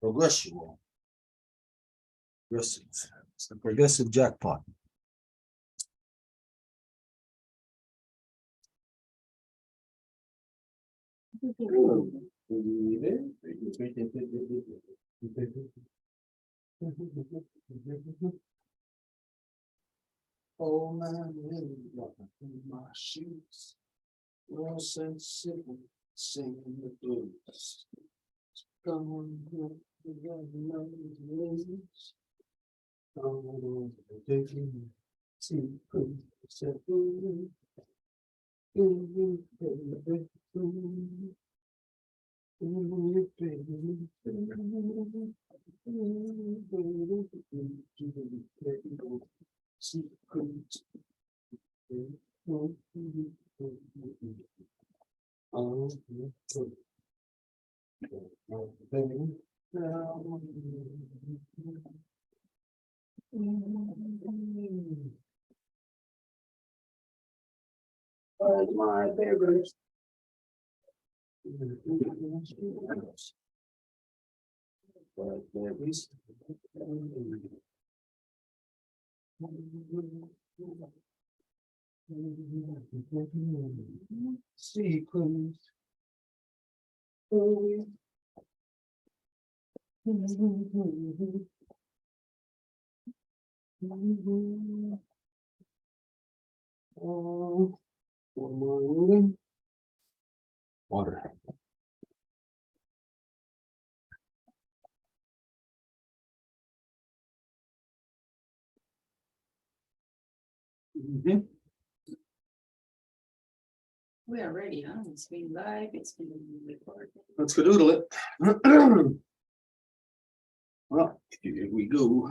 Progression. Progressive. It's the progressive jackpot. Oh man, in my shoes. No sense in singing the blues. Gone together, no reasons. Oh, taking secret settling. Secret. My favorite. Sequence. Oh, one more moving. Water. We are ready, huh? It's been live, it's been recorded. Let's cadoodle it. Well, here we go.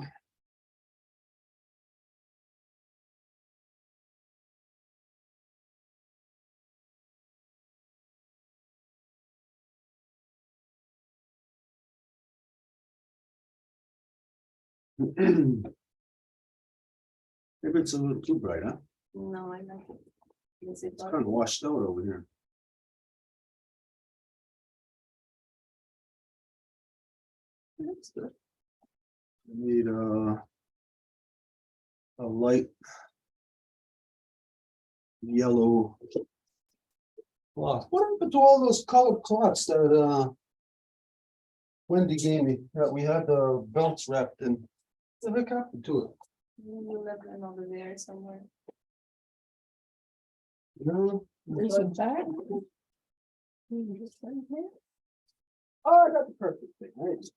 Maybe it's a little too bright, huh? No, I like it. Is it It's kind of washed out over here. That's good. I need a light yellow cloth. What happened to all those colored cloths that Wendy gave me, that we had the belts wrapped in? What the heck happened to it? You left them over there somewhere. No. Is it back? Just right here. Oh, I got the perfect thing. Thanks.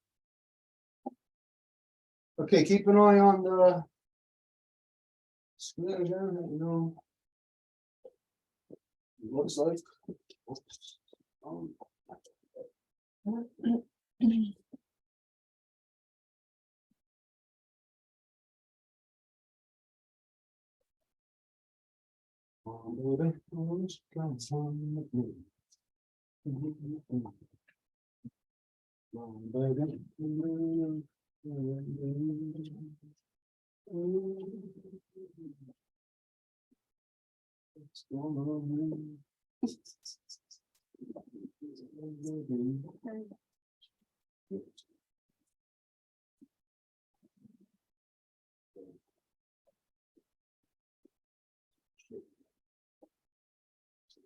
Okay, keep an eye on the screen here, you know. It looks like.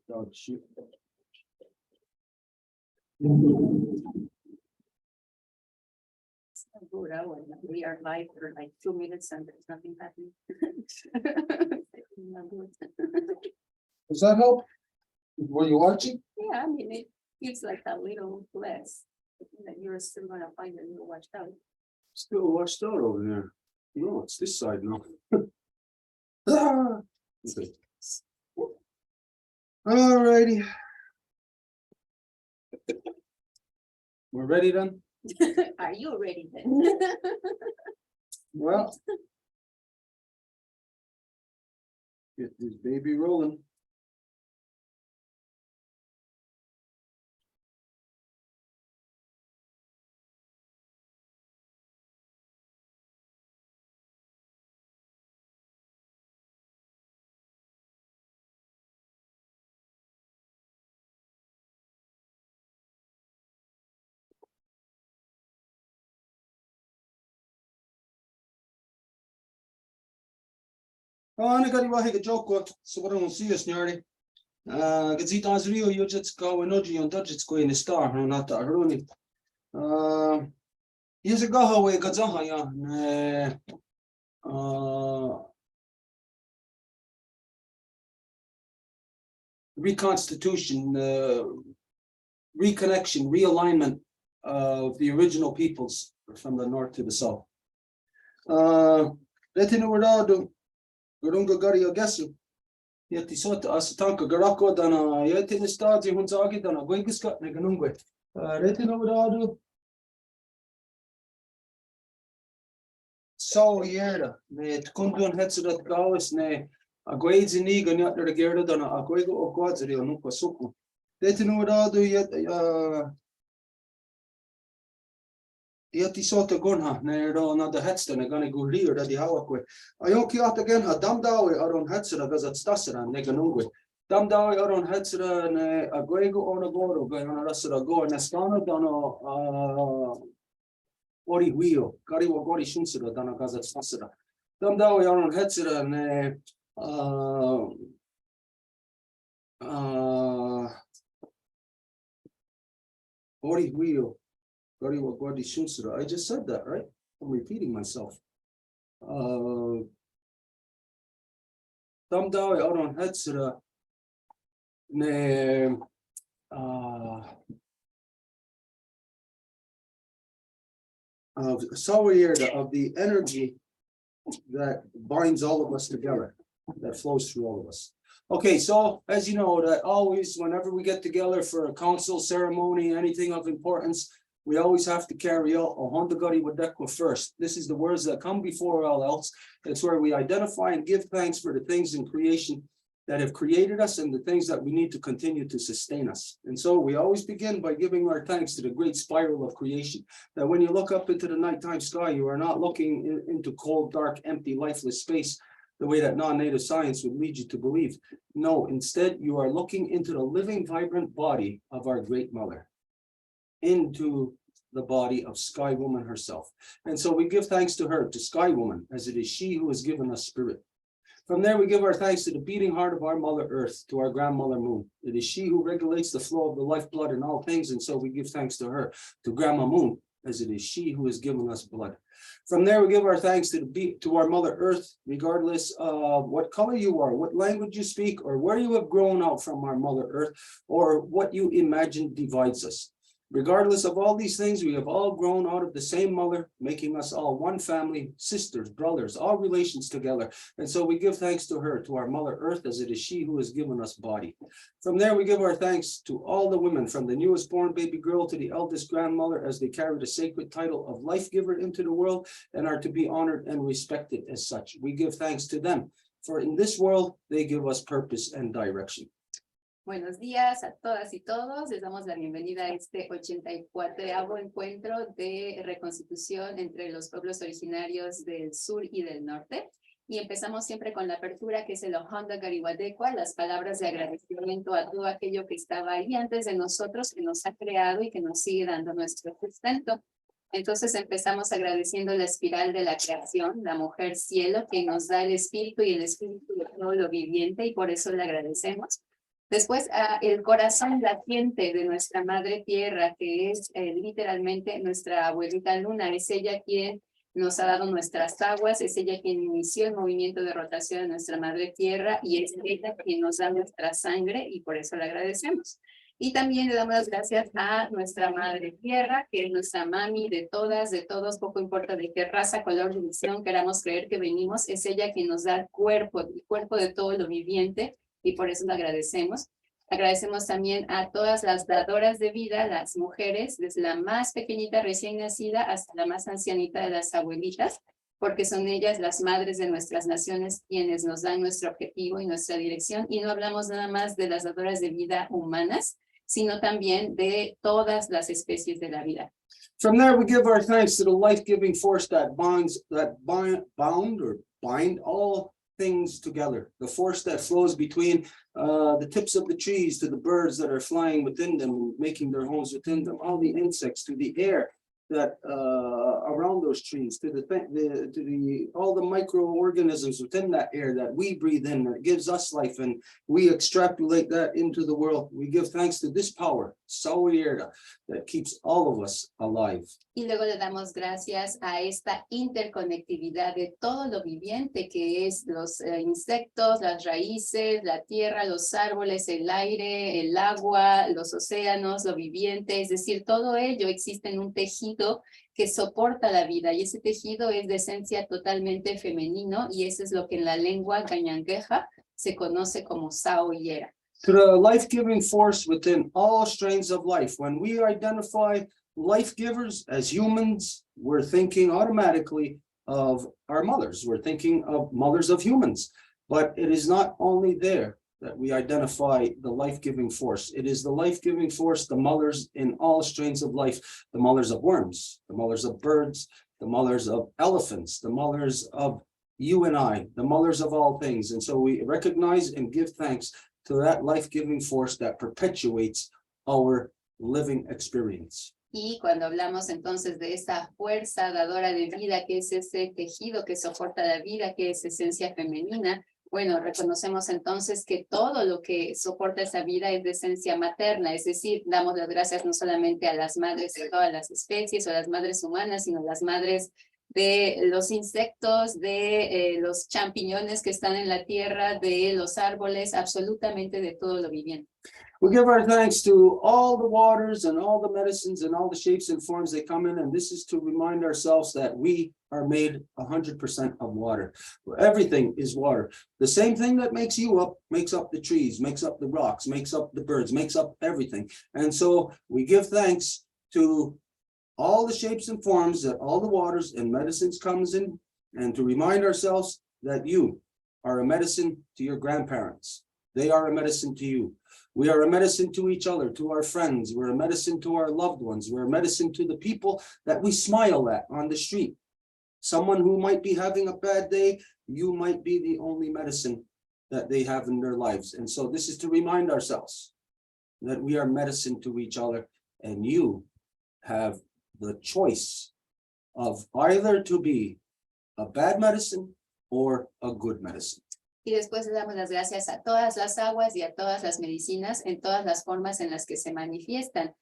Dog shit. It's not good, we are live for like 2 minutes and there's nothing happening. Not good. Does that help? Were you watching? Yeah, I mean, it feels like a little less. That you're still gonna find a little watched out. Still washed out over there. No, it's this side now. Ah, okay. All righty. We're ready then? Are you ready then? Well. Get this baby rolling. Nagari wahi ka joke so what don't see us nyari. Gazita as Rio Yujits go and Oji on Dudgets go in the star, no not the Aruni. Years ago, we got Zahaya, Reconstitution, reconnection, realignment of the original peoples from the north to the south. Letting over do Gurunga Gari Ogesu. Yet the sort as Tanka Garako dana, yet in the stars, you Hunzagi dana, Gwingiskat, Neganungwe. Letting over do so yerda, ne Kundun Hetsudat Gauss, ne a grades in Egan, yet the Gerda dana, a Gwego of Guadzari on Nuka Suku. Letting over do yet Yeti sota gunha nero na the headstone gonna go leer that the hawakwe. Ayoki out again ha damdawi aron headsera gazat stasera neganungwe. Damdawi aron headsera ne agwego on a goro going on a rasera go and estano dano ori wheel, Gariwa Gori Shunsera dana gazat stasera. Damdawi aron headsera ne ori wheel. I just said that, right? I'm repeating myself. Tamdawi Aron Hetzera ne of the energy that binds all of us together, that flows through all of us. Okay, so as you know, that always, whenever we get together for a council ceremony, anything of importance, we always have to carry out a Hondagari Wadekwa first. This is the words that come before all else. It's where we identify and give thanks for the things in creation that have created us and the things that we need to continue to sustain us. And so we always begin by giving our thanks to the great spiral of creation, that when you look up into the nighttime sky, you are not looking into cold, dark, empty, lifeless space, the way that non-native science would lead you to believe. No, instead, you are looking into the living, vibrant body of our great mother, into the body of Sky Woman herself. And so we give thanks to her, to Sky Woman, as it is she who has given us spirit. From there, we give our thanks to the beating heart of our Mother Earth, to our grandmother Moon. It is she who regulates the flow of the lifeblood in all things, and so we give thanks to her, to Grandma Moon, as it is she who has given us blood. From there, we give our thanks to our Mother Earth, regardless of what color you are, what language you speak, or where you have grown out from our Mother Earth, or what you imagine divides us. Regardless of all these things, we have all grown out of the same mother, making us all one family, sisters, brothers, all relations together. And so we give thanks to her, to our Mother Earth, as it is she who has given us body. From there, we give our thanks to all the women, from the newest born baby girl to the eldest grandmother, as they carry the sacred title of life giver into the world and are to be honored and respected as such. We give thanks to them, for in this world, they give us purpose and direction. Buenos días a todas y todos. Les damos la bienvenida a este 84º encuentro de reconstitución entre los pueblos originarios del sur y del norte. Y empezamos siempre con la apertura, que es el Ohonda Gariwadekwa, las palabras de agradecimiento a todo aquello que estaba ahí antes de nosotros, que nos ha creado y que nos sigue dando nuestro sustento. Entonces empezamos agradeciendo la espiral de la creación, la mujer cielo, que nos da el espíritu y el espíritu de todo lo viviente, y por eso le agradecemos. Después, el corazón latiente de nuestra madre tierra, que es literalmente nuestra abuelita luna. Es ella quien nos ha dado nuestras aguas, es ella quien inició el movimiento de rotación de nuestra madre tierra, y es ella quien nos da nuestra sangre, y por eso le agradecemos. Y también le damos las gracias a nuestra madre tierra, que es nuestra mami de todas, de todos, poco importa de qué raza, color, religión queramos creer que venimos, es ella quien nos da el cuerpo de todo lo viviente, y por eso le agradecemos. Agradecemos también a todas las dadoras de vida, las mujeres, desde la más pequeñita recién nacida hasta la más ancianita de las abuelitas, porque son ellas las madres de nuestras naciones quienes nos dan nuestro objetivo y nuestra dirección, y no hablamos nada más de las dadoras de vida humanas, sino también de todas las especies de la vida. From there, we give our thanks to the life-giving force that bind all things together, the force that flows between the tips of the trees to the birds that are flying within them and making their homes within them, all the insects to the air that around those trees, to the all the microorganisms within that air that we breathe in, that gives us life, and we extrapolate that into the world. We give thanks to this power, Sauyera, that keeps all of us alive. Y luego le damos gracias a esta interconectividad de todo lo viviente, que es los insectos, las raíces, la tierra, los árboles, el aire, el agua, los océanos, lo viviente, es decir, todo ello existe en un tejido que soporta la vida, y ese tejido es de esencia totalmente femenino, y eso es lo que en la lengua gañangueja se conoce como Sauyera. To the life-giving force within all strains of life. When we identify life givers as humans, we're thinking automatically of our mothers. We're thinking of mothers of humans. But it is not only there that we identify the life-giving force. It is the life-giving force, the mothers in all strains of life, the mothers of worms, the mothers of birds, the mothers of elephants, the mothers of you and I, the mothers of all things. And so we recognize and give thanks to that life-giving force that perpetuates our living experience. Y cuando hablamos entonces de esa fuerza dadora de vida, que es ese tejido que soporta la vida, que es esencia femenina, bueno, reconocemos entonces que todo lo que soporta esa vida es de esencia materna, es decir, damos las gracias no solamente a las madres de todas las especies o a las madres humanas, sino a las madres de los insectos, de los champiñones que están en la tierra, de los árboles, absolutamente de todo lo viviente. We give our thanks to all the waters and all the medicines and all the shapes and forms they come in, and this is to remind ourselves that we are made 100% of water. Everything is water. The same thing that makes you up makes up the trees, makes up the rocks, makes up the birds, makes up everything. And so we give thanks to all the shapes and forms that all the waters and medicines comes in, and to remind ourselves that you are a medicine to your grandparents. They are a medicine to you. We are a medicine to each other, to our friends. We're a medicine to our loved ones. We're a medicine to the people that we smile at on the street. Someone who might be having a bad day, you might be the only medicine that they have in their lives. And so this is to remind ourselves that we are medicine to each other, and you have the choice of either to be a bad medicine or a good medicine. Y después le damos las gracias a todas las aguas y a todas las medicinas en todas las formas en las que se manifiestan.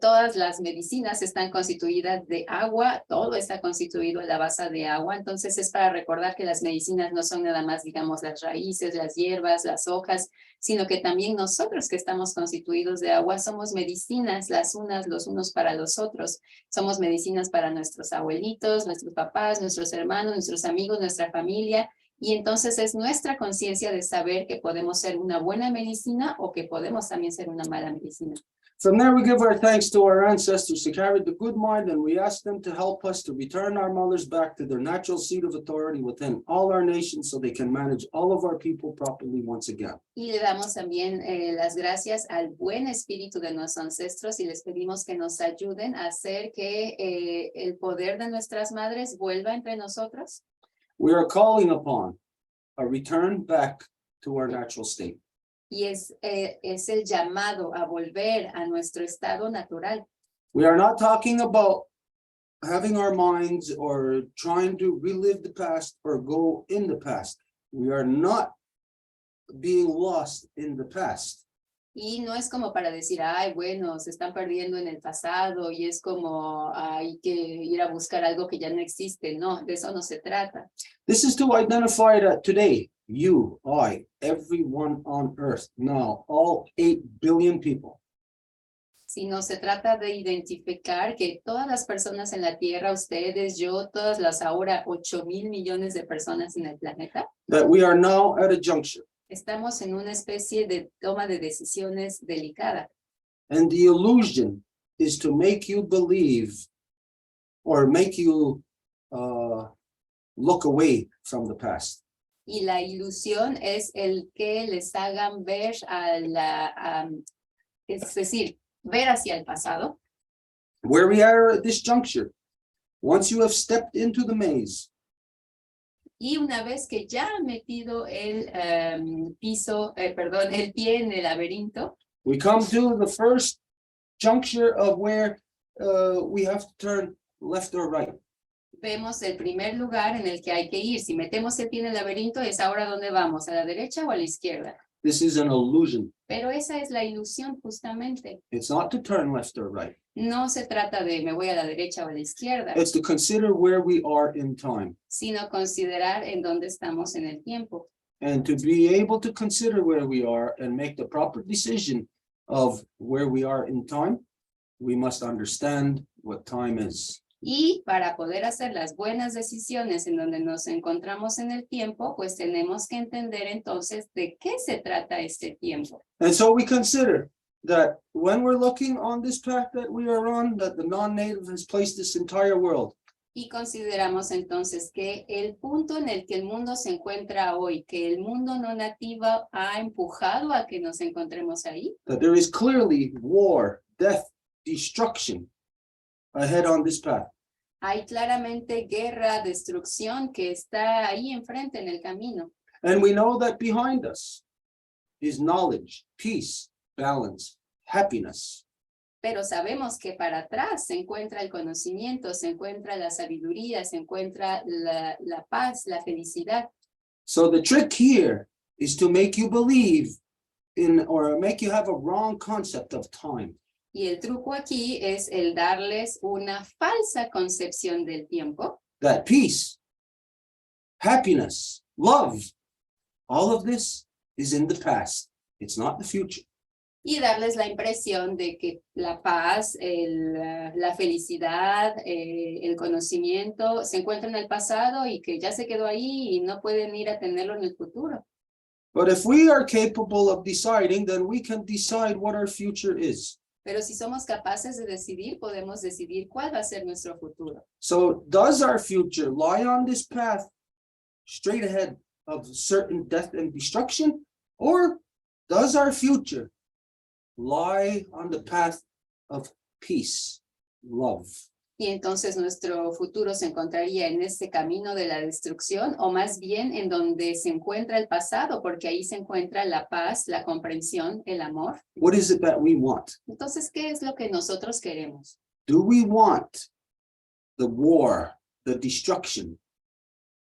Todas las medicinas están constituidas de agua, todo está constituido a la base de agua, entonces es para recordar que las medicinas no son nada más, digamos, las raíces, las hierbas, las hojas, sino que también nosotros que estamos constituidos de agua somos medicinas las unas, los unos para los otros. Somos medicinas para nuestros abuelitos, nuestros papás, nuestros hermanos, nuestros amigos, nuestra familia. Y entonces es nuestra conciencia de saber que podemos ser una buena medicina o que podemos también ser una mala medicina. From there, we give our thanks to our ancestors who carried the good mind, and we ask them to help us to return our mothers back to their natural seat of authority within all our nations so they can manage all of our people properly once again. Y le damos también las gracias al buen espíritu de nuestros ancestros y les pedimos que nos ayuden a hacer que el poder de nuestras madres vuelva entre nosotros. We are calling upon a return back to our natural state. Y es el llamado a volver a nuestro estado natural. We are not talking about having our minds or trying to relive the past or go in the past. We are not being lost in the past. Y no es como para decir, ay, bueno, se están perdiendo en el pasado y es como hay que ir a buscar algo que ya no existe. No, de eso no se trata. This is to identify that today, you, I, everyone on earth, now, all 8 billion people, Sino se trata de identificar que todas las personas en la Tierra, ustedes, yo, todas las ahora 8,000 millones de personas en el planeta, that we are now at a juncture. estamos en una especie de toma de decisiones delicada. And the illusion is to make you believe or make you look away from the past. Y la ilusión es el que les hagan ver es decir, ver hacia el pasado. Where we are at this juncture, once you have stepped into the maze, Y una vez que ya han metido el el pie en el laberinto, we come to the first juncture of where we have to turn left or right. Vemos el primer lugar en el que hay que ir. Si metemos el pie en el laberinto, es ahora dónde vamos, a la derecha o a la izquierda. This is an illusion. Pero esa es la ilusión justamente. It's not to turn left or right. No se trata de me voy a la derecha o a la izquierda, It's to consider where we are in time. sino considerar en dónde estamos en el tiempo. And to be able to consider where we are and make the proper decision of where we are in time, we must understand what time is. Y para poder hacer las buenas decisiones en donde nos encontramos en el tiempo, pues tenemos que entender entonces de qué se trata este tiempo. And so we consider that when we're looking on this path that we are on, that the non-native has placed this entire world. Y consideramos entonces que el punto en el que el mundo se encuentra hoy, que el mundo no nativo ha empujado a que nos encontremos ahí, That there is clearly war, death, destruction ahead on this path. hay claramente guerra, destrucción que está ahí enfrente en el camino. And we know that behind us is knowledge, peace, balance, happiness. Pero sabemos que para atrás se encuentra el conocimiento, se encuentra la sabiduría, se encuentra la paz, la felicidad. So the trick here is to make you believe in or make you have a wrong concept of time. Y el truco aquí es el darles una falsa concepción del tiempo, That peace, happiness, love, all of this is in the past. It's not the future. y darles la impresión de que la paz, la felicidad, el conocimiento se encuentra en el pasado y que ya se quedó ahí y no pueden ir a tenerlo en el futuro. But if we are capable of deciding, then we can decide what our future is. Pero si somos capaces de decidir, podemos decidir cuál va a ser nuestro futuro. So does our future lie on this path straight ahead of certain death and destruction? Or does our future lie on the path of peace, love? Y entonces nuestro futuro se encontraría en este camino de la destrucción o más bien en donde se encuentra el pasado, porque ahí se encuentra la paz, la comprensión, el amor. What is it that we want? Entonces, ¿qué es lo que nosotros queremos? Do we want the war, the destruction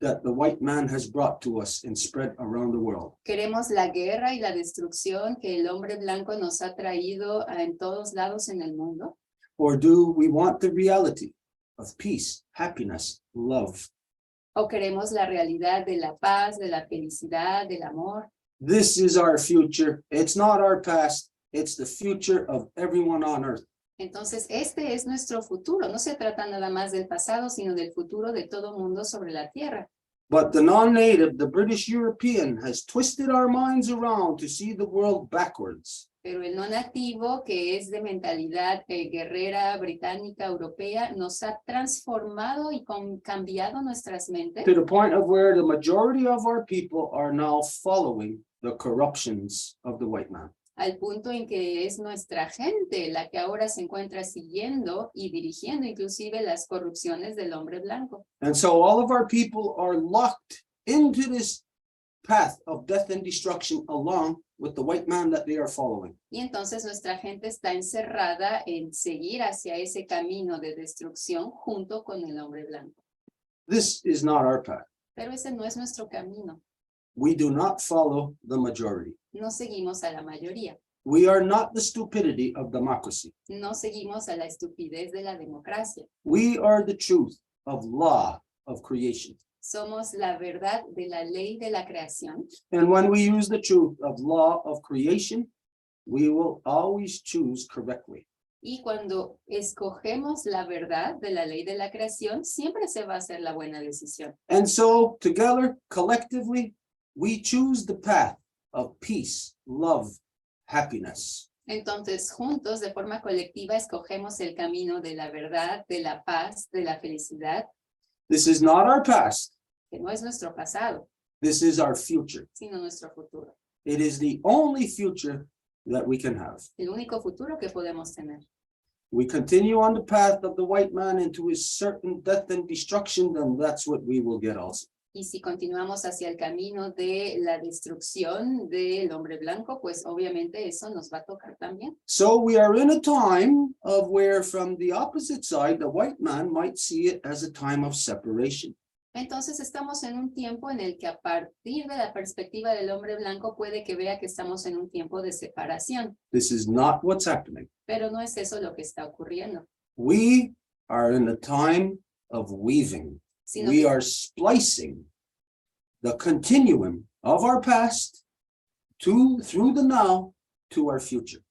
that the white man has brought to us and spread around the world? ¿Queremos la guerra y la destrucción que el hombre blanco nos ha traído en todos lados en el mundo? Or do we want the reality of peace, happiness, love? ¿O queremos la realidad de la paz, de la felicidad, del amor? This is our future. It's not our past. It's the future of everyone on earth. Entonces, este es nuestro futuro. No se trata nada más del pasado, sino del futuro de todo mundo sobre la tierra. But the non-native, the British European, has twisted our minds around to see the world backwards. Pero el no nativo, que es de mentalidad guerrera, británica, europea, nos ha transformado y cambiado nuestras mentes. To the point of where the majority of our people are now following the corruptions of the white man. Al punto en que es nuestra gente la que ahora se encuentra siguiendo y dirigiendo inclusive las corrupciones del hombre blanco. And so all of our people are locked into this path of death and destruction along with the white man that they are following. Y entonces nuestra gente está encerrada en seguir hacia ese camino de destrucción junto con el hombre blanco. This is not our path. Pero ese no es nuestro camino. We do not follow the majority. No seguimos a la mayoría. We are not the stupidity of democracy. No seguimos a la estupidez de la democracia. We are the truth of law of creation. Somos la verdad de la ley de la creación. And when we use the truth of law of creation, we will always choose correctly. Y cuando escogemos la verdad de la ley de la creación, siempre se va a hacer la buena decisión. And so together, collectively, we choose the path of peace, love, happiness. Entonces, juntos, de forma colectiva, escogemos el camino de la verdad, de la paz, de la felicidad, This is not our past. que no es nuestro pasado, This is our future. sino nuestro futuro. It is the only future that we can have. El único futuro que podemos tener. We continue on the path of the white man into his certain death and destruction, then that's what we will get also. Y si continuamos hacia el camino de la destrucción del hombre blanco, pues obviamente eso nos va a tocar también. So we are in a time of where from the opposite side, the white man might see it as a time of separation. Entonces estamos en un tiempo en el que a partir de la perspectiva del hombre blanco puede que vea que estamos en un tiempo de separación. This is not what's happening. Pero no es eso lo que está ocurriendo. We are in a time of weaving. Sino We que, are splicing the continuum of our past through the now to our future.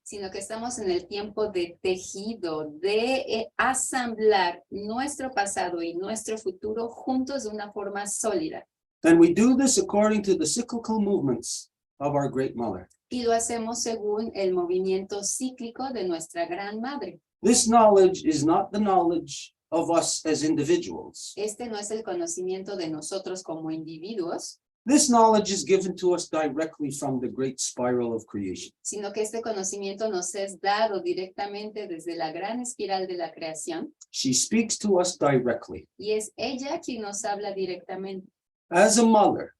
sino que estamos en el tiempo de tejido, de asamblar nuestro pasado y nuestro futuro juntos de una forma sólida. And we do this according to the cyclical movements of our great mother. Y lo hacemos según el movimiento cíclico de nuestra gran madre. This knowledge is not the knowledge of us as individuals. Este no es el conocimiento de nosotros como individuos, This knowledge is given to us directly from the great spiral of creation. sino que este conocimiento nos es dado directamente desde la gran espiral de la creación, She speaks to us directly. y es ella quien nos habla directamente. As a mother,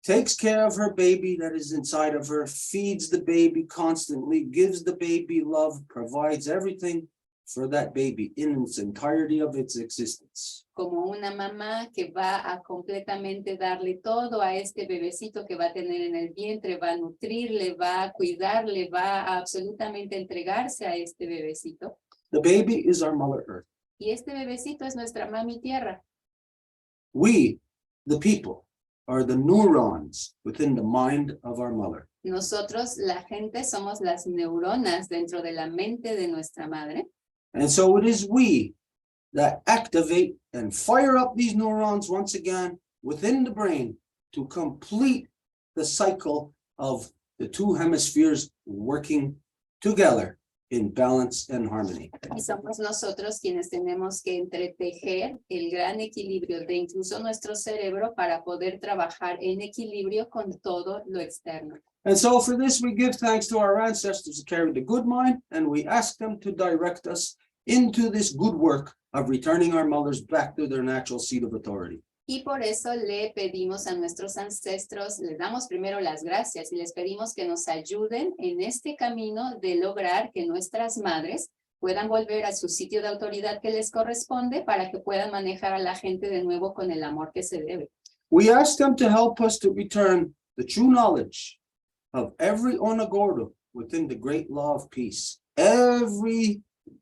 takes care of her baby that is inside of her, feeds the baby constantly, gives the baby love, provides everything for that baby in its entirety of its existence. Como una mamá que va a completamente darle todo a este bebecito que va a tener en el vientre, va a nutrirle, va a cuidarle, va a absolutamente entregarse a este bebecito. The baby is our Mother Earth. Y este bebecito es nuestra mami tierra. We, the people, are the neurons within the mind of our mother. Nosotros, la gente, somos las neuronas dentro de la mente de nuestra madre. And so it is we that activate and fire up these neurons once again within the brain to complete the cycle of the two hemispheres working together in balance and harmony. Y somos nosotros quienes tenemos que entretejer el gran equilibrio de incluso nuestro cerebro para poder trabajar en equilibrio con todo lo externo. And so for this, we give thanks to our ancestors who carried the good mind, and we ask them to direct us into this good work of returning our mothers back to their natural seat of authority. Y por eso le pedimos a nuestros ancestros, les damos primero las gracias y les pedimos que nos ayuden en este camino de lograr que nuestras madres puedan volver a su sitio de autoridad que les corresponde para que puedan manejar a la gente de nuevo con el amor que se debe. We ask them to help us to return the true knowledge of every onagordo within the great law of peace. Every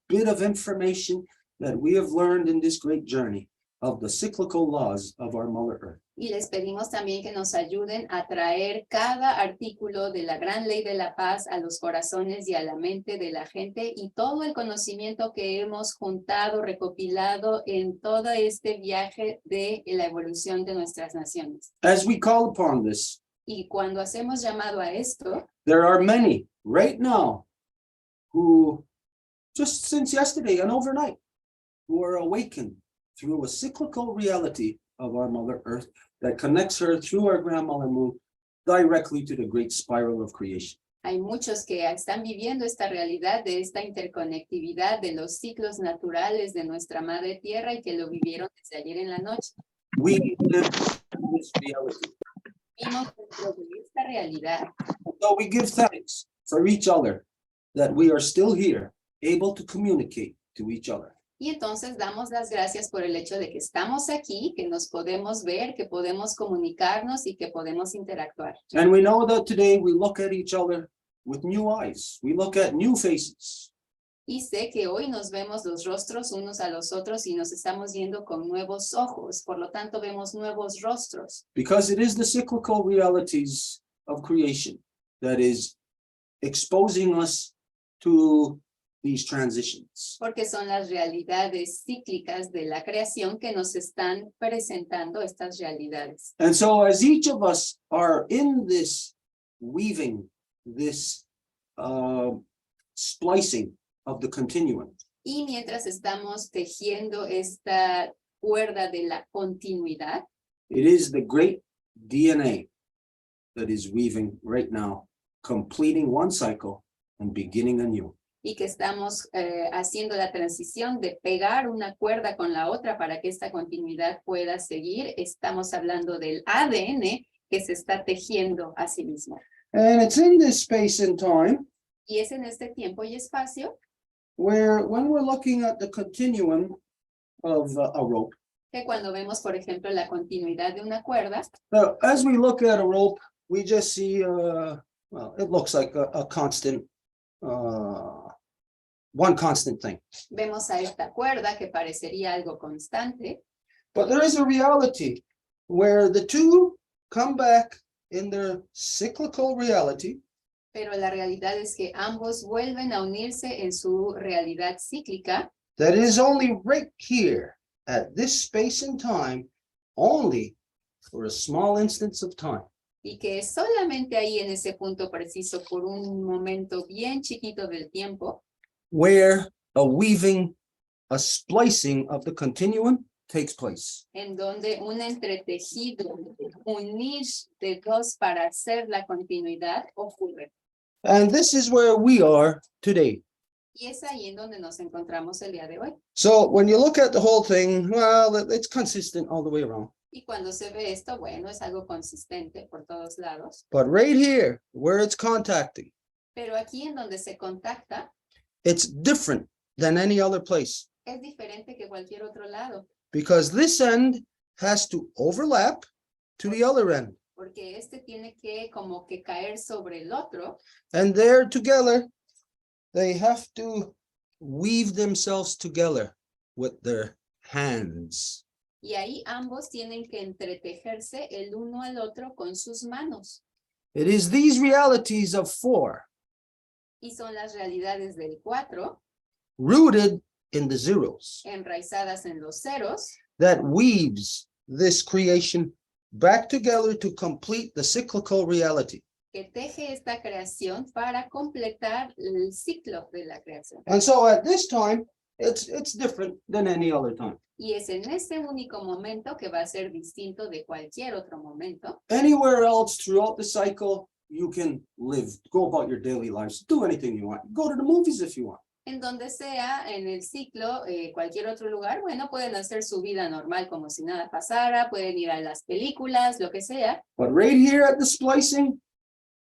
bit of information that we have learned in this great journey of the cyclical laws of our Mother Earth. Y les pedimos también que nos ayuden a traer cada artículo de la gran ley de la paz a los corazones y a la mente de la gente y todo el conocimiento que hemos juntado, recopilado en todo este viaje de la evolución de nuestras naciones. As we call upon this, Y cuando hacemos llamado a esto, there are many right now who, just since yesterday and overnight, who are awakened through a cyclical reality of our Mother Earth that connects her through our grandmother moon directly to the great spiral of creation. hay muchos que están viviendo esta realidad de esta interconectividad de los ciclos naturales de nuestra madre tierra y que lo vivieron desde ayer en la noche. We live in this reality. Vimos dentro de esta realidad. So we give thanks for each other that we are still here, able to communicate to each other. Y entonces damos las gracias por el hecho de que estamos aquí, que nos podemos ver, que podemos comunicarnos y que podemos interactuar. And we know that today we look at each other with new eyes. We look at new faces. Y sé que hoy nos vemos los rostros unos a los otros y nos estamos viendo con nuevos ojos. Por lo tanto, vemos nuevos rostros. Because it is the cyclical realities of creation that is exposing us to these transitions. Porque son las realidades cíclicas de la creación que nos están presentando estas realidades. And so as each of us are in this weaving, this splicing of the continuum, Y mientras estamos tejiendo esta cuerda de la continuidad, it is the great DNA that is weaving right now, completing one cycle and beginning a new. y que estamos haciendo la transición de pegar una cuerda con la otra para que esta continuidad pueda seguir. Estamos hablando del ADN que se está tejiendo a sí mismo. And it's in this space and time Y es en este tiempo y espacio where when we're looking at the continuum of a rope, que cuando vemos, por ejemplo, la continuidad de una cuerda, as we look at a rope, we just see, well, it looks like a constant, one constant thing. vemos a esta cuerda que parecería algo constante, But there is a reality where the two come back in their cyclical reality, pero la realidad es que ambos vuelven a unirse en su realidad cíclica, that is only right here at this space and time, only for a small instance of time. y que es solamente ahí en ese punto preciso por un momento bien chiquito del tiempo, Where a weaving, a splicing of the continuum takes place. en donde un entretejido, unir de dos para hacer la continuidad ocurre. And this is where we are today. Y es ahí en donde nos encontramos el día de hoy. So when you look at the whole thing, well, it's consistent all the way around. Y cuando se ve esto, bueno, es algo consistente por todos lados. But right here, where it's contacting, Pero aquí en donde se contacta, it's different than any other place. es diferente que cualquier otro lado, Because this end has to overlap to the other end. porque este tiene que como que caer sobre el otro, And there together, they have to weave themselves together with their hands. y ahí ambos tienen que entretejerse el uno al otro con sus manos. It is these realities of four, Y son las realidades del 4, rooted in the zeros, enraizadas en los ceros, that weaves this creation back together to complete the cyclical reality. que teje esta creación para completar el ciclo de la creación. And so at this time, it's different than any other time. Y es en este único momento que va a ser distinto de cualquier otro momento. Anywhere else throughout the cycle, you can live, go about your daily lives, do anything you want. Go to the movies if you want. En donde sea, en el ciclo, cualquier otro lugar, bueno, pueden hacer su vida normal como si nada pasara, pueden ir a las películas, lo que sea. But right here at the splicing,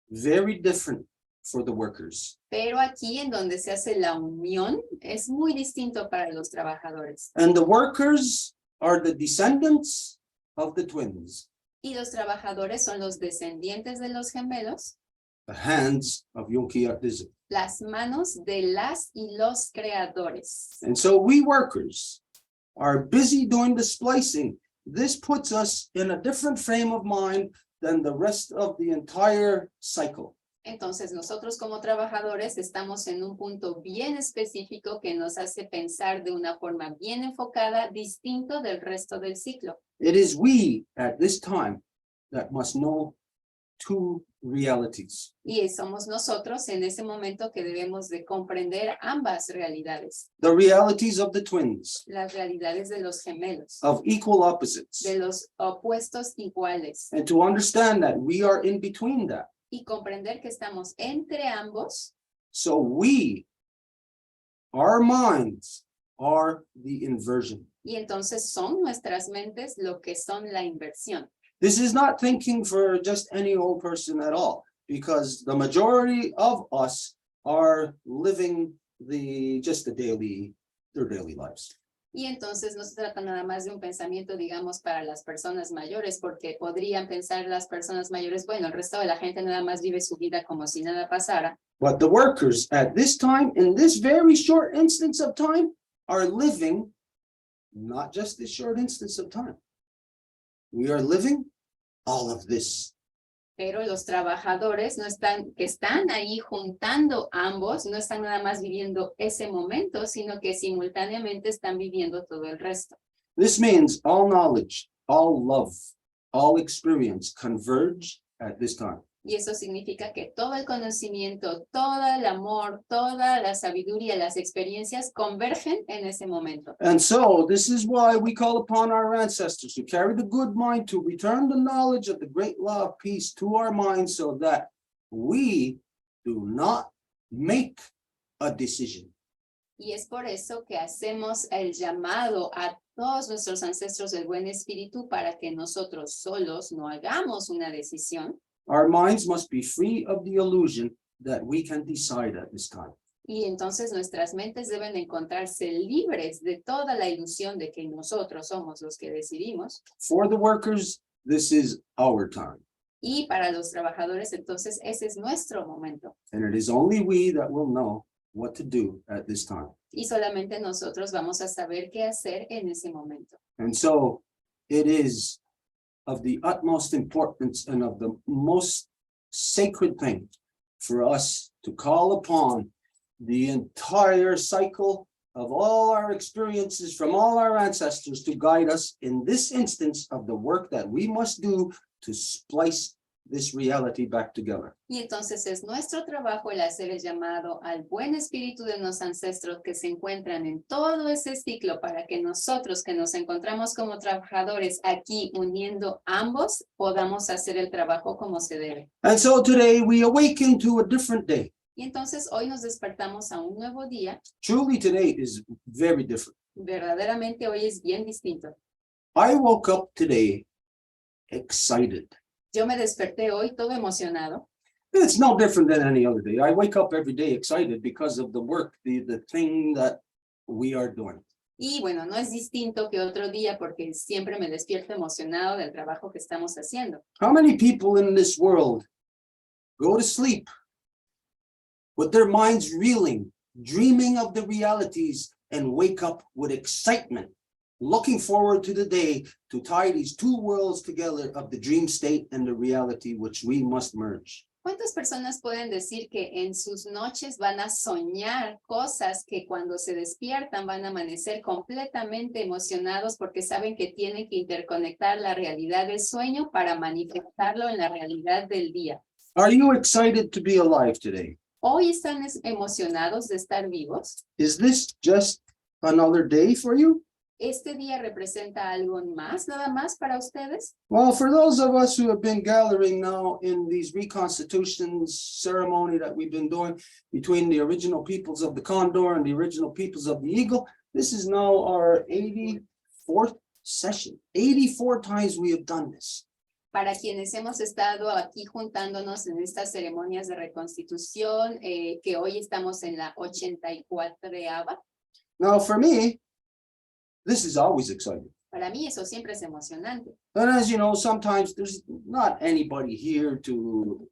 very different for the workers. Pero aquí en donde se hace la unión es muy distinto para los trabajadores. And the workers are the descendants of the twins, Y los trabajadores son los descendientes de los gemelos, the hands of Untitled. las manos de las y los creadores. And so we workers are busy doing the splicing. This puts us in a different frame of mind than the rest of the entire cycle. Entonces nosotros como trabajadores estamos en un punto bien específico que nos hace pensar de una forma bien enfocada, distinto del resto del ciclo. It is we at this time that must know two realities. Y somos nosotros en ese momento que debemos de comprender ambas realidades. The realities of the twins, Las realidades de los gemelos, of equal opposites. de los opuestos iguales. And to understand that we are in between that. Y comprender que estamos entre ambos. So we, our minds, are the inversion. Y entonces son nuestras mentes lo que son la inversión. This is not thinking for just any old person at all, because the majority of us are living their daily lives. Y entonces no se trata nada más de un pensamiento, digamos, para las personas mayores, porque podrían pensar las personas mayores, bueno, el resto de la gente nada más vive su vida como si nada pasara. But the workers at this time, in this very short instance of time, are living not just this short instance of time. We are living all of this. Pero los trabajadores que están ahí juntando ambos, no están nada más viviendo ese momento, sino que simultáneamente están viviendo todo el resto. This means all knowledge, all love, all experience converge at this time. Y eso significa que todo el conocimiento, todo el amor, toda la sabiduría, las experiencias convergen en ese momento. And so this is why we call upon our ancestors to carry the good mind, to return the knowledge of the great law of peace to our minds, so that we do not make a decision. Y es por eso que hacemos el llamado a todos nuestros ancestros del buen espíritu para que nosotros solos no hagamos una decisión. Our minds must be free of the illusion that we can decide at this time. Y entonces nuestras mentes deben encontrarse libres de toda la ilusión de que nosotros somos los que decidimos. For the workers, this is our time. Y para los trabajadores, entonces, ese es nuestro momento. And it is only we that will know what to do at this time. Y solamente nosotros vamos a saber qué hacer en ese momento. And so it is of the utmost importance and of the most sacred thing for us to call upon the entire cycle of all our experiences from all our ancestors to guide us in this instance of the work that we must do to splice this reality back together. Y entonces es nuestro trabajo el hacer el llamado al buen espíritu de los ancestros que se encuentran en todo ese ciclo para que nosotros que nos encontramos como trabajadores aquí uniendo ambos podamos hacer el trabajo como se debe. And so today we awaken to a different day. Y entonces hoy nos despertamos a un nuevo día. Truly today is very different. Verdaderamente hoy es bien distinto. I woke up today excited. Yo me desperté hoy todo emocionado. It's no different than any other day. I wake up every day excited because of the work, the thing that we are doing. Y bueno, no es distinto que otro día porque siempre me despierto emocionado del trabajo que estamos haciendo. How many people in this world go to sleep with their minds reeling, dreaming of the realities, and wake up with excitement, looking forward to the day to tie these two worlds together of the dream state and the reality which we must merge? ¿Cuántas personas pueden decir que en sus noches van a soñar cosas que cuando se despiertan van a amanecer completamente emocionados porque saben que tienen que interconectar la realidad del sueño para manifestarlo en la realidad del día? Are you excited to be alive today? ¿Hoy están emocionados de estar vivos? Is this just another day for you? ¿Este día representa algo más, nada más para ustedes? Well, for those of us who have been gathering now in these Reconstitution ceremony that we've been doing between the original peoples of the Condor and the original peoples of the Eagle, this is now our 84th session. 84 times we have done this. Para quienes hemos estado aquí juntándonos en estas ceremonias de reconstitución, que hoy estamos en la 84ª. Now, for me, this is always exciting. Para mí eso siempre es emocionante. And as you know, sometimes there's not anybody here to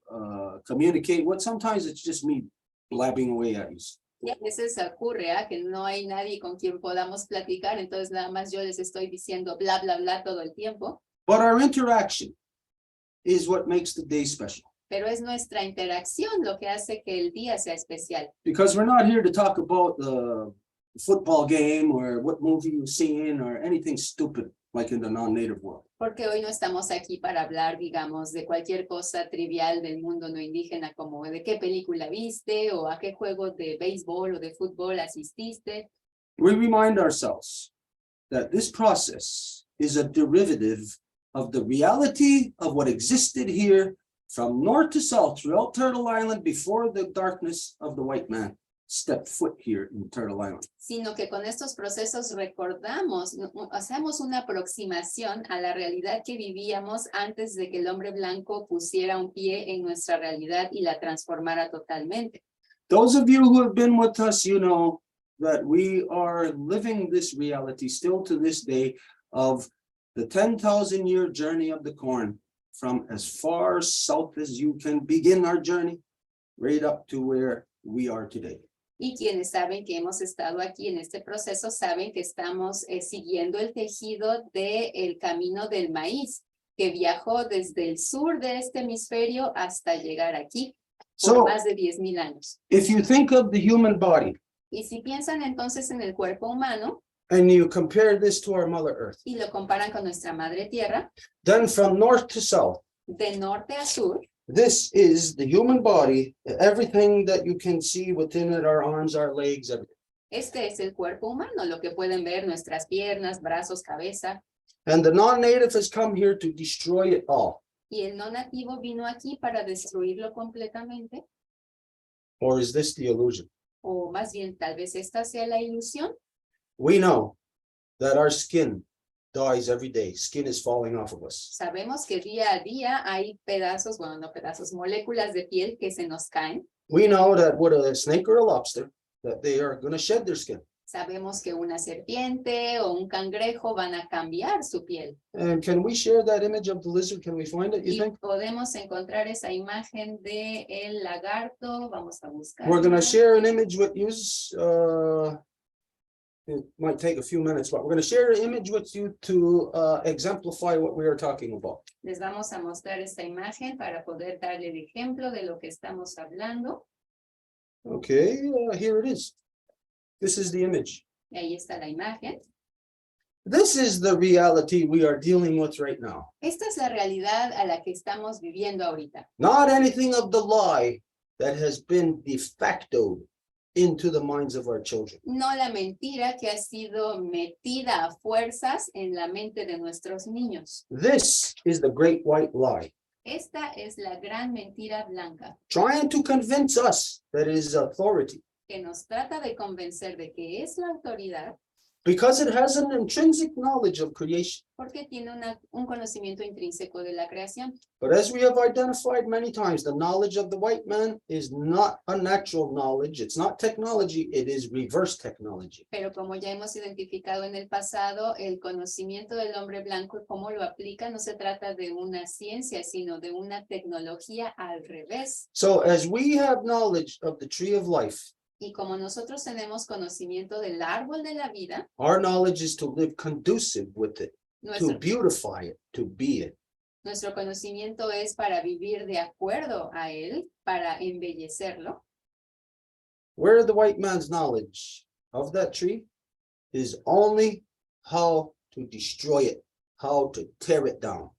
communicate with. Sometimes it's just me blabbing away at you. Y a veces ocurre que no hay nadie con quien podamos platicar, entonces nada más yo les estoy diciendo bla, bla, bla todo el tiempo. But our interaction is what makes the day special. Pero es nuestra interacción lo que hace que el día sea especial. Because we're not here to talk about the football game or what movie you've seen or anything stupid like in the non-native world. Porque hoy no estamos aquí para hablar, digamos, de cualquier cosa trivial del mundo no indígena, como de qué película viste o a qué juego de béisbol o de fútbol asististe. We remind ourselves that this process is a derivative of the reality of what existed here from north to south throughout Turtle Island before the darkness of the white man stepped foot here in Turtle Island. Sino que con estos procesos recordamos, hacemos una aproximación a la realidad que vivíamos antes de que el hombre blanco pusiera un pie en nuestra realidad y la transformara totalmente. Those of you who have been with us, you know that we are living this reality still to this day of the 10,000-year journey of the corn from as far south as you can begin our journey right up to where we are today. Y quienes saben que hemos estado aquí en este proceso saben que estamos siguiendo el tejido del camino del maíz, que viajó desde el sur de este hemisferio hasta llegar aquí por So, más de 10,000 años. if you think of the human body Y si piensan entonces en el cuerpo humano and you compare this to our Mother Earth, y lo comparan con nuestra madre tierra, then from north to south, de norte a sur, this is the human body, everything that you can see within it, our arms, our legs, everything. este es el cuerpo humano, lo que pueden ver nuestras piernas, brazos, cabeza. And the non-native has come here to destroy it all. Y el no nativo vino aquí para destruirlo completamente. Or is this the illusion? o más bien tal vez esta sea la ilusión. We know that our skin dies every day. Skin is falling off of us. Sabemos que día a día hay pedazos, bueno, no pedazos, moléculas de piel que se nos caen. We know that with a snake or a lobster, that they are going to shed their skin. Sabemos que una serpiente o un cangrejo van a cambiar su piel. And can we share that image of the lizard? Can we find it, you Y think? podemos encontrar esa imagen de el lagarto. Vamos a buscar. We're going to share an image with you. It might take a few minutes, but we're going to share an image with you to exemplify what we are talking about. Les vamos a mostrar esta imagen para poder darle el ejemplo de lo que estamos hablando. Okay, here it is. This is the image. Y ahí está la imagen. This is the reality we are dealing with right now. Esta es la realidad a la que estamos viviendo ahorita. Not anything of the lie that has been de facto into the minds of our children. No la mentira que ha sido metida a fuerzas en la mente de nuestros niños. This is the great white lie, Esta es la gran mentira blanca trying to convince us that it is authority que nos trata de convencer de que es la autoridad because it has an intrinsic knowledge of creation. porque tiene un conocimiento intrínseco de la creación. But as we have identified many times, the knowledge of the white man is not a natural knowledge. It's not technology. It is reverse technology. Pero como ya hemos identificado en el pasado, el conocimiento del hombre blanco y cómo lo aplica no se trata de una ciencia, sino de una tecnología al revés. So as we have knowledge of the tree of life, Y como nosotros tenemos conocimiento del árbol de la vida, our knowledge is to live conducive with it, to nuestro, beautify it, to be it. nuestro conocimiento es para vivir de acuerdo a él, para embellecerlo. Where the white man's knowledge of that tree is only how to destroy it, how to tear it down.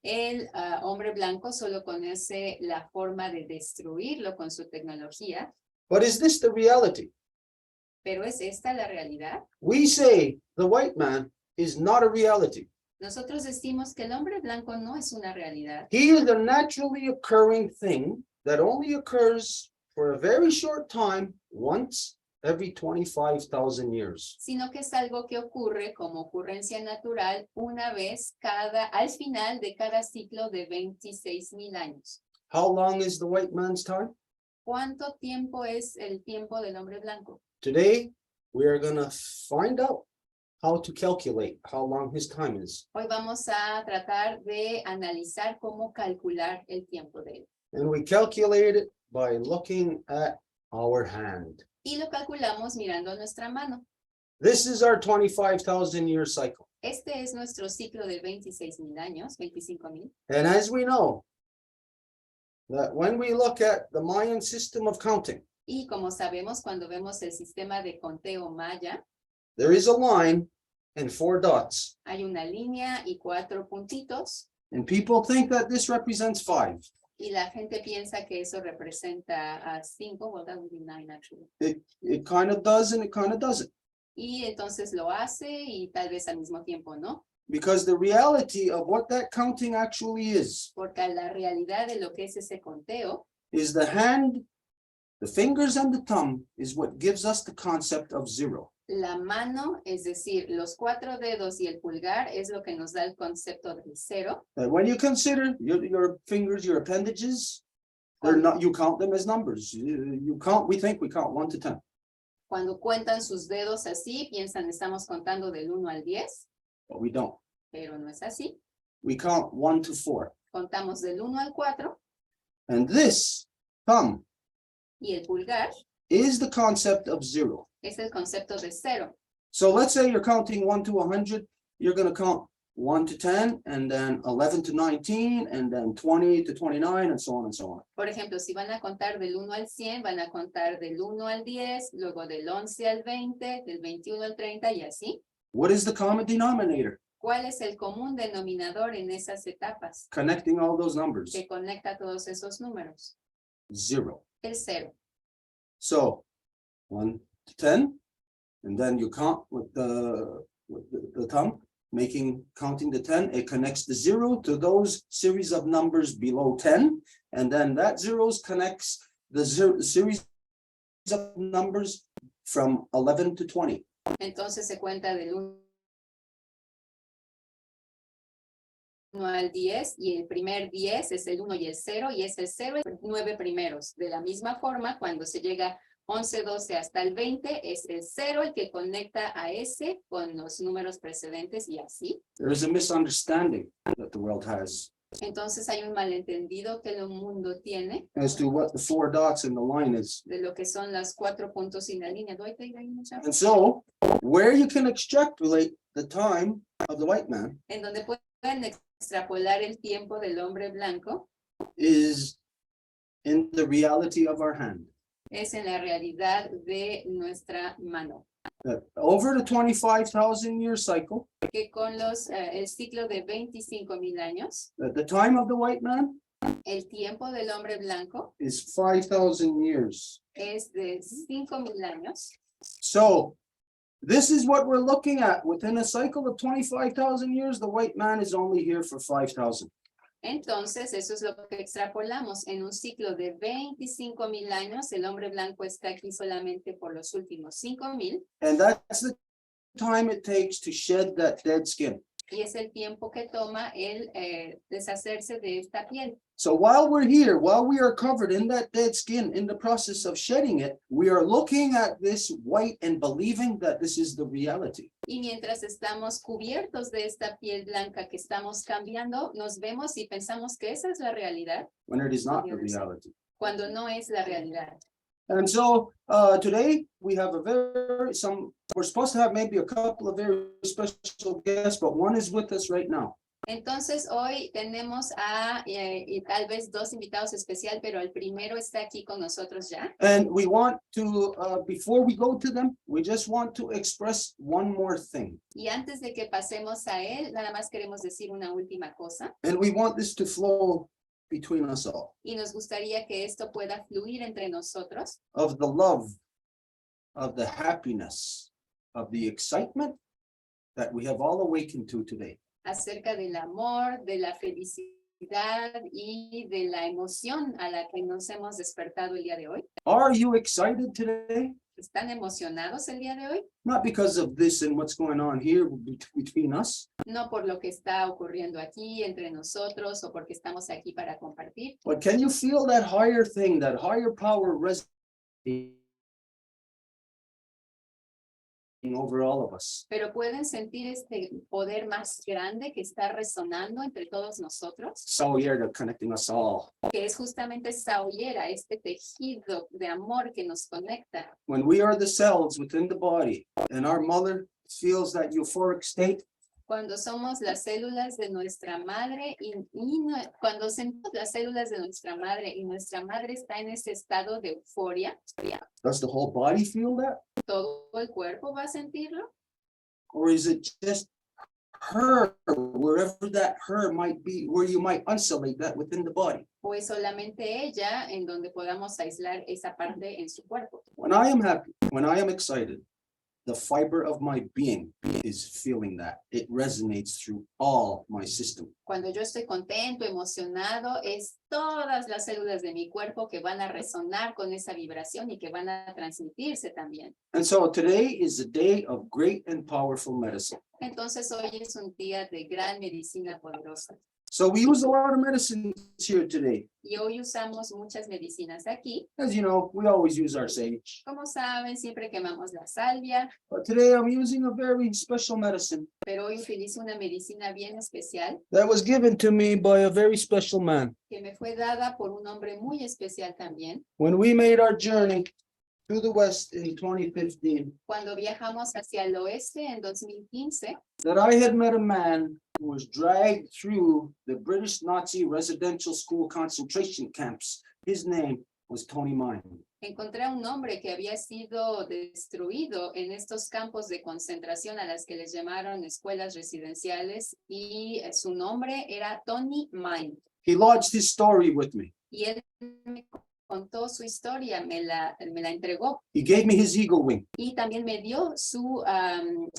El hombre blanco solo conoce la forma de destruirlo con su tecnología, But is this the reality? pero ¿es esta la realidad? We say the white man is not a reality. Nosotros decimos que el hombre blanco no es una realidad. He is a naturally occurring thing that only occurs for a very short time, once every 25,000 years. Sino que es algo que ocurre como ocurrencia natural una vez al final de cada ciclo de 26,000 años. How long is the white man's time? ¿Cuánto tiempo es el tiempo del hombre blanco? Today, we are going to find out how to calculate how long his time is. Hoy vamos a tratar de analizar cómo calcular el tiempo de él. And we calculate it by looking at our hand. Y lo calculamos mirando nuestra mano. This is our 25,000 year cycle. Este es nuestro ciclo de 26,000 años, 25,000. And as we know, that when we look at the Mayan system of counting, Y como sabemos, cuando vemos el sistema de conteo maya, there is a line and 4 dots. hay una línea y 4 puntitos. And people think that this represents 5. Y la gente piensa que eso representa a 5, well, that would be 9 actually. It kind of does and it kind of doesn't. Y entonces lo hace y tal vez al mismo tiempo no. Because the reality of what that counting actually is Porque la realidad de lo que es ese conteo, the hand, the fingers and the thumb is what gives us the concept of 0. la mano, es decir, los 4 dedos y el pulgar es lo que nos da el concepto del 0. And when you consider your fingers, your appendages, they're not, you count them as numbers. We think we count 1 to 10. Cuando cuentan sus dedos así, piensan estamos contando del 1 al 10, But we don't. pero no es así. We count 1 to 4. Contamos del 1 al 4 And this thumb y el pulgar is the concept of 0. es el concepto de 0. So let's say you're counting 1 to 100. You're going to count 1 to 10, and then 11 to 19, and then 20 to 29, and so on and so on. Por ejemplo, si van a contar del 1 al 100, van a contar del 1 al 10, luego del 11 al 20, del 21 al 30 y así. What is the common denominator? ¿Cuál es el común denominador en esas etapas Connecting all those numbers. que conecta todos esos números? 0. El 0. So 1 to 10, and then you count with the thumb, counting the 10. It connects the 0 to those series of numbers below 10, and then that zeros connects the series of numbers from 11 to 20. Entonces se cuenta del 1 al 10 y el primer 10 es el 1 y el 0 y es el 0 y 9 primeros. De la misma forma, cuando se llega 11, 12 hasta el 20, es el 0 el que conecta a ese con los números precedentes y así. There is a misunderstanding that the world has Entonces hay un malentendido que el mundo tiene as to what the 4 dots in the line is. de lo que son las 4 puntos en la línea. And so, where you can extrapolate the time of the white man En donde pueden extrapolar el tiempo del hombre blanco is in the reality of our hand. es en la realidad de nuestra mano. That over the 25,000 year cycle, Que con el ciclo de 25,000 años, that the time of the white man el tiempo del hombre blanco is 5,000 years. es de 5,000 años. So this is what we're looking at. Within a cycle of 25,000 years, the white man is only here for 5,000. Entonces, eso es lo que extrapolamos. En un ciclo de 25,000 años, el hombre blanco está aquí solamente por los últimos 5,000. And that's the time it takes to shed that dead skin. Y es el tiempo que toma el deshacerse de esta piel. So while we're here, while we are covered in that dead skin, in the process of shedding it, we are looking at this white and believing that this is the reality. Y mientras estamos cubiertos de esta piel blanca que estamos cambiando, nos vemos y pensamos que esa es la realidad, When it is not the reality. cuando no es la realidad. And so today we have we're supposed to have maybe a couple of very special guests, but one is with us right now. Entonces hoy tenemos y tal vez 2 invitados especiales, pero el primero está aquí con nosotros ya. And we want to, before we go to them, we just want to express one more thing. Y antes de que pasemos a él, nada más queremos decir una última cosa. And we want this to flow between us all. Y nos gustaría que esto pueda fluir entre nosotros. Of the love, of the happiness, of the excitement that we have all awakened to today. Acerca del amor, de la felicidad y de la emoción a la que nos hemos despertado el día de hoy. Are you excited today? ¿Están emocionados el día de hoy? Not because of this and what's going on here between us, No por lo que está ocurriendo aquí entre nosotros o porque estamos aquí para compartir. but can you feel that higher thing, that higher power resonating over all of us? Pero pueden sentir este poder más grande que está resonando entre todos nosotros, So here they're connecting us all. que es justamente esta hoguera, este tejido de amor que nos conecta. When we are the cells within the body and our mother feels that euphoric state, Cuando somos las células de nuestra madre cuando sentimos las células de nuestra madre y nuestra madre está en ese estado de euforia, does the whole body feel that? ¿todo el cuerpo va a sentirlo? Or is it just her, wherever that her might be, where you might isolate that within the body? ¿O es solamente ella en donde podamos aislar esa parte en su cuerpo? When I am happy, when I am excited, the fiber of my being is feeling that. It resonates through all my system. Cuando yo estoy contento, emocionado, es todas las células de mi cuerpo que van a resonar con esa vibración y que van a transmitirse también. And so today is a day of great and powerful medicine. Entonces hoy es un día de gran medicina poderosa. So we use a lot of medicines here today. Y hoy usamos muchas medicinas aquí. As you know, we always use our sage. Como saben, siempre quemamos la salvia, But today I'm using a very special medicine pero hoy utilizo una medicina bien especial that was given to me by a very special man. que me fue dada por un hombre muy especial también. When we made our journey to the West in 2015, Cuando viajamos hacia el oeste en 2015, that I had met a man who was dragged through the British Nazi residential school concentration camps. His name was Tony Mine. encontré a un hombre que había sido destruido en estos campos de concentración a las que les llamaron escuelas residenciales y su nombre era Tony Mine. He lodged his story with me. Y él me contó su historia, me la entregó He gave me his eagle wing. y también me dio su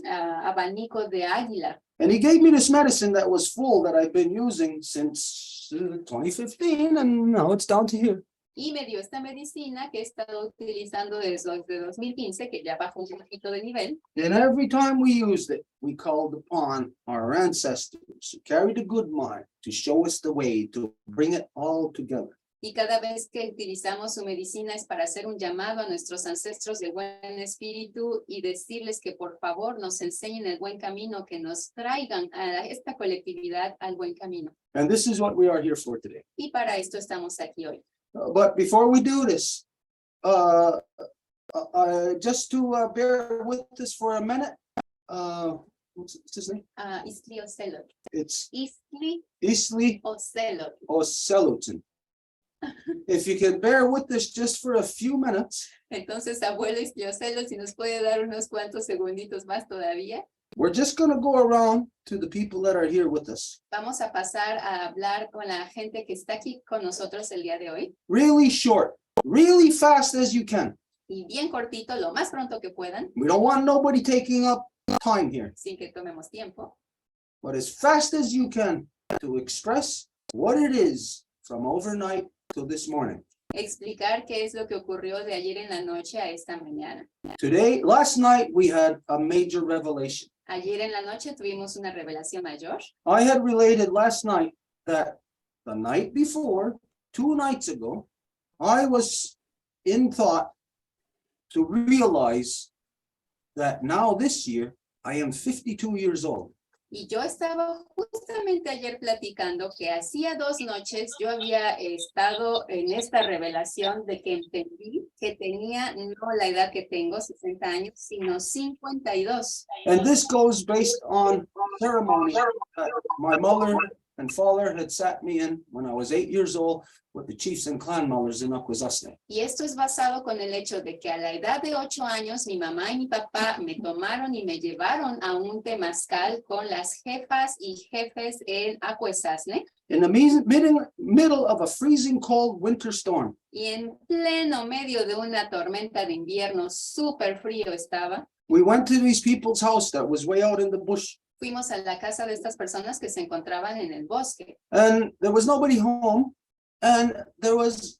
abanico de águila. And he gave me this medicine that was full that I've been using since 2015, and now it's down to here. Y me dio esta medicina que he estado utilizando desde 2015, que ya bajó un poquito de nivel. And every time we used it, we called upon our ancestors who carried a good mind to show us the way to bring it all together. Y cada vez que utilizamos su medicina es para hacer un llamado a nuestros ancestros de buen espíritu y decirles que por favor nos enseñen el buen camino, que nos traigan a esta colectividad al buen camino. And this is what we are here for today. Y para esto estamos aquí hoy. But before we do this, just to bear with us for a minute, what's his name? Iztliocelotl. It's Iztliocelotl. Iztliocelotl. If you can bear with us just for a few minutes, Entonces, abuelo Iztliocelotl, si nos puede dar unos cuantos segunditos más todavía. we're just going to go around to the people that are here with us. Vamos a pasar a hablar con la gente que está aquí con nosotros el día de hoy. Really short, really fast as you can. Y bien cortito, lo más pronto que puedan, We don't want nobody taking up time here, sin que tomemos tiempo. but as fast as you can to express what it is from overnight till this morning. Explicar qué es lo que ocurrió de ayer en la noche a esta mañana. Last night, we had a major revelation. Ayer en la noche tuvimos una revelación mayor. I had related last night that the night before, 2 nights ago, I was in thought to realize that now this year, I am 52 years old. Y yo estaba justamente ayer platicando que hacía 2 noches yo había estado en esta revelación de que entendí que tenía no la edad que tengo, 60 años, sino 52. And this goes based on ceremony that my mother and father had sat me in when I was 8 years old with the chiefs and clan mothers in Akwesasne. Y esto es basado con el hecho de que a la edad de 8 años mi mamá y mi papá me tomaron y me llevaron a un temazcal con las jefas y jefes en Akwesasne. In the middle of a freezing cold winter storm. Y en pleno medio de una tormenta de invierno súper frío estaba. We went to these people's house that was way out in the bush. Fuimos a la casa de estas personas que se encontraban en el bosque. And there was nobody home. And there was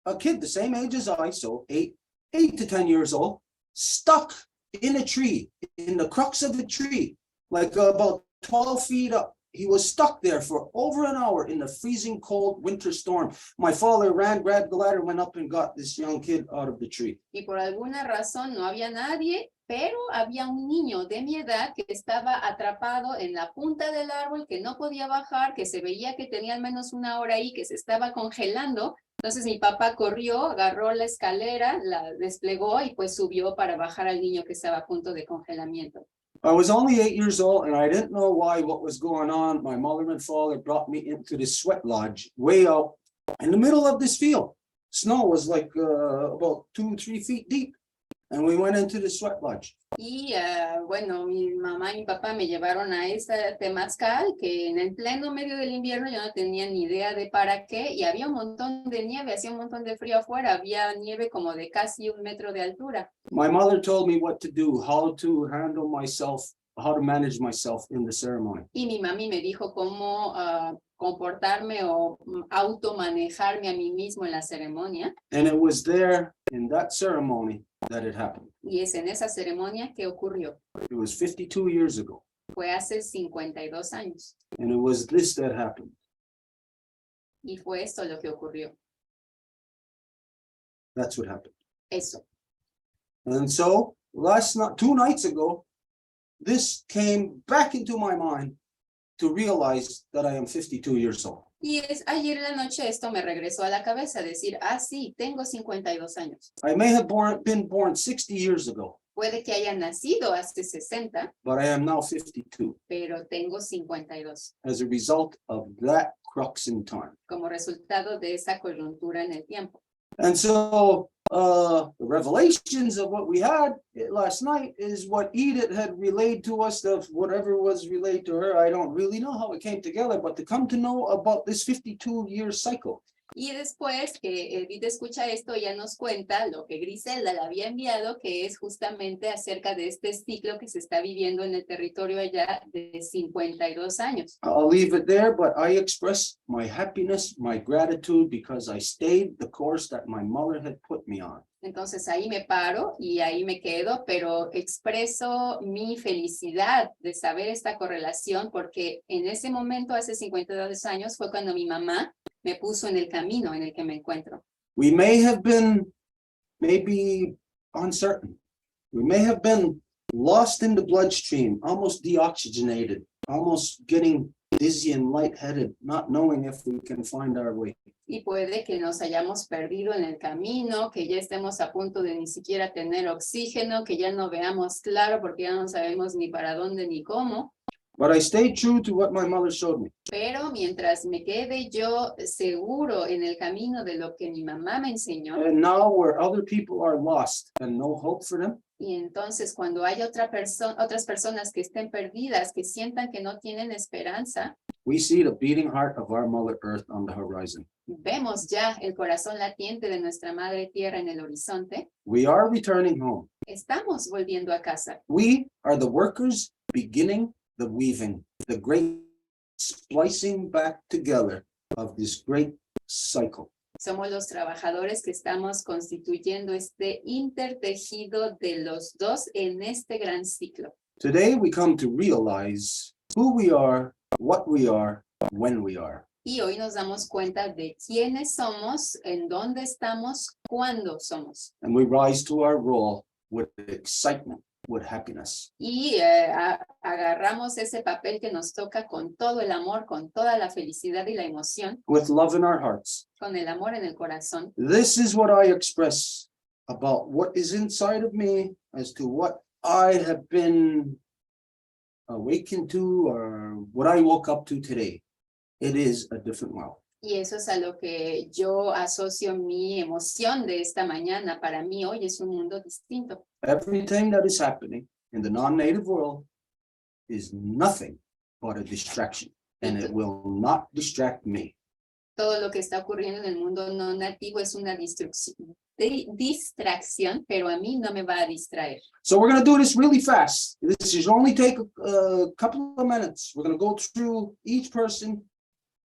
a kid the same age as I, so 8 to 10 years old, stuck in a tree, in the crux of a tree, like about 12 feet up. He was stuck there for over an hour in the freezing cold winter storm. My father ran, grabbed the ladder, went up and got this young kid out of the tree. Y por alguna razón no había nadie, pero había un niño de mi edad que estaba atrapado en la punta del árbol, que no podía bajar, que se veía que tenía al menos 1 hora ahí, que se estaba congelando. Entonces mi papá corrió, agarró la escalera, la desplegó y pues subió para bajar al niño que estaba a punto de congelamiento. I was only 8 years old and I didn't know what was going on. My mother and father brought me into this sweat lodge way out in the middle of this field. Snow was like about 2-3 feet deep. And we went into the sweat lodge. Y bueno, mi mamá y mi papá me llevaron a ese temazcal que en el pleno medio del invierno yo no tenía ni idea de para qué, y había un montón de nieve, hacía un montón de frío afuera, había nieve como de casi 1 metro de altura. My mother told me what to do, how to handle myself, how to manage myself in the ceremony. Y mi mami me dijo cómo comportarme o automanejarme a mí mismo en la ceremonia. And it was there in that ceremony that it happened. Y es en esa ceremonia que ocurrió. It was 52 years ago. Fue hace 52 años. And it was this that happened. Y fue esto lo que ocurrió. That's what happened. Eso. And so 2 nights ago, this came back into my mind to realize that I am 52 years old. Y ayer en la noche esto me regresó a la cabeza, decir, sí, tengo 52 años. I may have been born 60 years ago, Puede que haya nacido hace 60, but I am now 52 pero tengo 52, as a result of that crux in time. como resultado de esa coyuntura en el tiempo. And so the revelations of what we had last night is what Edith had relayed to us, of whatever was relayed to her. I don't really know how it came together, but to come to know about this 52-year cycle. Y después que Edith escucha esto, ella nos cuenta lo que Griselda le había enviado, que es justamente acerca de este ciclo que se está viviendo en el territorio allá de 52 años. I'll leave it there, but I express my happiness, my gratitude, because I stayed the course that my mother had put me on. Entonces ahí me paro y ahí me quedo, pero expreso mi felicidad de saber esta correlación porque en ese momento, hace 52 años, fue cuando mi mamá me puso en el camino en el que me encuentro. We may have been maybe uncertain. We may have been lost in the bloodstream, almost deoxygenated, almost getting dizzy and lightheaded, not knowing if we can find our way. Y puede que nos hayamos perdido en el camino, que ya estemos a punto de ni siquiera tener oxígeno, que ya no veamos claro porque ya no sabemos ni para dónde ni cómo. But I stayed true to what my mother showed me. Pero mientras me quede yo seguro en el camino de lo que mi mamá me enseñó, And now where other people are lost and no hope for them, y entonces cuando hay otras personas que estén perdidas, que sientan que no tienen esperanza, we see the beating heart of our Mother Earth on the horizon. vemos ya el corazón latiente de nuestra madre tierra en el horizonte, We are returning home. estamos volviendo a casa. We are the workers beginning the weaving, the great splicing back together of this great cycle. Somos los trabajadores que estamos constituyendo este intertejido de los dos en este gran ciclo. Today we come to realize who we are, what we are, when we are. Y hoy nos damos cuenta de quiénes somos, en dónde estamos, cuándo somos. And we rise to our role with excitement, with happiness. Y agarramos ese papel que nos toca con todo el amor, con toda la felicidad y la emoción, With love in our hearts. con el amor en el corazón. This is what I express about what is inside of me as to what I have been awakened to or what I woke up to today. It is a different world. Y eso es a lo que yo asocio mi emoción de esta mañana. Para mí hoy es un mundo distinto. Everything that is happening in the non-native world is nothing but a distraction, and it will not distract me. Todo lo que está ocurriendo en el mundo no nativo es una distracción, pero a mí no me va a distraer. So we're going to do this really fast. This should only take a couple of minutes. We're going to go through each person.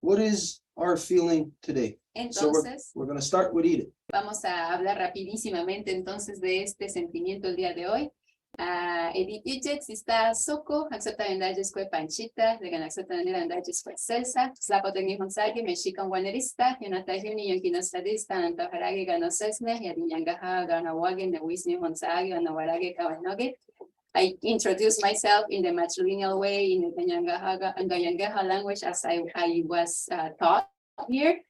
What is our feeling today? So Entonces, we're going to start with Edith. vamos a hablar rapidísimamente entonces de este sentimiento el día de hoy. Edith Ujet, está Soko, Axota Vendalles Kwe Panchita, de Ganaxota Vendalles Kwe Celsa, Slapo Tecni Honsagi, Mexican Wanerista, Yonata Juni, Yonkinosadista, Antajarage Ganosesne, Yadinyangaha, Ganawagen, Newisni Honsagi, Anawarage Kawanoge. I introduce myself in the matrilineal way in the Nyangaha language as I was taught here.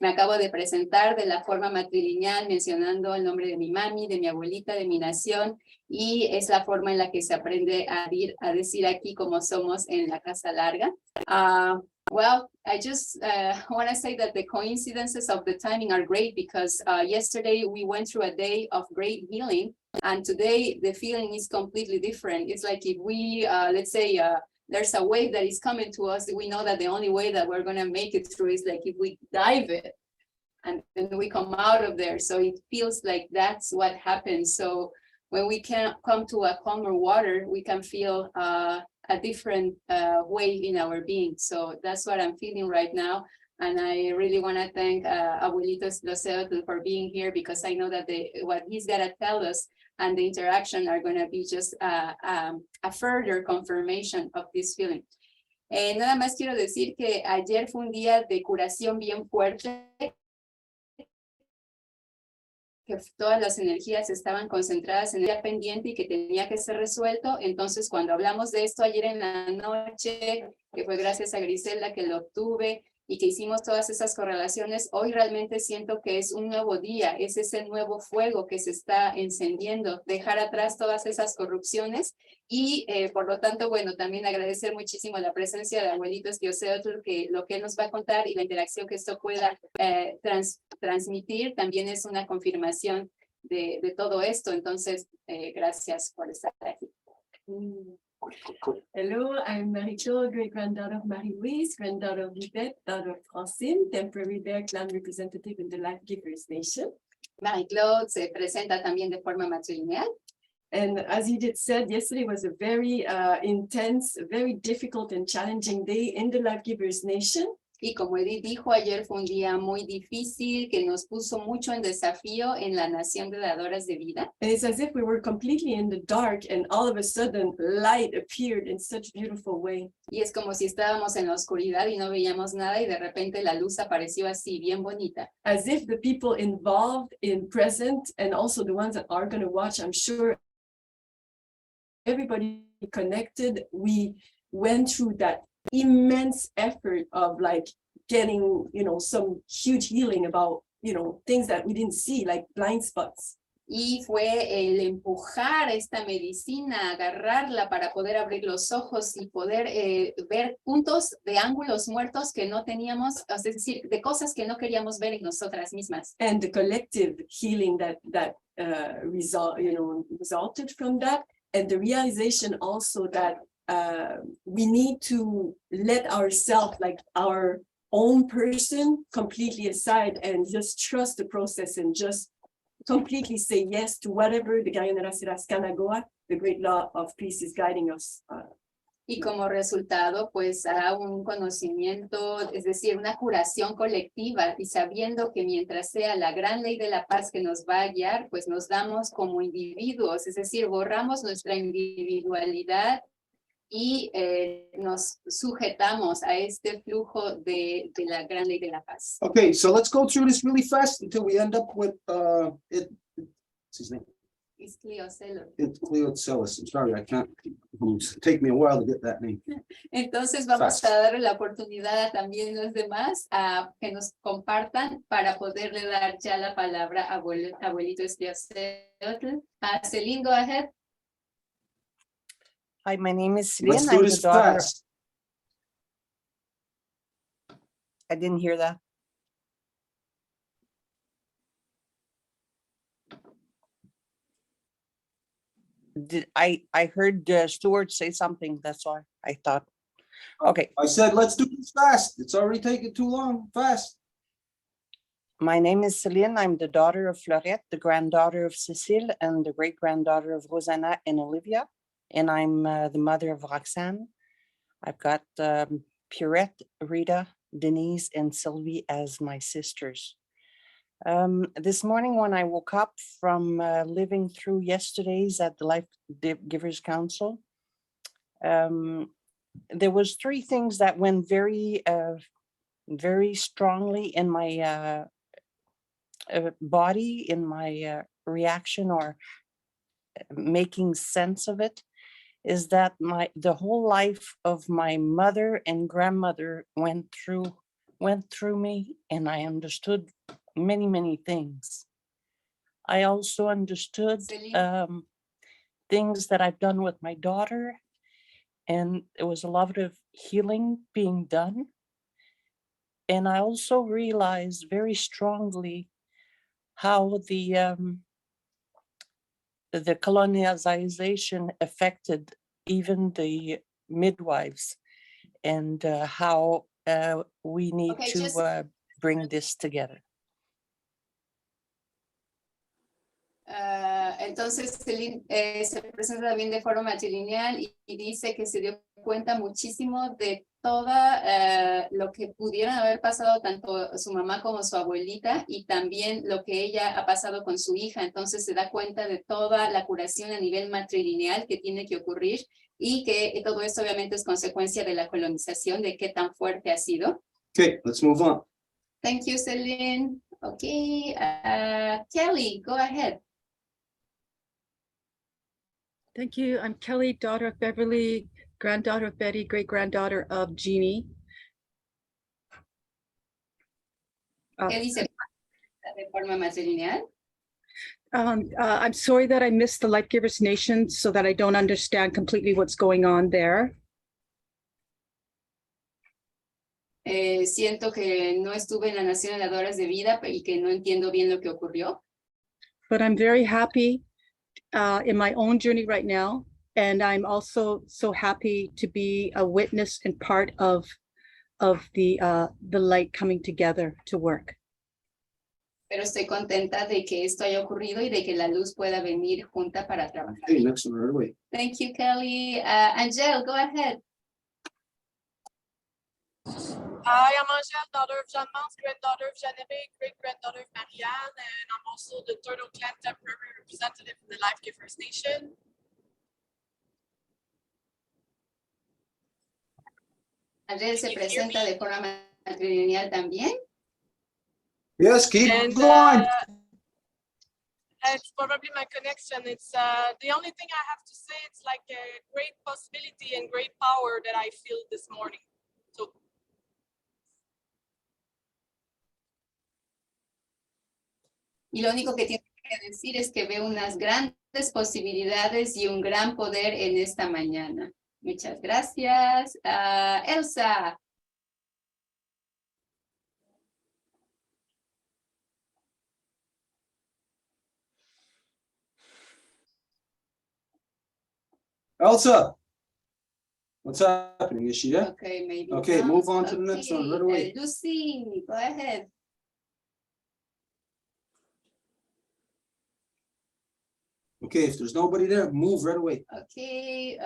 Me acabo de presentar de la forma matrilineal mencionando el nombre de mi mami, de mi abuelita, de mi nación, y es la forma en la que se aprende a decir aquí como somos en la Casa Larga. Well, I just want to say that the coincidences of the timing are great because yesterday we went through a day of great healing, and today the feeling is completely different. It's like if we, let's say, there's a wave that is coming to us, we know that the only way that we're going to make it through is like if we dive it and then we come out of there. So it feels like that's what happens. So when we can come to a calmer water, we can feel a different way in our being. So that's what I'm feeling right now. And I really want to thank Abuelo Iztliocelotl for being here because I know that what he's got to tell us and the interaction are going to be just a further confirmation of this feeling. Nada más quiero decir que ayer fue un día de curación bien fuerte, que todas las energías estaban concentradas en el día pendiente y que tenía que ser resuelto. Entonces, cuando hablamos de esto ayer en la noche, que fue gracias a Griselda que lo obtuve, y que hicimos todas esas correlaciones, hoy realmente siento que es un nuevo día, es ese nuevo fuego que se está encendiendo, dejar atrás todas esas corrupciones y por lo tanto, bueno, también agradecer muchísimo la presencia de Abuelito Iztliocelotl, que lo que él nos va a contar y la interacción que esto pueda transmitir también es una confirmación de todo esto. Entonces, gracias por estar aquí. Hello, I'm Marie-Claude, great-granddaughter of Marie-Louise, granddaughter of Yvette, daughter of Francine, temporary bear clan representative in the Life Givers Nation. Marie-Claude se presenta también de forma matrilineal. And as you did said, yesterday was a very intense, very difficult and challenging day in the Life Givers Nation. Y como Edith dijo, ayer fue un día muy difícil que nos puso mucho en desafío en la nación de dadoras de vida. And it's as if we were completely in the dark and all of a sudden light appeared in such a beautiful way. Y es como si estábamos en la oscuridad y no veíamos nada y de repente la luz apareció así, bien bonita. As if the people involved in present and also the ones that are going to watch, I'm sure everybody connected, we went through that immense effort of like getting, some huge healing about, things that we didn't see, like blind spots. Y fue el empujar esta medicina, agarrarla para poder abrir los ojos y poder ver puntos de ángulos muertos que no teníamos, es decir, de cosas que no queríamos ver en nosotras mismas. And the collective healing that resulted from that, and the realization also that we need to let ourselves, like our own person, completely aside and just trust the process and just completely say yes to whatever the the great law of peace, is guiding us. Y como resultado, pues a un conocimiento, es decir, una curación colectiva y sabiendo que mientras sea la gran ley de la paz que nos va a guiar, pues nos damos como individuos, es decir, borramos nuestra individualidad y nos sujetamos a este flujo de la gran ley de la paz. Okay, so let's go through this really fast until we end up with what's his name? Iztliocelotl. Iztliocelotl. I'm sorry, I can't. Take me a while to get that name. Entonces vamos Fast. a darle la oportunidad también a los demás a que nos compartan para poderle dar ya la palabra a abuelito Iztliocelotl. Celine, go ahead. Hi, my name is Let's Celine. do I'm the this daughter. fast. I didn't hear that. I heard Stuart say something. That's why I thought. Okay, I said, let's do this fast. It's already taking too long. Fast. my name is Celine. I'm the daughter of Florette, the granddaughter of Cécile, and the great-granddaughter of Rosanna and Olivia. And I'm the mother of Roxanne. I've got Pierrette, Rita, Denise, and Sylvie as my sisters. This morning when I woke up from living through yesterday's at the Life Givers Council, there was three things that went very strongly in my body, in my reaction or making sense of it, is that the whole life of my mother and grandmother went through me, and I understood many things. I also understood things that I've done with my daughter, and there was a lot of healing being done. And I also realized very strongly how the colonization affected even the midwives, and how we need to bring this together. Entonces, Celine se presenta también de forma matrilineal y dice que se dio cuenta muchísimo de toda lo que pudieron haber pasado tanto su mamá como su abuelita, y también lo que ella ha pasado con su hija. Entonces se da cuenta de toda la curación a nivel matrilineal que tiene que ocurrir, y que todo esto obviamente es consecuencia de la colonización, de qué tan fuerte ha sido. Okay, let's move on. Thank you, Celine. Okay, Kelly, go ahead. Thank you. I'm Kelly, daughter of Beverly, granddaughter of Betty, great-granddaughter of Jeannie. ¿Qué dice de forma matrilineal? I'm sorry that I missed the Life Givers Nation, so that I don't understand completely what's going on there. Siento que no estuve en la Nación de Dadoras de Vida y que no entiendo bien lo que ocurrió. But I'm very happy in my own journey right now, And I'm also so happy to be a witness and part of the light coming together to work. Pero estoy contenta de que esto haya ocurrido y de que la luz pueda venir junta para trabajar. Hey, next one right away. Thank you, Kelly. Angel, go ahead. Hi, I'm Angèle, daughter of Jeanne-Mance, granddaughter of Jeanne-Éric, great-granddaughter of Marianne, and I'm also the Turtle Clan temporary representative in the Life Givers Nation. Angel se Can you hear presenta me? de forma matrilineal también. Yes, keep And going. it's probably my connection. It's the only thing I have to say. It's like a great possibility and great power that I feel this morning. So Y lo único que tiene que decir es que veo unas grandes posibilidades y un gran poder en esta mañana. Muchas gracias. Elsa. Elsa. What's happening? Is she there? Okay, maybe. Okay, not. move on to the next one right away. Lucy, go ahead. Okay, if there's nobody there, move right away. Okay,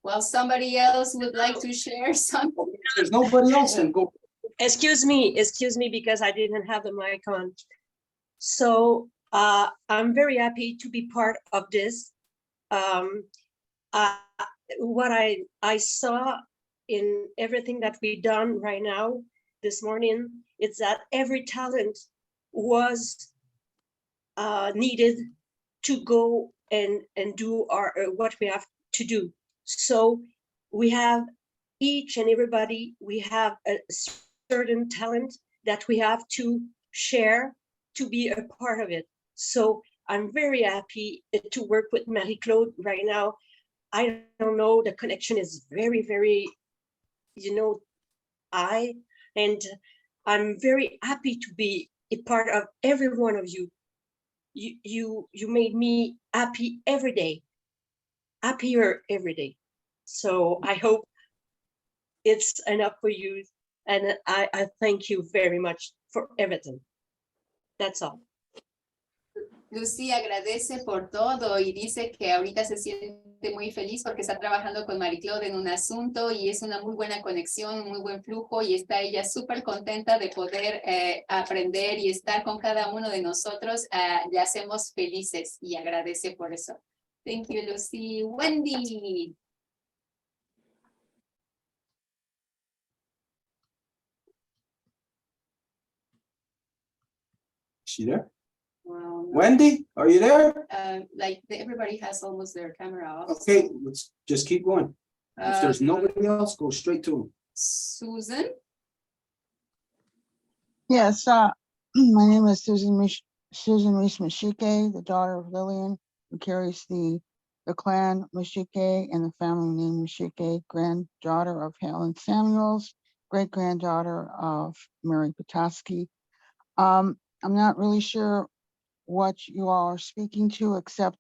well, somebody else would like to share something. If there's nobody else, then go. Excuse me, because I didn't have the mic on. So I'm very happy to be part of this. What I saw in everything that we've done right now this morning, it's that every talent was needed to go and do our what we have to do. So we have each and everybody, we have a certain talent that we have to share to be a part of it. So I'm very happy to work with Marie-Claude right now. I don't know, the connection is very, very, and I'm very happy to be a part of every one of you. You made me happy every day, happier every day. So I hope it's enough for you. And I thank you very much for everything. That's all. Lucy agradece por todo y dice que ahorita se siente muy feliz porque está trabajando con Marie-Claude en un asunto y es una muy buena conexión, un muy buen flujo y está ella súper contenta de poder aprender y estar con cada uno de nosotros. Le hacemos felices y agradece por eso. Thank you, Lucy. Wendy. Is she there? Well, no. Wendy, are you there? Like everybody has almost their camera off. Okay, let's just keep going. If there's nobody else, go straight to him. Susan. Yes, my name is Susan Reese Mashike, the daughter of Lillian, who carries the clan Mashike and the family name Mashike, granddaughter of Helen Samuels, great-granddaughter of Mary Petoskey. I'm not really sure what you all are speaking to, except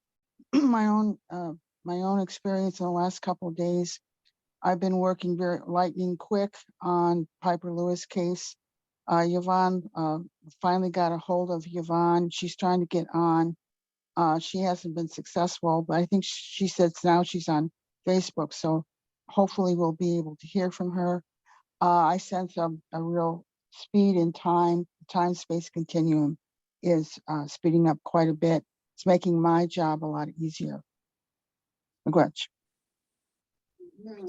my own experience in the last couple of days. I've been working very lightning quick on Piper Lewis case. Yvonne finally got a hold of Yvonne. She's trying to get on. She hasn't been successful, but I think she said now she's on Facebook. So hopefully we'll be able to hear from her. I sense a real speed in time-space continuum is speeding up quite a bit. It's making my job a lot easier. Miigwech.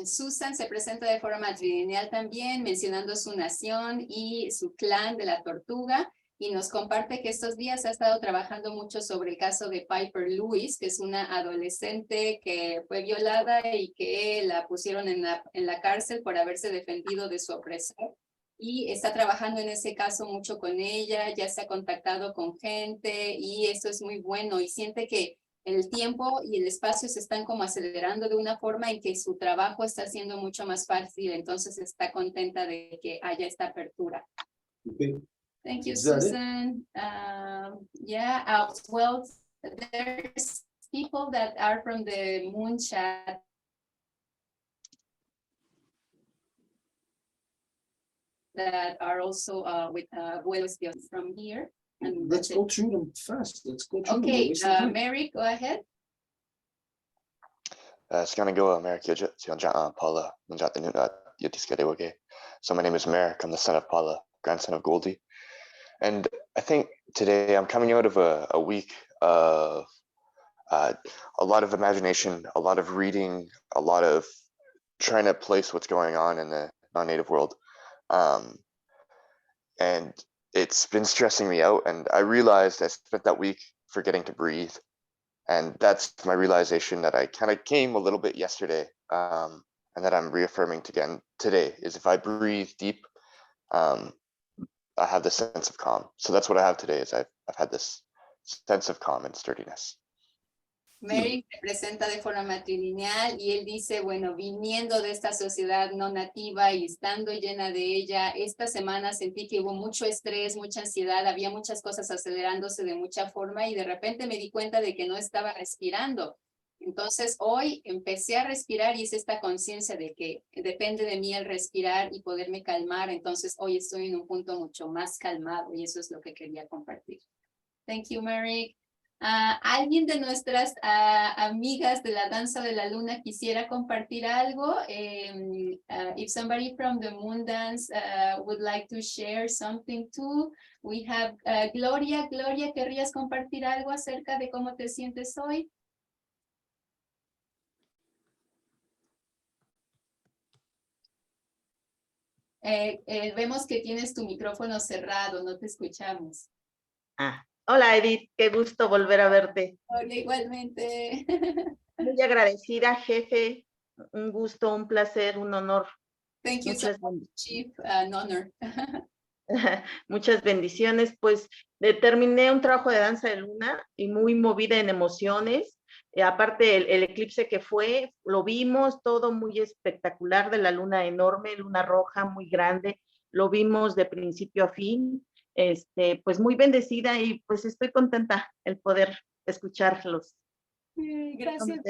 Susan se presenta de forma matrilineal también, mencionando su nación y su clan de la tortuga, y nos comparte que estos días ha estado trabajando mucho sobre el caso de Piper Lewis, que es una adolescente que fue violada y que la pusieron en la cárcel por haberse defendido de su opresor. Y está trabajando en ese caso mucho con ella, ya se ha contactado con gente y esto es muy bueno y siente que el tiempo y el espacio se están como acelerando de una forma en que su trabajo está siendo mucho más fácil, entonces está contenta de que haya esta apertura. Okay. Thank you, Is that it? Susan. Yeah, well, there's people that are from the moon chat that are also with Abuelo Iztliocelotl from here. And Let's that's go it. through them fast. Let's go through them. We're Okay, wasting time. Mary, go ahead. Scanagua America Paula Yatiskedewage. So my name is Merrick. I'm the son of Paula, grandson of Goldie. And I think today I'm coming out of a week of a lot of imagination, a lot of reading, a lot of trying to place what's going on in the non-native world. And it's been stressing me out. And I realized I spent that week forgetting to breathe. And that's my realization that I kind of came a little bit yesterday, and that I'm reaffirming again today, is if I breathe deep, I have this sense of calm. So that's what I have today, is I've had this sense of calm and sturdiness. Mary se presenta de forma matrilineal y él dice, bueno, viniendo de esta sociedad no nativa y estando llena de ella, esta semana sentí que hubo mucho estrés, mucha ansiedad, había muchas cosas acelerándose de mucha forma y de repente me di cuenta de que no estaba respirando. Entonces hoy empecé a respirar y es esta conciencia de que depende de mí el respirar y poderme calmar. Entonces hoy estoy en un punto mucho más calmado y eso es lo que quería compartir. Thank you, Mary. ¿Alguien de nuestras amigas de la danza de la luna quisiera compartir algo? If somebody from the moon dance would like to share something too, we have Gloria. Gloria, ¿querrías compartir algo acerca de cómo te sientes hoy? Vemos que tienes tu micrófono cerrado, no te escuchamos. Hola Edith, qué gusto volver a verte. Hola, igualmente. Muy agradecida, jefe. Un gusto, un placer, un honor. Thank you so much, Chief. An honor. Muchas bendiciones. Pues terminé un trabajo de danza de luna y muy movida en emociones. Aparte el eclipse que fue, lo vimos todo muy espectacular, de la luna enorme, luna roja muy grande. Lo vimos de principio a fin. Pues muy bendecida y pues estoy contenta el poder escucharlos. Gracias.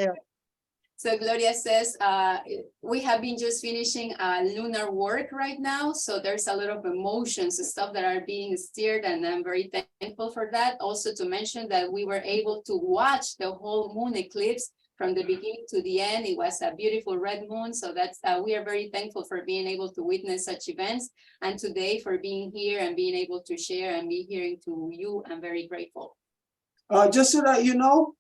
So Gloria says, we have been just finishing lunar work right now. So there's a lot of emotions, stuff that are being stirred, and I'm very thankful for that. Also to mention that we were able to watch the whole moon eclipse from the beginning to the end. It was a beautiful red moon. So that's, we are very thankful for being able to witness such events. And today for being here and being able to share and be hearing to you, I'm very grateful. Just so that you know,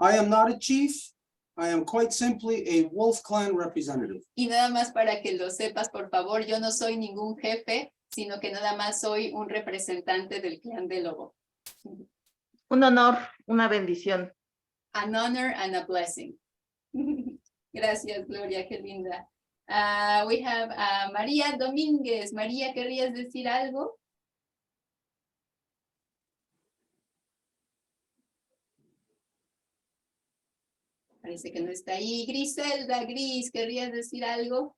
I am not a chief. I am quite simply a Wolf Clan representative. Y nada más para que lo sepas, por favor, yo no soy ningún jefe, sino que nada más soy un representante del clan de lobo. Un honor, una bendición. An honor and a blessing. Gracias, Gloria, qué linda. We have María Domínguez. María, ¿querrías decir algo? Parece que no está ahí. Griselda, Gris, ¿querrías decir algo?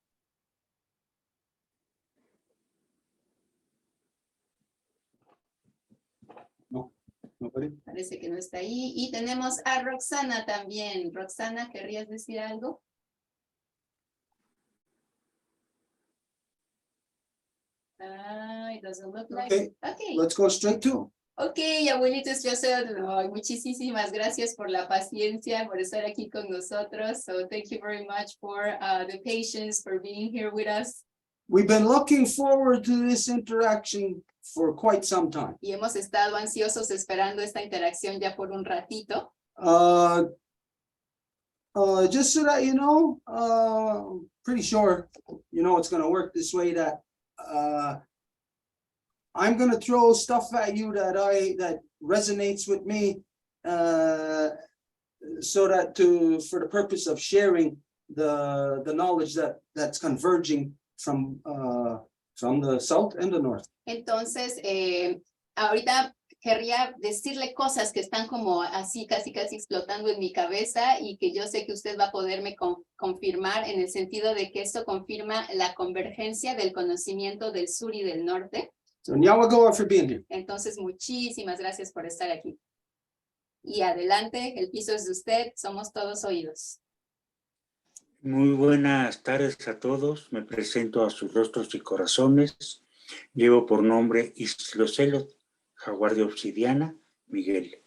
No, nobody. Parece que no está ahí. Y tenemos a Roxana también. Roxana, ¿querrías decir algo? It doesn't look like. Okay, Okay. let's go straight to. Ok, Abuelito Iztliocelotl, muchísimas gracias por la paciencia, por estar aquí con nosotros. So thank you very much for the patience, for being here with us. We've been looking forward to this interaction for quite some time. Y hemos estado ansiosos esperando esta interacción ya por un ratito. Just so that you know, pretty sure you know it's going to work this way, that I'm going to throw stuff at you that resonates with me, so that for the purpose of sharing the knowledge that's converging from the south and the north. Entonces, ahorita querría decirle cosas que están como así casi explotando en mi cabeza y que yo sé que usted va a poderme confirmar, en el sentido de que esto confirma la convergencia del conocimiento del sur y del norte. So Nyawagoa for being here. Entonces, muchísimas gracias por estar aquí. Y adelante, el piso es de usted, somos todos oídos. Muy buenas tardes a todos. Me presento a sus rostros y corazones. Llevo por nombre Iztliocelotl, jaguar de obsidiana, Miguel.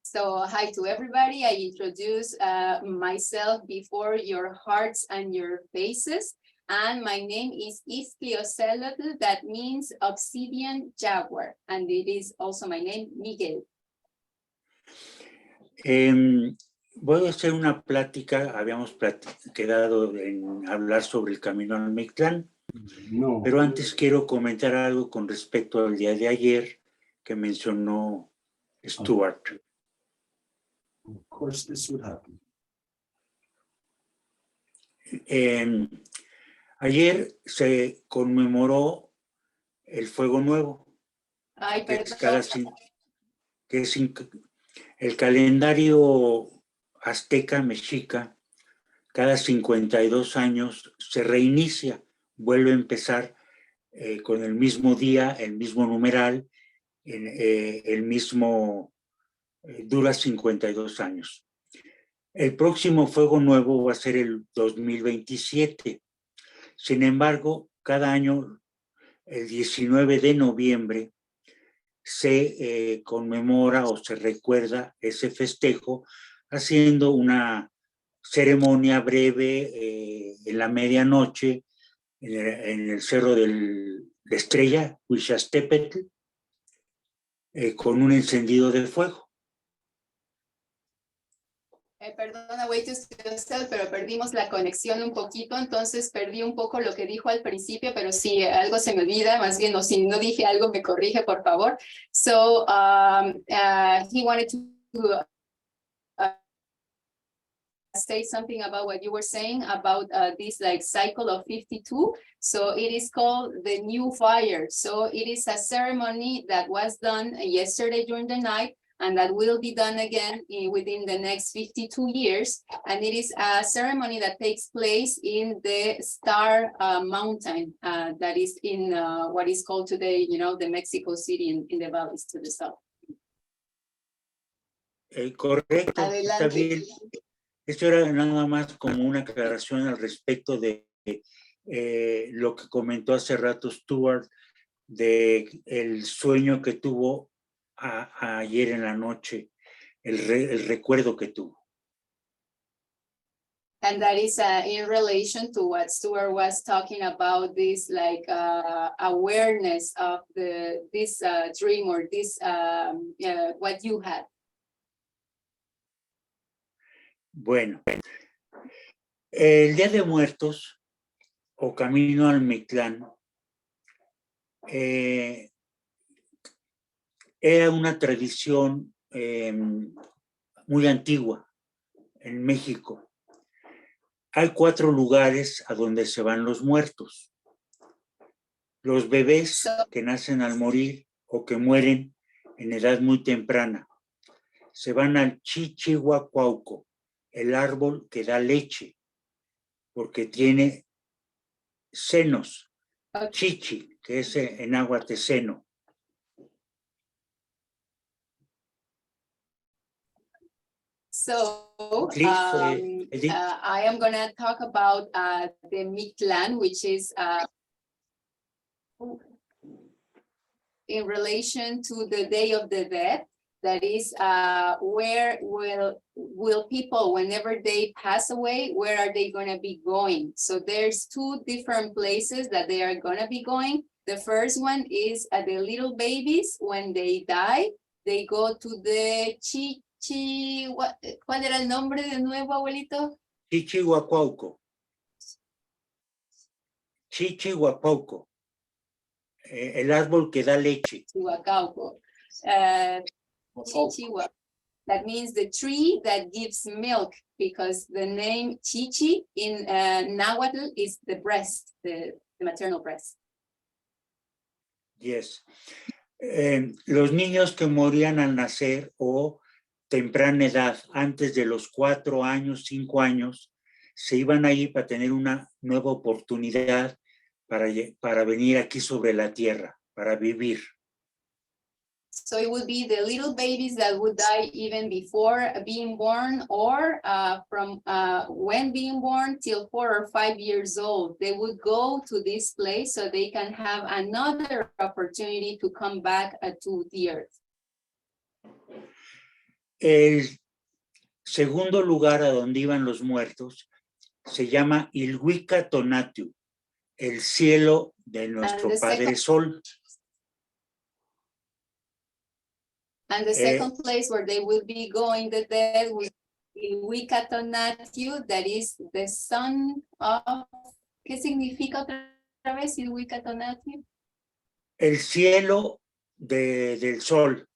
So hi to everybody. I introduce myself before your hearts and your faces. And my name is Iztliocelotl, that means obsidian jaguar. And it is also my name, Miguel. Voy a hacer una plática. Habíamos quedado en hablar sobre el camino al Mictlan. No. Pero antes quiero comentar algo con respecto al día de ayer que mencionó Stuart. Of course this would happen. Ayer se conmemoró el Fuego Nuevo, Ay, que es perdón. el calendario azteca mexica, cada 52 años se reinicia, vuelve a empezar con el mismo día, el mismo numeral, el mismo, dura 52 años. El próximo Fuego Nuevo va a ser el 2027. Sin embargo, cada año, el 19 de noviembre, se conmemora o se recuerda ese festejo haciendo una ceremonia breve en la medianoche en el cerro de Estrella, Huixastepetl, con un encendido de fuego. Perdona, wait yourself, pero perdimos la conexión un poquito, entonces perdí un poco lo que dijo al principio, pero si algo se me olvida, más bien, o si no dije algo, me corrige, por favor. So, he wanted to say something about what you were saying about this like cycle of 52. So it is called the new fire. So it is a ceremony that was done yesterday during the night, and that will be done again within the next 52 years. And it is a ceremony that takes place in the Star Mountain that is in what is called today, you know, the Mexico City in the valleys to the south. Correcto, Adelante. está bien. Esto era nada más como una aclaración al respecto de lo que comentó hace rato Stuart, de el sueño que tuvo ayer en la noche, el recuerdo que tuvo. And that is in relation to what Stuart was talking about, this like awareness of this dream or this what you had. Bueno, el Día de Muertos o Camino al Mictlán era una tradición muy antigua en México. Hay 4 lugares a donde se van los muertos. Los bebés que nacen al morir o que mueren en edad muy temprana se van al Chichihuacuauco, el árbol que da leche, porque tiene senos, chichi, que es en náhuatl seno. So Please, I am going to talk about the Mictlan, which is in relation to the Day of the Dead. That is where will people, whenever they pass away, where are they going to be going? So there's 2 different places that they are going to be going. The first one is the little babies, when they die, they go to the ¿cuál era el nombre de nuevo, abuelito? Chichihuacuauco. Chichihuacuauco. El árbol que da leche. Chihuacuauco. Chichihuacuauco. That means the tree that gives milk, because the name Chichi in Nahuatl is the breast, the maternal breast. Yes. Los niños que morían al nacer o temprana edad, antes de los 4 años, 5 años, se iban ahí para tener una nueva oportunidad para venir aquí sobre la tierra, para vivir. So it would be the little babies that would die even before being born, or from when being born till 4 or 5 years old. They would go to this place so they can have another opportunity to come back to the earth. El segundo lugar a donde iban los muertos se llama Ilhuica Tonatiuh, el cielo de nuestro the Padre second- Sol. And the second place where they will be going, the dead, will be Ilhuica Tonatiuh, that is the son of, ¿qué significa otra vez Ilhuica Tonatiuh? El cielo del sol.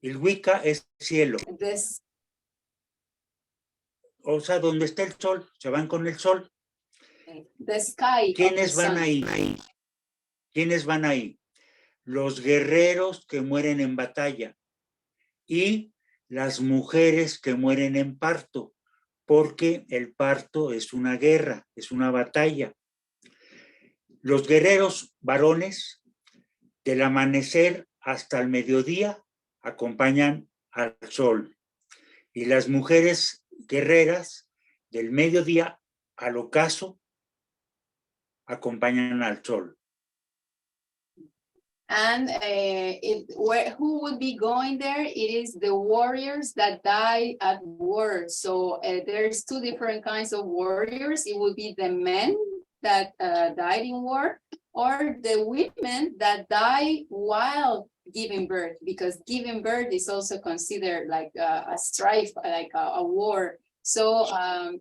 Ilhuica es cielo. This, O sea, donde está el sol, se van con el sol. the sky of the ¿Quiénes van sun. ahí? ¿Quiénes van ahí? Los guerreros que mueren en batalla y las mujeres que mueren en parto, porque el parto es una guerra, es una batalla. Los guerreros varones, del amanecer hasta el mediodía, acompañan al sol. Y las mujeres guerreras, del mediodía al ocaso, acompañan al sol. And who would be going there? It is the warriors that die at war. So there's two different kinds of warriors. It would be the men that died in war, or the women that die while giving birth, because giving birth is also considered like a strife, like a war. So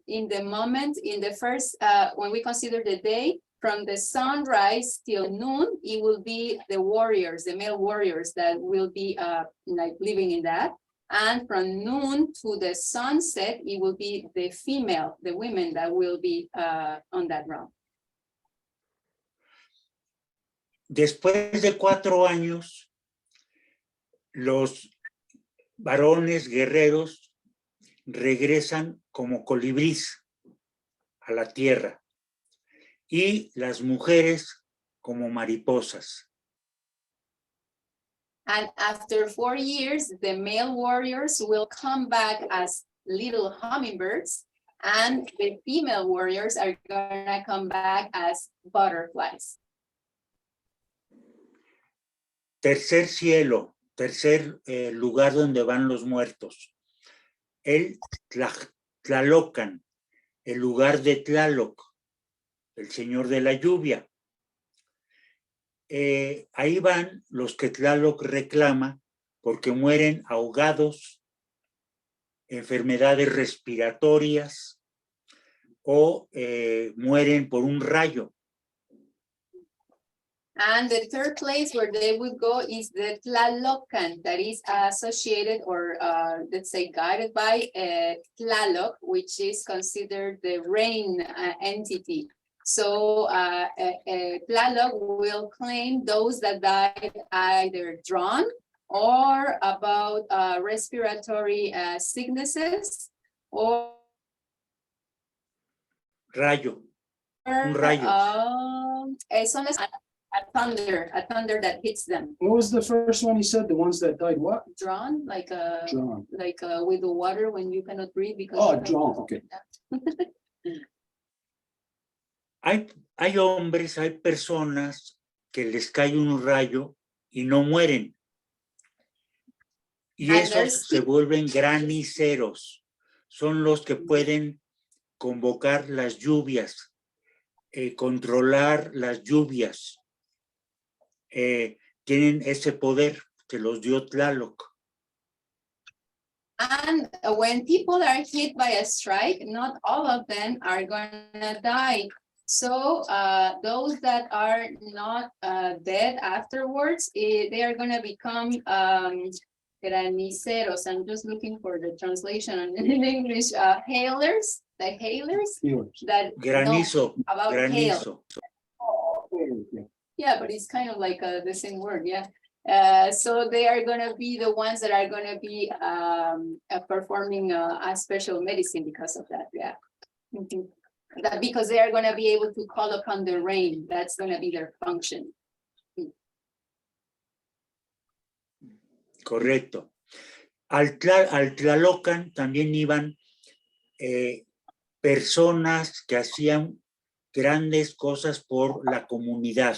in the moment, in the first, when we consider the day, from the sunrise till noon, it will be the warriors, the male warriors that will be like living in that. And from noon to the sunset, it will be the female, the women that will be on that round. Después de 4 años, los varones guerreros regresan como colibrís a la tierra y las mujeres como mariposas. And after 4 years, the male warriors will come back as little hummingbirds, and the female warriors are gonna come back as butterflies. Tercer cielo, tercer lugar donde van los muertos. El Tlalocan, el lugar de Tlaloc, el señor de la lluvia. Ahí van los que Tlaloc reclama porque mueren ahogados, enfermedades respiratorias o mueren por un rayo. And the third place where they would go is the Tlalocan, that is associated or let's say guided by Tlaloc, which is considered the rain entity. So Tlaloc will claim those that died either drawn or about respiratory sicknesses or Rayo, un rayo. son las a thunder that hits them. What was the first one he said? The ones that died what? Drawn, like Drawn. with the water when you cannot breathe because. Oh, drawn, okay. Hay hombres, hay personas que les cae un rayo y no mueren. Y esos se vuelven graniceros. Son los que pueden convocar las lluvias, controlar las lluvias. Tienen ese poder que los dio Tlaloc. And when people are hit by a strike, not all of them are gonna die. So those that are not dead afterwards, they are gonna become graniceros. I'm just looking for the translation in English. Hailers, the hailers that Granizo, know about granizo. hail. Yeah, but it's kind of like the same word, yeah. So they are gonna be the ones that are gonna be performing a special medicine because of that, yeah. That because they are gonna be able to call upon the rain, that's gonna be their function. Correcto. Al Tlalocan también iban personas que hacían grandes cosas por la comunidad,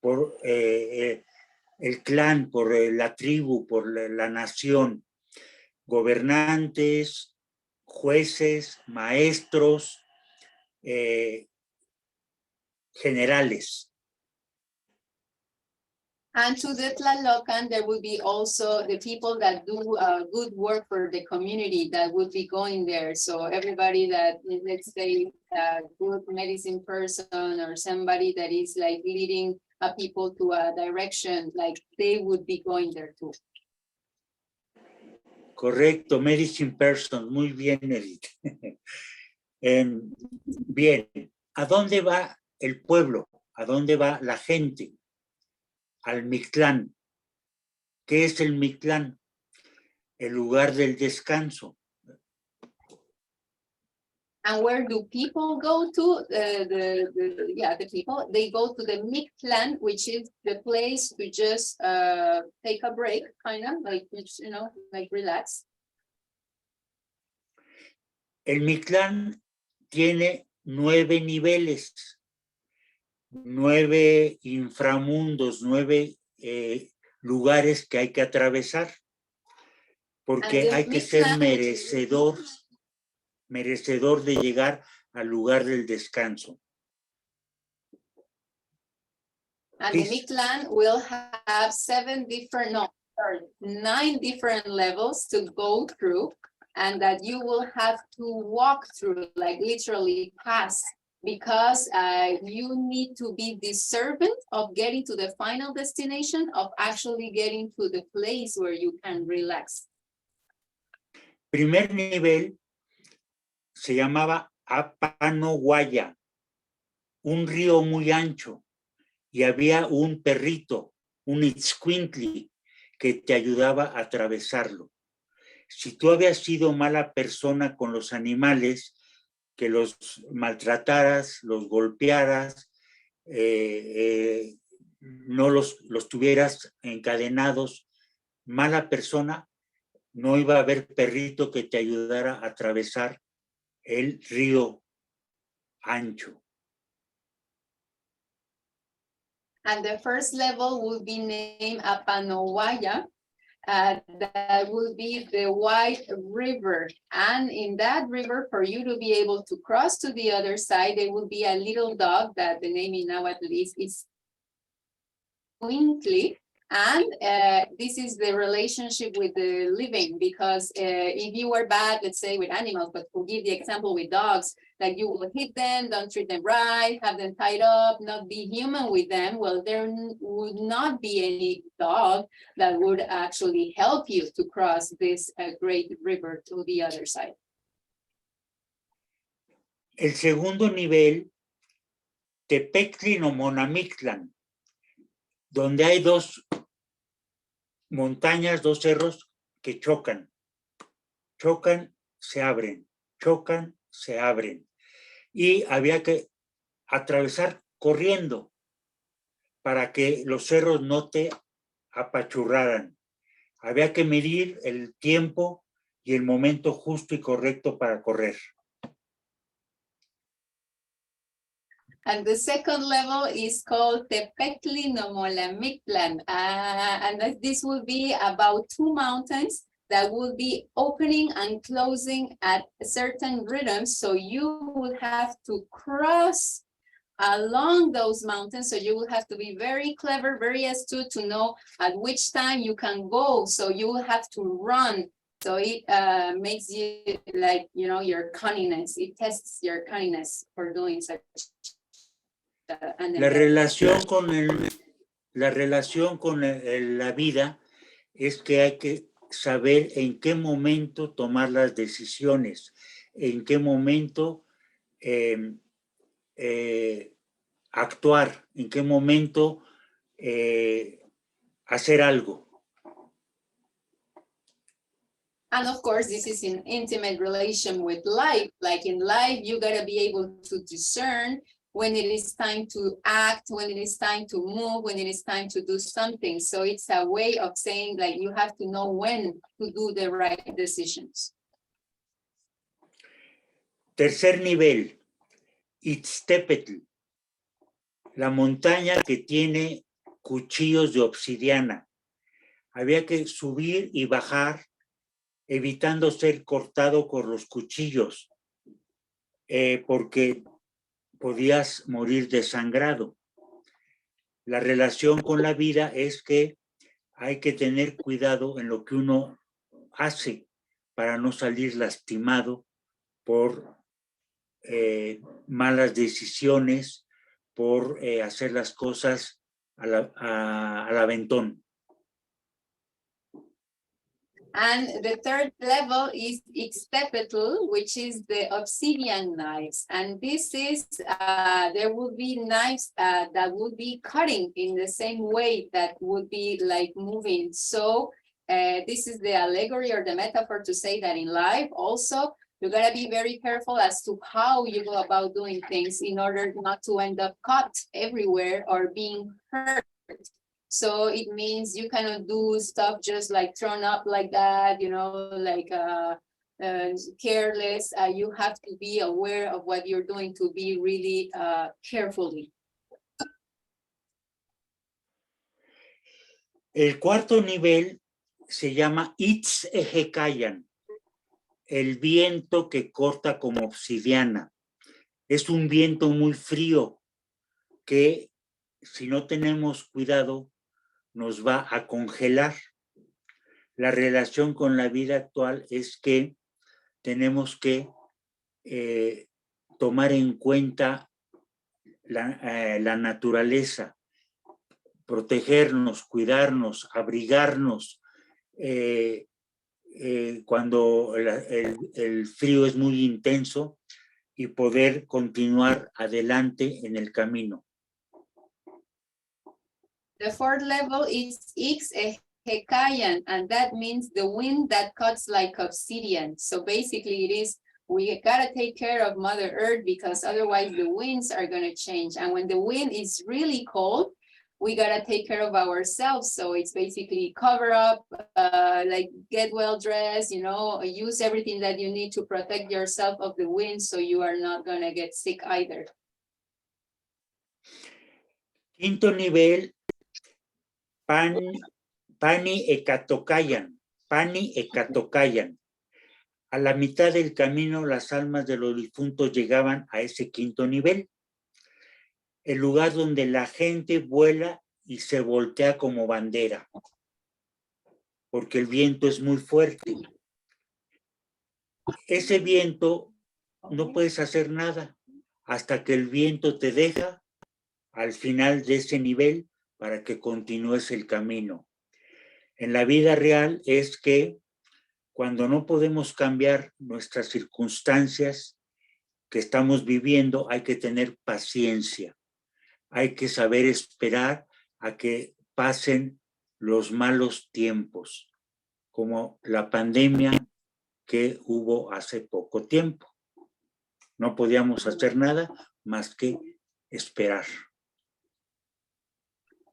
por el clan, por la tribu, por la nación, gobernantes, jueces, maestros, generales. And to the Tlalocan, there would be also the people that do good work for the community that would be going there. So everybody that, let's say, a good medicine person or somebody that is like leading people to a direction, like they would be going there too. Correcto, medicine person, muy bien, Edith. Bien, ¿a dónde va el pueblo? ¿A dónde va la gente? Al Mictlan. ¿Qué es el Mictlan? El lugar del descanso. And where do people go to? The people, they go to the Mictlan, which is the place to just take a break, kind of like, you know, like relax. El Mictlan tiene 9 niveles, 9 inframundos, 9 lugares que hay que atravesar, porque hay que ser merecedor de llegar al lugar del descanso. And the Mictlan will have 9 different levels to go through, and that you will have to walk through, like literally pass, because you need to be deserving of getting to the final destination, of actually getting to the place where you can relax. Primer nivel se llamaba Apanoguaya, un río muy ancho, y había un perrito, un itzcuintli, que te ayudaba a atravesarlo. Si tú habías sido mala persona con los animales, que los maltrataras, los golpearas, no los tuvieras encadenados, mala persona, no iba a haber perrito que te ayudara a atravesar el río ancho. And the first level will be named Apanowaya. That will be the White River. And in that river, for you to be able to cross to the other side, there will be a little dog that the name in now at least is Twinkly. And this is the relationship with the living, because if you were bad, let's say with animals, but we'll give the example with dogs, like you will hit them, don't treat them right, have them tied up, not be human with them, well, there would not be any dog that would actually help you to cross this great river to the other side. El segundo nivel, Tepectlin o Monamictlan, donde hay 2 montañas, 2 cerros que chocan, se abren, chocan, se abren. Y había que atravesar corriendo para que los cerros no te apachurraran. Había que medir el tiempo y el momento justo y correcto para correr. And the second level is called Tepectli Nomola Mictlan. And this will be about 2 mountains that will be opening and closing at certain rhythms. So you will have to cross along those mountains. So you will have to be very clever, very astute to know at which time you can go. So you will have to run. So it makes you like, you know, your cunningness. It tests your cunningness for doing such. La relación con la vida es que hay que saber en qué momento tomar las decisiones, en qué momento actuar, en qué momento hacer algo. And of course, this is in intimate relation with life. Like in life, you gotta be able to discern when it is time to act, when it is time to move, when it is time to do something. So it's a way of saying like you have to know when to do the right decisions. Tercer nivel, Iztepetl, la montaña que tiene cuchillos de obsidiana. Había que subir y bajar, evitando ser cortado por los cuchillos, porque podías morir desangrado. La relación con la vida es que hay que tener cuidado en lo que uno hace para no salir lastimado por malas decisiones, por hacer las cosas al aventón. And the third level is Ixtepetl, which is the obsidian knives. And this is, there will be knives that would be cutting in the same way that would be like moving. So this is the allegory or the metaphor to say that in life also, you gotta be very careful as to how you go about doing things in order not to end up cut everywhere or being hurt. So it means you cannot do stuff just like thrown up like that, you know, like careless. You have to be aware of what you're doing to be really carefully. El cuarto nivel se llama Itzehekayan, el viento que corta como obsidiana. Es un viento muy frío que, si no tenemos cuidado, nos va a congelar. La relación con la vida actual es que tenemos que tomar en cuenta la naturaleza, protegernos, cuidarnos, abrigarnos cuando el frío es muy intenso y poder continuar adelante en el camino. The fourth level is Ixehekayan, and that means the wind that cuts like obsidian. So basically it is, we gotta take care of Mother Earth because otherwise the winds are gonna change. And when the wind is really cold, we gotta take care of ourselves. So it's basically cover up, like get well dressed, you know, use everything that you need to protect yourself of the wind so you are not gonna get sick either. Quinto nivel, Pani Ekatokayan. A la mitad del camino, las almas de los difuntos llegaban a ese quinto nivel, el lugar donde la gente vuela y se voltea como bandera, porque el viento es muy fuerte. Ese viento no puedes hacer nada hasta que el viento te deja al final de ese nivel para que continúes el camino. En la vida real es que cuando no podemos cambiar nuestras circunstancias que estamos viviendo, hay que tener paciencia. Hay que saber esperar a que pasen los malos tiempos, como la pandemia que hubo hace poco tiempo. No podíamos hacer nada más que esperar.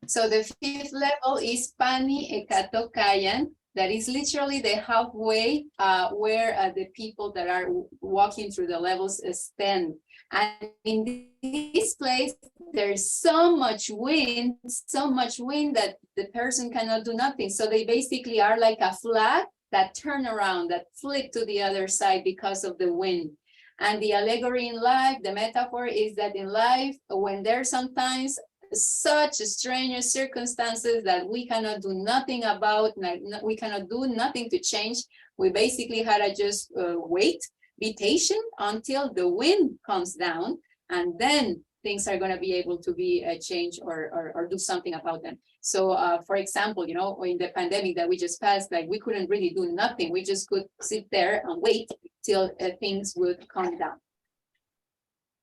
So the fifth level is Pani Ekatokayan, that is literally the halfway where the people that are walking through the levels stand. And in this place, there's so much wind that the person cannot do nothing. So they basically are like a flag that turn around, that flip to the other side because of the wind. And the allegory in life, the metaphor is that in life, when there's sometimes such strange circumstances that we cannot do nothing about, we cannot do nothing to change, we basically had to just wait, be patient until the wind comes down, and then things are going to be able to be changed or do something about them. So for example, you know, in the pandemic that we just passed, like we couldn't really do nothing. We just could sit there and wait till things would calm down.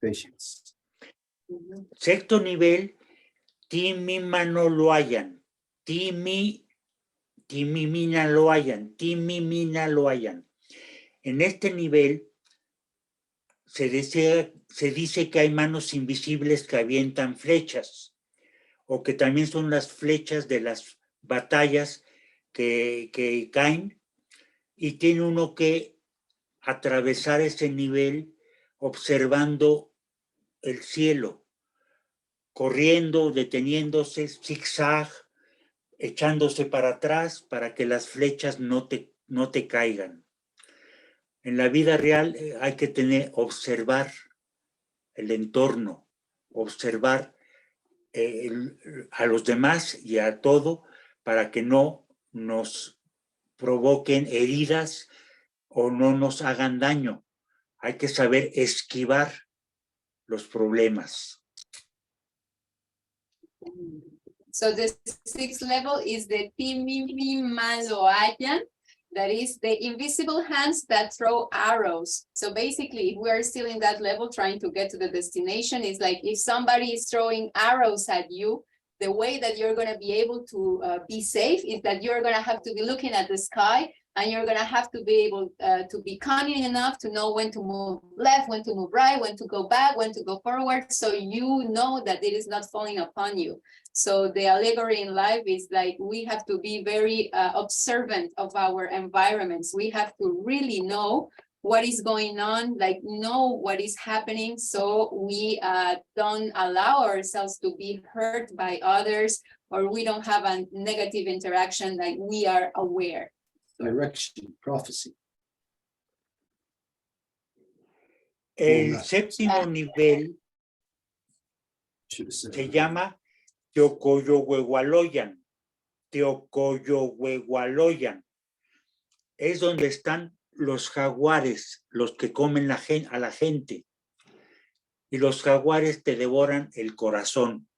Patience. Sexto nivel, Timiminaloayan. En este nivel se dice que hay manos invisibles que avientan flechas, o que también son las flechas de las batallas que caen, y tiene uno que atravesar ese nivel observando el cielo, corriendo, deteniéndose, zigzag, echándose para atrás para que las flechas no te caigan. En la vida real hay que observar el entorno, observar a los demás y a todo para que no nos provoquen heridas o no nos hagan daño. Hay que saber esquivar los problemas. So the sixth level is the Timimimaloayan, that is the invisible hands that throw arrows. So basically, if we're still in that level trying to get to the destination, it's like if somebody is throwing arrows at you, the way that you're going to be able to be safe is that you're going to have to be looking at the sky, and you're going to have to be able to be cunning enough to know when to move left, when to move right, when to go back, when to go forward, so you know that it is not falling upon you. So the allegory in life is like we have to be very observant of our environments. We have to really know what is going on, like know what is happening, so we don't allow ourselves to be hurt by others, or we don't have a negative interaction, like we are aware. Direction, prophecy. El séptimo nivel Should have said se that. llama Teocoyohuehualoyan. Teocoyohuehualoyan. Es donde están los jaguares, los que comen a la gente. Y los jaguares te devoran el corazón.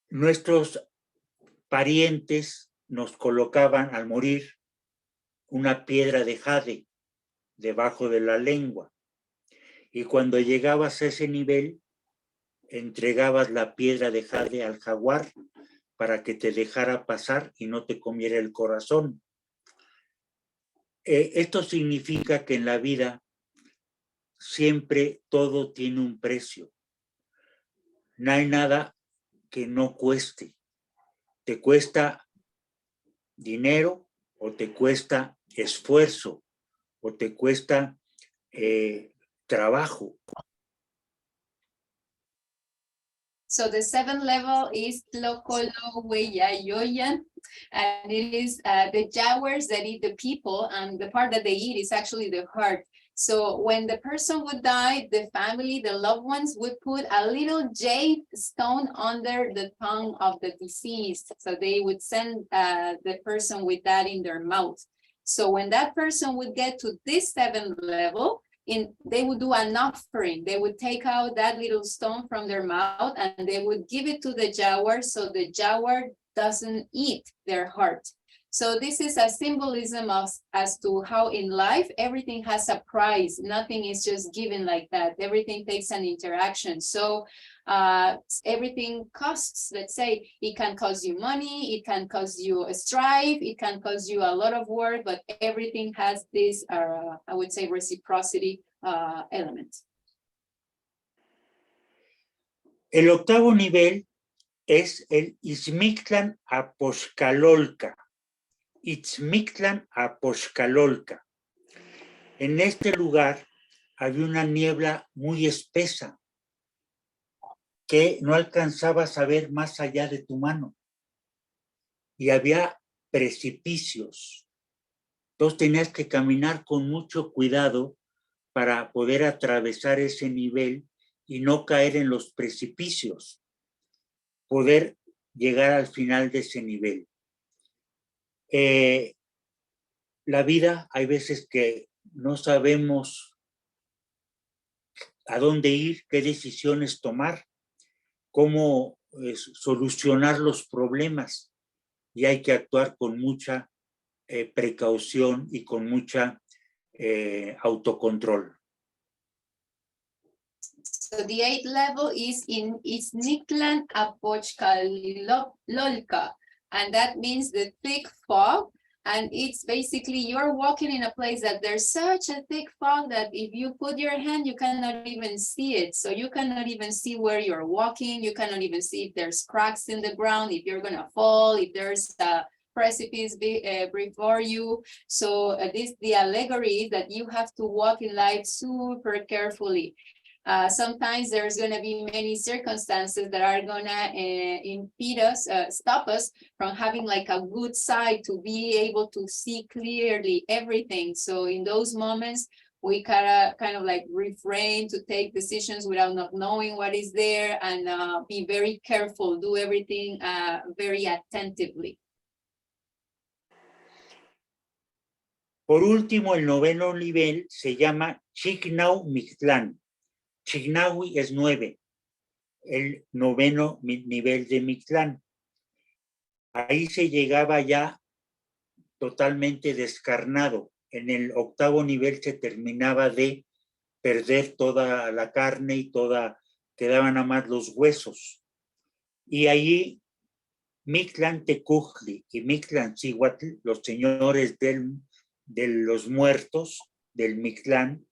Nuestros parientes nos colocaban al morir una piedra de jade debajo de la lengua. Y cuando llegabas a ese nivel, entregabas la piedra de jade al jaguar para que te dejara pasar y no te comiera el corazón. Esto significa que en la vida siempre todo tiene un precio. No hay nada que no cueste. Te cuesta dinero o te cuesta esfuerzo o te cuesta trabajo. So the seventh level is Tlocolohueyayoyan, and it is the jaguars that eat the people, and the part that they eat is actually the heart. So when the person would die, the family, the loved ones would put a little jade stone under the tongue of the deceased. So they would send the person with that in their mouth. So when that person would get to this seventh level, they would do an offering. They would take out that little stone from their mouth and they would give it to the jaguar, so the jaguar doesn't eat their heart. So this is a symbolism as to how in life everything has a price. Nothing is just given like that. Everything takes an interaction. So everything costs. Let's say it can cost you money, it can cost you a strife, it can cost you a lot of work, but everything has this, I would say, reciprocity element. El octavo nivel es el Mictlan Apoxcalolca. Mictlan Apoxcalolca. En este lugar había una niebla muy espesa que no alcanzabas a ver más allá de tu mano. Y había precipicios. Entonces tenías que caminar con mucho cuidado para poder atravesar ese nivel y no caer en los precipicios. Poder llegar al final de ese nivel. La vida, hay veces que no sabemos a dónde ir, qué decisiones tomar, cómo solucionar los problemas, y hay que actuar con mucha precaución y con mucha autocontrol. So the eighth level is in Mictlan Apoxcalolca, and that means the thick fog And it's basically you're walking in a place that there's such a thick fog that if you put your hand, you cannot even see it. So you cannot even see where you're walking. You cannot even see if there's cracks in the ground, if you're gonna fall, if there's a precipice before you. So the allegory is that you have to walk in life super carefully. Sometimes there's going to be many circumstances that are going to impede us, stop us from having like a good sight to be able to see clearly everything. So in those moments, we kind of like refrain to take decisions without not knowing what is there, and be very careful, do everything very attentively. Por último, el noveno nivel se llama Chignau Mictlan. Chignahui es 9, el noveno nivel de Mictlán. Ahí se llegaba ya totalmente descarnado. En el octavo nivel se terminaba de perder toda la carne y quedaban nada más los huesos. Y allí Mictlan Tecujli y Mictlan Cihuatl, los señores de los muertos del Mictlán,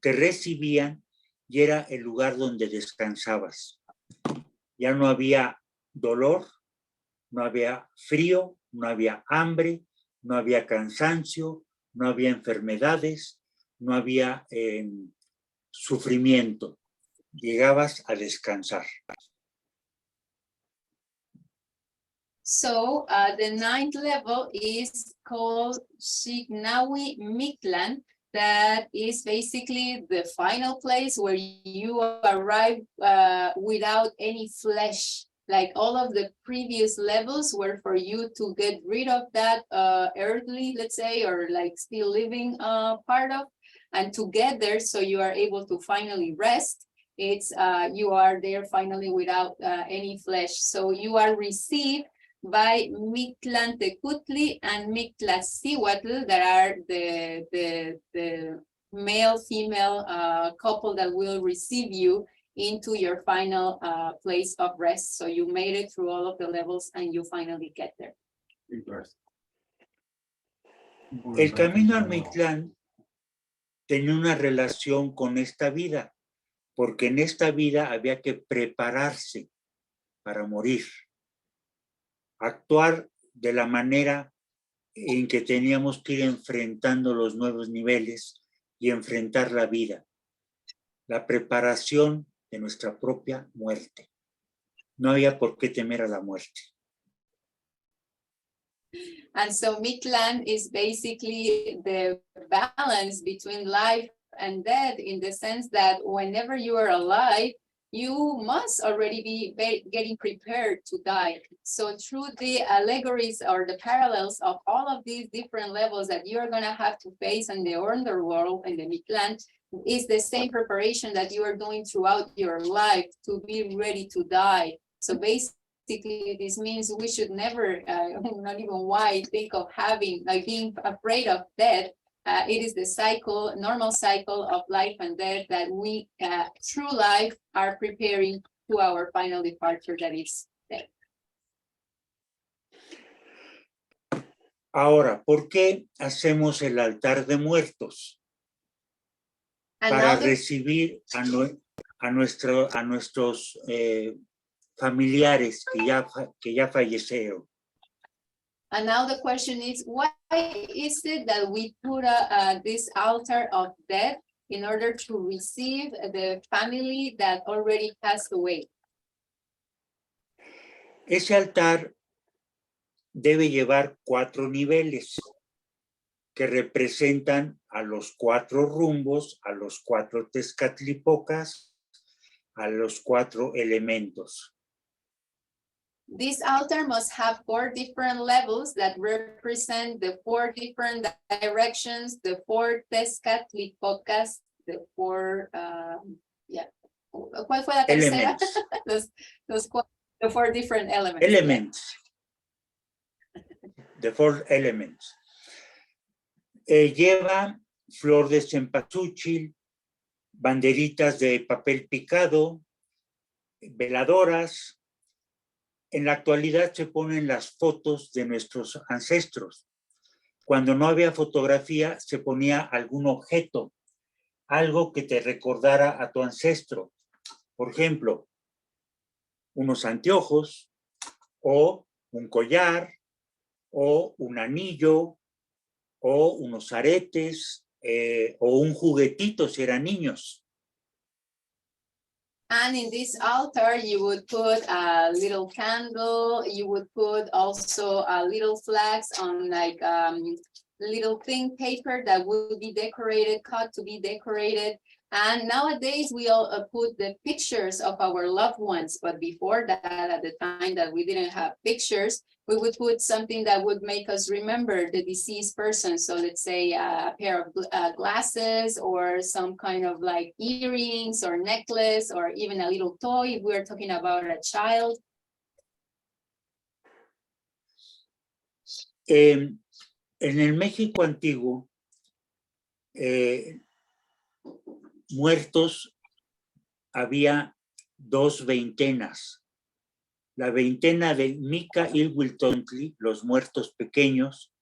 te recibían y era el lugar donde descansabas. Ya no había dolor, no había frío, no había hambre, no había cansancio, no había enfermedades, no había sufrimiento. Llegabas a descansar. So the 9th level is called Chignahui Mictlan. That is basically the final place where you arrive without any flesh. Like all of the previous levels were for you to get rid of that earthly, let's say, or like still living part of, and to get there so you are able to finally rest. It's you are there finally without any flesh. So you are received by Mictlan Tecutli and Mictlan Cihuatl, that are the male-female couple that will receive you into your final place of rest. So you made it through all of the levels and you finally get there. El camino al Mictlán tenía una relación con esta vida, porque en esta vida había que prepararse para morir. Actuar de la manera en que teníamos que ir enfrentando los nuevos niveles y enfrentar la vida. La preparación de nuestra propia muerte. No había por qué temer a la muerte. And so Mictlan is basically the balance between life and death, in the sense that whenever you are alive, you must already be getting prepared to die. So through the allegories or the parallels of all of these different levels that you're going to have to face in the underworld and the Mictlan, is the same preparation that you are doing throughout your life to be ready to die. So basically this means we should never, not even why, think of being afraid of death. It is the cycle, normal cycle of life and death that we, through life, are preparing to our final departure, that is death. Ahora, ¿por qué hacemos el altar de muertos? Para recibir a nuestros familiares que ya fallecieron. And now the question is, why is it that we put this altar of death in order to receive the family that already passed away? Ese altar debe llevar 4 niveles que representan a los 4 rumbos, a los 4 tezcatlipocas, a los 4 elementos. This altar must have 4 different levels that represent the 4 different directions, the 4 tezcatlipocas, the 4, ¿Cuál fue la tercera? The 4 different elements. Elements. The 4 elements. Lleva flor de cempasúchil, banderitas de papel picado, veladoras. En la actualidad se ponen las fotos de nuestros ancestros. Cuando no había fotografía, se ponía algún objeto, algo que te recordara a tu ancestro. Por ejemplo, unos anteojos, o un collar, o un anillo, o unos aretes, o un juguetito si eran niños. And in this altar, you would put a little candle. You would put also a little flags on like little thin paper that would be decorated, cut to be decorated. And nowadays we all put the pictures of our loved ones. But before that, at the time that we didn't have pictures, we would put something that would make us remember the deceased person. So let's say a pair of glasses or some kind of like earrings or necklace or even a little toy if we're talking about a child. En el México antiguo, muertos había 2 veintenas. La veintena de Mictlan, los muertos pequeños,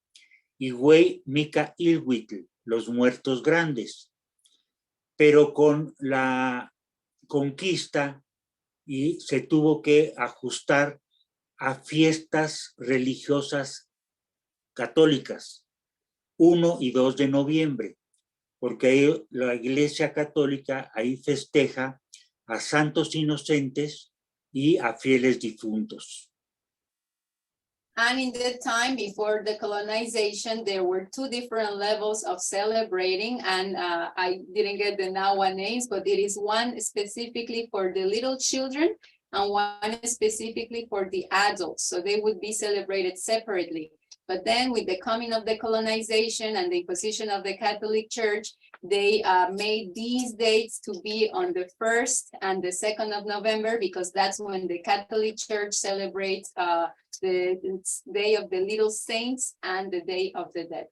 y Güey Mictlan, los muertos grandes. Pero con la conquista y se tuvo que ajustar a fiestas religiosas católicas, 1 y 2 de noviembre, porque ahí la Iglesia Católica ahí festeja a santos inocentes y a fieles difuntos. And in the time before the colonization, there were 2 different levels of celebrating, and I didn't get the now one names, but it is one specifically for the little children and one specifically for the adults. So they would be celebrated separately. But then with the coming of the colonization and the imposition of the Catholic Church, they made these dates to be on the 1st and the 2nd of November, because that's when the Catholic Church celebrates the Day of the Little Saints and the Day of the Dead.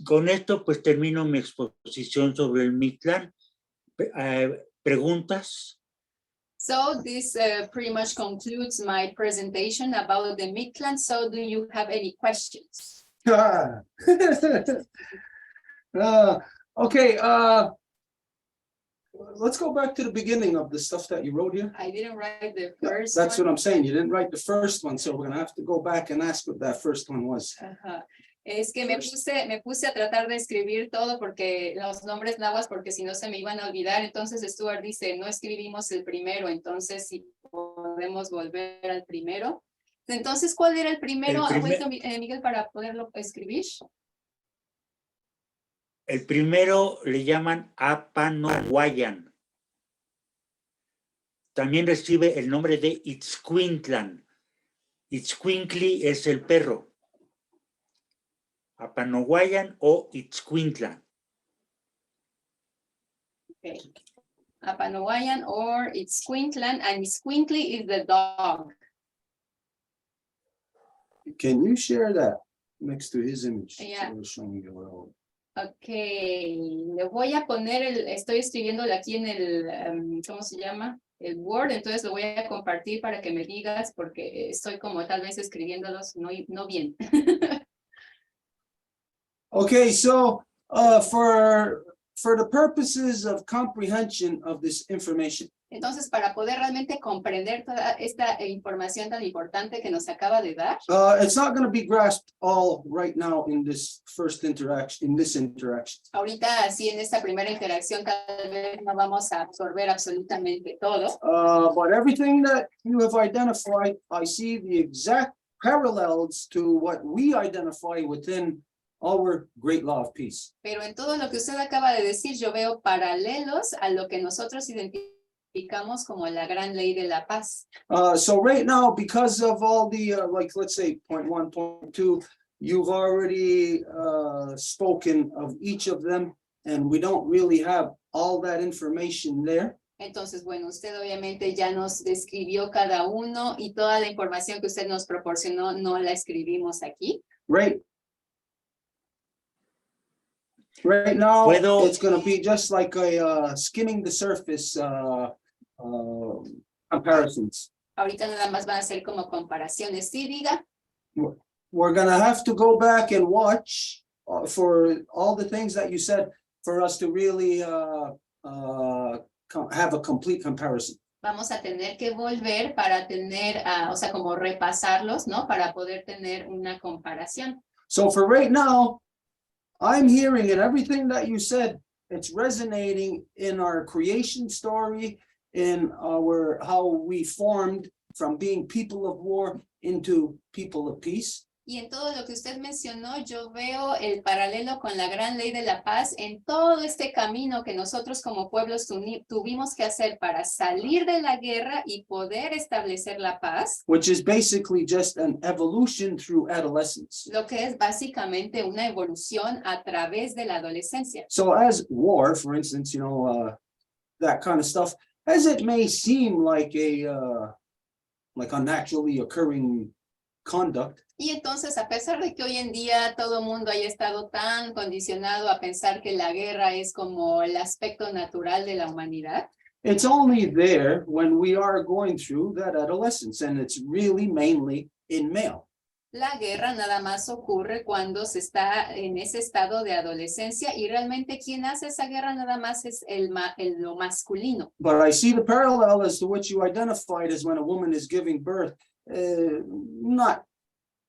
Con esto pues termino mi exposición sobre el Mictlan. ¿Preguntas? So this pretty much concludes my presentation about the Mictlan. So do you have any questions? Okay, let's go back to the beginning of the stuff that you wrote here. I didn't write the first That's one. what I'm saying. You didn't write the first one, so we're gonna have to go back and ask what that first one was. Ajá. Es que me puse a tratar de escribir todo porque los nombres nahuas, porque si no se me iban a olvidar. Entonces Stuart dice, no escribimos el primero, entonces si podemos volver al primero. Entonces, ¿cuál era el primero, abuelito Miguel, para poderlo escribir? El primero le llaman Apanohuayan. También recibe el nombre de Itzcuintlan. Itzcuintli es el perro. Apanohuayan o Itzcuintlan. Okay. Apanohuayan or Itzcuintlan, and Itzcuintli is the dog. Can you share that next to his image? Yeah. So showing you all. Okay, le voy a poner estoy escribiéndolo aquí en el, ¿cómo se llama? El Word, entonces lo voy a compartir para que me digas, porque estoy como tal vez escribiéndolos no bien. Okay, so for the purposes of comprehension of this information, Entonces, para poder realmente comprender toda esta información tan importante que nos acaba de dar, it's not going to be grasped all right now in this first interaction, ahorita así en esta primera interacción tal vez no vamos a absorber absolutamente todo. But everything that you have identified, I see the exact parallels to what we identify within our great law of peace. Pero en todo lo que usted acaba de decir, yo veo paralelos a lo que nosotros identificamos como la gran ley de la paz. So right now, because of all the, like, let's say, point 1, point 2, you've already spoken of each of them, and we don't really have all that information there. Entonces, bueno, usted obviamente ya nos describió cada uno y toda la información que usted nos proporcionó no la escribimos aquí. Right now, it's going to be just like a skimming the surface comparisons. Ahorita nada más van a ser como comparaciones. Sí, diga. we're gonna have to go back and watch for all the things that you said for us to really have a complete comparison. Vamos a tener que volver para tener, o sea, como repasarlos, ¿no? Para poder tener una comparación. So for right now, I'm hearing it, everything that you said, it's resonating in our creation story, in our how we formed from being people of war into people of peace. Y en todo lo que usted mencionó, yo veo el paralelo con la gran ley de la paz en todo este camino que nosotros como pueblos tuvimos que hacer para salir de la guerra y poder establecer la paz. Which is basically just an evolution through adolescence. Lo que es básicamente una evolución a través de la adolescencia. So as war, for instance, you know, that kind of stuff, as it may seem like a naturally occurring conduct. Y entonces, a pesar de que hoy en día todo el mundo haya estado tan condicionado a pensar que la guerra es como el aspecto natural de la humanidad, It's only there when we are going through that adolescence, and it's really mainly in male. la guerra nada más ocurre cuando se está en ese estado de adolescencia y realmente quien hace esa guerra nada más es lo masculino. But I see the parallel as to what you identified as when a woman is giving birth, not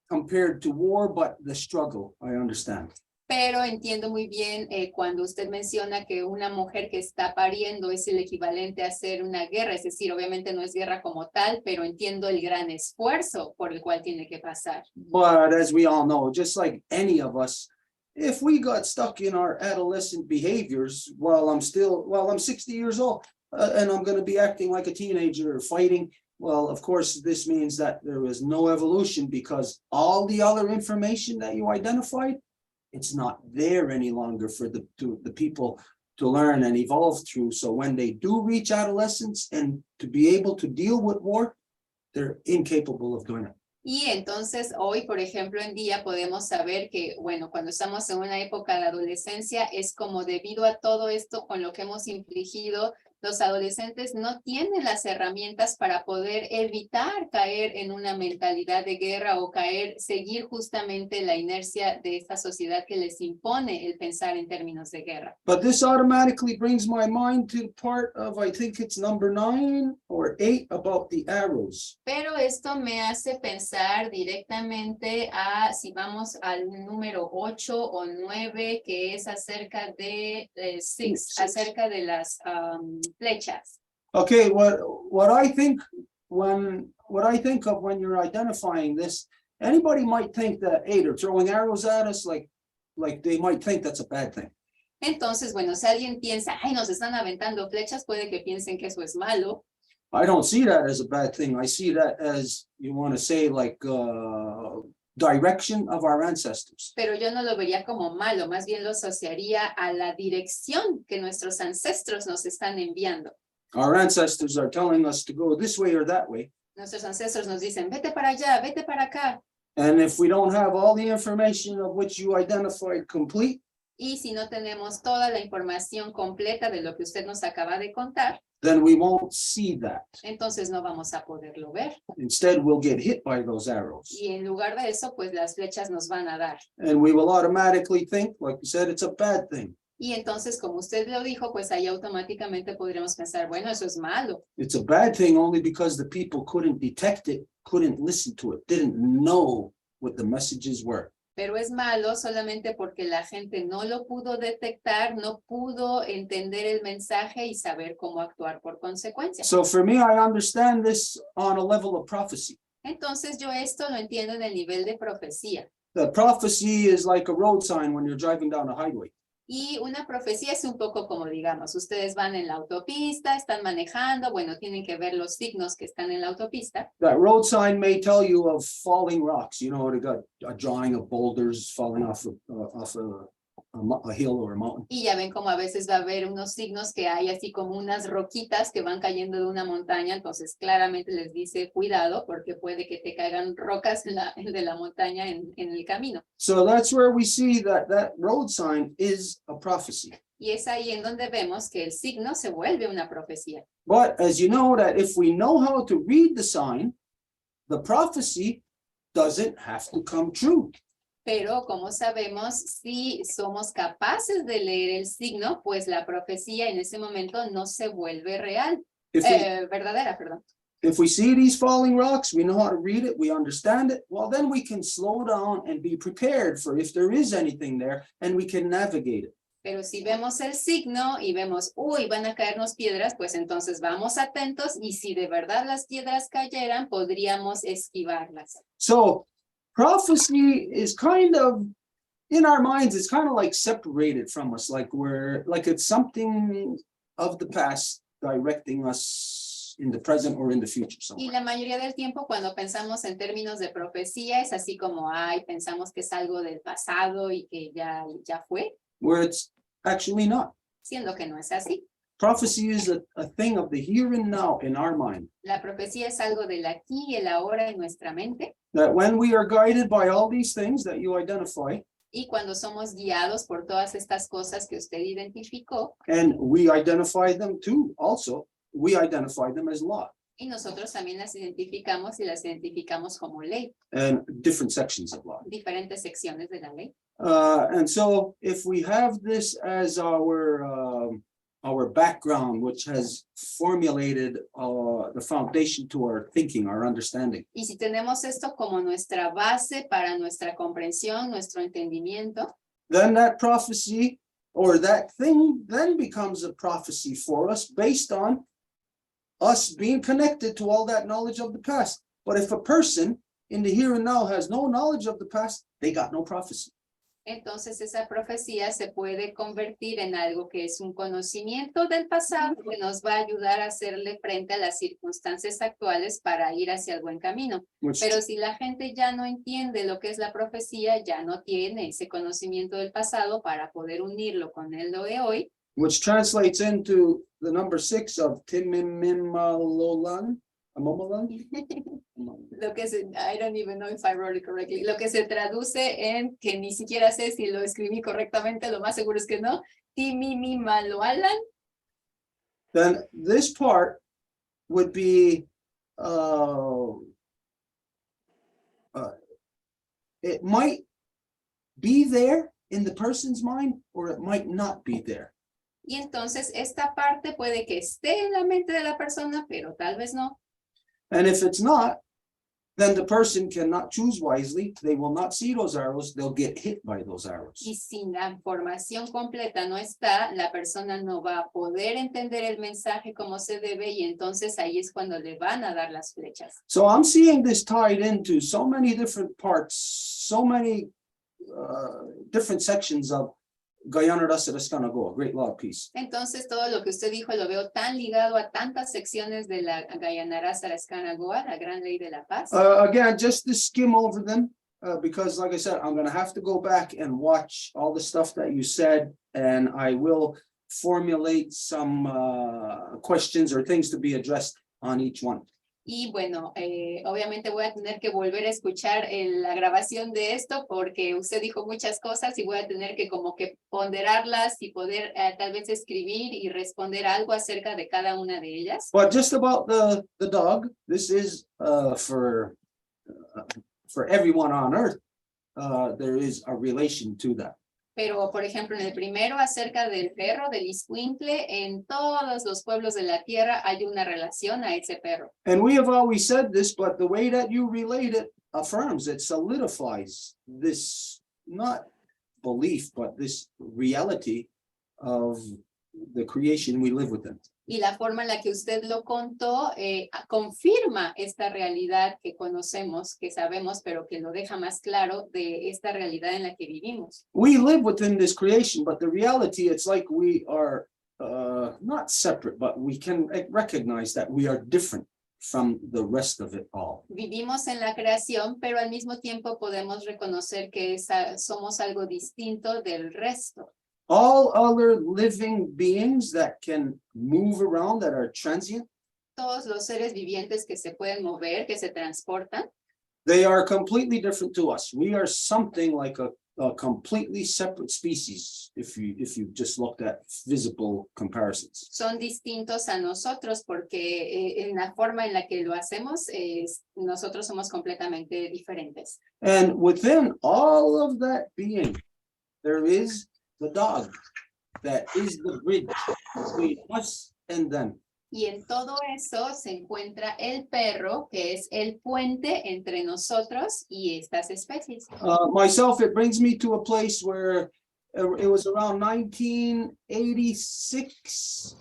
compared to war, but the struggle, I understand. Pero entiendo muy bien cuando usted menciona que una mujer que está pariendo es el equivalente a hacer una guerra, es decir, obviamente no es guerra como tal, pero entiendo el gran esfuerzo por el cual tiene que pasar. But as we all know, just like any of us, if we got stuck in our adolescent behaviors while I'm 60 years old, and I'm going to be acting like a teenager or fighting, well, of course, this means that there is no evolution because all the other information that you identified, it's not there any longer for the people to learn and evolve through. So when they do reach adolescence and to be able to deal with war, they're incapable of doing it. Y entonces hoy, por ejemplo, en día podemos saber que, bueno, cuando estamos en una época de adolescencia es como debido a todo esto con lo que hemos infligido, los adolescentes no tienen las herramientas para poder evitar caer en una mentalidad de guerra o seguir justamente la inercia de esta sociedad que les impone el pensar en términos de guerra. But this automatically brings my mind to the part of, I think it's number 9 or 8 about the arrows. Pero esto me hace pensar directamente a, si vamos al número 8 o 9, que es acerca de acerca de las flechas. Okay, what I think of when you're identifying this, anybody might think that, hey, they're throwing arrows at us, like they might think that's a bad thing. Entonces, bueno, si alguien piensa, ay, nos están aventando flechas, puede que piensen que eso es malo. I don't see that as a bad thing. I see that as, you want to say, like direction of our ancestors. Pero yo no lo vería como malo, más bien lo asociaría a la dirección que nuestros ancestros nos están enviando. Our ancestors are telling us to go this way or that way. Nuestros ancestros nos dicen, vete para allá, vete para acá. And if we don't have all the information of which you identified complete, Y si no tenemos toda la información completa de lo que usted nos acaba de contar, then we won't see that. entonces no vamos a poderlo ver. Instead, we'll get hit by those arrows. Y en lugar de eso, pues las flechas nos van a dar. And we will automatically think, like you said, it's a bad thing. Y entonces, como usted lo dijo, pues ahí automáticamente podríamos pensar, bueno, eso es malo. It's a bad thing only because the people couldn't detect it, couldn't listen to it, didn't know what the messages were. Pero es malo solamente porque la gente no lo pudo detectar, no pudo entender el mensaje y saber cómo actuar por consecuencia. So for me, I understand this on a level of prophecy. Entonces yo esto lo entiendo en el nivel de profecía. The prophecy is like a road sign when you're driving down a highway. Y una profecía es un poco como, digamos, ustedes van en la autopista, están manejando, bueno, tienen que ver los signos que están en la autopista. That road sign may tell you of falling rocks. You know, they got a drawing of boulders falling off a hill or a mountain. Y ya ven como a veces va a haber unos signos que hay así como unas roquitas que van cayendo de una montaña, entonces claramente les dice cuidado porque puede que te caigan rocas de la montaña en el camino. So that's where we see that road sign is a prophecy. Y es ahí en donde vemos que el signo se vuelve una profecía. But as you know, that if we know how to read the sign, the prophecy doesn't have to come true. Pero como sabemos, si somos capaces de leer el signo, pues la profecía en ese momento no se vuelve real, If we, verdadera, perdón. if we see these falling rocks, we know how to read it, we understand it, well, then we can slow down and be prepared for if there is anything there, and we can navigate it. Pero si vemos el signo y vemos, uy, van a caernos piedras, pues entonces vamos atentos y si de verdad las piedras cayeran, podríamos esquivarlas. So prophecy is kind of, in our minds, it's kind of like separated from us, like it's something of the past directing us in the present or in the future Y somewhere. la mayoría del tiempo cuando pensamos en términos de profecía es así como, ay, pensamos que es algo del pasado y que ya fue, Where it's actually not. siendo que no es así. Prophecy is a thing of the here and now in our mind. La profecía es algo del aquí y el ahora en nuestra mente. That when we are guided by all these things that you identify, Y cuando somos guiados por todas estas cosas que usted identificó, and we identify them too, also, we identify them as law y nosotros también las identificamos y las identificamos como ley, and different sections of law. diferentes secciones de la ley. And so if we have this as our background, which has formulated the foundation to our thinking, our understanding, Y si tenemos esto como nuestra base para nuestra comprensión, nuestro entendimiento, then that prophecy or that thing then becomes a prophecy for us based on us being connected to all that knowledge of the past. But if a person in the here and now has no knowledge of the past, they got no prophecy. entonces esa profecía se puede convertir en algo que es un conocimiento del pasado que nos va a ayudar a hacerle frente a las circunstancias actuales para ir hacia el buen camino. Which, Pero si la gente ya no entiende lo que es la profecía, ya no tiene ese conocimiento del pasado para poder unirlo con el de hoy, which translates into the number 6 of Timimimalolan. lo que se, I don't even know if I wrote it correctly, lo que se traduce en, que ni siquiera sé si lo escribí correctamente, lo más seguro es que no, Timimimaloalan. Then this part would be it might be there in the person's mind or it might not be there. Y entonces esta parte puede que esté en la mente de la persona, pero tal vez no. And if it's not, then the person cannot choose wisely. They will not see those arrows. They'll get hit by those arrows. Y si la información completa no está, la persona no va a poder entender el mensaje como se debe y entonces ahí es cuando le van a dar las flechas. So I'm seeing this tied into so many different parts, so many different sections of Guyana Rasa Go, Great Law of Peace. Entonces todo lo que usted dijo lo veo tan ligado a tantas secciones de la Gayanara Sarascanagoa, la Gran Ley de la Paz. Again, just to skim over them, because like I said, I'm going to have to go back and watch all the stuff that you said, and I will formulate some questions or things to be addressed on each one. Y bueno, obviamente voy a tener que volver a escuchar la grabación de esto porque usted dijo muchas cosas y voy a tener que como que ponderarlas y poder tal vez escribir y responder algo acerca de cada una de ellas. But just about the dog, this is for everyone on earth. There is a relation to that. Pero, por ejemplo, en el primero acerca del perro, del iscuincle, en todos los pueblos de la tierra hay una relación a ese perro. And we have always said this, but the way that you relate it affirms, it solidifies this, not belief, but this reality of the creation we live within. Y la forma en la que usted lo contó confirma esta realidad que conocemos, que sabemos, pero que lo deja más claro de esta realidad en la que vivimos. We live within this creation, but the reality, it's like we are not separate, but we can recognize that we are different from the rest of it all. Vivimos en la creación, pero al mismo tiempo podemos reconocer que somos algo distinto del resto. All other living beings that can move around, that are transient, Todos los seres vivientes que se pueden mover, que se transportan, they are completely different to us. We are something like a a completely separate species if you just looked at visible comparisons. Son distintos a nosotros porque en la forma en la que lo hacemos, nosotros somos completamente diferentes. And within all of that being, there is the dog that is the bridge between us and them. Y en todo eso se encuentra el perro, que es el puente entre nosotros y estas especies. Myself, it brings me to a place where it was around 1986,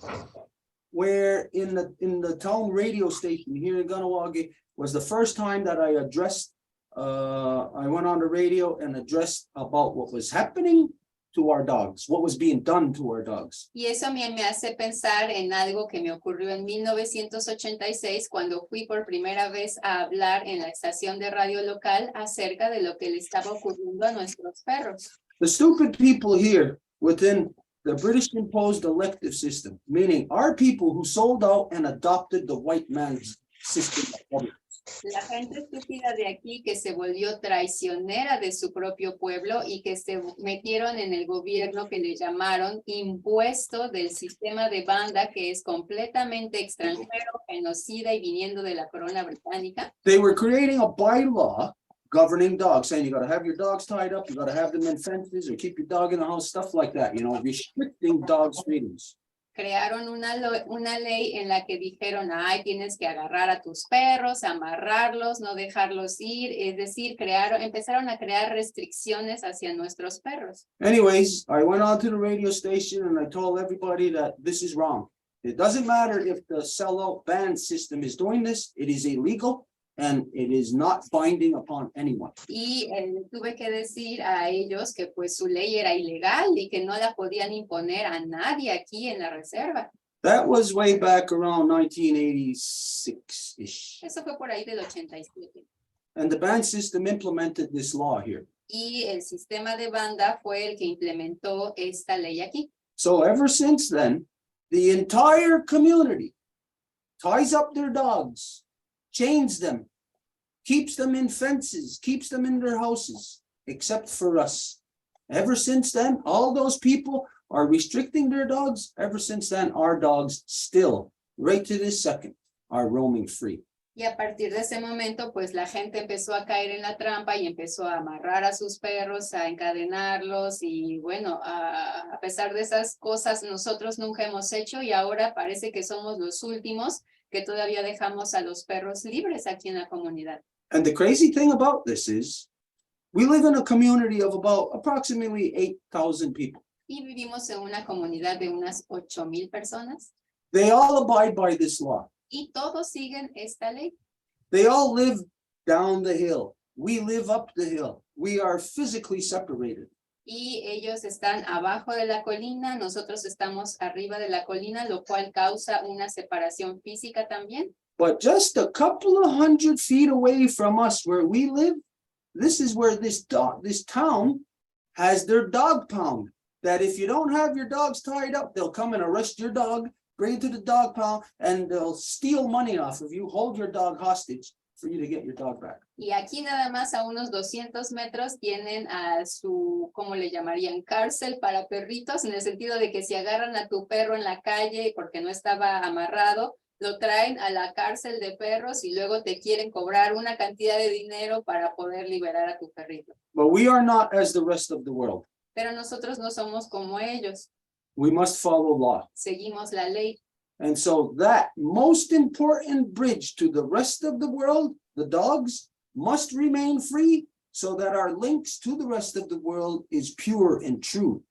where in the town radio station here in Ganawagi was the first time that I addressed, I went on the radio and addressed about what was happening to our dogs, what was being done to our dogs. Y eso me hace pensar en algo que me ocurrió en 1986 cuando fui por primera vez a hablar en la estación de radio local acerca de lo que le estaba ocurriendo a nuestros perros. The stupid people here within the British imposed elective system, meaning our people who sold out and adopted the white man's system of government. La gente estúpida de aquí que se volvió traicionera de su propio pueblo y que se metieron en el gobierno que le llamaron impuesto del sistema de banda que es completamente extranjero, genocida y viniendo de la corona británica. They were creating a bylaw governing dogs, saying you got to have your dogs tied up, you got to have them in fences or keep your dog in the house, stuff like that, you know, restricting dogs' freedoms. Crearon una ley en la que dijeron, ay, tienes que agarrar a tus perros, amarrarlos, no dejarlos ir, es decir, empezaron a crear restricciones hacia nuestros perros. Anyways, I went on to the radio station and I told everybody that this is wrong. It doesn't matter if the sellout ban system is doing this, it is illegal and it is not binding upon anyone. Y tuve que decir a ellos que pues su ley era ilegal y que no la podían imponer a nadie aquí en la reserva. That was way back around 1986-ish. Eso fue por ahí del 87. And the ban system implemented this law here. Y el sistema de banda fue el que implementó esta ley aquí. So ever since then, the entire community ties up their dogs, chains them, keeps them in fences, keeps them in their houses, except for us. Ever since then, all those people are restricting their dogs. Ever since then, our dogs still, right to this second, are roaming free. Y a partir de ese momento, pues la gente empezó a caer en la trampa y empezó a amarrar a sus perros, a encadenarlos y bueno, a pesar de esas cosas nosotros nunca hemos hecho y ahora parece que somos los últimos que todavía dejamos a los perros libres aquí en la comunidad. And the crazy thing about this is, we live in a community of about approximately 8,000 people. Y vivimos en una comunidad de unas 8,000 personas. They all abide by this law. Y todos siguen esta ley. They all live down the hill. We live up the hill. We are physically separated. Y ellos están abajo de la colina, nosotros estamos arriba de la colina, lo cual causa una separación física también. But just a couple of 100 feet away from us where we live, this is where this town has their dog pound. That if you don't have your dogs tied up, they'll come and arrest your dog, bring it to the dog pound, and they'll steal money off of you, hold your dog hostage for you to get your dog back. Y aquí nada más a unos 200 metros tienen a su, ¿cómo le llamarían? Cárcel para perritos, en el sentido de que si agarran a tu perro en la calle porque no estaba amarrado, lo traen a la cárcel de perros y luego te quieren cobrar una cantidad de dinero para poder liberar a tu perrito. But we are not as the rest of the world. Pero nosotros no somos como ellos. We must follow law. Seguimos la ley. And so that most important bridge to the rest of the world, the dogs, must remain free so that our links to the rest of the world is pure and true.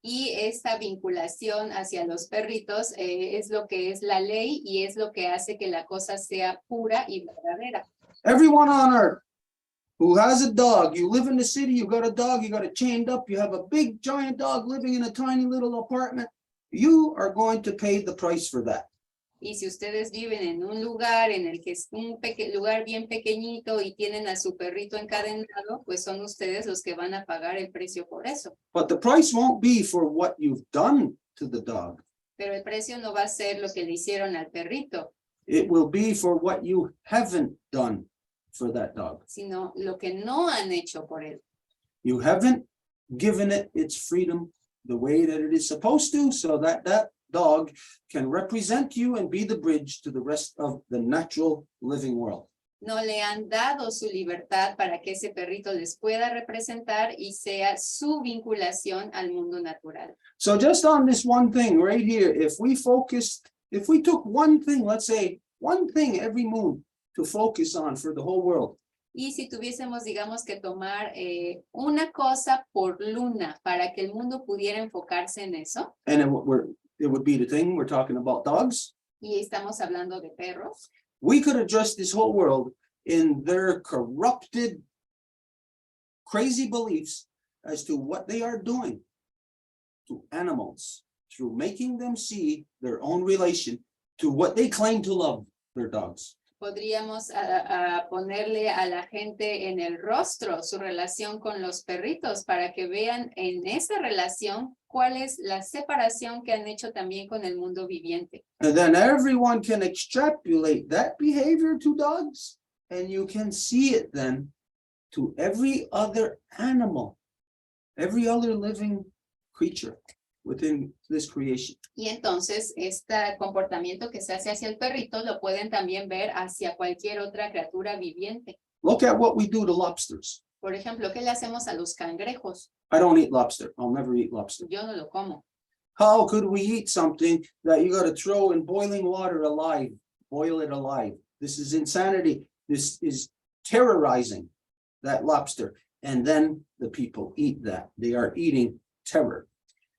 Y esta vinculación hacia los perritos es lo que es la ley y es lo que hace que la cosa sea pura y verdadera. Everyone on earth who has a dog, you live in the city, you got a dog, you got it chained up, you have a big giant dog living in a tiny little apartment, you are going to pay the price for that. Y si ustedes viven en un lugar en el que es un lugar bien pequeñito y tienen a su perrito encadenado, pues son ustedes los que van a pagar el precio por eso. But the price won't be for what you've done to the dog. Pero el precio no va a ser lo que le hicieron al perrito. It will be for what you haven't done for that dog. Sino lo que no han hecho por él. You haven't given it its freedom the way that it is supposed to, so that that dog can represent you and be the bridge to the rest of the natural living world. No le han dado su libertad para que ese perrito les pueda representar y sea su vinculación al mundo natural. So just on this one thing right here, if we took one thing, let's say one thing every moon to focus on for the whole world, Y si tuviésemos, digamos, que tomar una cosa por luna para que el mundo pudiera enfocarse en eso, and it would be the thing, we're talking about dogs, y estamos hablando de perros, we could address this whole world in their corrupted, crazy beliefs as to what they are doing to animals through making them see their own relation to what they claim to love, their dogs. podríamos ponerle a la gente en el rostro su relación con los perritos para que vean en esa relación cuál es la separación que han hecho también con el mundo viviente. And then everyone can extrapolate that behavior to dogs, and you can see it then to every other animal, every other living creature within this creation. Y entonces este comportamiento que se hace hacia el perrito lo pueden también ver hacia cualquier otra criatura viviente. Look at what we do to lobsters. Por ejemplo, ¿qué le hacemos a los cangrejos? I don't eat lobster. I'll never eat lobster. Yo no lo como. How could we eat something that you got to throw in boiling water alive, boil it alive? This is insanity. This is terrorizing that lobster. And then the people eat that. They are eating terror.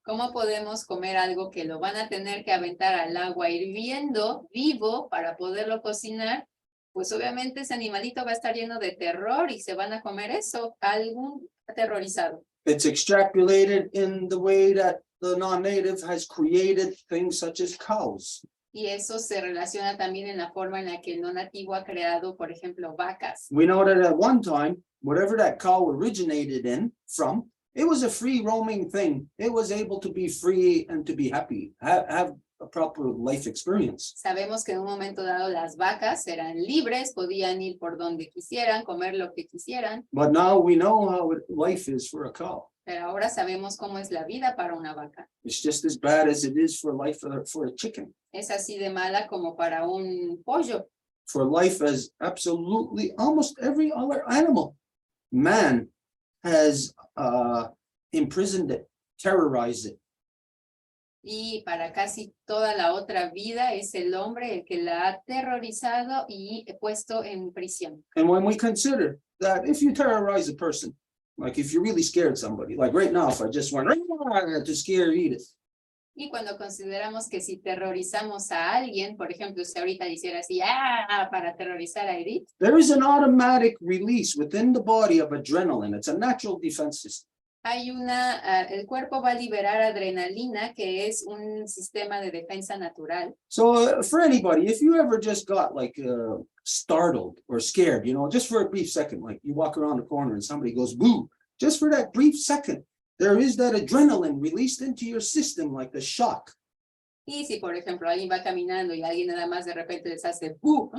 ¿Cómo podemos comer algo que lo van a tener que aventar al agua hirviendo, vivo, para poderlo cocinar? Pues obviamente ese animalito va a estar lleno de terror y se van a comer eso, algún aterrorizado. It's extrapolated in the way that the non-native has created things such as cows. Y eso se relaciona también en la forma en la que el no nativo ha creado, por ejemplo, vacas. We know that at one time, whatever that cow originated from, it was a free roaming thing. It was able to be free and to be happy, have a proper life experience. Sabemos que en un momento dado las vacas eran libres, podían ir por donde quisieran, comer lo que quisieran, But now we know how life is for a cow. pero ahora sabemos cómo es la vida para una vaca. It's just as bad as it is for life for a chicken. Es así de mala como para un pollo. For life as absolutely almost every other animal. Man has imprisoned it, terrorized it. Y para casi toda la otra vida es el hombre el que la ha aterrorizado y puesto en prisión. And when we consider that if you terrorize a person, like if you really scared somebody, like right now, if I just went to scare Edith, Y cuando consideramos que si terrorizamos a alguien, por ejemplo, si ahorita hiciera así, para aterrorizar a Edith, there is an automatic release within the body of adrenaline. It's a natural defense system. hay el cuerpo va a liberar adrenalina, que es un sistema de defensa natural. So for anybody, if you ever just got like startled or scared, just for a brief second, like you walk around the corner and somebody goes boo, just for that brief second, there is that adrenaline released into your system like the shock. Y si, por ejemplo, alguien va caminando y alguien nada más de repente les hace ¡bu!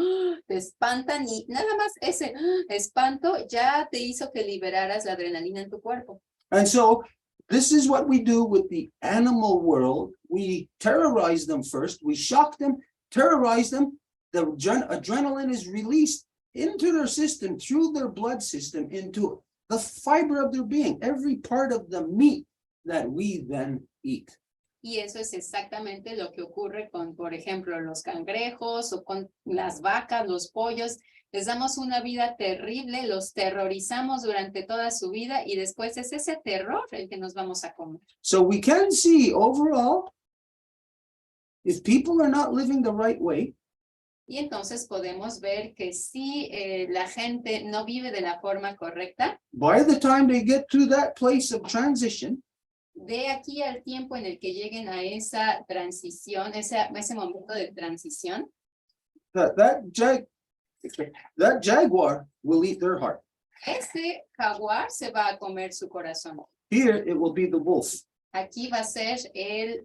Te espantan y nada más ese espanto ya te hizo que liberaras la adrenalina en tu cuerpo. And so this is what we do with the animal world. We terrorize them first. We shock them, terrorize them. The adrenaline is released into their system, through their blood system, into the fiber of their being, every part of the meat that we then eat. Y eso es exactamente lo que ocurre con, por ejemplo, los cangrejos o con las vacas, los pollos. Les damos una vida terrible, los terrorizamos durante toda su vida y después es ese terror el que nos vamos a comer. So we can see overall, if people are not living the right way, Y entonces podemos ver que si la gente no vive de la forma correcta, by the time they get to that place of transition, de aquí al tiempo en el que lleguen a esa transición, ese momento de transición, that jaguar will eat their heart. ese jaguar se va a comer su corazón. Here it will be the wolf. Aquí va a ser el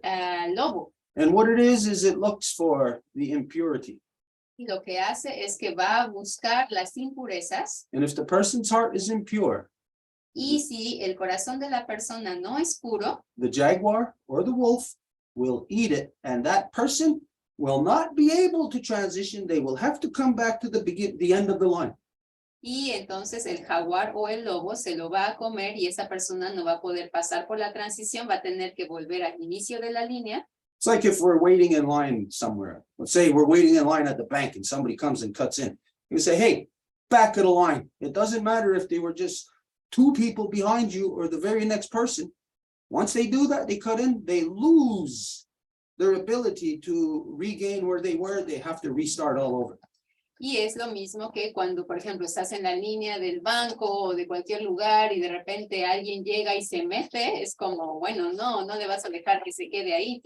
lobo. And what it is it looks for the impurity. Y lo que hace es que va a buscar las impurezas. And if the person's heart is impure, Y si el corazón de la persona no es puro, the jaguar or the wolf will eat it, and that person will not be able to transition. They will have to come back to the end of the line. y entonces el jaguar o el lobo se lo va a comer y esa persona no va a poder pasar por la transición, va a tener que volver al inicio de la línea. It's like if we're waiting in line somewhere. Let's say we're waiting in line at the bank and somebody comes and cuts in. You say, hey, back of the line. It doesn't matter if they were just two people behind you or the very next person. Once they do that, they cut in, they lose their ability to regain where they were. They have to restart all over. Y es lo mismo que cuando, por ejemplo, estás en la línea del banco o de cualquier lugar y de repente alguien llega y se mete, es como, bueno, no le vas a dejar que se quede ahí,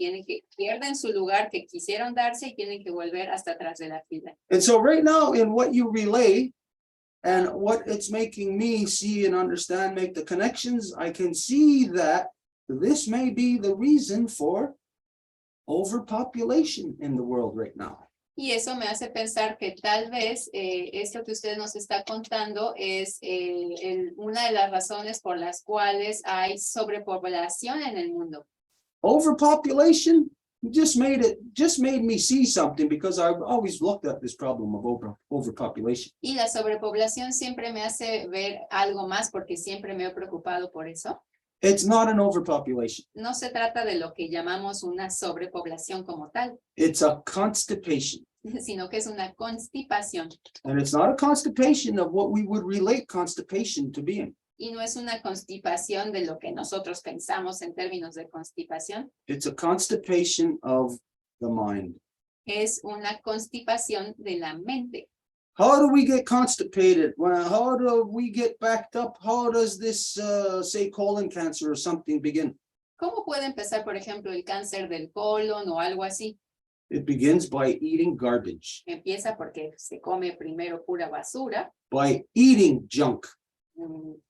pierden su lugar que quisieron darse y tienen que volver hasta atrás de la fila. And so right now in what you relay and what it's making me see and understand, make the connections, I can see that this may be the reason for overpopulation in the world right now. Y eso me hace pensar que tal vez esto que usted nos está contando es una de las razones por las cuales hay sobrepoblación en el mundo. Overpopulation just made me see something, because I've always looked at this problem of overpopulation. Y la sobrepoblación siempre me hace ver algo más porque siempre me he preocupado por eso. It's not an overpopulation. No se trata de lo que llamamos una sobrepoblación como tal, It's a constipation. sino que es una constipación. And it's not a constipation of what we would relate constipation to being. Y no es una constipación de lo que nosotros pensamos en términos de constipación. It's a constipation of the mind. Es una constipación de la mente. How do we get constipated? Well, how do we get backed up? How does this, say, colon cancer or something begin? ¿Cómo puede empezar, por ejemplo, el cáncer del colon o algo así? It begins by eating garbage, Empieza porque se come primero pura basura, by eating junk.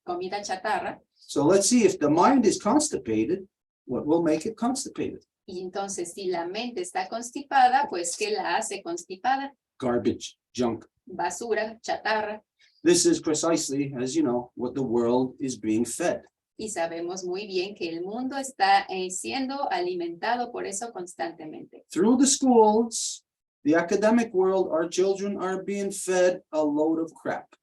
Comida chatarra, So let's see, if the mind is constipated, what will make it constipated? y entonces si la mente está constipada, pues ¿qué la hace constipada? Garbage, junk. Basura, chatarra, This is precisely, as you know, what the world is being fed. y sabemos muy bien que el mundo está siendo alimentado por eso constantemente. Through the schools, the academic world, our children are being fed a load of crap.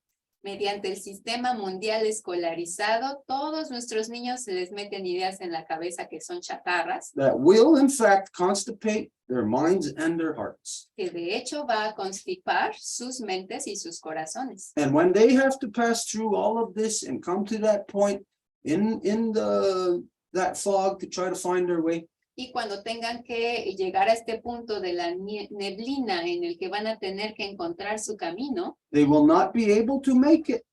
Mediante el sistema mundial escolarizado, todos nuestros niños se les meten ideas en la cabeza que son chatarras, That will in fact constipate their minds and their hearts. que de hecho va a constipar sus mentes y sus corazones. And when they have to pass through all of this and come to that point in that fog to try to find their way, Y cuando tengan que llegar a este punto de la neblina en el que van a tener que encontrar su camino, they will not be able to make it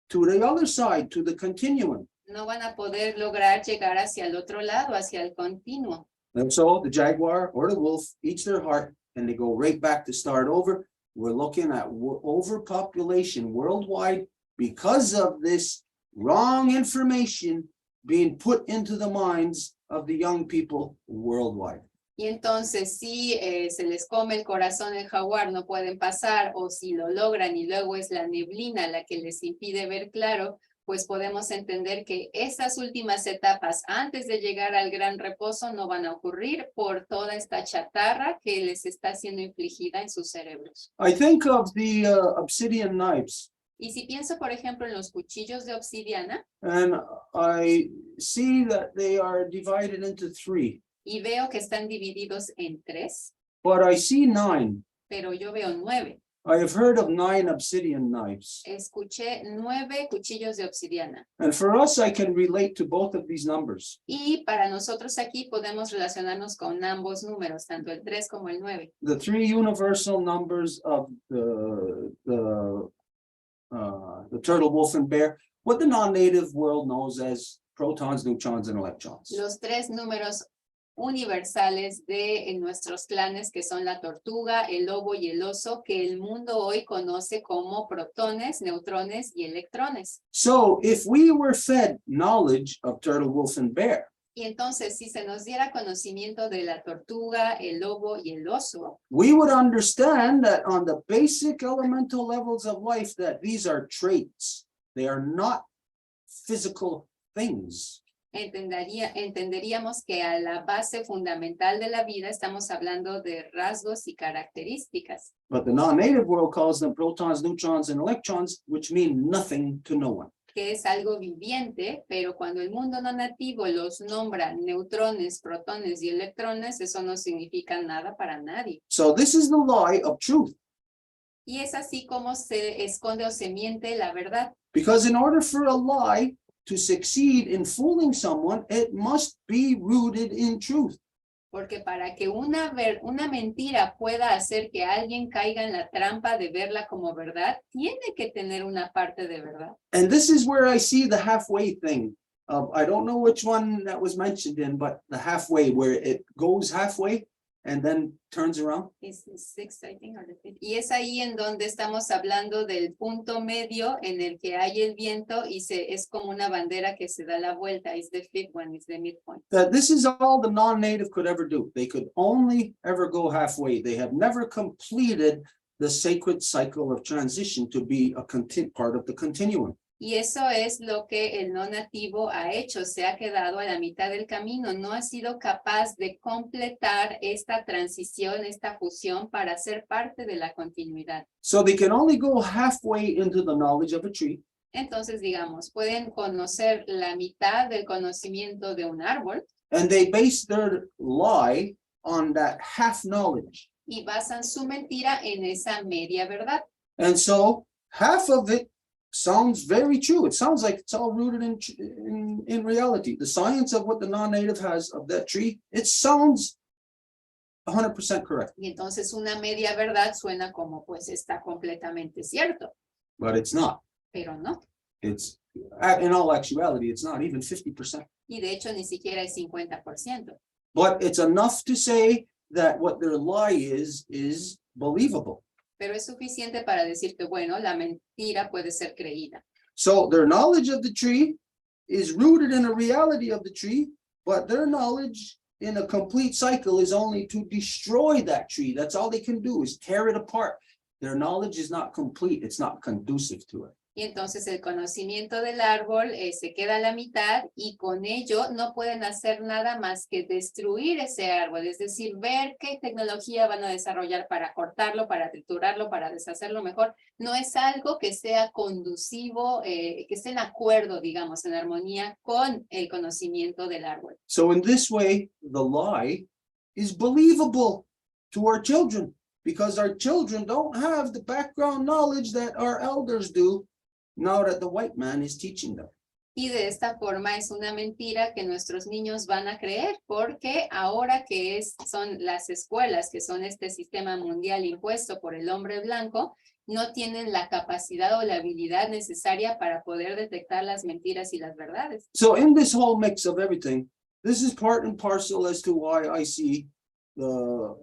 to the other side, to the continuum. no van a poder lograr llegar hacia el otro lado, hacia el continuo. And so the jaguar or the wolf eats their heart and they go right back to start over. We're looking at overpopulation worldwide because of this wrong information being put into the minds of the young people worldwide. Y entonces si se les come el corazón el jaguar, no pueden pasar, o si lo logran y luego es la neblina la que les impide ver claro, pues podemos entender que esas últimas etapas antes de llegar al gran reposo no van a ocurrir por toda esta chatarra que les está siendo infligida en sus cerebros. I think of the obsidian knives, Y si pienso, por ejemplo, en los cuchillos de obsidiana and I see that they are divided into 3, y veo que están divididos en 3, but I see 9. pero yo veo 9. I have heard of 9 obsidian knives. Escuché 9 cuchillos de obsidiana. And for us, I can relate to both of these numbers. Y para nosotros aquí podemos relacionarnos con ambos números, tanto el 3 como el 9. The 3 universal numbers of the turtle, wolf, and bear, what the non-native world knows as protons, neutrons, and electrons. Los 3 números universales de nuestros clanes, que son la tortuga, el lobo y el oso, que el mundo hoy conoce como protones, neutrones y electrones. So if we were fed knowledge of turtle, wolf, and bear, Y entonces, si se nos diera conocimiento de la tortuga, el lobo y el oso, we would understand that on the basic elemental levels of life, that these are traits. They are not physical things. Entenderíamos que a la base fundamental de la vida estamos hablando de rasgos y características. But the non-native world calls them protons, neutrons, and electrons, which mean nothing to no one. Que es algo viviente, pero cuando el mundo no nativo los nombra neutrones, protones y electrones, eso no significa nada para nadie. So this is the lie of truth. Y es así como se esconde o se miente la verdad. Because in order for a lie to succeed in fooling someone, it must be rooted in truth. Porque para que una mentira pueda hacer que alguien caiga en la trampa de verla como verdad, tiene que tener una parte de verdad. And this is where I see the halfway thing. I don't know which one that was mentioned in, but the halfway where it goes halfway and then turns around. It's the sixth, I think, or the fifth. Y es ahí en donde estamos hablando del punto medio en el que hay el viento y es como una bandera que se da la vuelta. It's the fifth one, it's the midpoint. That this is all the non-native could ever do. They could only ever go halfway. They have never completed the sacred cycle of transition to be a part of the continuum. Y eso es lo que el no nativo ha hecho, se ha quedado a la mitad del camino, no ha sido capaz de completar esta transición, esta fusión para ser parte de la continuidad. So they can only go halfway into the knowledge of a tree. Entonces, digamos, pueden conocer la mitad del conocimiento de un árbol. And they base their lie on that half knowledge. Y basan su mentira en esa media verdad. And so half of it sounds very true. It sounds like it's all rooted in reality. The science of what the non-native has of that tree, it sounds 100% correct. Y entonces una media verdad suena como pues está completamente cierto. But it's not. Pero no. It's, in all actuality, it's not even 50%. Y de hecho ni siquiera es 50%. But it's enough to say that what their lie is believable. Pero es suficiente para decir que, bueno, la mentira puede ser creída. So their knowledge of the tree is rooted in a reality of the tree, but their knowledge in a complete cycle is only to destroy that tree. That's all they can do is tear it apart. Their knowledge is not complete. It's not conducive to it. Y entonces el conocimiento del árbol se queda a la mitad y con ello no pueden hacer nada más que destruir ese árbol, es decir, ver qué tecnología van a desarrollar para cortarlo, para triturarlo, para deshacerlo mejor. No es algo que sea conducivo, que esté en acuerdo, digamos, en armonía con el conocimiento del árbol. So in this way, the lie is believable to our children because our children don't have the background knowledge that our elders do. Now that the white man is teaching them. Y de esta forma es una mentira que nuestros niños van a creer porque ahora que son las escuelas, que son este sistema mundial impuesto por el hombre blanco, no tienen la capacidad o la habilidad necesaria para poder detectar las mentiras y las verdades. So in this whole mix of everything, this is part and parcel as to why I see the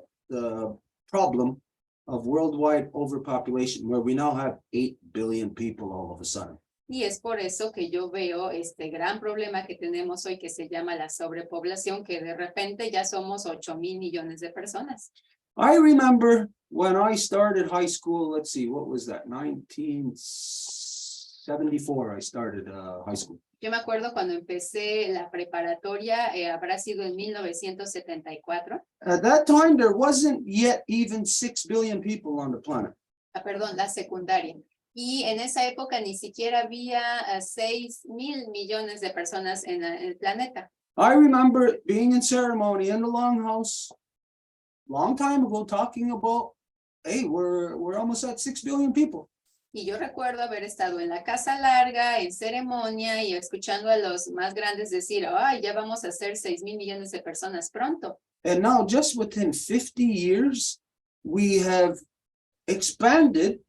problem of worldwide overpopulation, where we now have 8 billion people all of a sudden. Y es por eso que yo veo este gran problema que tenemos hoy que se llama la sobrepoblación, que de repente ya somos 8,000 millones de personas. I remember when I started high school, let's see, what was that? 1974, I started high school. Yo me acuerdo cuando empecé la preparatoria, habrá sido en 1974. At that time, there wasn't yet even 6 billion people on the planet. Perdón, la secundaria. Y en esa época ni siquiera había 6,000 millones de personas en el planeta. I remember being in ceremony in the Longhouse, long time ago, talking about, hey, we're almost at 6 billion people. Y yo recuerdo haber estado en la casa larga, en ceremonia y escuchando a los más grandes decir, ay, ya vamos a ser 6,000 millones de personas pronto. And now just within 50 years, we have expanded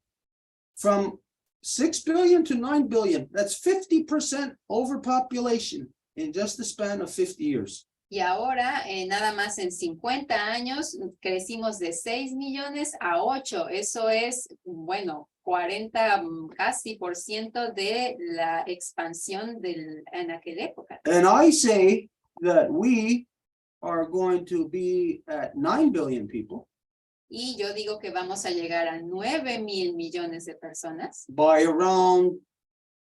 from 6 billion to 9 billion. That's 50% overpopulation in just the span of 50 years. Y ahora, nada más en 50 años, crecimos de 6 millones a 8. Eso es, bueno, 40 casi % de la expansión en aquella época. And I say that we are going to be at 9 billion people. Y yo digo que vamos a llegar a 9,000 millones de personas. By around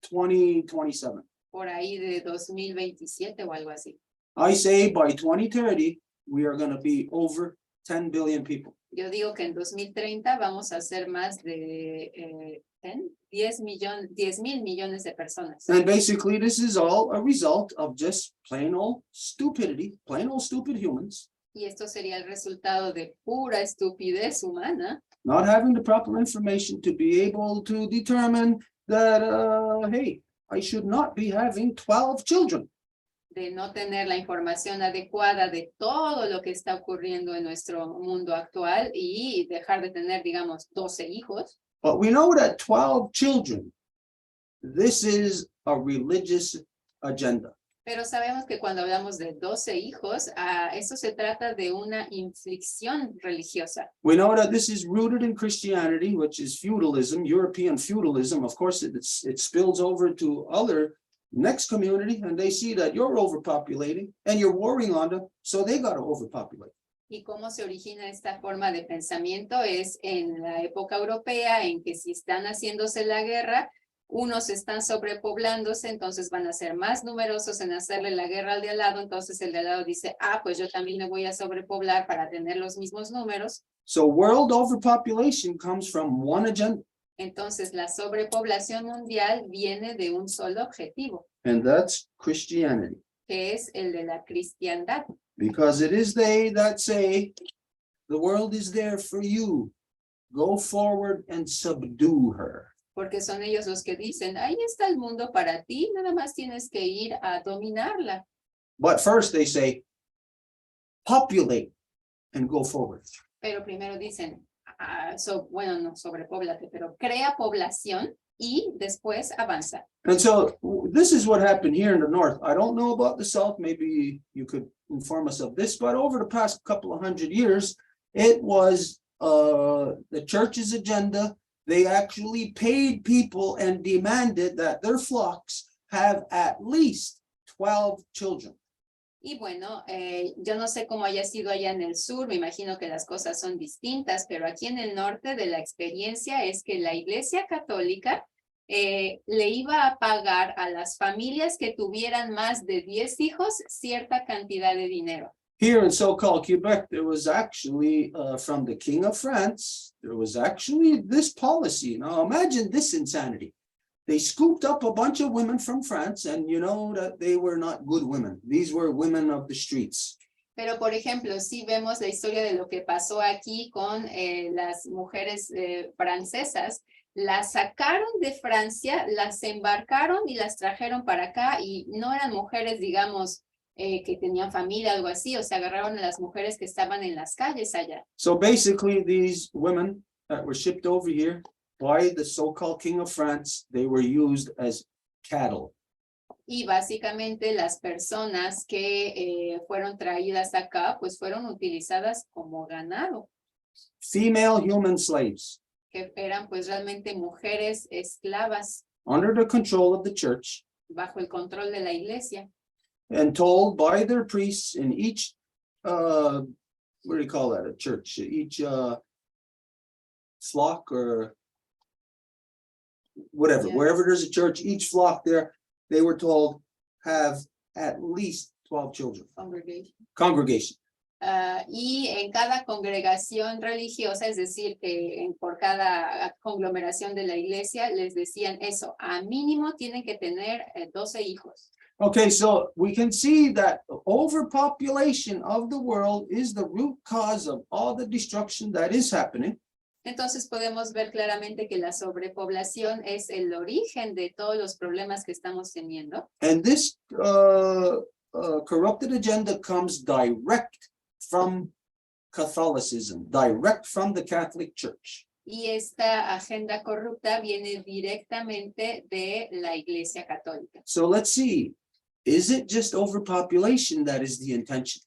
2027. por ahí de 2027 o algo así. I say by 2030, we are going to be over 10 billion people. Yo digo que en 2030 vamos a ser más de 10 mil millones de personas. And basically, this is all a result of just plain old stupidity, plain old stupid humans, Y esto sería el resultado de pura estupidez humana, not having the proper information to be able to determine that, hey, I should not be having 12 children. de no tener la información adecuada de todo lo que está ocurriendo en nuestro mundo actual y dejar de tener, digamos, 12 hijos. But we know that 12 children, this is a religious agenda. Pero sabemos que cuando hablamos de 12 hijos, eso se trata de una inflicción religiosa. We know that this is rooted in Christianity, which is feudalism, European feudalism. Of course, it spills over to other next community, and they see that you're overpopulating and you're warring on them, so they got to overpopulate. Y cómo se origina esta forma de pensamiento es en la época europea, en que si están haciéndose la guerra, unos están sobrepoblándose, entonces van a ser más numerosos en hacerle la guerra al de al lado, entonces el de al lado dice, pues yo también me voy a sobrepoblar para tener los mismos números. So world overpopulation comes from one agenda. Entonces la sobrepoblación mundial viene de un solo objetivo, And that's Christianity. que es el de la cristiandad. Because it is they that say, the world is there for you. Go forward and subdue her. Porque son ellos los que dicen, ahí está el mundo para ti, nada más tienes que ir a dominarla. But first they say, populate and go forward. Pero primero dicen, bueno, no sobrepóblate, pero crea población y después avanza. And so this is what happened here in the north. I don't know about the south. Maybe you could inform us of this, but over the past couple of 100 years, it was the church's agenda. They actually paid people and demanded that their flocks have at least 12 children. Y bueno, yo no sé cómo haya sido allá en el sur, me imagino que las cosas son distintas, pero aquí en el norte de la experiencia es que la Iglesia Católica le iba a pagar a las familias que tuvieran más de 10 hijos cierta cantidad de dinero. Here in so-called Quebec, there was actually from the King of France, there was actually this policy. Now imagine this insanity. They scooped up a bunch of women from France, and you know that they were not good women. These were women of the streets. Pero, por ejemplo, sí vemos la historia de lo que pasó aquí con las mujeres francesas. Las sacaron de Francia, las embarcaron y las trajeron para acá, y no eran mujeres, digamos, que tenían familia, algo así, o sea, agarraron a las mujeres que estaban en las calles allá. So basically, these women that were shipped over here by the so-called King of France, they were used as cattle. Y básicamente las personas que fueron traídas acá, pues fueron utilizadas como ganado, Female human slaves que eran pues realmente mujeres esclavas under the control of the church bajo el control de la iglesia. and told by their priests in each, what do you call that, a church? Each flock or whatever, Yeah. wherever there's a church, each flock there, they were told have at least 12 children. Congregation. Y en cada congregación religiosa, es decir, por cada conglomeración de la iglesia, les decían eso, a mínimo tienen que tener 12 hijos. Okay, so we can see that overpopulation of the world is the root cause of all the destruction that is happening. Entonces podemos ver claramente que la sobrepoblación es el origen de todos los problemas que estamos teniendo. And this corrupted agenda comes direct from Catholicism, direct from the Catholic Church. Y esta agenda corrupta viene directamente de la Iglesia Católica. So let's see, is it just overpopulation that is the intention?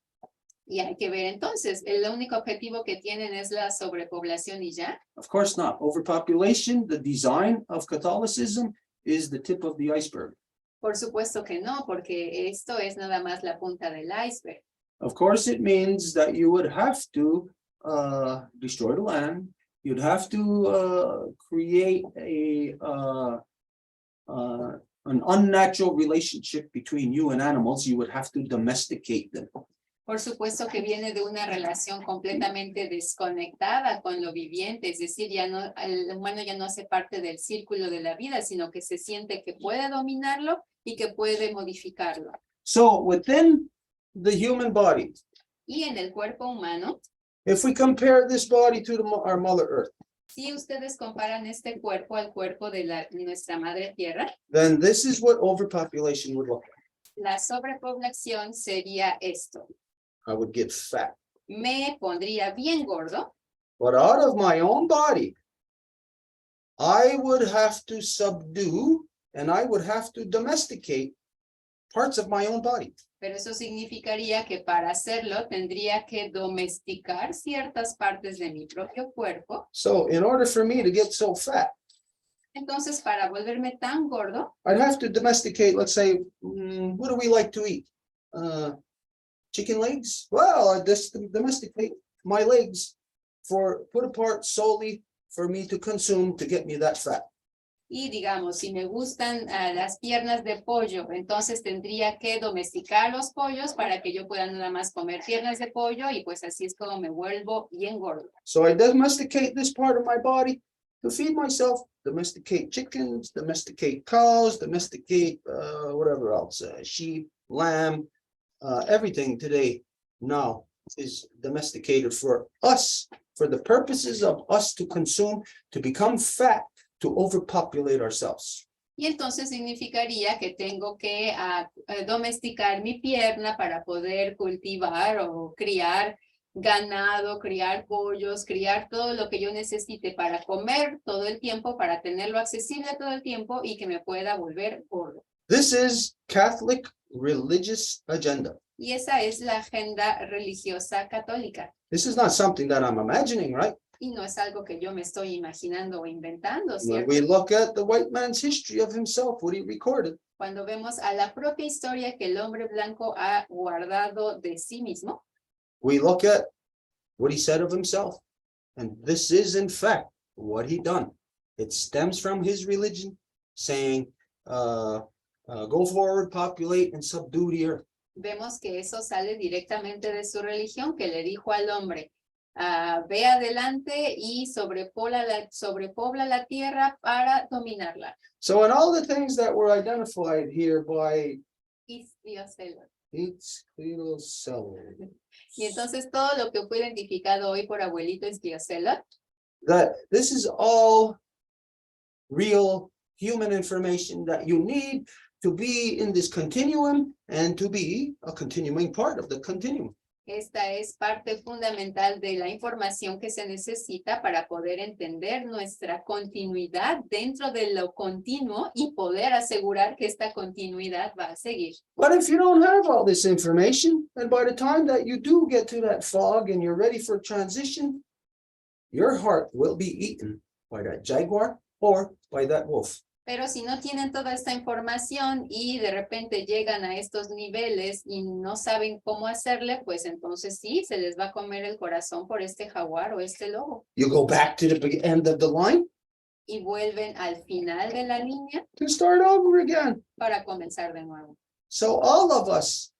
Y hay que ver entonces, ¿el único objetivo que tienen es la sobrepoblación y ya? Of course not. Overpopulation, the design of Catholicism, is the tip of the iceberg. Por supuesto que no, porque esto es nada más la punta del iceberg. Of course, it means that you would have to destroy the land. You'd have to create a an unnatural relationship between you and animals, you would have to domesticate them. Por supuesto que viene de una relación completamente desconectada con lo viviente, es decir, ya no, el humano ya no hace parte del círculo de la vida, sino que se siente que puede dominarlo y que puede modificarlo. So within the human body, Y en el cuerpo humano, if we compare this body to our Mother Earth, si ustedes comparan este cuerpo al cuerpo de nuestra madre tierra, then this is what overpopulation would look like. la sobrepoblación sería esto. I would get fat. Me pondría bien gordo, But out of my own body, I would have to subdue and I would have to domesticate parts of my own body. pero eso significaría que para hacerlo tendría que domesticar ciertas partes de mi propio cuerpo. So in order for me to get so fat, Entonces, para volverme tan gordo, I'd have to domesticate, let's say, what do we like to eat? Chicken legs? Well, I just domesticate my legs put apart solely for me to consume to get me that fat. y digamos, si me gustan las piernas de pollo, entonces tendría que domesticar los pollos para que yo pueda nada más comer piernas de pollo y pues así es como me vuelvo bien gordo. So I domesticate this part of my body to feed myself, domesticate chickens, domesticate cows, domesticate whatever else, sheep, lamb, everything today now is domesticated for us, for the purposes of us to consume, to become fat, to overpopulate ourselves. Y entonces significaría que tengo que domesticar mi pierna para poder cultivar o criar ganado, criar pollos, criar todo lo que yo necesite para comer todo el tiempo, para tenerlo accesible todo el tiempo y que me pueda volver gordo. This is Catholic religious agenda. Y esa es la agenda religiosa católica. This is not something that I'm imagining, right? Y no es algo que yo me estoy imaginando o inventando, When ¿cierto? we look at the white man's history of himself, what he recorded, Cuando vemos a la propia historia que el hombre blanco ha guardado de sí mismo, we look at what he said of himself. And this is, in fact, what he done. It stems from his religion saying, go forward, populate, and subdue the earth. vemos que eso sale directamente de su religión, que le dijo al hombre, ve adelante y sobrepobla la tierra para dominarla. So in all the things that were identified here by Iztliocelotl. Iztliocelotl, Y entonces todo lo que fue identificado hoy por abuelito Iztliocelotl, that this is all real human information that you need to be in this continuum and to be a continuing part of the continuum. esta es parte fundamental de la información que se necesita para poder entender nuestra continuidad dentro de lo continuo y poder asegurar que esta continuidad va a seguir. But if you don't have all this information, and by the time that you do get to that fog and you're ready for transition, your heart will be eaten by that jaguar or by that wolf. Pero si no tienen toda esta información y de repente llegan a estos niveles y no saben cómo hacerle, pues entonces sí, se les va a comer el corazón por este jaguar o este lobo. You go back to the end of the line Y vuelven al final de la línea to start over again. para comenzar de nuevo. So all of us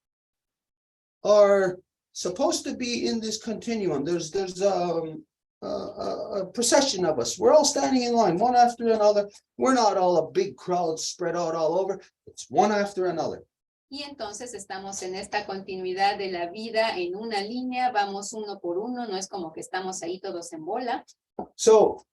are supposed to be in this continuum. There's a procession of us. We're all standing in line, one after another. We're not all a big crowd spread out all over. It's one after another. Y entonces estamos en esta continuidad de la vida en una línea, vamos uno por uno, no es como que estamos ahí todos en bola. So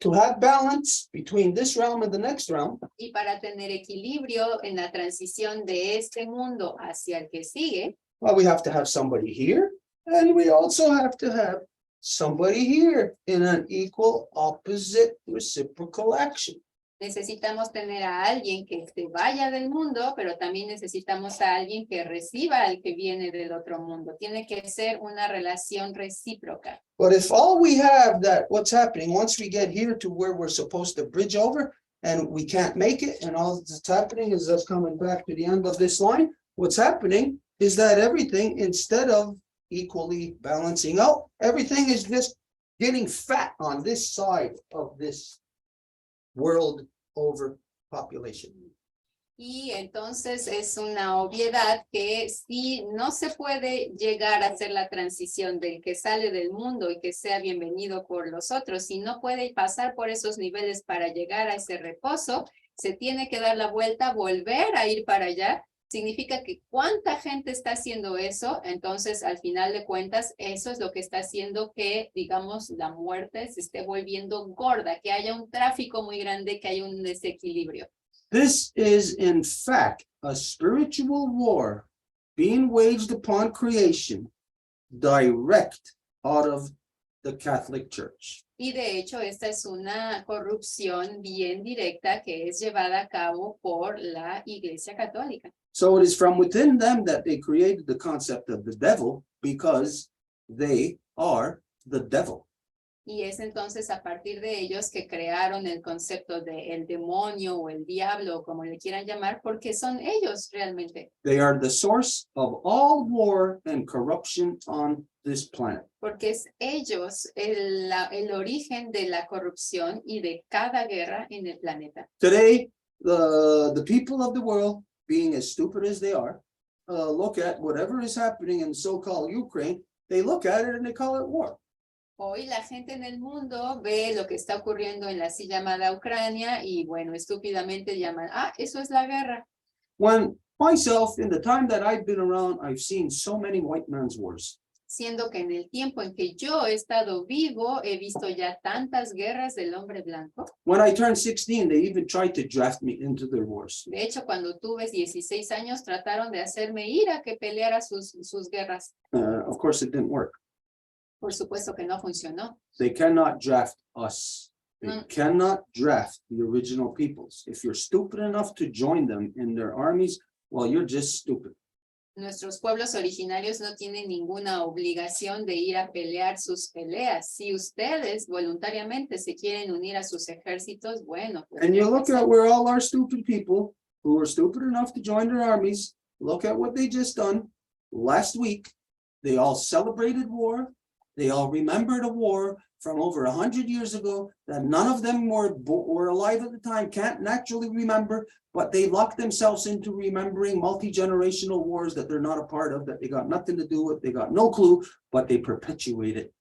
to have balance between this realm and the next realm, Y para tener equilibrio en la transición de este mundo hacia el que sigue, well, we have to have somebody here, and we also have to have somebody here in an equal, opposite, reciprocal action. necesitamos tener a alguien que se vaya del mundo, pero también necesitamos a alguien que reciba al que viene del otro mundo. Tiene que ser una relación recíproca. But if all we have that what's happening, once we get here to where we're supposed to bridge over and we can't make it, and all that's happening is us coming back to the end of this line, what's happening is that everything, instead of equally balancing out, everything is just getting fat on this side of this world overpopulation. Y entonces es una obviedad que si no se puede llegar a hacer la transición del que sale del mundo y que sea bienvenido por los otros, si no puede pasar por esos niveles para llegar a ese reposo, se tiene que dar la vuelta, volver a ir para allá. Significa que cuánta gente está haciendo eso, entonces al final de cuentas eso es lo que está haciendo que, digamos, la muerte se esté volviendo gorda, que haya un tráfico muy grande, que haya un desequilibrio. This is in fact a spiritual war being waged upon creation direct out of the Catholic Church. Y de hecho, esta es una corrupción bien directa que es llevada a cabo por la Iglesia Católica. So it is from within them that they created the concept of the devil because they are the devil. Y es entonces a partir de ellos que crearon el concepto de el demonio o el diablo, o como le quieran llamar, porque son ellos realmente. They are the source of all war and corruption on this planet. Porque es ellos el origen de la corrupción y de cada guerra en el planeta. Today, the people of the world, being as stupid as they are, look at whatever is happening in so-called Ukraine, they look at it and they call it war. Hoy la gente en el mundo ve lo que está ocurriendo en la así llamada Ucrania y bueno, estúpidamente llaman, eso es la guerra. When myself, in the time that I've been around, I've seen so many white man's wars. Siendo que en el tiempo en que yo he estado vivo, he visto ya tantas guerras del hombre blanco. When I turned 16, they even tried to draft me into their wars. De hecho, cuando tuve 16 años, trataron de hacerme ir a que peleara sus guerras. Of course, it didn't work. Por supuesto que no funcionó. They cannot draft us. They Mm. cannot draft the original peoples. If you're stupid enough to join them in their armies, well, you're just stupid. Nuestros pueblos originarios no tienen ninguna obligación de ir a pelear sus peleas. Si ustedes voluntariamente se quieren unir a sus ejércitos, bueno. Pues And you bien, look pues, at where all our stupid people who are stupid enough to join their armies, look at what they just done. Last week, they all celebrated war. They all remembered a war from over 100 years ago that none of them were alive at the time, can't naturally remember, but they locked themselves into remembering multi-generational wars that they're not a part of, that they got nothing to do with, they got no clue, but they perpetuate it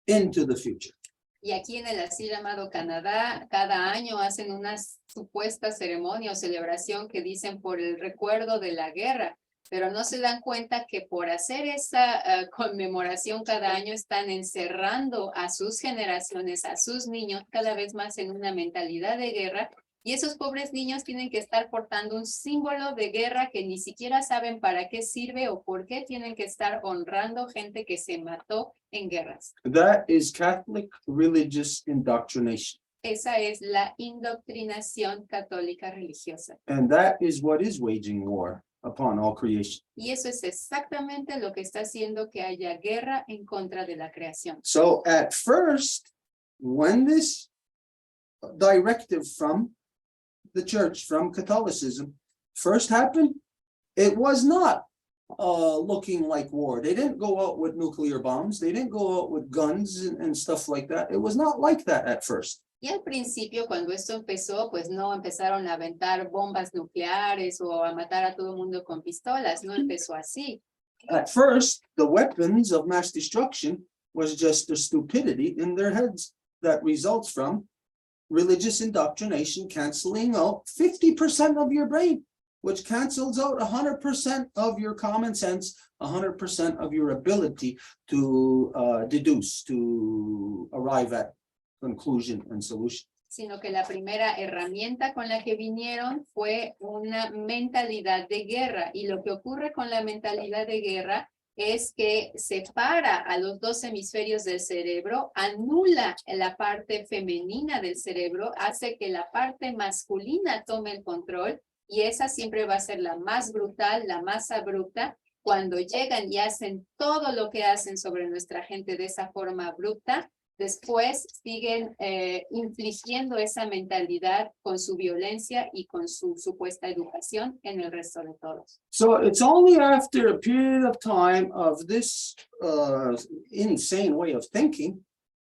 into the future. Y aquí en el así llamado Canadá, cada año hacen una supuesta ceremonia o celebración que dicen por el recuerdo de la guerra, pero no se dan cuenta que por hacer esa conmemoración cada año están encerrando a sus generaciones, a sus niños cada vez más en una mentalidad de guerra. Y esos pobres niños tienen que estar portando un símbolo de guerra que ni siquiera saben para qué sirve o por qué tienen que estar honrando gente que se mató en guerras. That is Catholic religious indoctrination. Esa es la indoctrinación católica religiosa. And that is what is waging war upon all creation. Y eso es exactamente lo que está haciendo que haya guerra en contra de la creación. So at first, when this directive from the church, from Catholicism, first happened, it was not looking like war. They didn't go out with nuclear bombs. They didn't go out with guns and stuff like that. It was not like that at first. Y al principio, cuando esto empezó, pues no empezaron a aventar bombas nucleares o a matar a todo el mundo con pistolas. No empezó así. At first, the weapons of mass destruction was just the stupidity in their heads that results from religious indoctrination canceling out 50% of your brain, which cancels out 100% of your common sense, 100% of your ability to deduce, to arrive at conclusion and solution. Sino que la primera herramienta con la que vinieron fue una mentalidad de guerra. Y lo que ocurre con la mentalidad de guerra es que separa a los dos hemisferios del cerebro, anula la parte femenina del cerebro, hace que la parte masculina tome el control y esa siempre va a ser la más brutal, la más abrupta. Cuando llegan y hacen todo lo que hacen sobre nuestra gente de esa forma abrupta, después siguen infligiendo esa mentalidad con su violencia y con su supuesta educación en el resto de todos. So it's only after a period of time of this insane way of thinking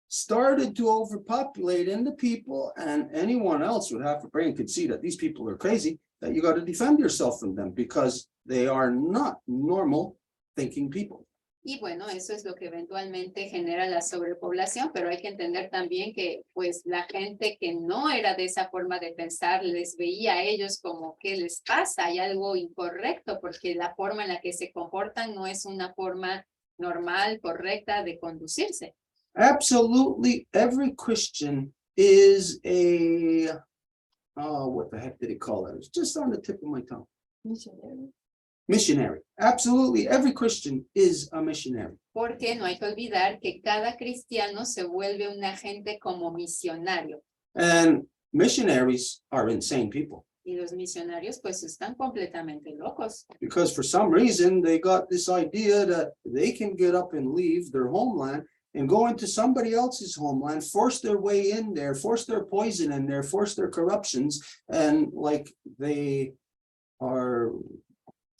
started to overpopulate in the people, and anyone else with half a brain could see that these people are crazy, that you got to defend yourself from them because they are not normal thinking people. Y bueno, eso es lo que eventualmente genera la sobrepoblación, pero hay que entender también que pues la gente que no era de esa forma de pensar les veía a ellos como ¿qué les pasa? Hay algo incorrecto porque la forma en la que se comportan no es una forma normal, correcta de conducirse. Absolutely every Christian is a, oh, what the heck did he call it? It's just on the tip of my tongue. Missionary. Absolutely every Christian is a missionary. Porque no hay que olvidar que cada cristiano se vuelve un agente como misionario. And missionaries are insane people Y los misionarios pues están completamente locos. because for some reason they got this idea that they can get up and leave their homeland and go into somebody else's homeland, force their way in there, force their poison in there, force their corruptions, and like they are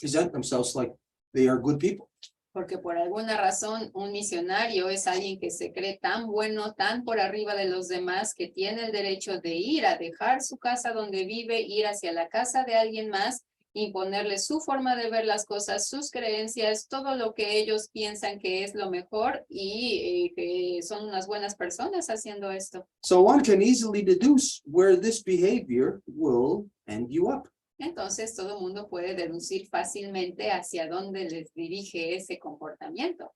present themselves like they are good people. Porque por alguna razón un misionario es alguien que se cree tan bueno, tan por arriba de los demás, que tiene el derecho de ir a dejar su casa donde vive, ir hacia la casa de alguien más, imponerle su forma de ver las cosas, sus creencias, todo lo que ellos piensan que es lo mejor y que son unas buenas personas haciendo esto. So one can easily deduce where this behavior will end you up. Entonces todo el mundo puede deducir fácilmente hacia dónde les dirige ese comportamiento.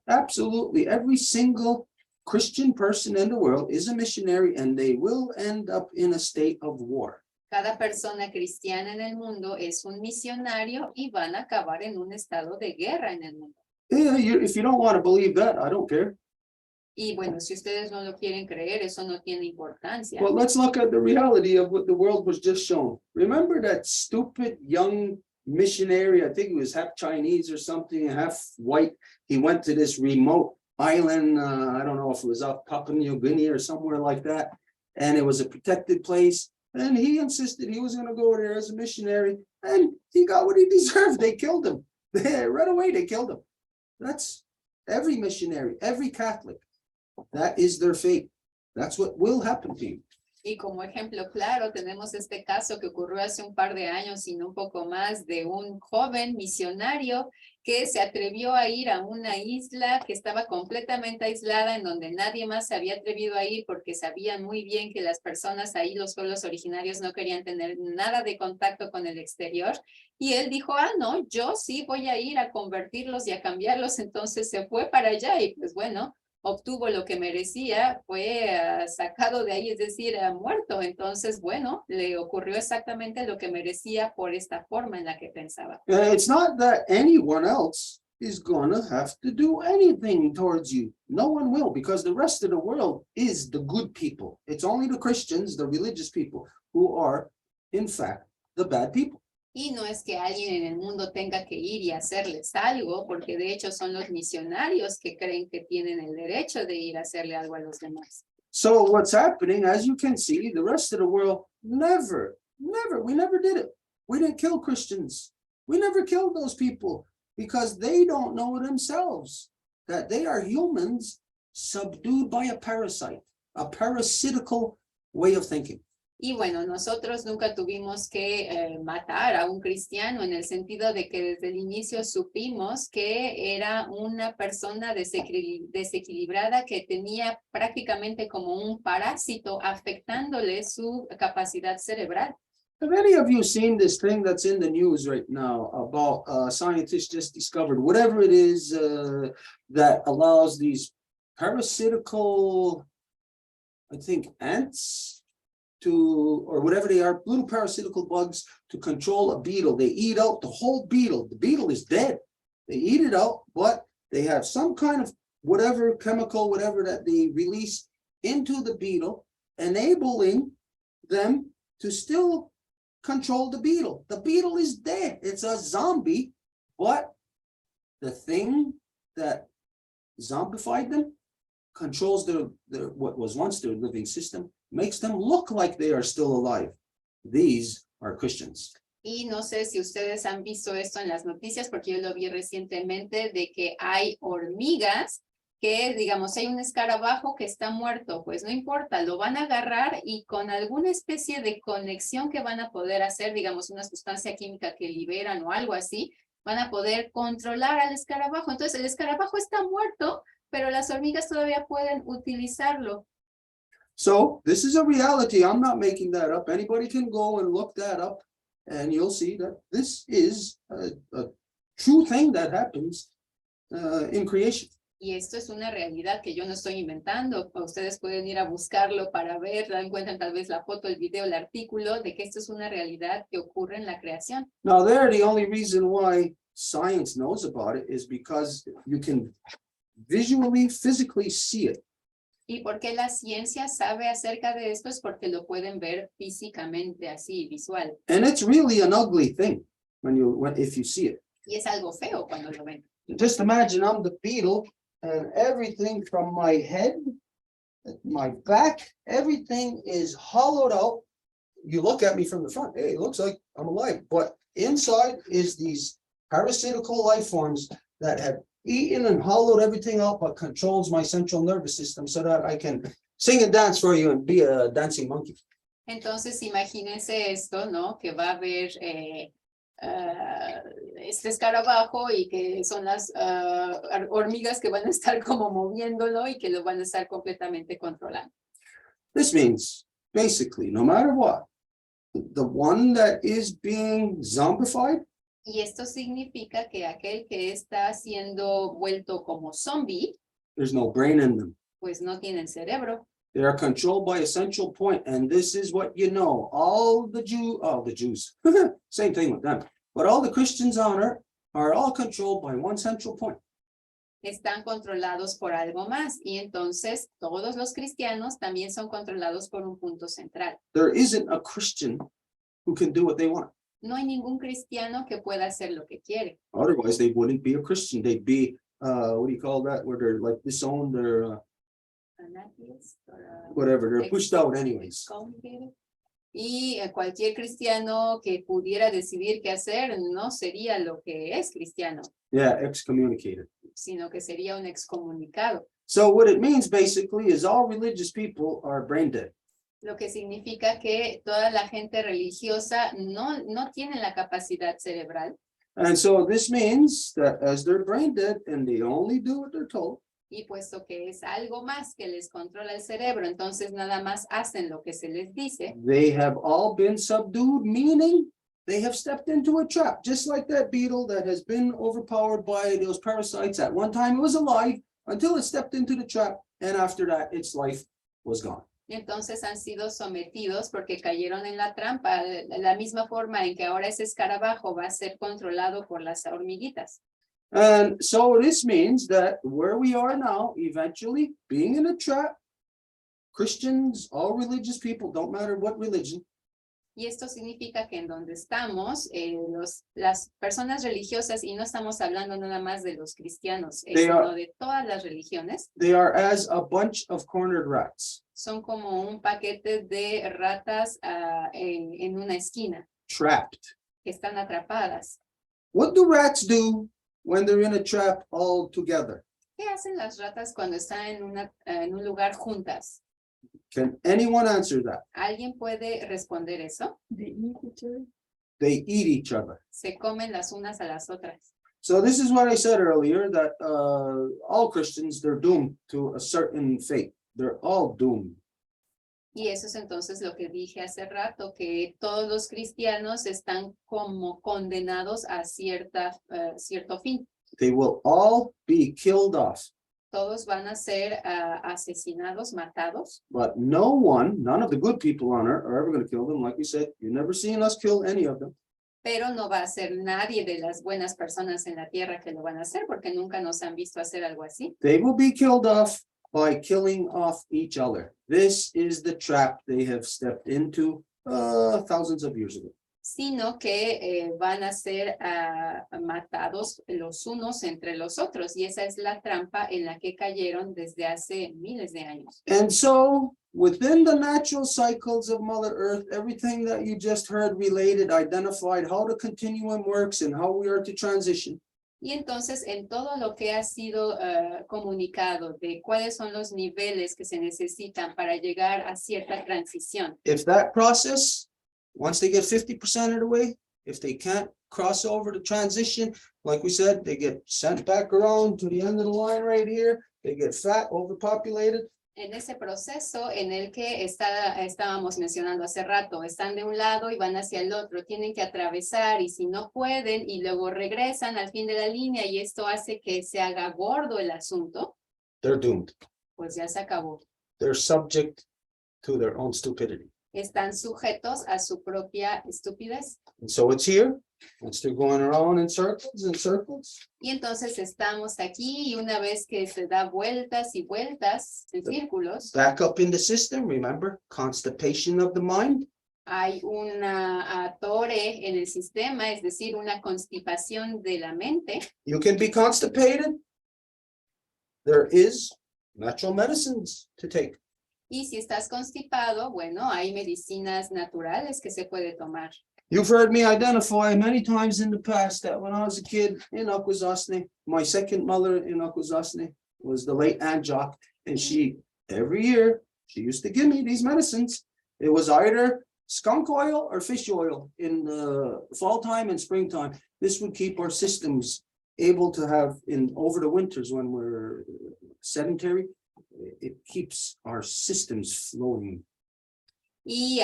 Absolutely every single Christian person in the world is a missionary and they will end up in a state of war. Cada persona cristiana en el mundo es un misionario y van a acabar en un estado de guerra en el mundo. Yeah, if you don't want to believe that, I don't care. Y bueno, si ustedes no lo quieren creer, eso no tiene importancia. Well, let's look at the reality of what the world was just shown. Remember that stupid young missionary, I think he was half Chinese or something, half white. He went to this remote island, I don't know if it was off Papua New Guinea or somewhere like that, and it was a protected place. And he insisted he was going to go there as a missionary, and he got what he deserved. They killed him. Right away, they killed him. That's every missionary, every Catholic. That is their fate. That's what will happen to you. Y como ejemplo claro, tenemos este caso que ocurrió hace un par de años y no un poco más de un joven misionario que se atrevió a ir a una isla que estaba completamente aislada, en donde nadie más se había atrevido a ir porque sabían muy bien que las personas ahí, los pueblos originarios, no querían tener nada de contacto con el exterior. Y él dijo, no, yo sí voy a ir a convertirlos y a cambiarlos. Entonces se fue para allá y pues bueno, obtuvo lo que merecía, fue sacado de ahí, es decir, muerto. Entonces, bueno, le ocurrió exactamente lo que merecía por esta forma en la que pensaba. It's not that anyone else is gonna have to do anything towards you. No one will, because the rest of the world is the good people. It's only the Christians, the religious people, who are, in fact, the bad people. Y no es que alguien en el mundo tenga que ir y hacerles algo, porque de hecho son los misionarios que creen que tienen el derecho de ir a hacerle algo a los demás. So what's happening, as you can see, the rest of the world we never did it. We didn't kill Christians. We never killed those people because they don't know themselves that they are humans subdued by a parasite, a parasitical way of thinking. Y bueno, nosotros nunca tuvimos que matar a un cristiano en el sentido de que desde el inicio supimos que era una persona desequilibrada que tenía prácticamente como un parásito afectándole su capacidad cerebral. Have any of you seen this thing that's in the news right now about scientists just discovered whatever it is that allows these parasitical, I think, ants or whatever they are, little parasitical bugs to control a beetle. They eat out the whole beetle. The beetle is dead. They eat it out, but they have some kind of whatever chemical, whatever that they release into the beetle, enabling them to still control the beetle. The beetle is dead. It's a zombie, but the thing that zombified them controls their what was once their living system, makes them look like they are still alive. These are Christians. Y no sé si ustedes han visto esto en las noticias, porque yo lo vi recientemente, de que hay hormigas que, digamos, hay un escarabajo que está muerto, pues no importa, lo van a agarrar y con alguna especie de conexión que van a poder hacer, digamos, una sustancia química que liberan o algo así, van a poder controlar al escarabajo. Entonces, el escarabajo está muerto, pero las hormigas todavía pueden utilizarlo. So this is a reality. I'm not making that up. Anybody can go and look that up and you'll see that this is a true thing that happens in creation. Y esto es una realidad que yo no estoy inventando. Ustedes pueden ir a buscarlo para ver, encuentran tal vez la foto, el video, el artículo de que esto es una realidad que ocurre en la creación. Now there, the only reason why science knows about it is because you can visually, physically see it. Y porque la ciencia sabe acerca de esto es porque lo pueden ver físicamente, así, visual. And it's really an ugly thing if you see it. Y es algo feo cuando lo ven. Just imagine I'm the beetle and everything from my head, my back, everything is hollowed out. You look at me from the front, hey, it looks like I'm alive. But inside is these parasitical life forms that have eaten and hollowed everything out, but controls my central nervous system so that I can sing and dance for you and be a dancing monkey. Entonces, imagínense esto, ¿no? Que va a haber este escarabajo y que son las hormigas que van a estar como moviéndolo y que lo van a estar completamente controlando. This means, basically, no matter what, the one that is being zombified, Y esto significa que aquel que está siendo vuelto como zombie, there's no brain in them. pues no tienen cerebro. They are controlled by a central point, and this is what you know. All the Jews, same thing with them. But all the Christians on earth are all controlled by one central point. Están controlados por algo más y entonces todos los cristianos también son controlados por un punto central. There isn't a Christian who can do what they want. No hay ningún cristiano que pueda hacer lo que quiere. Otherwise, they wouldn't be a Christian. They'd be, what do you call that? Where they're like disowned or whatever. They're pushed out anyways. Y cualquier cristiano que pudiera decidir qué hacer no sería lo que es cristiano, Yeah, excommunicated. sino que sería un excomunicado. So what it means basically is all religious people are brain dead. Lo que significa que toda la gente religiosa no tiene la capacidad cerebral. And so this means that as they're brain dead and they only do what they're told, Y puesto que es algo más que les controla el cerebro, entonces nada más hacen lo que se les dice. they have all been subdued, meaning they have stepped into a trap, just like that beetle that has been overpowered by those parasites. At one time it was alive until it stepped into the trap, and after that its life was gone. Entonces han sido sometidos porque cayeron en la trampa, de la misma forma en que ahora ese escarabajo va a ser controlado por las hormiguitas. And so this means that where we are now, eventually being in a trap, Christians, all religious people, don't matter what religion, Y esto significa que en donde estamos, las personas religiosas, y no estamos hablando nada más de los cristianos, sino de todas las religiones, they are as a bunch of cornered rats, son como un paquete de ratas en una esquina, trapped. que están atrapadas. What do rats do when they're in a trap all together? ¿Qué hacen las ratas cuando están en un lugar juntas? Can anyone answer that? ¿Alguien puede responder eso? They eat each other. Se comen las unas a las otras. So this is what I said earlier, that all Christians, they're doomed to a certain fate. They're all doomed. Y eso es entonces lo que dije hace rato, que todos los cristianos están como condenados a cierto fin. They will all be killed off. Todos van a ser asesinados, matados, But none of the good people on earth are ever going to kill them. Like we said, you've never seen us kill any of them. pero no va a ser nadie de las buenas personas en la tierra que lo van a hacer, porque nunca nos han visto hacer algo así. They will be killed off by killing off each other. This is the trap they have stepped into thousands of years ago. Sino que van a ser matados los unos entre los otros, y esa es la trampa en la que cayeron desde hace miles de años. And so within the natural cycles of Mother Earth, everything that you just heard related, identified how the continuum works and how we are to transition. Y entonces en todo lo que ha sido comunicado de cuáles son los niveles que se necesitan para llegar a cierta transición. If that process, once they get 50% of the way, if they can't cross over the transition, like we said, they get sent back around to the end of the line right here. They get fat, overpopulated. En ese proceso en el que estábamos mencionando hace rato, están de un lado y van hacia el otro, tienen que atravesar y si no pueden y luego regresan al fin de la línea y esto hace que se haga gordo el asunto, They're doomed. pues ya se acabó. They're subject to their own stupidity. Están sujetos a su propia estupidez. And so it's here. Once they're going around in circles and circles. Y entonces estamos aquí y una vez que se da vueltas y vueltas en círculos, Back up in the system, remember, constipation of the mind. hay una atore en el sistema, es decir, una constipación de la mente. You can be constipated. There is natural medicines to take. Y si estás constipado, bueno, hay medicinas naturales que se puede tomar. You've heard me identify many times in the past that when I was a kid in Akwesasne, my second mother in Akwesasne was the late Aunt Jock, and she, every year, she used to give me these medicines. It was either skunk oil or fish oil in the fall time and springtime. This would keep our systems able to have over the winters when we're sedentary. It keeps our systems flowing. Y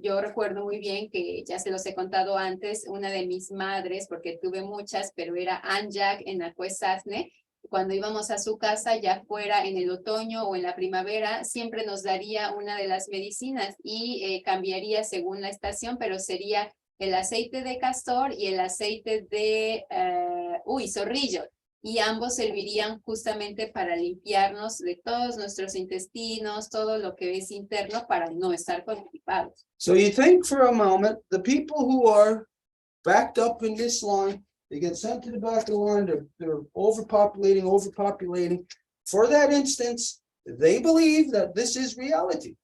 yo recuerdo muy bien que ya se los he contado antes, una de mis madres, porque tuve muchas, pero era Anjak en Akwesasne. Cuando íbamos a su casa, ya fuera en el otoño o en la primavera, siempre nos daría una de las medicinas y cambiaría según la estación, pero sería el aceite de castor y el aceite de zorrillo. Y ambos servirían justamente para limpiarnos de todos nuestros intestinos, todo lo que es interno para no estar constipados. So you think for a moment, the people who are backed up in this line, they get sent to the back of the line, they're overpopulating. For that instance, they believe that this is reality.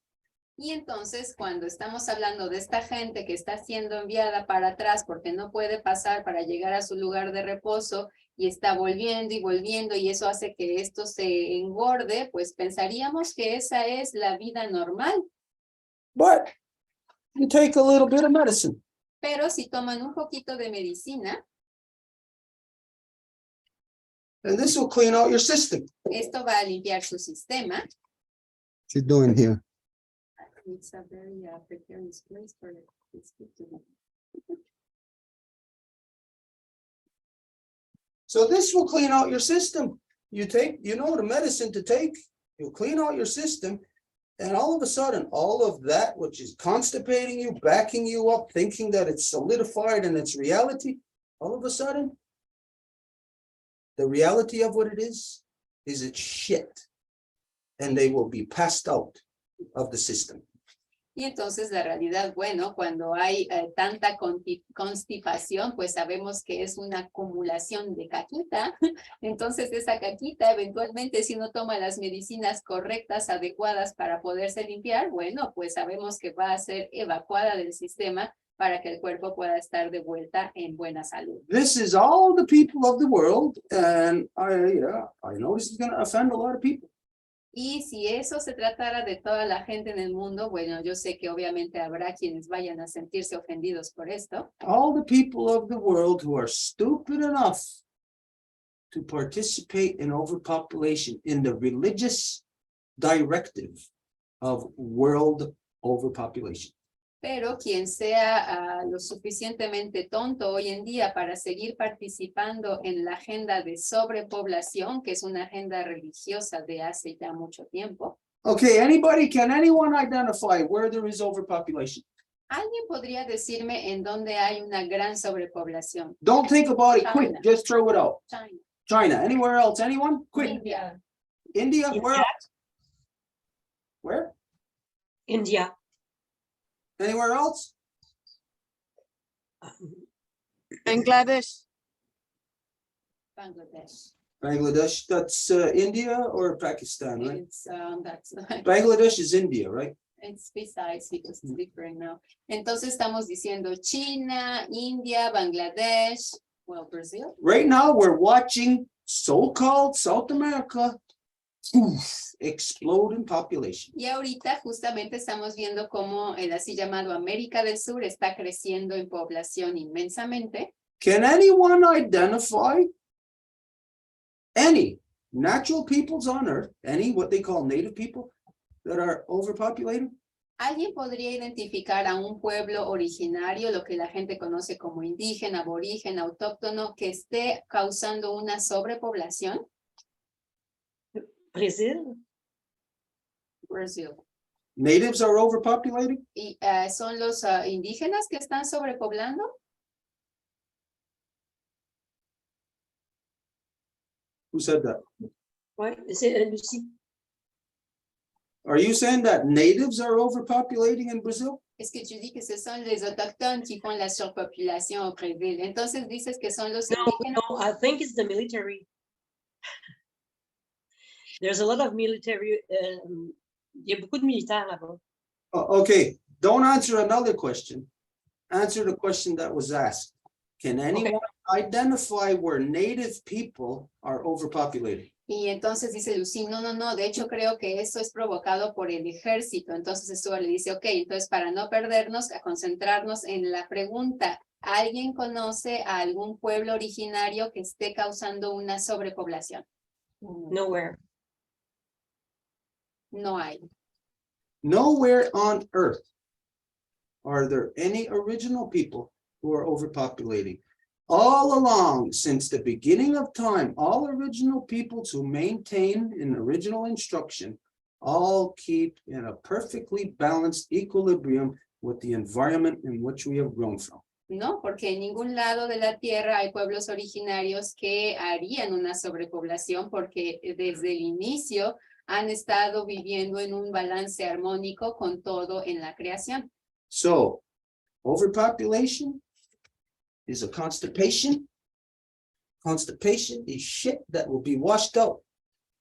Y entonces cuando estamos hablando de esta gente que está siendo enviada para atrás porque no puede pasar para llegar a su lugar de reposo y está volviendo y volviendo y eso hace que esto se engorde, pues pensaríamos que esa es la vida normal. But you take a little bit of medicine. Pero si toman un poquito de medicina, And this will clean out your system. esto va a limpiar su sistema. What you doing here? It's a very precarious place for this to be. So this will clean out your system. You know the medicine to take, you'll clean out your system. And all of a sudden, all of that, which is constipating you, backing you up, thinking that it's solidified and it's reality, all of a sudden, the reality of what it is it's shit. And they will be passed out of the system. Y entonces la realidad, bueno, cuando hay tanta constipación, pues sabemos que es una acumulación de caquita. Entonces esa caquita, eventualmente, si no toma las medicinas correctas, adecuadas para poderse limpiar, bueno, pues sabemos que va a ser evacuada del sistema para que el cuerpo pueda estar de vuelta en buena salud. This is all the people of the world, and I know this is going to offend a lot of people. Y si eso se tratara de toda la gente en el mundo, bueno, yo sé que obviamente habrá quienes vayan a sentirse ofendidos por esto. All the people of the world who are stupid enough to participate in overpopulation in the religious directive of world overpopulation. Pero quien sea lo suficientemente tonto hoy en día para seguir participando en la agenda de sobrepoblación, que es una agenda religiosa de hace ya mucho tiempo. Okay, can anyone identify where there is overpopulation? ¿Alguien podría decirme en dónde hay una gran sobrepoblación? Don't think about it, quick, China. just throw it out. China. China, anywhere else, anyone? Quick. India. India, where else? Where? India. Anywhere else? Bangladesh. Bangladesh. Bangladesh, that's India or Pakistan, right? It's, that's, Bangladesh is India, right? it's besides because it's different now. Entonces estamos diciendo China, India, Bangladesh, Well, Brazil. Right now, we're watching so-called South America poof, explode in population. Y ahorita justamente estamos viendo cómo el así llamado América del Sur está creciendo en población inmensamente. Can anyone identify any natural peoples on Earth, any what they call native people that are overpopulated? ¿Alguien podría identificar a un pueblo originario, lo que la gente conoce como indígena, aborigen, autóctono, que esté causando una sobrepoblación? Brazil. Brasil. Natives are overpopulated? ¿Y son los indígenas que están sobrepoblando? Who said that? Ouais, c'est Lucie. Are you saying that natives are overpopulating in Brazil? Es que tu dis que ce sont les autochtones qui font la surpopulation au Brésil. Entonces dices que son los indígenas. No, I think it's the military. There's a lot of military. Il y a beaucoup de militaires là-bas. Okay, don't answer another question. Answer the question that was asked. Can anyone identify where native people are overpopulated? Y entonces dice Lucy, no, de hecho creo que eso es provocado por el ejército. Entonces Stuart le dice, ok, entonces para no perdernos, a concentrarnos en la pregunta, ¿alguien conoce a algún pueblo originario que esté causando una sobrepoblación? Nowhere. No hay. Nowhere on Earth are there any original people who are overpopulating. All along, since the beginning of time, all original peoples who maintain an original instruction all keep in a perfectly balanced equilibrium with the environment in which we have grown from. No, porque en ningún lado de la tierra hay pueblos originarios que harían una sobrepoblación porque desde el inicio han estado viviendo en un balance armónico con todo en la creación. So, overpopulation is a constipation. Constipation is shit that will be washed out.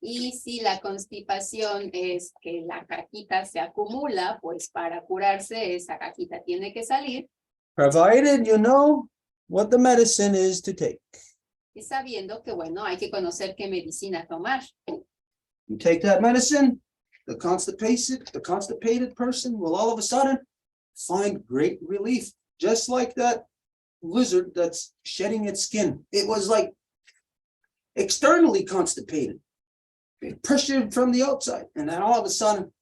Y si la constipación es que la cajita se acumula, pues para curarse esa cajita tiene que salir. Provided you know what the medicine is to take. Y sabiendo que, bueno, hay que conocer qué medicina tomar. You take that medicine, the constipated person will all of a sudden find great relief, just like that lizard that's shedding its skin. It was like externally constipated, pressured from the outside, and then all of a sudden,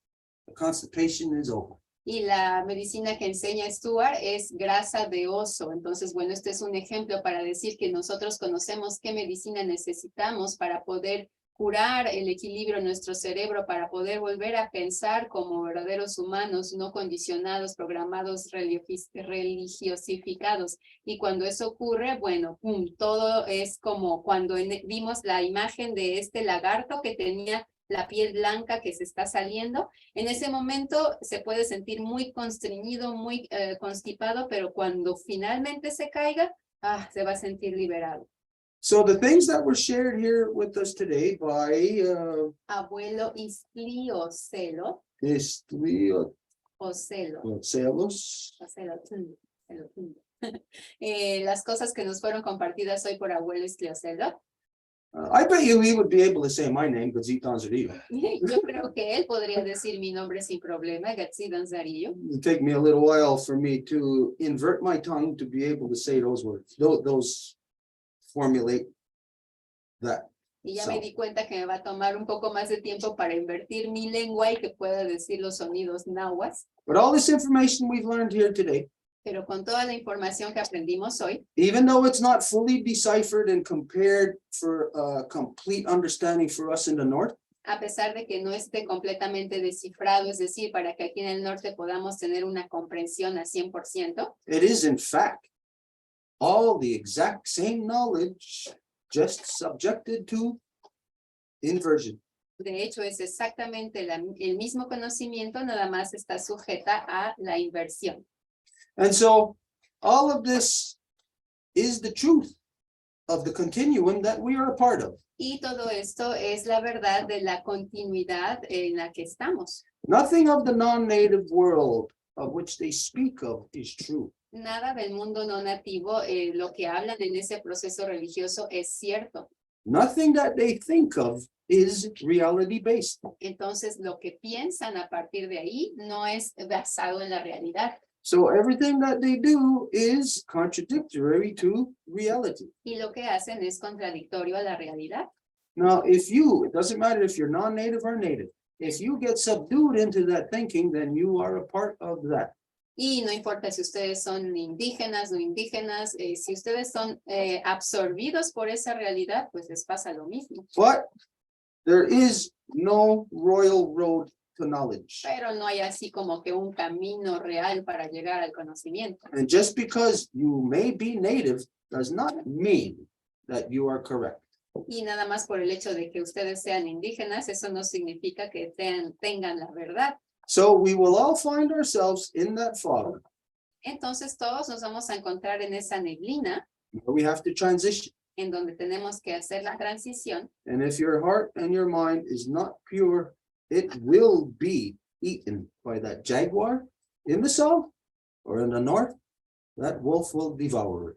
the constipation is over. Y la medicina que enseña Stuart es grasa de oso. Entonces, bueno, este es un ejemplo para decir que nosotros conocemos qué medicina necesitamos para poder curar el equilibrio en nuestro cerebro, para poder volver a pensar como verdaderos humanos, no condicionados, programados, religiosificados. Y cuando eso ocurre, bueno, todo es como cuando vimos la imagen de este lagarto que tenía la piel blanca que se está saliendo. En ese momento se puede sentir muy constreñido, muy constipado, pero cuando finalmente se caiga, se va a sentir liberado. So the things that were shared here with us today by Abuelo Iztliocelotl. Las cosas que nos fueron compartidas hoy por Abuelo Iztliocelotl. I bet you he would be able to say my name, Gazit Danzarillo. Yo creo que él podría decir mi nombre sin problema, Gazit Danzarillo. It'll take me a little while for me to invert my tongue to be able to say those words, those formulate that. Y ya me di cuenta que me va a tomar un poco más de tiempo para invertir mi lengua y que pueda decir los sonidos náhuatl. But all this information we've learned here today, pero con toda la información que aprendimos hoy, even though it's not fully deciphered and compared for a complete understanding for us in the north, a pesar de que no esté completamente descifrado, es decir, para que aquí en el norte podamos tener una comprensión al 100%, it is in fact all the exact same knowledge, just subjected to inversion. De hecho, es exactamente el mismo conocimiento, nada más está sujeta a la inversión. And so all of this is the truth of the continuum that we are a part of. Y todo esto es la verdad de la continuidad en la que estamos. Nothing of the non-native world of which they speak of is true. Nada del mundo no nativo, lo que hablan en ese proceso religioso es cierto. Nothing that they think of is reality based. Entonces, lo que piensan a partir de ahí no es basado en la realidad. So everything that they do is contradictory to reality. Y lo que hacen es contradictorio a la realidad. Now, it doesn't matter if you're non-native or native, if you get subdued into that thinking, then you are a part of that. Y no importa si ustedes son indígenas, no indígenas, si ustedes son absorbidos por esa realidad, pues les pasa lo mismo. But there is no royal road to knowledge. Pero no hay así como que un camino real para llegar al conocimiento. And just because you may be native does not mean that you are correct. Y nada más por el hecho de que ustedes sean indígenas, eso no significa que tengan la verdad. So we will all find ourselves in that fog. Entonces todos nos vamos a encontrar en esa neblina Where we have to transition. en donde tenemos que hacer la transición. And if your heart and your mind is not pure, it will be eaten by that jaguar in the south or in the north. That wolf will devour it.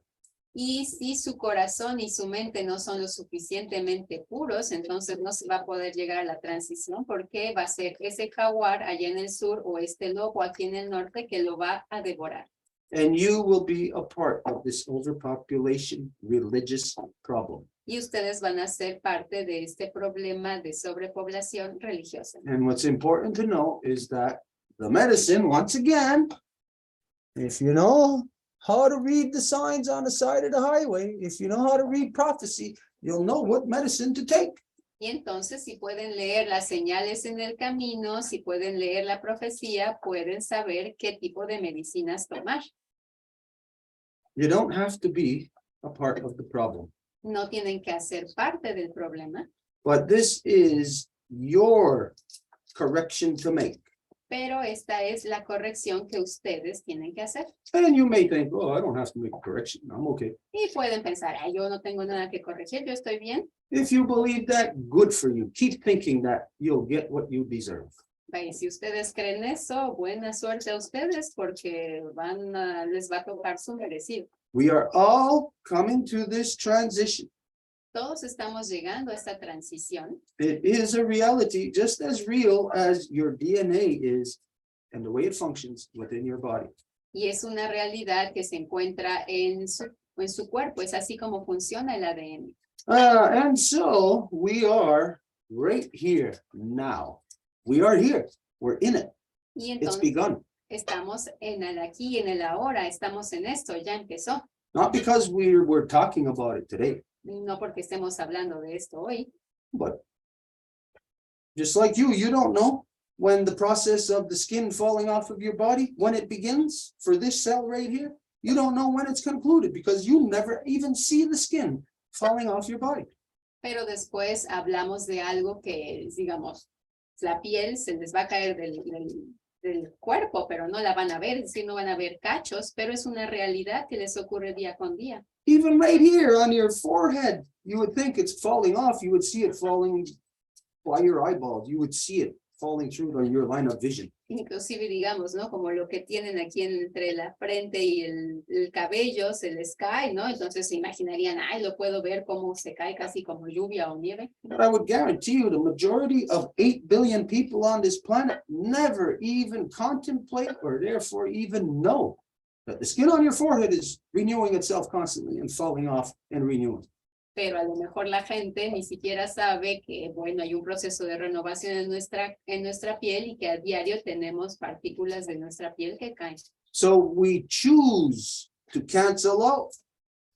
Y si su corazón y su mente no son lo suficientemente puros, entonces no se va a poder llegar a la transición porque va a ser ese jaguar allá en el sur o este lobo aquí en el norte que lo va a devorar. And you will be a part of this overpopulation religious problem. Y ustedes van a ser parte de este problema de sobrepoblación religiosa. And what's important to know is that the medicine, once again, if you know how to read the signs on the side of the highway, if you know how to read prophecy, you'll know what medicine to take. Y entonces, si pueden leer las señales en el camino, si pueden leer la profecía, pueden saber qué tipo de medicinas tomar. You don't have to be a part of the problem. No tienen que hacer parte del problema, But this is your correction to make. pero esta es la corrección que ustedes tienen que hacer. And you may think, oh, I don't have to make a correction. I'm okay. Y pueden pensar, "Ay, yo no tengo nada que corregir, yo estoy bien." If you believe that, good for you. Keep thinking that you'll get what you deserve. Y si ustedes creen eso, buena suerte a ustedes porque les va a tocar su merecido. We are all coming to this transition. Todos estamos llegando a esta transición. It is a reality just as real as your DNA is and the way it functions within your body. Y es una realidad que se encuentra en su cuerpo. Es así como funciona el ADN. And so we are right here now. We are here. We're in it. Y It's entonces begun. estamos en el aquí, en el ahora. Estamos en esto, ya empezó. Not because we're talking about it today, No porque estemos hablando de esto hoy, but just like you don't know when the process of the skin falling off of your body, when it begins for this cell right here, you don't know when it's concluded because you never even see the skin falling off your body. pero después hablamos de algo que, digamos, la piel se les va a caer del cuerpo, pero no la van a ver, es decir, no van a ver cachos, pero es una realidad que les ocurre día con día. Even right here on your forehead, you would think it's falling off. You would see it falling by your eyeballs. You would see it falling through your line of vision. Inclusive, digamos, ¿no? Como lo que tienen aquí entre la frente y el cabello se les cae, ¿no? Entonces se imaginarían, ay, lo puedo ver cómo se cae casi como lluvia o nieve. But I would guarantee you the majority of 8 billion people on this planet never even contemplate or therefore even know that the skin on your forehead is renewing itself constantly and falling off and renewing. Pero a lo mejor la gente ni siquiera sabe que, bueno, hay un proceso de renovación en nuestra piel y que a diario tenemos partículas de nuestra piel que caen. So we choose to cancel out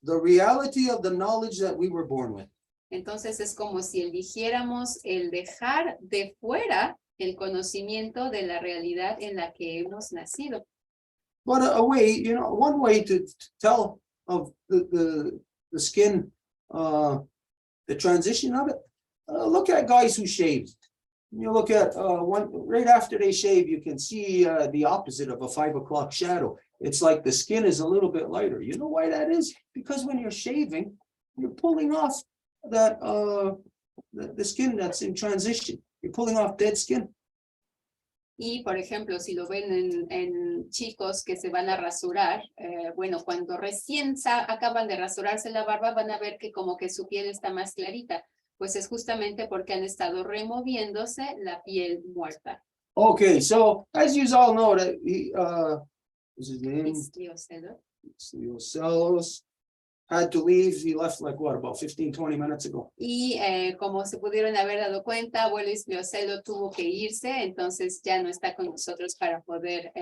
the reality of the knowledge that we were born with. Entonces es como si eligiéramos el dejar de fuera el conocimiento de la realidad en la que hemos nacido. But a way, one way to tell of the skin, the transition of it, look at guys who shave. You look at one right after they shave, you can see the opposite of a 5 o'clock shadow. It's like the skin is a little bit lighter. You know why that is? Because when you're shaving, you're pulling off that the skin that's in transition. You're pulling off dead skin. Y, por ejemplo, si lo ven en chicos que se van a rasurar, bueno, cuando recién acaban de rasurarse la barba, van a ver que como que su piel está más clarita. Pues es justamente porque han estado removiéndose la piel muerta. Okay, so as you all know that he, what's his name? Iztliocelotl. Iztliocelotl had to leave. He left like what, about 15, 20 minutes ago. Y como se pudieron haber dado cuenta, Abuelo Iztliocelotl tuvo que irse, entonces ya no está con nosotros para poder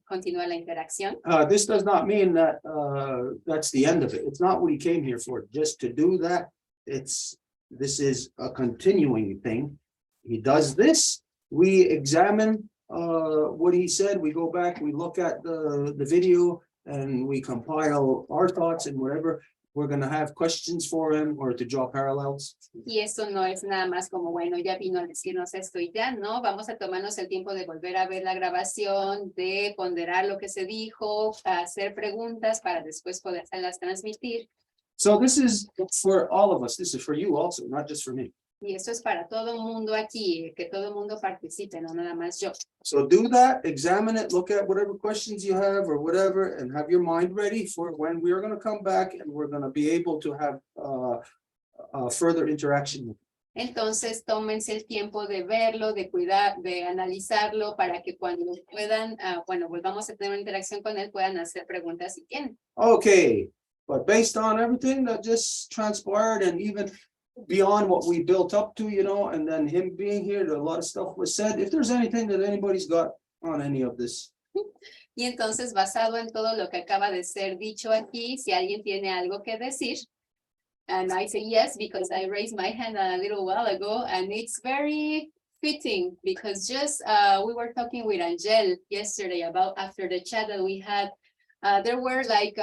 continuar la interacción. This does not mean that that's the end of it. It's not what he came here for, just to do that. This is a continuing thing. He does this. We examine what he said. We go back, we look at the video, and we compile our thoughts and whatever. We're going to have questions for him or to draw parallels. Y eso no es nada más como, bueno, ya vino a decirnos esto y ya, ¿no? Vamos a tomarnos el tiempo de volver a ver la grabación, de ponderar lo que se dijo, hacer preguntas para después poderlas transmitir. So this is for all of us. This is for you also, not just for me. Y esto es para todo el mundo aquí, que todo el mundo participe, no nada más yo. So do that, examine it, look at whatever questions you have or whatever, and have your mind ready for when we are going to come back and we're going to be able to have further interaction. Entonces, tómense el tiempo de verlo, de cuidar, de analizarlo, para que cuando puedan, bueno, volvamos a tener una interacción con él, puedan hacer preguntas si tienen. Okay, but based on everything that just transpired and even beyond what we built up to, you know, and then him being here, a lot of stuff was said. If there's anything that anybody's got on any of this. Y entonces, basado en todo lo que acaba de ser dicho aquí, si alguien tiene algo que decir, and I say yes, because I raised my hand a little while ago, and it's very fitting, because just we were talking with Angel yesterday about after the chat that we had. There were like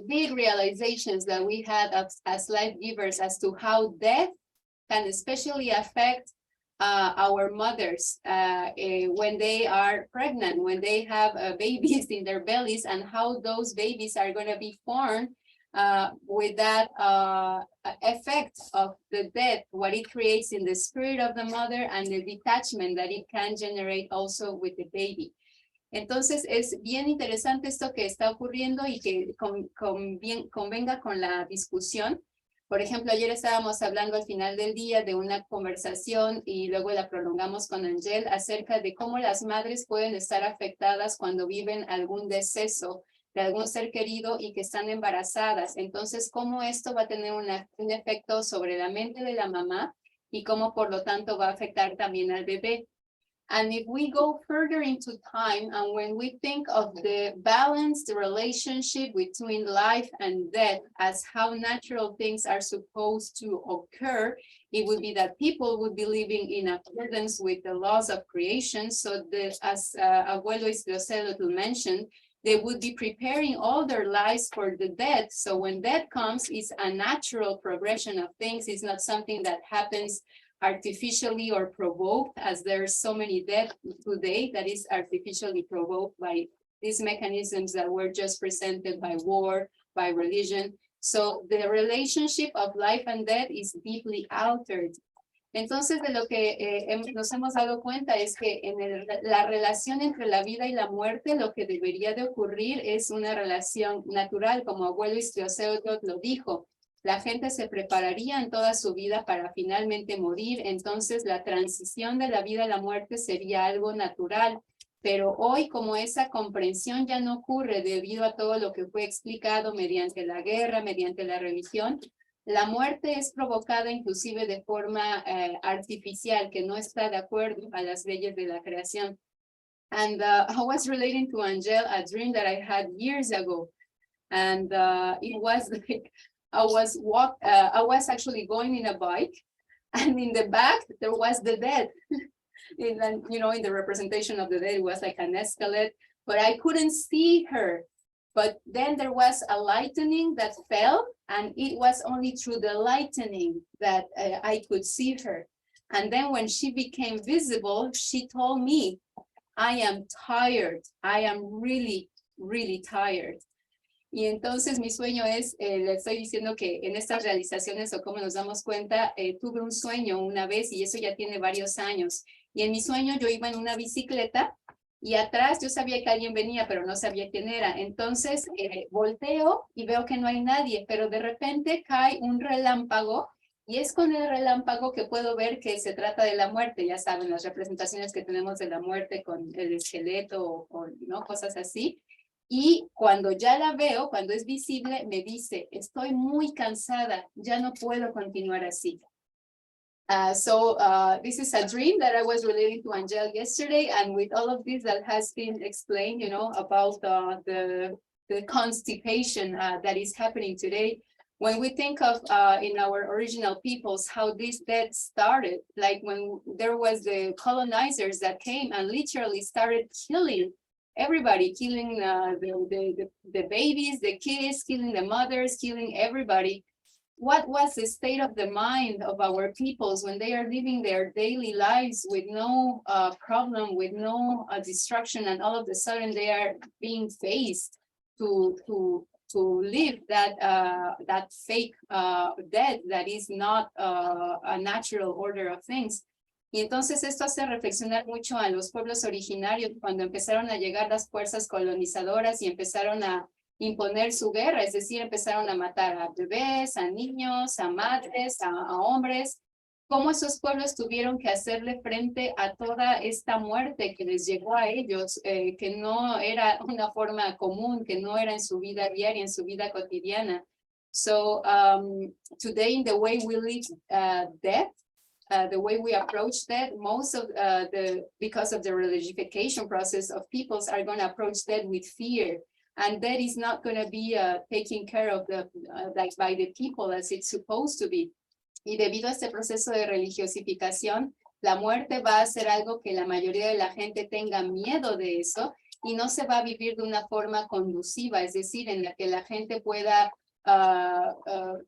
big realizations that we had as life givers as to how death can especially affect our mothers when they are pregnant, when they have babies in their bellies, and how those babies are going to be formed with that effect of the death, what it creates in the spirit of the mother and the detachment that it can generate also with the baby. Entonces es bien interesante esto que está ocurriendo y que convenga con la discusión. Por ejemplo, ayer estábamos hablando al final del día de una conversación y luego la prolongamos con Angel acerca de cómo las madres pueden estar afectadas cuando viven algún deceso de algún ser querido y que están embarazadas. Entonces, cómo esto va a tener un efecto sobre la mente de la mamá y cómo por lo tanto va a afectar también al bebé. And if we go further into time, and when we think of the balanced relationship between life and death as how natural things are supposed to occur, it would be that people would be living in accordance with the laws of creation. So that, as Abuelo Iztliocelotl mentioned, they would be preparing all their lives for the death. So when death comes, it's a natural progression of things. It's not something that happens artificially or provoked, as there's so many deaths today that is artificially provoked by these mechanisms that were just presented by war, by religion. So the relationship of life and death is deeply altered. Entonces, de lo que nos hemos dado cuenta es que en la relación entre la vida y la muerte, lo que debería de ocurrir es una relación natural, como Abuelo Iztliocelotl lo dijo. La gente se prepararía en toda su vida para finalmente morir, entonces la transición de la vida a la muerte sería algo natural. Pero hoy, como esa comprensión ya no ocurre debido a todo lo que fue explicado mediante la guerra, mediante la religión, la muerte es provocada inclusive de forma artificial, que no está de acuerdo a las leyes de la creación. And I was relating to Angel a dream that I had years ago. And it was like, I was actually going in a bike, and in the back, there was the dead. And, you know, in the representation of the dead, it was like an escalade, but I couldn't see her. But then there was a lightning that fell, and it was only through the lightning that I could see her. And then when she became visible, she told me, I am tired. I am really, really tired. Y entonces mi sueño es, le estoy diciendo que en estas realizaciones o cómo nos damos cuenta, tuve un sueño una vez y eso ya tiene varios años. Y en mi sueño yo iba en una bicicleta y atrás yo sabía que alguien venía, pero no sabía quién era. Entonces volteo y veo que no hay nadie, pero de repente cae un relámpago y es con el relámpago que puedo ver que se trata de la muerte. Ya saben, las representaciones que tenemos de la muerte con el esqueleto o ¿no? Cosas así. Y cuando ya la veo, cuando es visible, me dice, estoy muy cansada, ya no puedo continuar así. So this is a dream that I was relating to Angel yesterday, and with all of this that has been explained, you know, about the constipation that is happening today. When we think of in our original peoples, how this death started, like when there was the colonizers that came and literally started killing everybody, killing the babies, the kids, killing the mothers, killing everybody. What was the state of the mind of our peoples when they are living their daily lives with no problem, with no destruction, and all of a sudden they are being faced to live that fake death that is not a natural order of things. Y entonces esto hace reflexionar mucho a los pueblos originarios cuando empezaron a llegar las fuerzas colonizadoras y empezaron a imponer su guerra, es decir, empezaron a matar a bebés, a niños, a madres, a hombres, cómo esos pueblos tuvieron que hacerle frente a toda esta muerte que les llegó a ellos, que no era una forma común, que no era en su vida diaria, en su vida cotidiana. So today in the way we live death, the way we approach that, most of because of the religification process of peoples are going to approach that with fear. And that is not going to be taken care of like by the people as it's supposed to be. Y debido a este proceso de religiosificación, la muerte va a ser algo que la mayoría de la gente tenga miedo de eso y no se va a vivir de una forma conduciva, es decir, en la que la gente pueda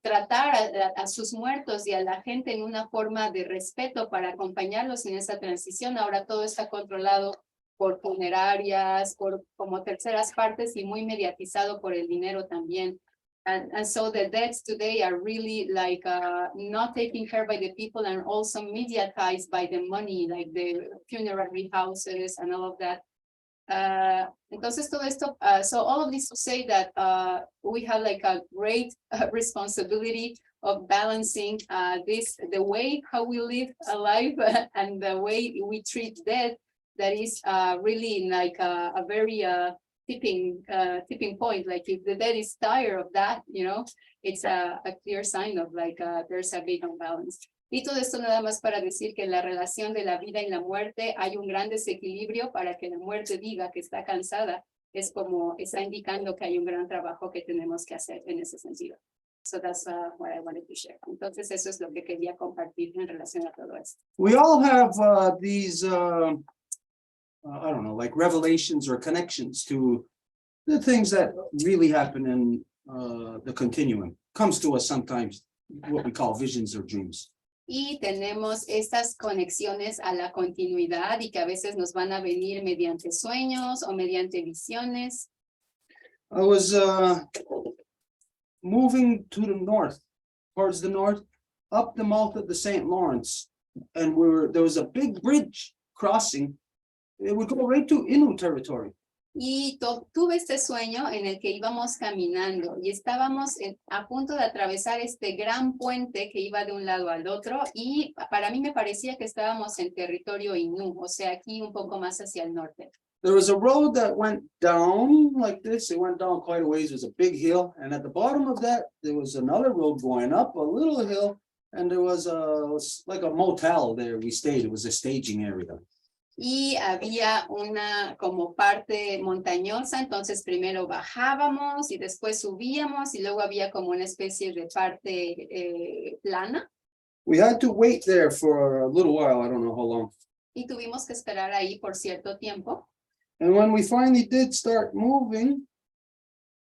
tratar a sus muertos y a la gente en una forma de respeto para acompañarlos en esa transición. Ahora todo está controlado por funerarias, por como terceras partes y muy mediatizado por el dinero también. And so the deaths today are really like not taken care by the people and also mediatized by the money, like the funerary houses and all of that. Entonces todo esto, so all of this to say that we have like a great responsibility of balancing the way how we live a life and the way we treat death. That is really like a very tipping point. Like if the dead is tired of that, you know, it's a clear sign of like there's a big imbalance. Y todo esto nada más para decir que en la relación de la vida y la muerte hay un gran desequilibrio para que la muerte diga que está cansada. Es como está indicando que hay un gran trabajo que tenemos que hacer en ese sentido. So that's what I wanted to share. Entonces eso es lo que quería compartir en relación a todo esto. We all have these I don't know, like revelations or connections to the things that really happen in the continuum. Comes to us sometimes, what we call visions or dreams. Y tenemos estas conexiones a la continuidad y que a veces nos van a venir mediante sueños o mediante visiones. I was moving to the north, towards the north, up the mouth of the St. Lawrence, and there was a big bridge crossing. It would go right to Innu territory. Y tuve este sueño en el que íbamos caminando y estábamos a punto de atravesar este gran puente que iba de un lado al otro y para mí me parecía que estábamos en territorio Innu, o sea, aquí un poco más hacia el norte. There was a road that went down like this. It went down quite a ways. It was a big hill. And at the bottom of that, there was another road going up a little hill. And there was like a motel there we stayed. It was a staging area. Y había una como parte montañosa, entonces primero bajábamos y después subíamos y luego había como una especie de parte plana. We had to wait there for a little while, I don't know how long. Y tuvimos que esperar ahí por cierto tiempo. And when we finally did start moving,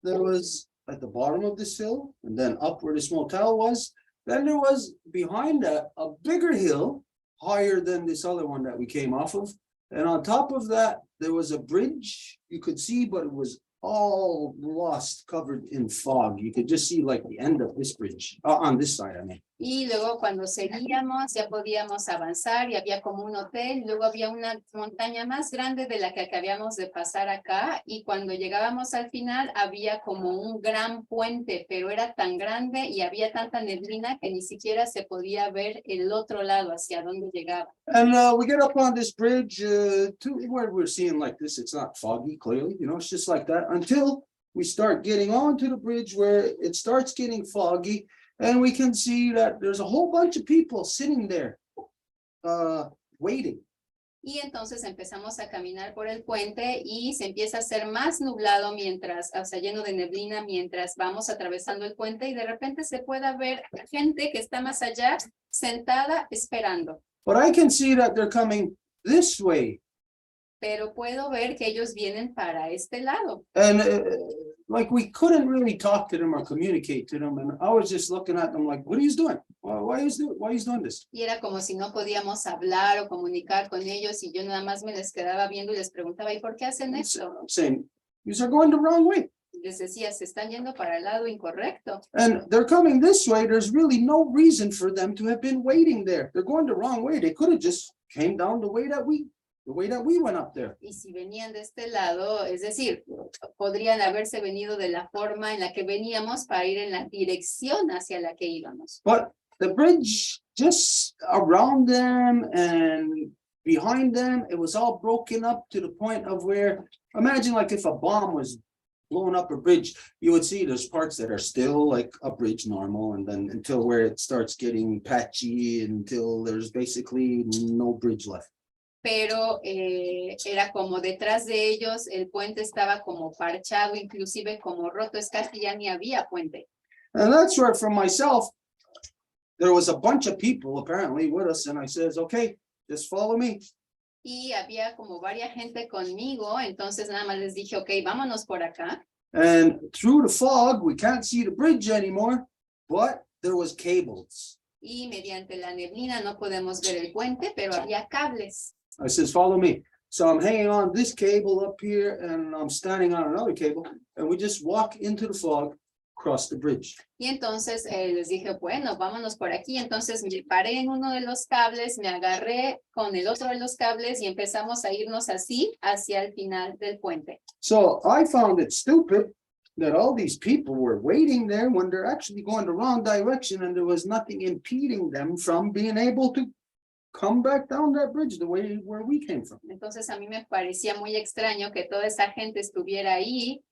there was at the bottom of this hill and then up where this motel was, then there was behind that a bigger hill, higher than this other one that we came off of. And on top of that, there was a bridge you could see, but it was all lost, covered in fog. You could just see like the end of this bridge on this side, I mean. Y luego cuando seguíamos ya podíamos avanzar y había como un hotel, luego había una montaña más grande de la que acabamos de pasar acá y cuando llegábamos al final había como un gran puente, pero era tan grande y había tanta neblina que ni siquiera se podía ver el otro lado hacia dónde llegaba. And we get up on this bridge to where we're seeing like this. It's not foggy, clearly, you know, it's just like that until we start getting onto the bridge where it starts getting foggy. And we can see that there's a whole bunch of people sitting there waiting. Y entonces empezamos a caminar por el puente y se empieza a hacer más nublado mientras, o sea, lleno de neblina mientras vamos atravesando el puente y de repente se puede ver gente que está más allá sentada esperando. But I can see that they're coming this way. Pero puedo ver que ellos vienen para este lado. And like we couldn't really talk to them or communicate to them. And I was just looking at them like, what are you doing? Why is doing this? Y era como si no podíamos hablar o comunicar con ellos y yo nada más me les quedaba viendo y les preguntaba, ¿y por qué hacen esto? I'm saying, you are going the wrong way. Les decía, se están yendo para el lado incorrecto. And they're coming this way. There's really no reason for them to have been waiting there. They're going the wrong way. They could have just came down the way that we went up there. Y si venían de este lado, es decir, podrían haberse venido de la forma en la que veníamos para ir en la dirección hacia la que íbamos. But the bridge just around them and behind them, it was all broken up to the point of where, imagine like if a bomb was blowing up a bridge, you would see there's parts that are still like a bridge normal, and then until where it starts getting patchy until there's basically no bridge left. Pero era como detrás de ellos, el puente estaba como parchado, inclusive como roto, es casi ya ni había puente. And that's where, for myself, there was a bunch of people apparently with us, and I says, okay, just follow me. Y había como varias gente conmigo, entonces nada más les dije, ok, vámonos por acá. And through the fog, we can't see the bridge anymore, but there was cables. Y mediante la neblina no podemos ver el puente, pero había cables. I says, follow me. So I'm hanging on this cable up here and I'm standing on another cable and we just walk into the fog, cross the bridge. Y entonces les dije, bueno, vámonos por aquí. Entonces me paré en uno de los cables, me agarré con el otro de los cables y empezamos a irnos así hacia el final del puente. So I found it stupid that all these people were waiting there when they're actually going the wrong direction and there was nothing impeding them from being able to come back down that bridge the way where we came from. Entonces a mí me parecía muy extraño que toda esa gente estuviera ahí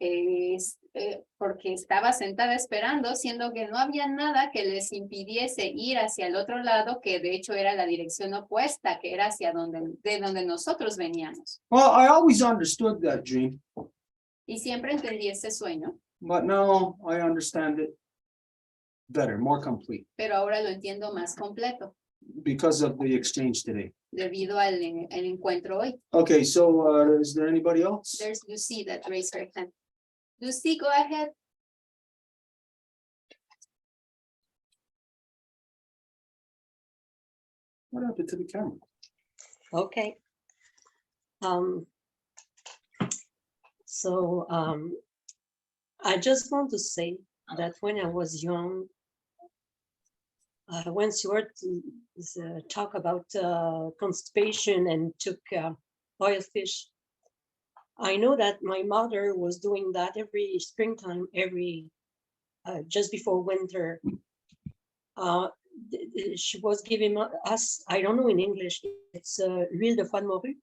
porque estaba sentada esperando, siendo que no había nada que les impidiese ir hacia el otro lado, que de hecho era la dirección opuesta, que era hacia de donde nosotros veníamos. Well, I always understood that dream, Y siempre entendí ese sueño, but now I understand it better, more complete, pero ahora lo entiendo más completo because of the exchange today. debido al encuentro hoy. Okay, so is there anybody else? There's Lucy that raised her hand. Lucy, go ahead. What happened to the camera? Okay. So I just want to say that when I was young, when Stuart talk about constipation and took oil fish, I know that my mother was doing that every springtime, just before winter. She was giving us, I don't know in English, it's huile de foie de morue.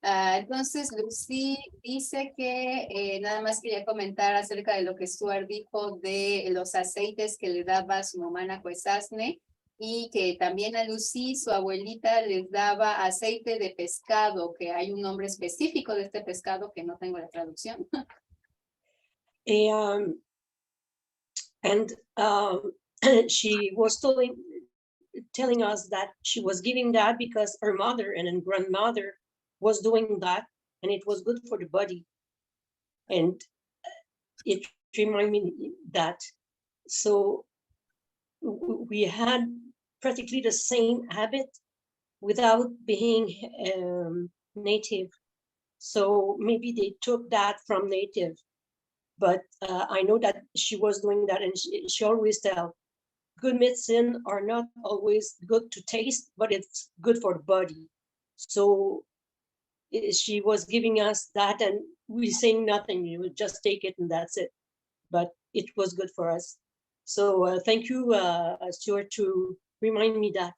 Entonces Lucy dice que nada más quería comentar acerca de lo que Stuart dijo de los aceites que le daba su mamá Nacuesasne y que también a Lucy su abuelita les daba aceite de pescado, que hay un nombre específico de este pescado que no tengo la traducción. And she was telling us that she was giving that because her mother and grandmother was doing that and it was good for the body. And it reminded me that. So we had practically the same habit without being native. So maybe they took that from native. but I know that she was doing that, and she always tell, good medicine are not always good to taste, but it's good for the body. So she was giving us that, and we saying nothing, you would just take it and that's it. But it was good for us. So thank you, Stuart, to remind me that.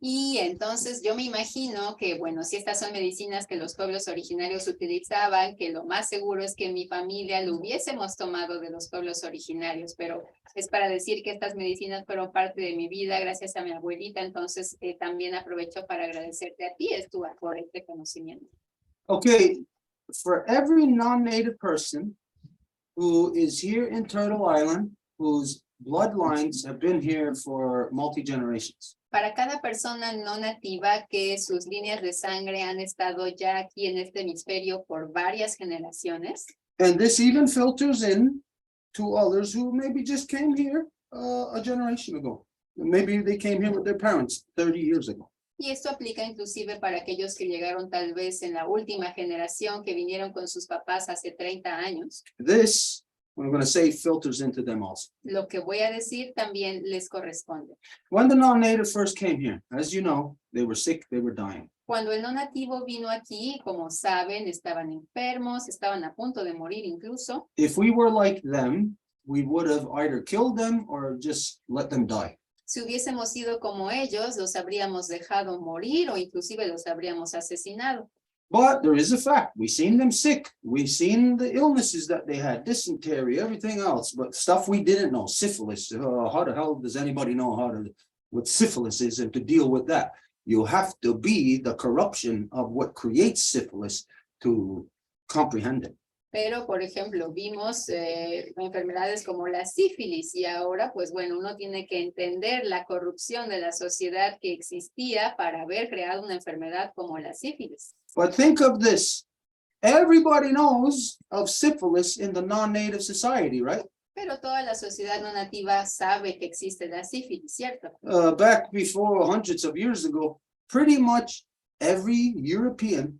Y entonces yo me imagino que, bueno, si estas son medicinas que los pueblos originarios utilizaban, que lo más seguro es que en mi familia lo hubiésemos tomado de los pueblos originarios, pero es para decir que estas medicinas fueron parte de mi vida gracias a mi abuelita, entonces también aprovecho para agradecerte a ti, Stuart, por este conocimiento. Okay, for every non-native person who is here in Turtle Island, whose bloodlines have been here for multi-generations. Para cada persona no nativa que sus líneas de sangre han estado ya aquí en este hemisferio por varias generaciones. And this even filters in to others who maybe just came here a generation ago. Maybe they came here with their parents 30 years ago. Y esto aplica inclusive para aquellos que llegaron tal vez en la última generación, que vinieron con sus papás hace 30 años. This, what I'm going to say, filters into them also. Lo que voy a decir también les corresponde. When the non-native first came here, as you know, they were sick, they were dying. Cuando el no nativo vino aquí, como saben, estaban enfermos, estaban a punto de morir incluso. If we were like them, we would have either killed them or just let them die. Si hubiésemos sido como ellos, los habríamos dejado morir o inclusive los habríamos asesinado. But there is a fact. We've seen them sick. We've seen the illnesses that they had, dysentery, everything else, but stuff we didn't know, syphilis. How the hell does anybody know what syphilis is and to deal with that? You have to be the corruption of what creates syphilis to comprehend it. Pero, por ejemplo, vimos enfermedades como la sífilis y ahora, pues bueno, uno tiene que entender la corrupción de la sociedad que existía para haber creado una enfermedad como la sífilis. But think of this. Everybody knows of syphilis in the non-native society, right? Pero toda la sociedad no nativa sabe que existe la sífilis, ¿cierto? Back before hundreds of years ago, pretty much every European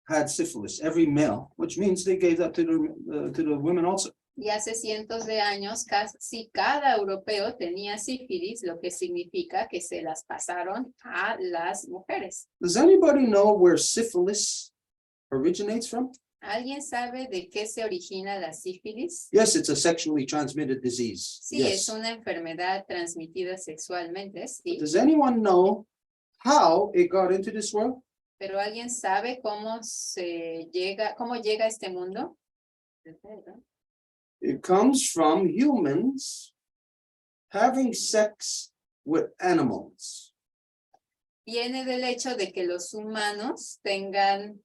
had syphilis, every male, which means they gave that to the women also. Y hace cientos de años, casi cada europeo tenía sífilis, lo que significa que se las pasaron a las mujeres. Does anybody know where syphilis originates from? ¿Alguien sabe de qué se origina la sífilis? Yes, it's a sexually transmitted disease. Sí, Yes. es una enfermedad transmitida sexualmente, sí. Does anyone know how it got into this world? Pero ¿alguien sabe cómo llega a este mundo? It comes from humans having sex with animals. Viene del hecho de que los humanos tengan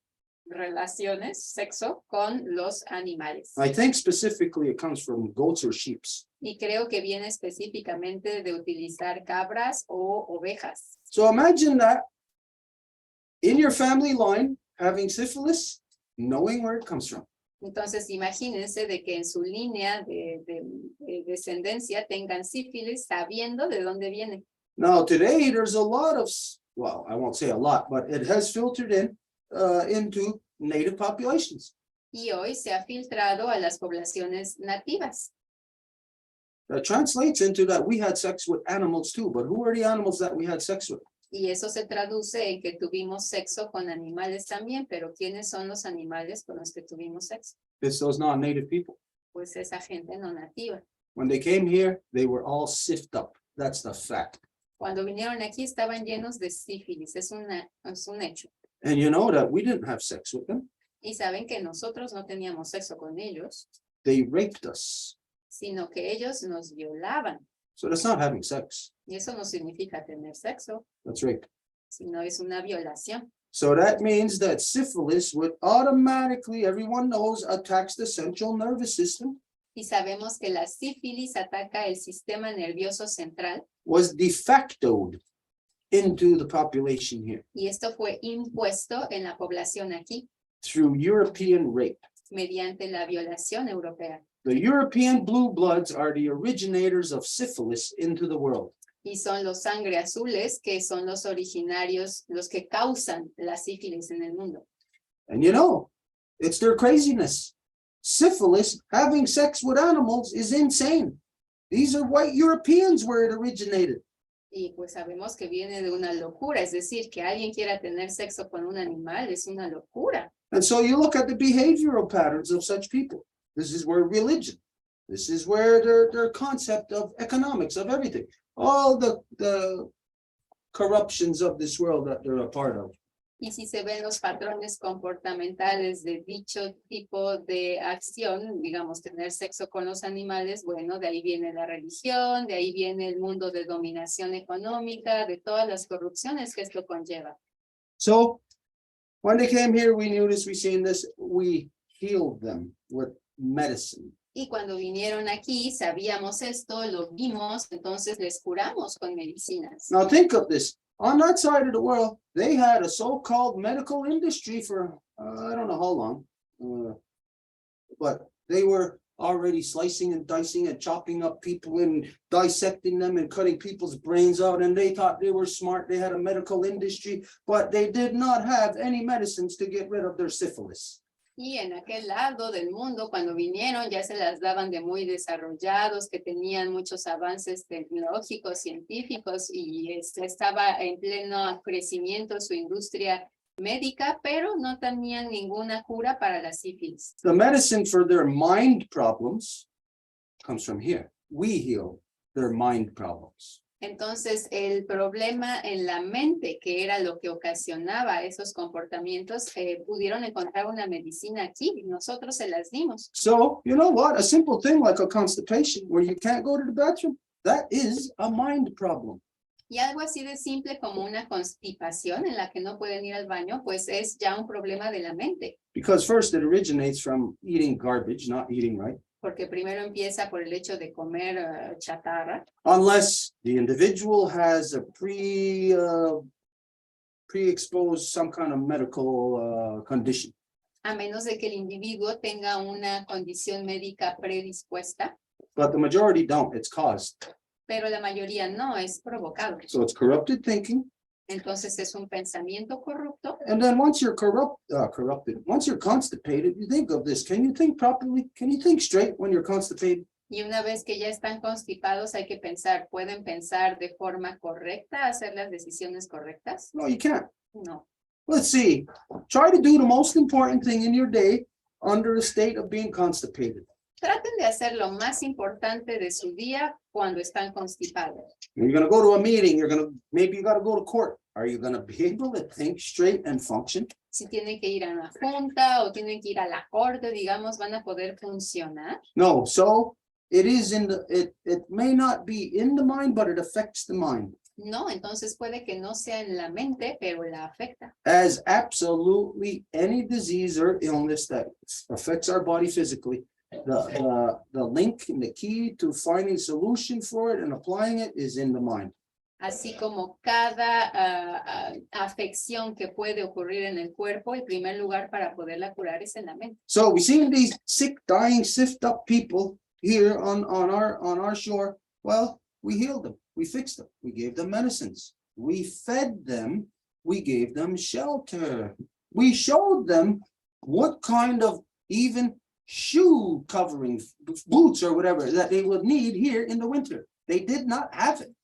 relaciones, sexo, con los animales. I think specifically it comes from goats or sheep. Y creo que viene específicamente de utilizar cabras o ovejas. So imagine that in your family line having syphilis, knowing where it comes from. Entonces imagínense de que en su línea de descendencia tengan sífilis sabiendo de dónde viene. Now today there's a lot of, well, I won't say a lot, but it has filtered in into native populations. Y hoy se ha filtrado a las poblaciones nativas. That translates into that we had sex with animals too, but who are the animals that we had sex with? Y eso se traduce en que tuvimos sexo con animales también, pero ¿quiénes son los animales con los que tuvimos sexo? It's those non-native people. Pues esa gente no nativa. When they came here, they were all sifted up. That's the fact. Cuando vinieron aquí estaban llenos de sífilis, es un hecho. And you know that we didn't have sex with them. Y saben que nosotros no teníamos sexo con ellos, They raped us. sino que ellos nos violaban. So that's not having sex. Y eso no significa tener sexo, That's rape. sino es una violación. So that means that syphilis would automatically, everyone knows, attacks the central nervous system, Y sabemos que la sífilis ataca el sistema nervioso central, was de facto into the population here y esto fue impuesto en la población aquí through European rape. mediante la violación europea. The European blue bloods are the originators of syphilis into the world. Y son los sangre azules que son los originarios, los que causan la sífilis en el mundo. And you know, it's their craziness. syphilis, having sex with animals is insane. These are white Europeans where it originated. Y pues sabemos que viene de una locura, es decir, que alguien quiera tener sexo con un animal es una locura. And so you look at the behavioral patterns of such people. This is where religion, this is where their concept of economics, of everything, all the corruptions of this world that they're a part of. Y si se ven los patrones comportamentales de dicho tipo de acción, digamos, tener sexo con los animales, bueno, de ahí viene la religión, de ahí viene el mundo de dominación económica, de todas las corrupciones que esto conlleva. So when they came here, we knew this, we seen this, we healed them with medicine. Y cuando vinieron aquí, sabíamos esto, lo vimos, entonces les curamos con medicinas. Now think of this. On that side of the world, they had a so-called medical industry for, I don't know how long. But they were already slicing and dicing and chopping up people and dissecting them and cutting people's brains out. And they thought they were smart. They had a medical industry, but they did not have any medicines to get rid of their syphilis. Y en aquel lado del mundo, cuando vinieron, ya se las daban de muy desarrollados, que tenían muchos avances tecnológicos, científicos, y estaba en pleno crecimiento su industria médica, pero no tenían ninguna cura para la sífilis. The medicine for their mind problems comes from here. We heal their mind problems. Entonces, el problema en la mente, que era lo que ocasionaba esos comportamientos, pudieron encontrar una medicina aquí y nosotros se las dimos. So, you know what? A simple thing like a constipation where you can't go to the bathroom, that is a mind problem. Y algo así de simple como una constipación en la que no pueden ir al baño, pues es ya un problema de la mente. Because first it originates from eating garbage, not eating right. Porque primero empieza por el hecho de comer chatarra. Unless the individual has a pre-exposed some kind of medical condition. A menos de que el individuo tenga una condición médica predispuesta. But the majority don't, it's caused. Pero la mayoría no, es provocado. So it's corrupted thinking. Entonces es un pensamiento corrupto. And then once you're corrupted, once you're constipated, you think of this. Can you think properly? Can you think straight when you're constipated? Y una vez que ya están constipados, hay que pensar, ¿pueden pensar de forma correcta, hacer las decisiones correctas? No, you can't. No. Let's see. Try to do the most important thing in your day under a state of being constipated. Traten de hacer lo más importante de su día cuando están constipados. You're going to go to a meeting. Maybe you got to go to court. Are you going to be able to think straight and function? Si tienen que ir a una junta o tienen que ir a la corte, digamos, ¿van a poder funcionar? No. So it is it may not be in the mind, but it affects the mind. No, entonces puede que no sea en la mente, pero la afecta. As absolutely any disease or illness that affects our body physically, the link and the key to finding solution for it and applying it is in the mind. Así como cada afección que puede ocurrir en el cuerpo, el primer lugar para poderla curar es en la mente. So we see these sick, dying, sift up people here on our shore. Well, we healed them, we fixed them, we gave them medicines, we fed them, we gave them shelter, we showed them what kind of even shoe covering, boots or whatever that they would need here in the winter. They did not have it.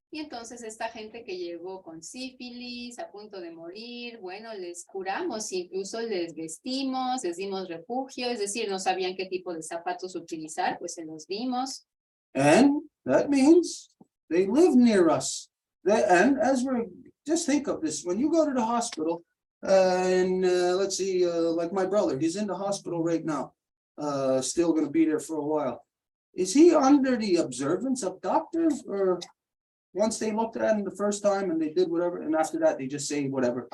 Y entonces esta gente que llegó con sífilis, a punto de morir, bueno, les curamos, incluso les vestimos, les dimos refugio, es decir, no sabían qué tipo de zapatos utilizar, pues se los dimos. And that means they live near us. And as we're, just think of this, when you go to the hospital, let's see, like my brother, he's in the hospital right now, still gonna be there for a while. Is he under the observance of doctors, or once they looked at him the first time and they did whatever, and after that they just say whatever,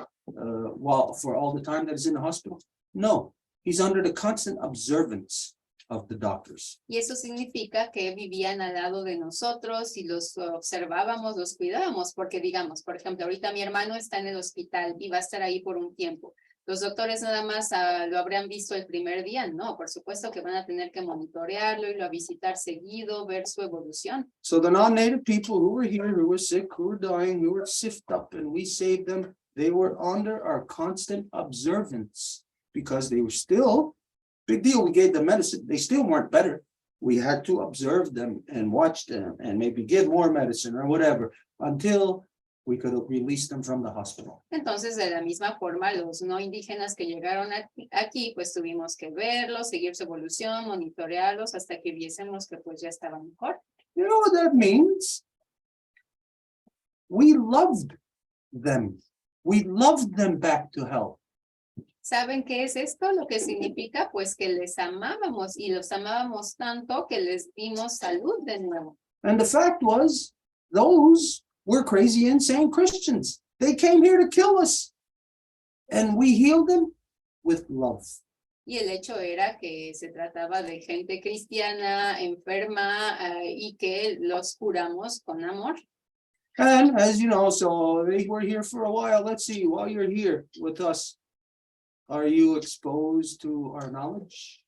for all the time that he's in the hospital? No, he's under the constant observance of the doctors. Y eso significa que vivían al lado de nosotros y los observábamos, los cuidábamos, porque digamos, por ejemplo, ahorita mi hermano está en el hospital y va a estar ahí por un tiempo. Los doctores nada más lo habrán visto el primer día, no, por supuesto que van a tener que monitorearlo y lo a visitar seguido, ver su evolución. So the non-native people who were here, who were sick, who were dying, who were sifted up, and we saved them, they were under our constant observance because they were still Big deal, we gave them medicine. They still weren't better. We had to observe them and watch them and maybe give more medicine or whatever until we could release them from the hospital. Entonces, de la misma forma, los no indígenas que llegaron aquí, pues tuvimos que verlos, seguir su evolución, monitorearlos hasta que viésemos que pues ya estaban mejor. You know what that means? We loved them. We loved them back to health. ¿Saben qué es esto? Lo que significa pues que les amábamos y los amábamos tanto que les dimos salud de nuevo. And the fact was, those were crazy, insane Christians. They came here to kill us. And we healed them with love. Y el hecho era que se trataba de gente cristiana, enferma, y que los curamos con amor. And as you know, so they were here for a while. Let's see, while you're here with us, are you exposed to our knowledge?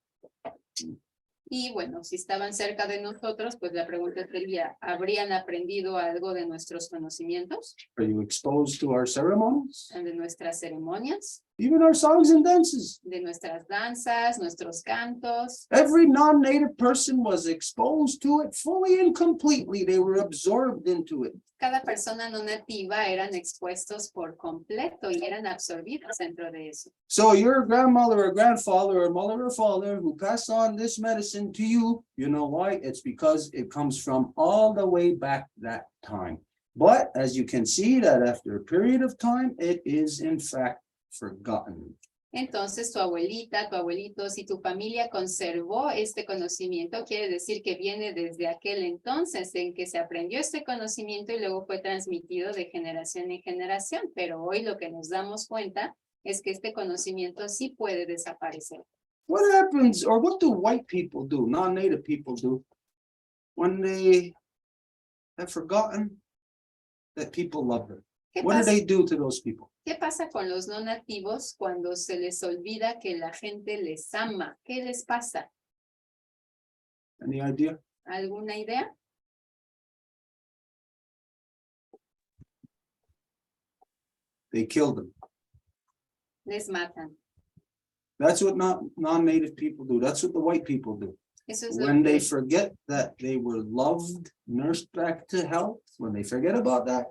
Y bueno, si estaban cerca de nosotros, pues la pregunta sería, ¿habrían aprendido algo de nuestros conocimientos? Are you exposed to our ceremonies? De nuestras ceremonias, Even our songs and dances. de nuestras danzas, nuestros cantos. Every non-native person was exposed to it fully and completely. They were absorbed into it. Cada persona no nativa eran expuestos por completo y eran absorbidos dentro de eso. So your grandmother or grandfather or mother or father who passed on this medicine to you, you know why? It's because it comes from all the way back that time. But as you can see that after a period of time, it is in fact forgotten. Entonces tu abuelita, tu abuelito, si tu familia conservó este conocimiento, quiere decir que viene desde aquel entonces en que se aprendió este conocimiento y luego fue transmitido de generación en generación. Pero hoy lo que nos damos cuenta es que este conocimiento sí puede desaparecer. What happens, or what do white people do, non-native people do, when they have forgotten that people love them? ¿Qué What do pasa? they do to those people? ¿Qué pasa con los no nativos cuando se les olvida que la gente les ama? ¿Qué les pasa? Any idea? ¿Alguna idea? They kill them. Les matan. That's what non-native people do. That's what the white people do. Eso es lo When they que, forget that they were loved, nursed back to health, when they forget about that,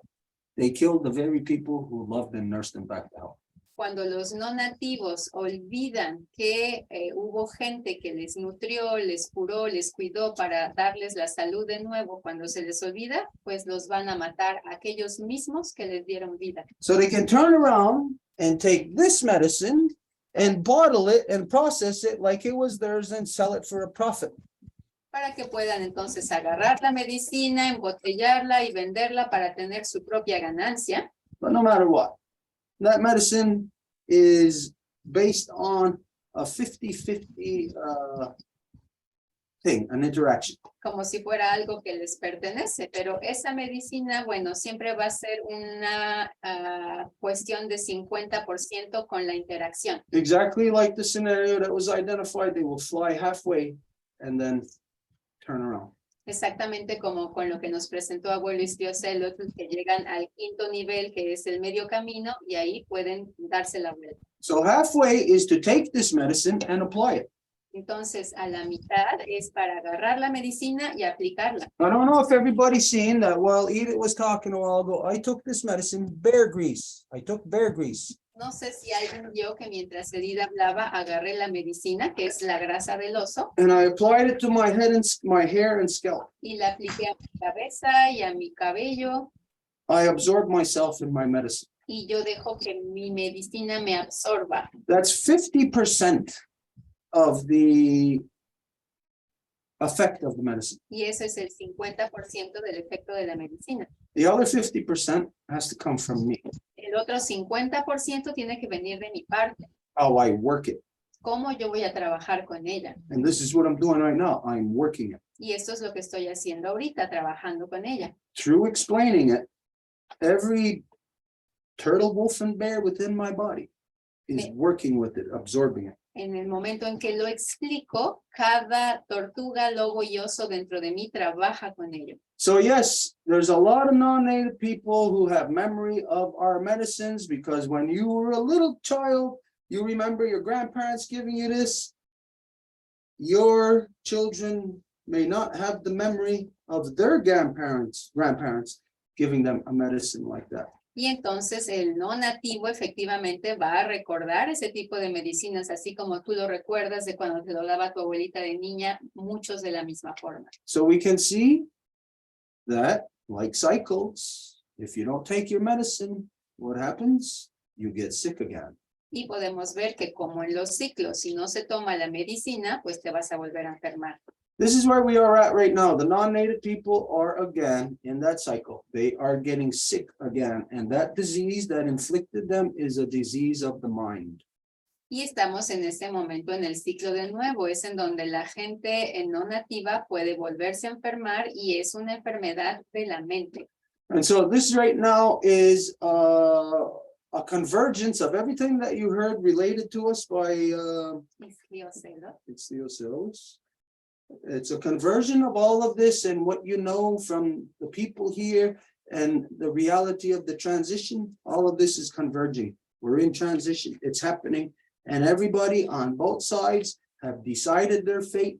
they kill the very people who loved and nursed them back to health. cuando los no nativos olvidan que hubo gente que les nutrió, les curó, les cuidó para darles la salud de nuevo, cuando se les olvida, pues los van a matar a aquellos mismos que les dieron vida. So they can turn around and take this medicine and bottle it and process it like it was theirs and sell it for a profit. Para que puedan entonces agarrar la medicina, embotellarla y venderla para tener su propia ganancia. But no matter what, that medicine is based on a 50-50 thing, an interaction. Como si fuera algo que les pertenece, pero esa medicina, bueno, siempre va a ser una cuestión de 50% con la interacción. Exactly like the scenario that was identified, they will fly halfway and then turn around. Exactamente como con lo que nos presentó Abuelo Iztliocelotl, que llegan al quinto nivel, que es el medio camino, y ahí pueden darse la vuelta. So halfway is to take this medicine and apply it. Entonces, a la mitad es para agarrar la medicina y aplicarla. I don't know if everybody's seen that while Edith was talking a while ago, I took this medicine, bear grease. I took bear grease. No sé si alguien vio que mientras Edith hablaba, agarré la medicina, que es la grasa del oso, And I applied it to my head and my hair and scalp. y la apliqué a mi cabeza y a mi cabello, I absorbed myself in my medicine. y yo dejo que mi medicina me absorba. That's 50% of the effect of the medicine. Y eso es el 50% del efecto de la medicina. The other 50% has to come from me, El otro 50% tiene que venir de mi parte. how I work it. ¿Cómo yo voy a trabajar con ella? And this is what I'm doing right now. I'm working it. Y esto es lo que estoy haciendo ahorita, trabajando con ella. Through explaining it, every turtle, wolf, and bear within my body is working with it, absorbing it. En el momento en que lo explico, cada tortuga, lobo y oso dentro de mí trabaja con ello. So yes, there's a lot of non-native people who have memory of our medicines because when you were a little child, you remember your grandparents giving you this. your children may not have the memory of their grandparents giving them a medicine like that. Y entonces el no nativo efectivamente va a recordar ese tipo de medicinas, así como tú lo recuerdas de cuando te lo daba tu abuelita de niña, muchos de la misma forma. So we can see that, like cycles, if you don't take your medicine, what happens? You get sick again. Y podemos ver que como en los ciclos, si no se toma la medicina, pues te vas a volver a enfermar. This is where we are at right now. The non-native people are again in that cycle. They are getting sick again. And that disease that inflicted them is a disease of the mind. Y estamos en este momento en el ciclo de nuevo, es en donde la gente no nativa puede volverse a enfermar y es una enfermedad de la mente. And so this right now is a convergence of everything that you heard related to us by Iztliocelotl. It's a conversion of all of this and what you know from the people here and the reality of the transition. All of this is converging. We're in transition. It's happening. And everybody on both sides have decided their fate,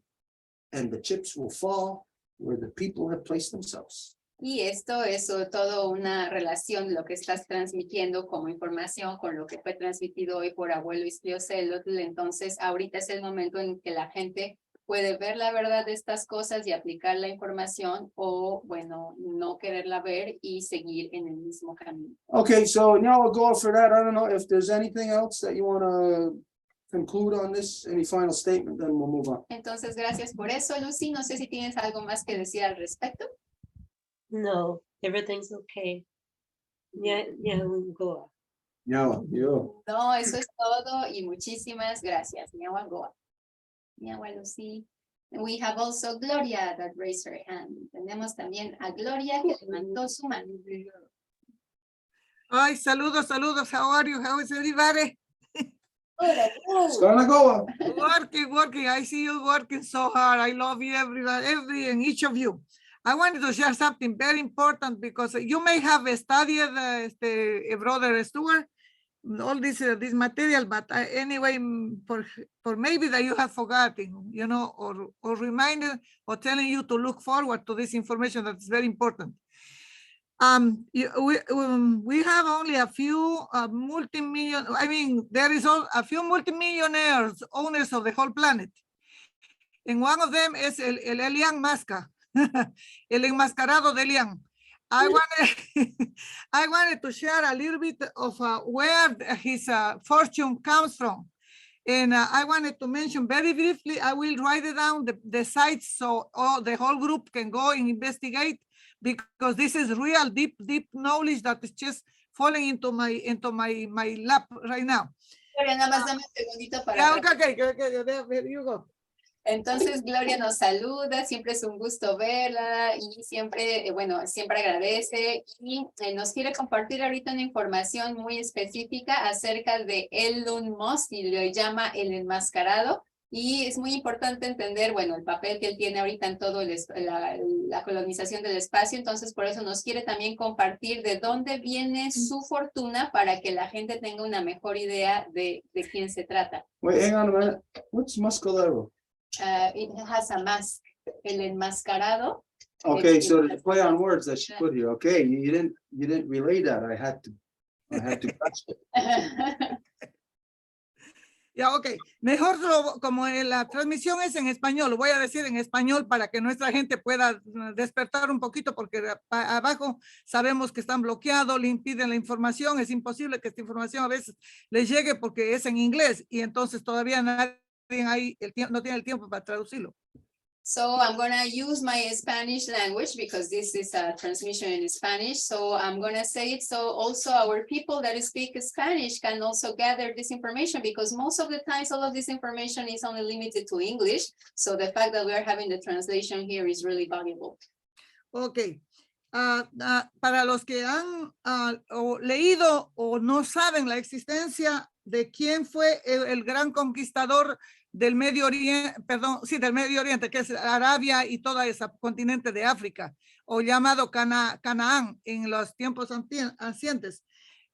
and the chips will fall where the people have placed themselves. Y esto es todo una relación, lo que estás transmitiendo como información con lo que fue transmitido hoy por Abuelo Iztliocelotl. Entonces, ahorita es el momento en que la gente puede ver la verdad de estas cosas y aplicar la información o, bueno, no quererla ver y seguir en el mismo camino. Okay, so now we'll go for that. I don't know if there's anything else that you want to conclude on this, any final statement, then we'll move on. Entonces, gracias por eso, Lucy. No sé si tienes algo más que decir al respecto. No, everything's okay. Yeah, go. Yeah, yo. No, eso es todo y muchísimas gracias. Lucy. We have also Gloria that raised her hand. Tenemos también a Gloria que levantó su mano. Ay, saludos. How are you? How is everybody? It's gonna go. Working. I see you working so hard. I love you, every and each of you. I wanted to share something very important because you may have studied Brother Stuart, all this material, but anyway, for maybe that you have forgotten, you know, or reminded or telling you to look forward to this information that is very important. We have only a few there is a few multimillionaires, owners of the whole planet. And one of them is el Elian Masca, el enmascarado de Elian. I wanted to share a little bit of where his fortune comes from. And I wanted to mention very briefly, I will write it down, the sites, so the whole group can go and investigate, because this is real deep knowledge that is just falling into my lap right now. Gloria, nada más dame un segundito para... Okay, there you go. Entonces, Gloria nos saluda, siempre es un gusto verla y siempre, siempre agradece y nos quiere compartir ahorita una información muy específica acerca de Elon Musk y lo llama el enmascarado. Y es muy importante entender, el papel que él tiene ahorita en todo la colonización del espacio. Entonces, por eso nos quiere también compartir de dónde viene su fortuna para que la gente tenga una mejor idea de quién se trata. Wait, hang on a minute. What's muscalero? It has a mask, el enmascarado. Okay, so the play on words that she put here. Okay, you didn't relay that. I had to catch it. Ya, ok. Mejor como la transmisión es en español, lo voy a decir en español para que nuestra gente pueda despertar un poquito, porque abajo sabemos que están bloqueados, le impiden la información, es imposible que esta información a veces les llegue porque es en inglés y entonces todavía nadie ahí no tiene el tiempo para traducirlo. So I'm going to use my Spanish language because this is a transmission in Spanish. So I'm going to say it so also our people that speak Spanish can also gather this information, because most of the times all of this information is only limited to English. So the fact that we are having the translation here is really valuable. Okay. Para los que han leído o no saben la existencia de quién fue el gran conquistador del Medio Oriente, del Medio Oriente, que es Arabia y toda esa continente de África, o llamado Canaán en los tiempos ancientes,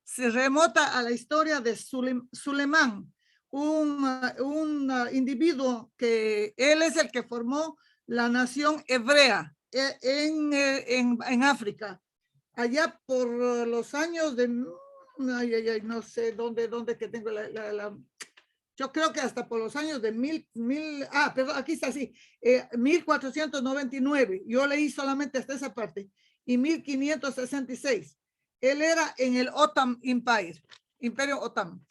se remota a la historia de Sulemán, un individuo que él es el que formó la nación hebrea en África, allá por los años de, no sé dónde que tengo yo creo que hasta por los años de perdón, aquí está así, 1499, yo leí solamente hasta esa parte, y 1566. Él era en el Ottoman Empire, Imperio Ottoman.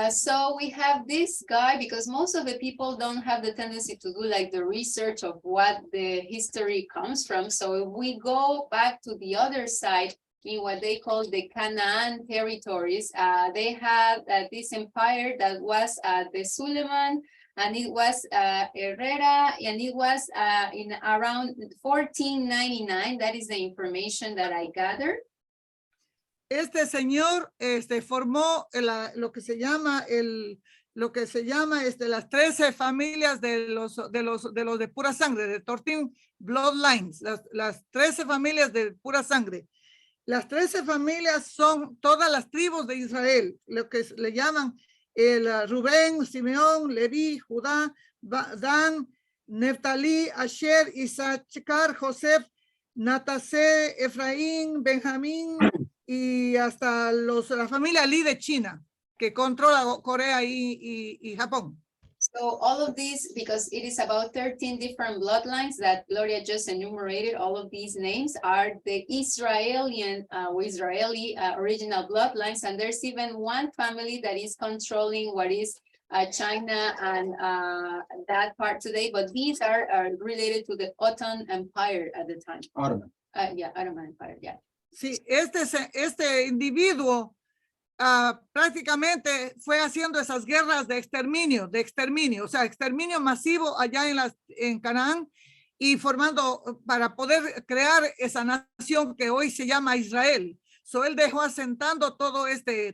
So we have this guy because most of the people don't have the tendency to do like the research of what the history comes from. So if we go back to the other side in what they call the Canaan territories, they had this empire that was the Suleiman, and it was Herrera, and it was in around 1499. That is the information that I gathered. Este señor formó lo que se llama las 13 familias de los de pura sangre, de 13 bloodlines, las 13 familias de pura sangre. Las 13 familias son todas las tribus de Israel, lo que le llaman Rubén, Simeón, Leví, Judá, Dan, Neftalí, Asher, Isachar, Joseph, Natasé, Efraín, Benjamín, y hasta la familia Li de China, que controla Corea y Japón. So all of these, because it is about 13 different bloodlines that Gloria just enumerated, all of these names are the Israeli original bloodlines, and there's even one family that is controlling what is China and that part today, but these are related to the Ottoman Empire at the time. Ottoman. Ottoman Empire, yeah. Sí, este individuo prácticamente fue haciendo esas guerras de exterminio, o sea, exterminio masivo allá en Canaán y formando para poder crear esa nación que hoy se llama Israel. So él dejó asentando todo este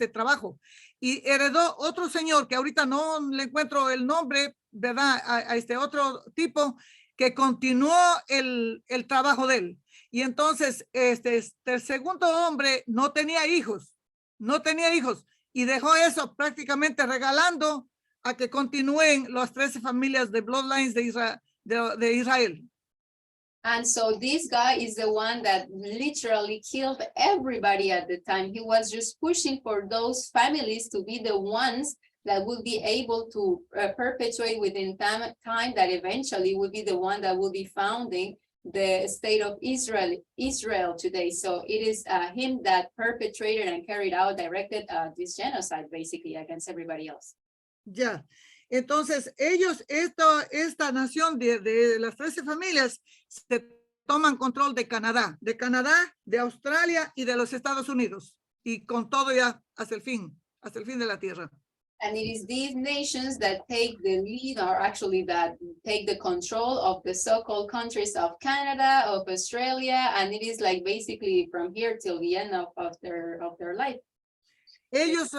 trabajo y heredó otro señor que ahorita no le encuentro el nombre, ¿verdad? A este otro tipo que continuó el trabajo de él. Y entonces el segundo hombre no tenía hijos y dejó eso prácticamente regalando a que continúen las 13 familias de bloodlines de Israel. And so this guy is the one that literally killed everybody at the time. He was just pushing for those families to be the ones that would be able to perpetuate within time that eventually would be the one that will be founding the state of Israel today. So it is him that perpetrated and carried out, directed this genocide basically against everybody else. Ya, entonces ellos, esta nación de las 13 familias se toman control de Canadá, de Australia y de los Estados Unidos, y con todo ya hasta el fin de la tierra. And it is these nations that take the lead, or actually that take the control of the so-called countries of Canada, of Australia, and it is like basically from here till the end of their life. Ellos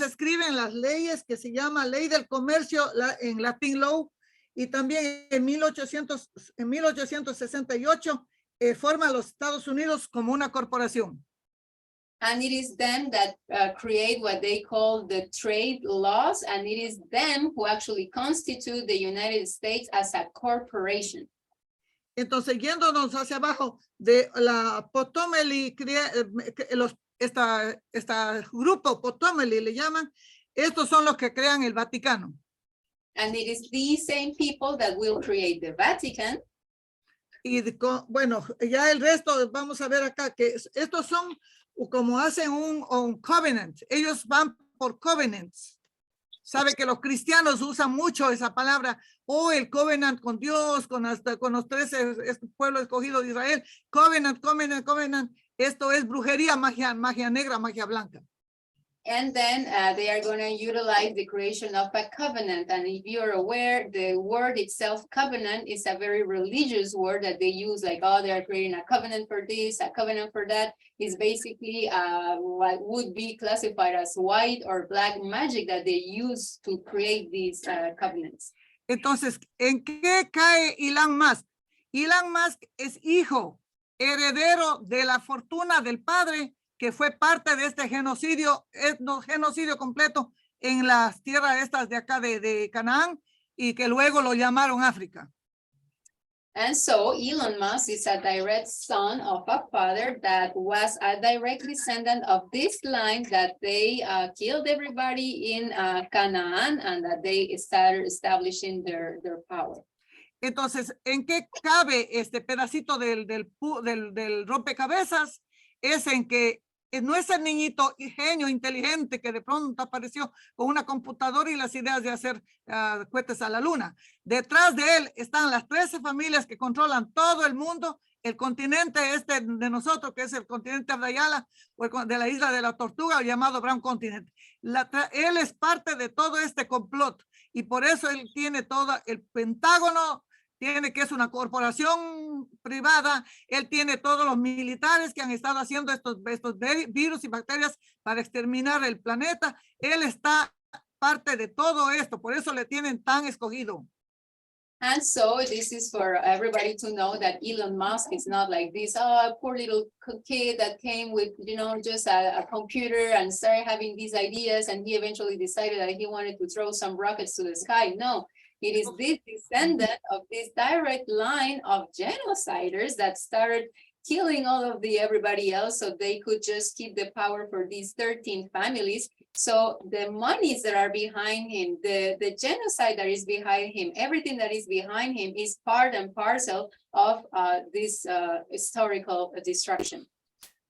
escriben las leyes que se llama Ley del Comercio en Latin Law, y también en 1868 forman los Estados Unidos como una corporación. And it is them that create what they call the trade laws, and it is them who actually constitute the United States as a corporation. Entonces, yéndonos hacia abajo de la Potomeli, esta grupo Potomeli le llaman, estos son los que crean el Vaticano. And it is these same people that will create the Vatican. Y bueno, ya el resto vamos a ver acá que estos son como hacen un covenant, ellos van por covenants. Sabe que los cristianos usan mucho esa palabra, el covenant con Dios, con los 13 pueblos escogidos de Israel, covenant. Esto es brujería, magia negra, magia blanca. And then they are going to utilize the creation of a covenant. And if you're aware, the word itself, covenant, is a very religious word that they use, like, oh, they are creating a covenant for this, a covenant for that. Is basically what would be classified as white or black magic that they use to create these covenants. Entonces, ¿en qué cae Elon Musk? Elon Musk es hijo, heredero de la fortuna del padre, que fue parte de este genocidio completo en las tierras estas de acá de Canaán y que luego lo llamaron África. And so Elon Musk is a direct son of a father that was a direct descendant of this line that they killed everybody in Canaan and that they started establishing their power. Entonces, ¿en qué cabe este pedacito del rompecabezas? Es en que no es el niñito genio inteligente que de pronto apareció con una computadora y las ideas de hacer cohetes a la luna. Detrás de él están las 13 familias que controlan todo el mundo, el continente este de nosotros, que es el continente Abdayala, o de la isla de la Tortuga, o llamado Brown Continent. Él es parte de todo este complot y por eso él tiene todo el Pentágono, tiene que es una corporación privada, él tiene todos los militares que han estado haciendo estos virus y bacterias para exterminar el planeta. Él está parte de todo esto, por eso le tienen tan escogido. And so this is for everybody to know that Elon Musk is not like this, poor little kid that came with, just a computer and started having these ideas and he eventually decided that he wanted to throw some rockets to the sky. No. It is this descendant of this direct line of genociders that started killing all of everybody else so they could just keep the power for these 13 families. So the monies that are behind him, the genocide that is behind him, everything that is behind him is part and parcel of this historical destruction.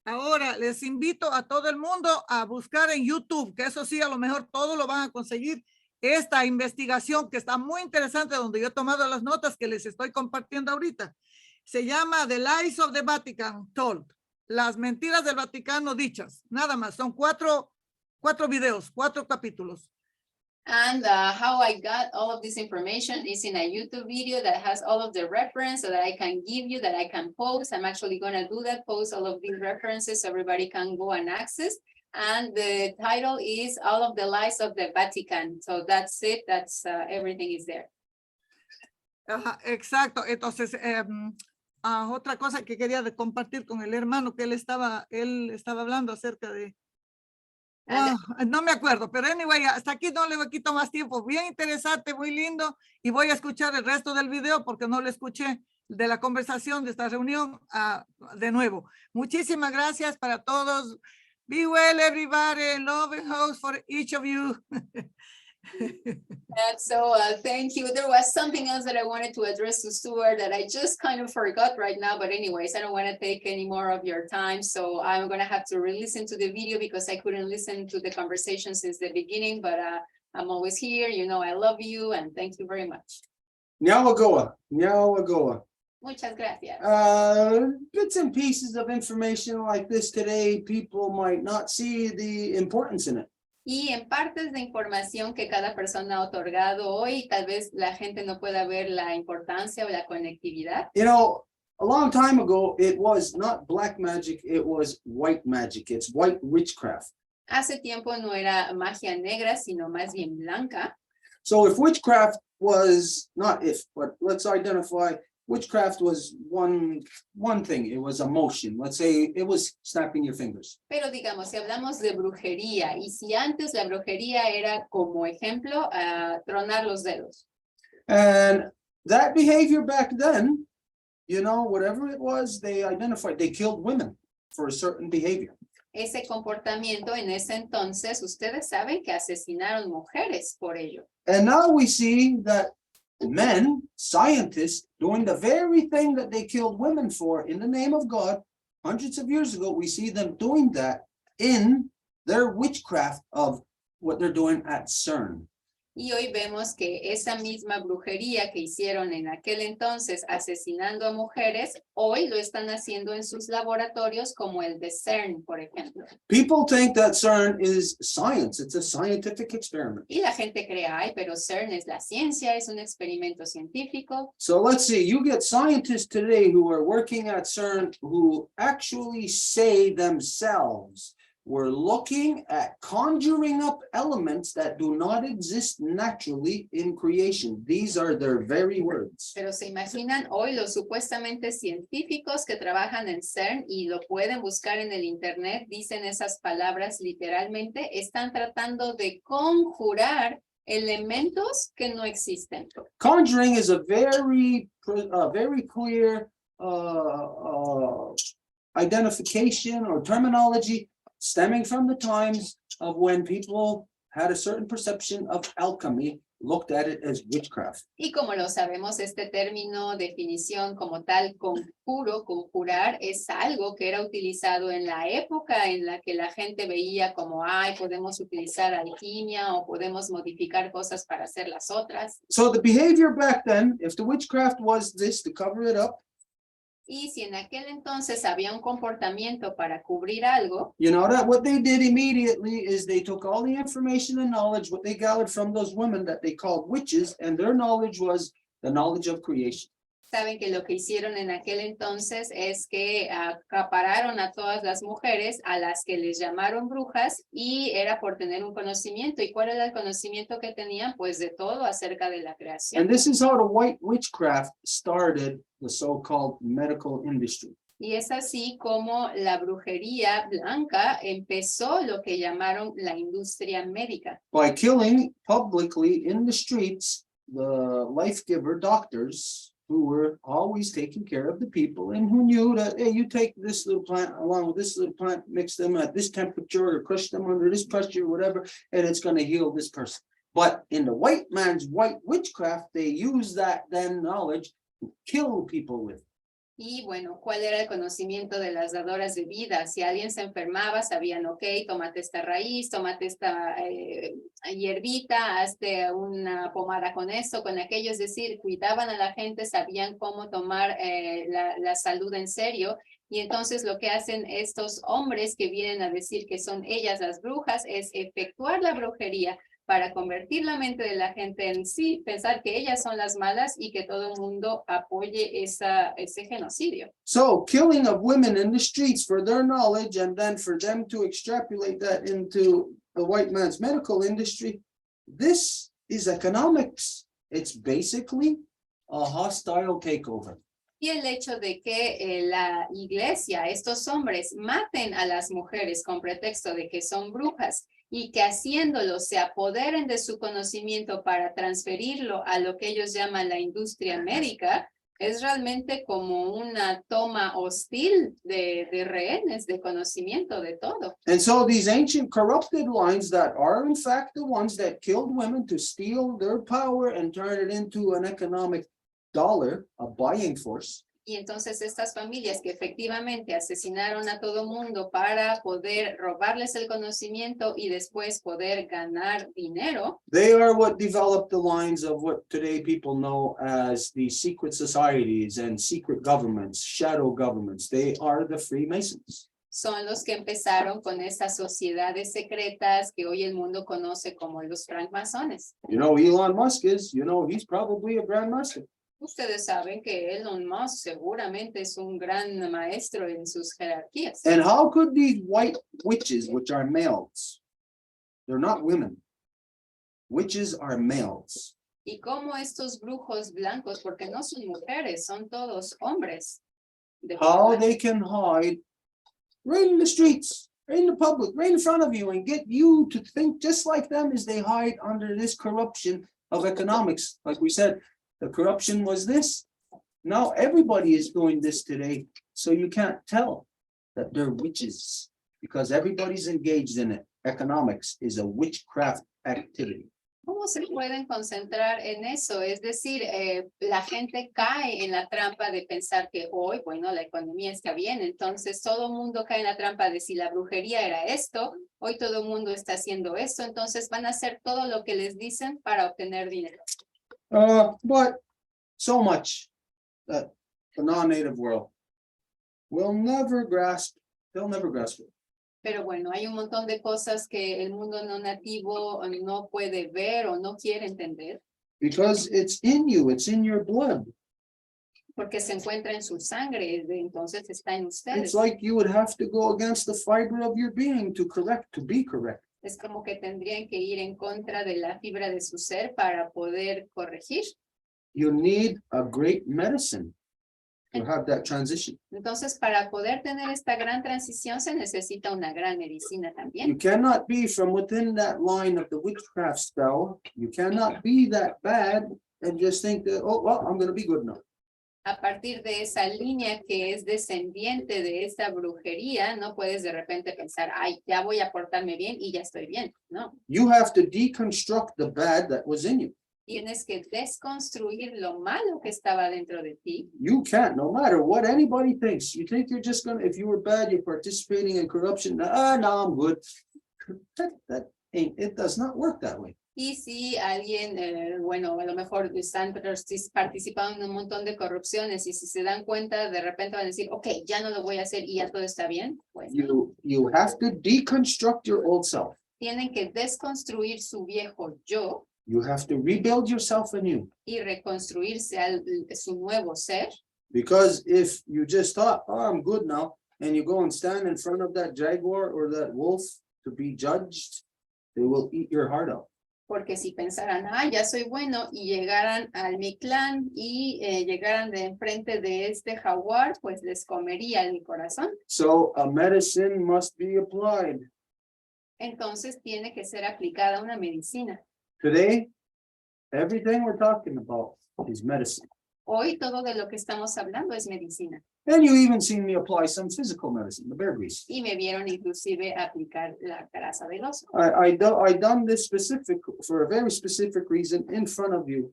Ahora les invito a todo el mundo a buscar en YouTube, que eso sí, a lo mejor todo lo van a conseguir. Esta investigación que está muy interesante, donde yo he tomado las notas que les estoy compartiendo ahorita, se llama The Lies of the Vatican Told, las mentiras del Vaticano dichas, nada más, son cuatro videos, 4 capítulos. And how I got all of this information is in a YouTube video that has all of the reference so that I can give you, that I can post. I'm actually going to do that, post all of these references so everybody can go and access. And the title is All of the Lies of the Vatican. So that's it. That's everything is there. Exacto. Entonces, otra cosa que quería compartir con el hermano que él estaba hablando acerca de... no me acuerdo, pero anyway, hasta aquí no le quito más tiempo. Bien interesante, muy lindo. Y voy a escuchar el resto del video porque no lo escuché de la conversación de esta reunión de nuevo. Muchísimas gracias para todos. Be well, everybody. Love and hugs for each of you. And so thank you. There was something else that I wanted to address to Stuart that I just kind of forgot right now. But anyways, I don't want to take any more of your time. So I'm going to have to re-listen to the video because I couldn't listen to the conversation since the beginning. But I'm always here. I love you. And thank you very much. Nyalagoa. Muchas gracias. Bits and pieces of information like this today, people might not see the importance in it. Y en partes de información que cada persona ha otorgado hoy, tal vez la gente no pueda ver la importancia o la conectividad. A long time ago, it was not black magic, it was white magic. It's white witchcraft. Hace tiempo no era magia negra, sino más bien blanca. So if witchcraft was, but let's identify, witchcraft was one thing. It was a motion. Let's say it was snapping your fingers. Pero digamos, si hablamos de brujería, y si antes la brujería era como ejemplo, tronar los dedos. And that behavior back then, whatever it was, they identified, they killed women for a certain behavior. Ese comportamiento en ese entonces, ustedes saben que asesinaron mujeres por ello. And now we see that men, scientists, doing the very thing that they killed women for in the name of God, hundreds of years ago, we see them doing that in their witchcraft of what they're doing at CERN. Y hoy vemos que esa misma brujería que hicieron en aquel entonces asesinando a mujeres, hoy lo están haciendo en sus laboratorios como el de CERN, por ejemplo. People think that CERN is science. It's a scientific experiment. Y la gente cree, pero CERN es la ciencia, es un experimento científico. So let's see, you get scientists today who are working at CERN who actually say themselves were looking at conjuring up elements that do not exist naturally in creation. These are their very words. Pero se imaginan hoy los supuestamente científicos que trabajan en CERN y lo pueden buscar en el internet, dicen esas palabras literalmente, están tratando de conjurar elementos que no existen. Conjuring is a very clear identification or terminology stemming from the times of when people had a certain perception of alchemy, looked at it as witchcraft. Y como lo sabemos, este término, definición como tal, conjuro, conjurar, es algo que era utilizado en la época en la que la gente veía como, ay, podemos utilizar alquimia o podemos modificar cosas para hacer las otras. So the behavior back then, if the witchcraft was this to cover it up, Y si en aquel entonces había un comportamiento para cubrir algo, you know, that what they did immediately is they took all the information and knowledge, what they gathered from those women that they called witches, and their knowledge was the knowledge of creation. saben que lo que hicieron en aquel entonces es que acapararon a todas las mujeres a las que les llamaron brujas y era por tener un conocimiento. ¿Y cuál era el conocimiento que tenían? Pues de todo acerca de la creación. And this is how the white witchcraft started the so-called medical industry. Y es así como la brujería blanca empezó lo que llamaron la industria médica. By killing publicly in the streets the life giver doctors who were always taking care of the people and who knew that, hey, you take this little plant along with this little plant, mix them at this temperature or crush them under this pressure, whatever, and it's going to heal this person. But in the white man's white witchcraft, they use that then knowledge to kill people with. Y bueno, ¿cuál era el conocimiento de las dadoras de vida? Si alguien se enfermaba, sabían, ok, tómate esta raíz, tómate esta hierbita, hazte una pomada con esto, con aquello. Es decir, cuidaban a la gente, sabían cómo tomar la salud en serio. Y entonces lo que hacen estos hombres que vienen a decir que son ellas las brujas es efectuar la brujería para convertir la mente de la gente en sí, pensar que ellas son las malas y que todo el mundo apoye ese genocidio. So killing of women in the streets for their knowledge and then for them to extrapolate that into the white man's medical industry, this is economics. It's basically a hostile takeover. Y el hecho de que la iglesia, estos hombres, maten a las mujeres con pretexto de que son brujas y que haciéndolo se apoderen de su conocimiento para transferirlo a lo que ellos llaman la industria médica, es realmente como una toma hostil de rehenes, de conocimiento, de todo. And so these ancient corrupted lines that are in fact the ones that killed women to steal their power and turn it into an economic dollar, a buying force. Y entonces estas familias que efectivamente asesinaron a todo mundo para poder robarles el conocimiento y después poder ganar dinero. They are what developed the lines of what today people know as the secret societies and secret governments, shadow governments. They are the Freemasons. Son los que empezaron con estas sociedades secretas que hoy el mundo conoce como los francmasones. You know, Elon Musk is, he's probably a grandmaster. Ustedes saben que Elon Musk seguramente es un gran maestro en sus jerarquías. And how could these white witches, which are males, they're not women, witches are males. Y cómo estos brujos blancos, porque no son mujeres, son todos hombres. How they can hide right in the streets, right in the public, right in front of you and get you to think just like them as they hide under this corruption of economics. Like we said, the corruption was this. Now everybody is doing this today. So you can't tell that they're witches because everybody's engaged in it. Economics is a witchcraft activity. ¿Cómo se pueden concentrar en eso? Es decir, la gente cae en la trampa de pensar que hoy, bueno, la economía está bien, entonces todo el mundo cae en la trampa de si la brujería era esto, hoy todo el mundo está haciendo esto, entonces van a hacer todo lo que les dicen para obtener dinero. But so much that the non-native world will never grasp, they'll never grasp it. Pero bueno, hay un montón de cosas que el mundo no nativo no puede ver o no quiere entender. Because it's in you, it's in your blood. porque se encuentra en su sangre, entonces está en It's ustedes. like you would have to go against the fiber of your being to be correct. Es como que tendrían que ir en contra de la fibra de su ser para poder corregir. You need a great medicine to have that transition. Entonces, para poder tener esta gran transición se necesita una gran medicina You también. cannot be from within that line of the witchcraft spell. You cannot be that bad and just think that, oh, well, I'm going to be good now. A partir de esa línea que es descendiente de esta brujería, no puedes de repente pensar, ay, ya voy a portarme bien y ya estoy bien. No, You have to deconstruct the bad that was in you. tienes que desconstruir lo malo que estaba dentro de ti. You can't, no matter what anybody thinks. You think you're just gonna, if you were bad, you're participating in corruption. No, I'm good. That ain't, it does not work that way. Y si alguien, bueno, a lo mejor están participando en un montón de corrupciones y si se dan cuenta, de repente van a decir, ok, ya no lo voy a hacer y ya todo está bien. Pues You have to deconstruct your old self. tienen que desconstruir su viejo yo You have to rebuild yourself anew. y reconstruirse su nuevo ser. Because if you just thought, oh, I'm good now, and you go and stand in front of that jaguar or that wolf to be judged, they will eat your heart out. Porque si pensaran, ah, ya soy bueno, y llegaran al Mictlan y llegaran de enfrente de este jaguar, pues les comería el corazón. So a medicine must be applied. Entonces tiene que ser aplicada una medicina. Today, everything we're talking about is medicine. Hoy todo de lo que estamos hablando es medicina. And you even seen me apply some physical medicine, the bear grease. Y me vieron inclusive aplicar la grasa del oso. I done this specific for a very specific reason in front of you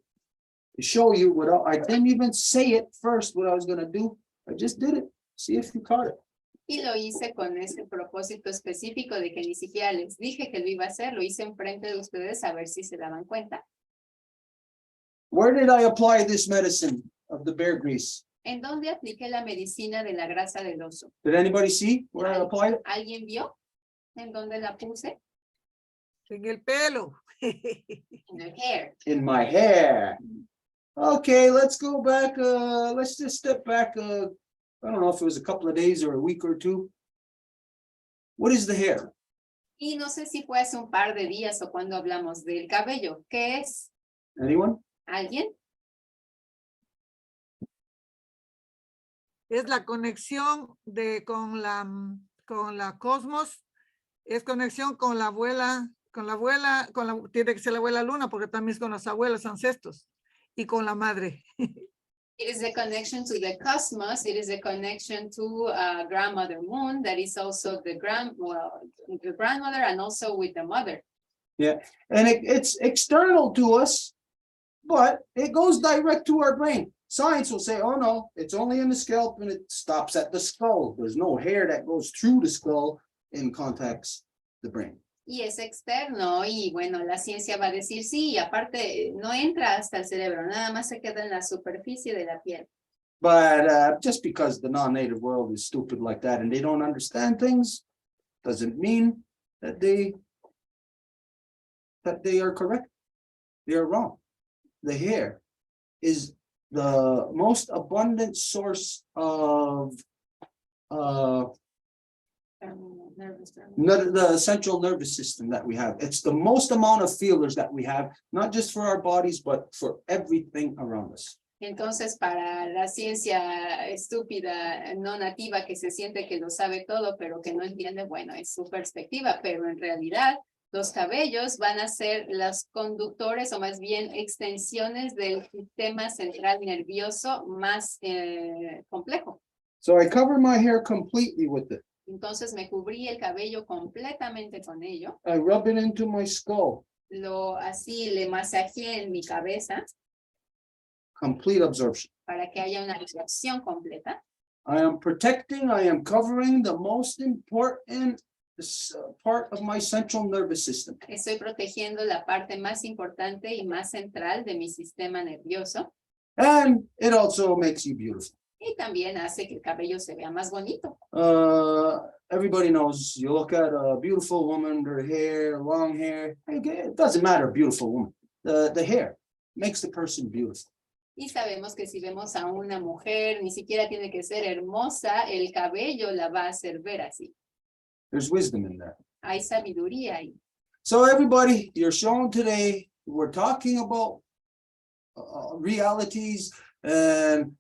to show you what I didn't even say it first what I was going to do. I just did it. See if you caught it. Y lo hice con ese propósito específico de que ni siquiera les dije que lo iba a hacer, lo hice enfrente de ustedes a ver si se daban cuenta. Where did I apply this medicine of the bear grease? ¿En dónde apliqué la medicina de la grasa del oso? Did anybody see where I applied it? ¿Alguien vio en dónde la puse? En el pelo. En el hair. In my hair. Okay, let's go back. Let's just step back. I don't know if it was a couple of days or a week or two. What is the hair? Y no sé si fue hace un par de días o cuando hablamos del cabello. ¿Qué es? Anyone? ¿Alguien? Es la conexión con la cosmos, es conexión con la abuela, tiene que ser la abuela luna, porque también es con los abuelos ancestros, y con la madre. It is a connection to the cosmos. It is a connection to grandmother moon. That is also the grandmother and also with the mother. Yeah, and it's external to us, but it goes direct to our brain. Science will say, oh no, it's only in the scalp and it stops at the skull. There's no hair that goes through the skull and contacts the brain. Y es externo y bueno, la ciencia va a decir sí, y aparte no entra hasta el cerebro, nada más se queda en la superficie de la piel. But just because the non-native world is stupid like that and they don't understand things, doesn't mean that they are correct. They are wrong. The hair is the most abundant source of the central nervous system that we have. It's the most amount of feelers that we have, not just for our bodies, but for everything around us. Entonces, para la ciencia estúpida, no nativa, que se siente que lo sabe todo, pero que no entiende, bueno, es su perspectiva, pero en realidad los cabellos van a ser los conductores o más bien extensiones del sistema central nervioso más complejo. So I cover my hair completely with it. Entonces me cubrí el cabello completamente con ello. I rub it into my skull. Así le masajeé en mi cabeza. Complete absorption. Para que haya una absorción completa. I am protecting, I am covering the most important part of my central nervous system. Estoy protegiendo la parte más importante y más central de mi sistema nervioso. And it also makes you beautiful. Y también hace que el cabello se vea más bonito. Everybody knows, you look at a beautiful woman, her hair, long hair, it doesn't matter, beautiful woman. The hair makes the person beautiful. Y sabemos que si vemos a una mujer, ni siquiera tiene que ser hermosa, el cabello la va a hacer ver así. There's wisdom in that. Hay sabiduría ahí. So everybody, you're shown today, we're talking about realities and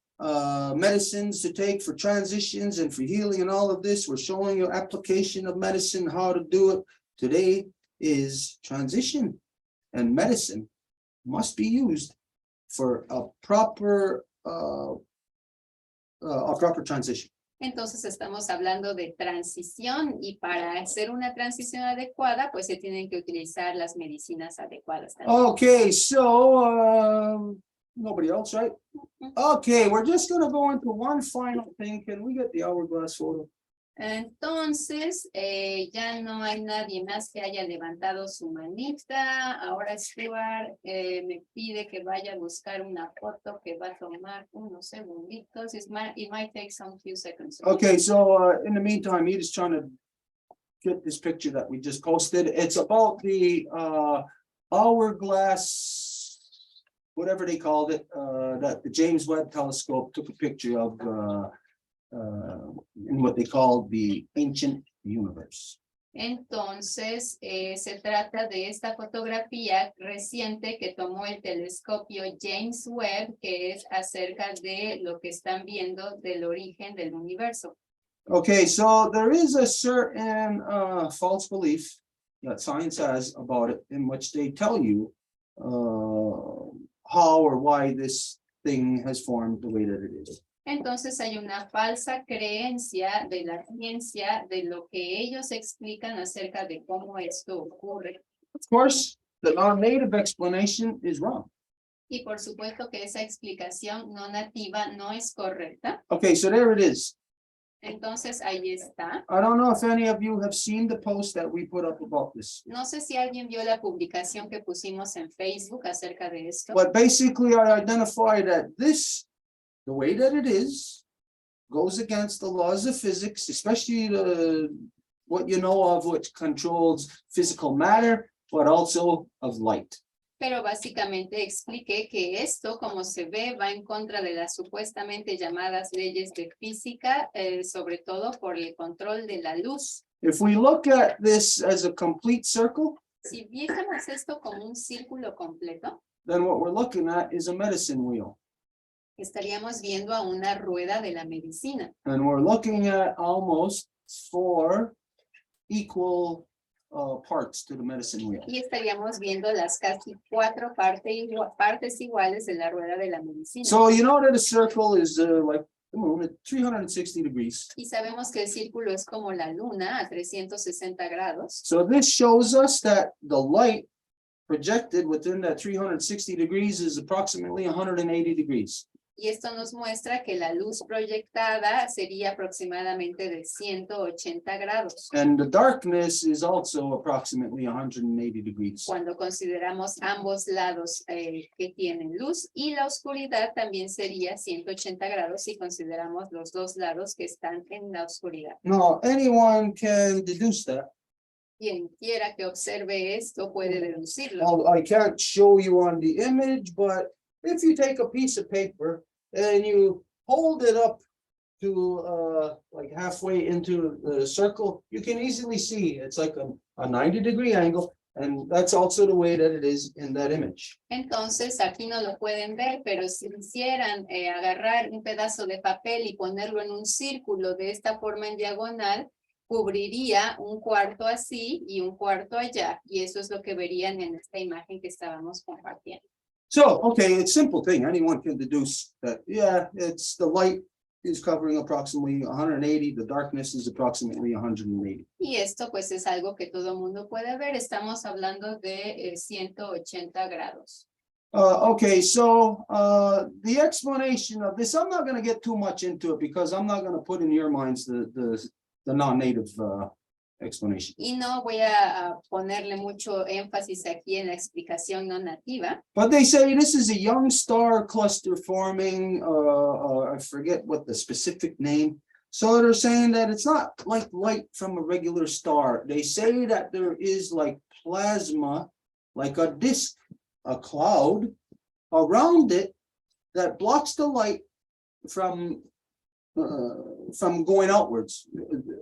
medicines to take for transitions and for healing and all of this. We're showing you application of medicine, how to do it. Today is transition, and medicine must be used for a proper transition. Entonces estamos hablando de transición y para hacer una transición adecuada, pues se tienen que utilizar las medicinas adecuadas también. Okay, so nobody else, right? Okay, we're just gonna go into one final thing. Can we get the hourglass photo? Entonces, ya no hay nadie más que haya levantado su manita. Ahora Stuart me pide que vaya a buscar una foto que va a tomar unos segunditos. It might take some few seconds. Okay, so in the meantime, he is trying to get this picture that we just posted. It's about the hourglass, whatever they called it, that the James Webb Telescope took a picture of in what they call the ancient universe. Entonces, se trata de esta fotografía reciente que tomó el telescopio James Webb, que es acerca de lo que están viendo del origen del universo. Okay, so there is a certain false belief that science has about it, in which they tell you how or why this thing has formed the way that it is. Entonces hay una falsa creencia de la ciencia de lo que ellos explican acerca de cómo esto ocurre. Of course, the non-native explanation is wrong. Y por supuesto que esa explicación no nativa no es correcta. Okay, so there it is. Entonces ahí está. I don't know if any of you have seen the post that we put up about this. No sé si alguien vio la publicación que pusimos en Facebook acerca de esto. But basically, I identify that this, the way that it is, goes against the laws of physics, especially what you know of, which controls physical matter, but also of light. Pero básicamente expliqué que esto, como se ve, va en contra de las supuestamente llamadas leyes de física, sobre todo por el control de la luz. If we look at this as a complete circle, Si viésemos esto como un círculo completo, then what we're looking at is a medicine wheel. estaríamos viendo a una rueda de la medicina. And we're looking at almost 4 equal parts to the medicine wheel. Y estaríamos viendo las casi 4 partes iguales de la rueda de la medicina. So you know that a circle is like the moon at 360 degrees. Y sabemos que el círculo es como la luna a 360 grados. So this shows us that the light projected within that 360 degrees is approximately 180 degrees. Y esto nos muestra que la luz proyectada sería aproximadamente de 180 grados. And the darkness is also approximately 180 degrees. Cuando consideramos ambos lados que tienen luz, y la oscuridad también sería 180 grados si consideramos los dos lados que están en la oscuridad. Now, anyone can deduce that. Quien quiera que observe esto puede deducirlo. Now, I can't show you on the image, but if you take a piece of paper and you hold it up to like halfway into the circle, you can easily see it's like a 90-degree angle, and that's also the way that it is in that image. Entonces, aquí no lo pueden ver, pero si quisieran agarrar un pedazo de papel y ponerlo en un círculo de esta forma en diagonal, cubriría un cuarto así y un cuarto allá, y eso es lo que verían en esta imagen que estábamos compartiendo. So, okay, it's a simple thing. Anyone can deduce that, yeah, it's the light is covering approximately 180, the darkness is approximately 180. Y esto pues es algo que todo mundo puede ver. Estamos hablando de 180 grados. Okay, so the explanation of this, I'm not going to get too much into it because I'm not going to put in your minds the non-native explanation. Y no voy a ponerle mucho énfasis aquí en la explicación no nativa. But they say this is a young star cluster forming, I forget what the specific name. So they're saying that it's not like light from a regular star. They say that there is like plasma, like a disk, a cloud around it that blocks the light from going outwards,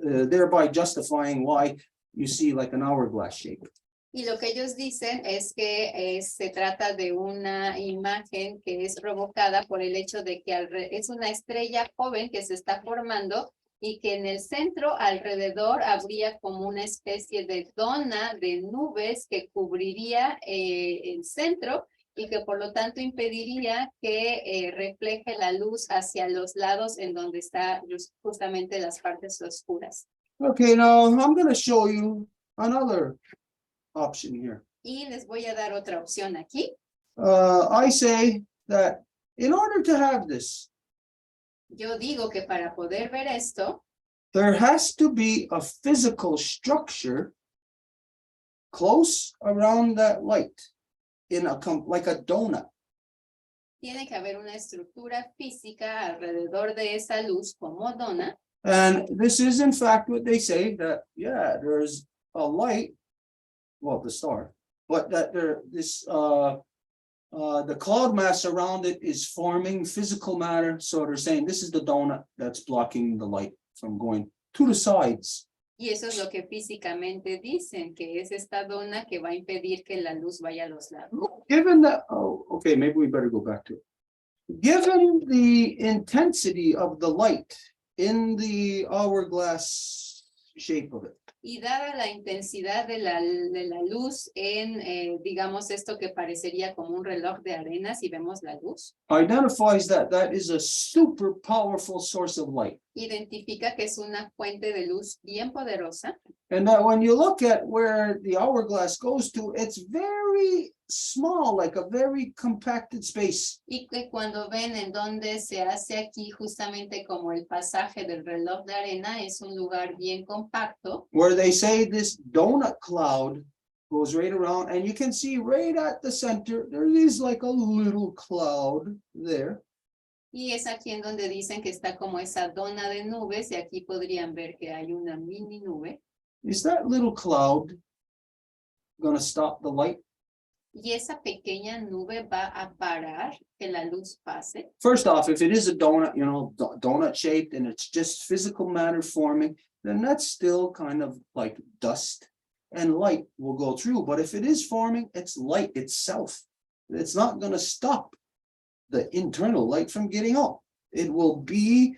thereby justifying why you see like an hourglass shape. Y lo que ellos dicen es que se trata de una imagen que es provocada por el hecho de que es una estrella joven que se está formando y que en el centro alrededor habría como una especie de dona de nubes que cubriría el centro y que por lo tanto impediría que refleje la luz hacia los lados en donde están justamente las partes oscuras. Okay, now I'm going to show you another option here. Y les voy a dar otra opción aquí. I say that in order to have this, Yo digo que para poder ver esto, there has to be a physical structure close around that light in like a donut. tiene que haber una estructura física alrededor de esa luz como dona. And this is in fact what they say, that, yeah, there's a light, well, the star, but that the cloud mass around it is forming physical matter. So they're saying this is the donut that's blocking the light from going to the sides. Y eso es lo que físicamente dicen, que es esta dona que va a impedir que la luz vaya a los lados. Given that, oh, okay, maybe we better go back to it. Given the intensity of the light in the hourglass shape of it, Y dada la intensidad de la luz en, digamos, esto que parecería como un reloj de arena, si vemos la luz, identifies that that is a super powerful source of light. identifica que es una fuente de luz bien poderosa. And that when you look at where the hourglass goes to, it's very small, like a very compacted space. Y que cuando ven en donde se hace aquí justamente como el pasaje del reloj de arena, es un lugar bien compacto. Where they say this donut cloud goes right around, and you can see right at the center, there is like a little cloud there. Y es aquí en donde dicen que está como esa dona de nubes, y aquí podrían ver que hay una mini nube. Is that little cloud gonna stop the light? Y esa pequeña nube va a parar que la luz pase. First off, if it is a donut, you know, donut shaped, and it's just physical matter forming, then that's still kind of like dust, and light will go through. But if it is forming, it's light itself. It's not going to stop the internal light from getting out. It will be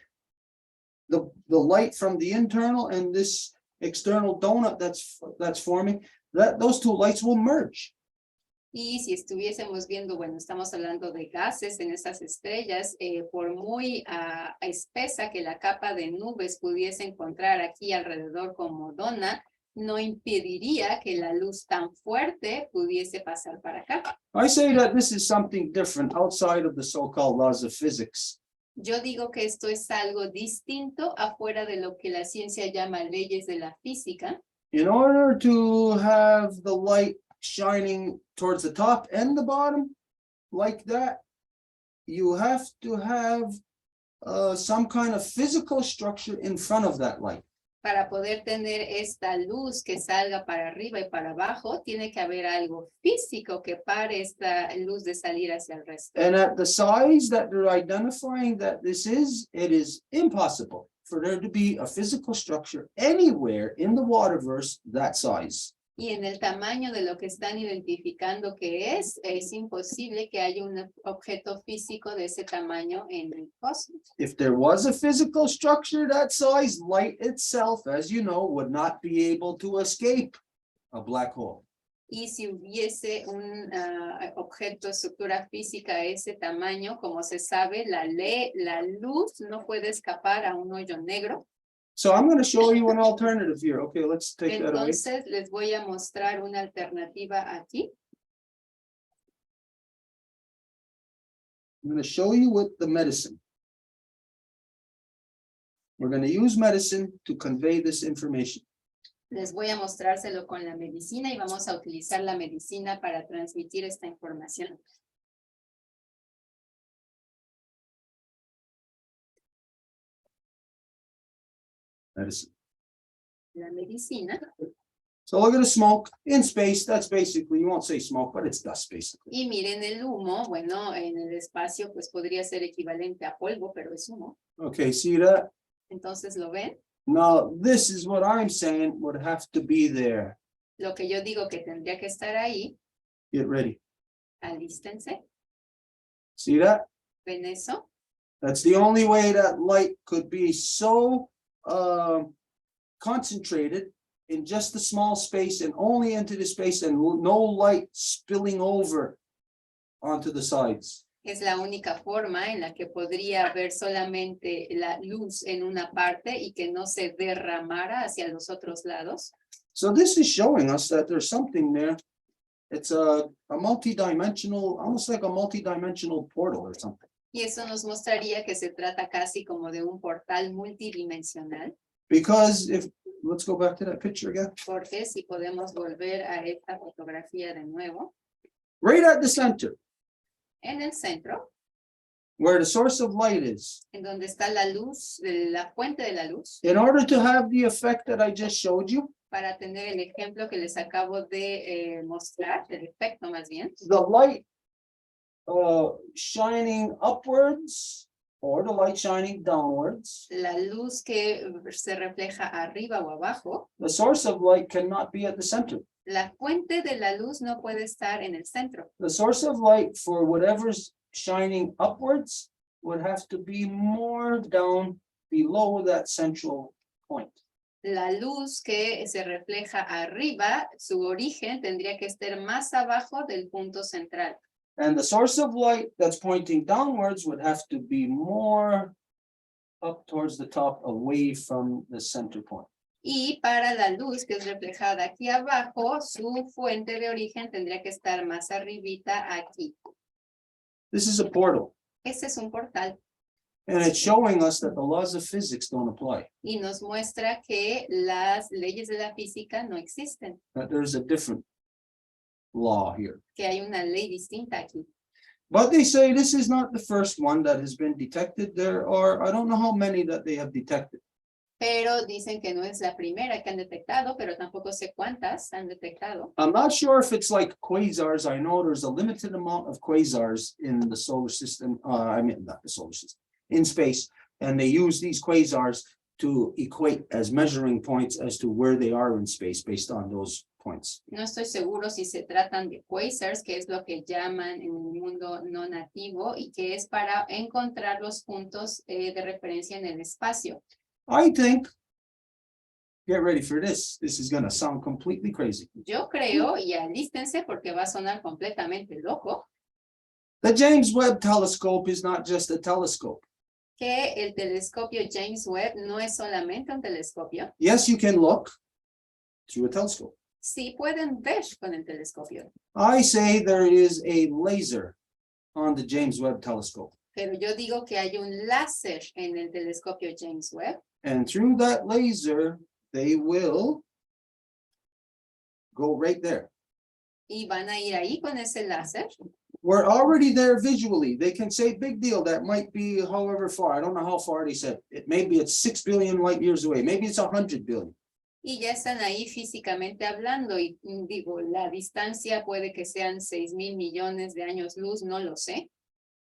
the light from the internal and this external donut that's forming, that those two lights will merge. Y si estuviésemos viendo, bueno, estamos hablando de gases en esas estrellas, por muy espesa que la capa de nubes pudiese encontrar aquí alrededor como dona, no impediría que la luz tan fuerte pudiese pasar para acá. I say that this is something different outside of the so-called laws of physics. Yo digo que esto es algo distinto afuera de lo que la ciencia llama leyes de la física. In order to have the light shining towards the top and the bottom like that, you have to have some kind of physical structure in front of that light. Para poder tener esta luz que salga para arriba y para abajo, tiene que haber algo físico que pare esta luz de salir hacia el resto. And at the size that they're identifying that this is, it is impossible for there to be a physical structure anywhere in the waterverse that size. Y en el tamaño de lo que están identificando que es imposible que haya un objeto físico de ese tamaño en el cosmos. If there was a physical structure that size, light itself, as you know, would not be able to escape a black hole. Y si hubiese un objeto, estructura física de ese tamaño, como se sabe, la luz no puede escapar a un hoyo negro. So I'm going to show you an alternative here. Okay, let's take that away. Entonces les voy a mostrar una alternativa aquí. I'm going to show you with the medicine. We're going to use medicine to convey this information. Les voy a mostrárselo con la medicina y vamos a utilizar la medicina para transmitir esta información. Medicine. La medicina. So look at the smoke in space. That's basically, you won't say smoke, but it's dust basically. Y miren el humo, bueno, en el espacio pues podría ser equivalente a polvo, pero es humo. Okay, see that? Entonces, ¿lo ven? Now, this is what I'm saying would have to be there. Lo que yo digo que tendría que estar ahí, Get ready. alístense, See that? ¿ven eso? That's the only way that light could be so concentrated in just a small space and only into the space and no light spilling over onto the sides. Es la única forma en la que podría haber solamente la luz en una parte y que no se derramara hacia los otros lados. So this is showing us that there's something there. It's a multi-dimensional, almost like a multi-dimensional portal or something. Y eso nos mostraría que se trata casi como de un portal multidimensional. Because if, let's go back to that picture again. Porque si podemos volver a esta fotografía de nuevo, Right at the center, en el centro, where the source of light is, en donde está la luz, la fuente de la luz, in order to have the effect that I just showed you, para tener el ejemplo que les acabo de mostrar, el efecto más bien, the light shining upwards or the light shining downwards, la luz que se refleja arriba o abajo, the source of light cannot be at the center. la fuente de la luz no puede estar en el centro. The source of light for whatever's shining upwards would have to be more down below that central point. La luz que se refleja arriba, su origen tendría que estar más abajo del punto central. And the source of light that's pointing downwards would have to be more up towards the top, away from the center point. Y para la luz que es reflejada aquí abajo, su fuente de origen tendría que estar más arribita aquí. This is a portal, Este es un portal and it's showing us that the laws of physics don't apply, y nos muestra que las leyes de la física no existen, that there's a different law here. que hay una ley distinta aquí. But they say this is not the first one that has been detected. There are, I don't know how many that they have detected. Pero dicen que no es la primera que han detectado, pero tampoco sé cuántas han detectado. I'm not sure if it's like quasars. I know there's a limited amount of quasars in the solar system. I mean, not the solar system, in space. And they use these quasars to equate as measuring points as to where they are in space based on those points. No estoy seguro si se tratan de quasars, que es lo que llaman en el mundo no nativo y que es para encontrar los puntos de referencia en el espacio. I think, get ready for this. This is going to sound completely crazy. Yo creo, y alístense porque va a sonar completamente loco, The James Webb Telescope is not just a telescope. que el telescopio James Webb no es solamente un telescopio. Yes, you can look through a telescope. Sí pueden ver con el telescopio, I say there is a laser on the James Webb Telescope. pero yo digo que hay un láser en el telescopio James Webb And through that laser, they will go right there. y van a ir ahí con ese láser. We're already there visually. They can say big deal. That might be however far. I don't know how far they said. Maybe it's 6 billion light years away. Maybe it's 100 billion. Y ya están ahí físicamente hablando y digo, la distancia puede que sean 6,000 millones de años luz, no lo sé.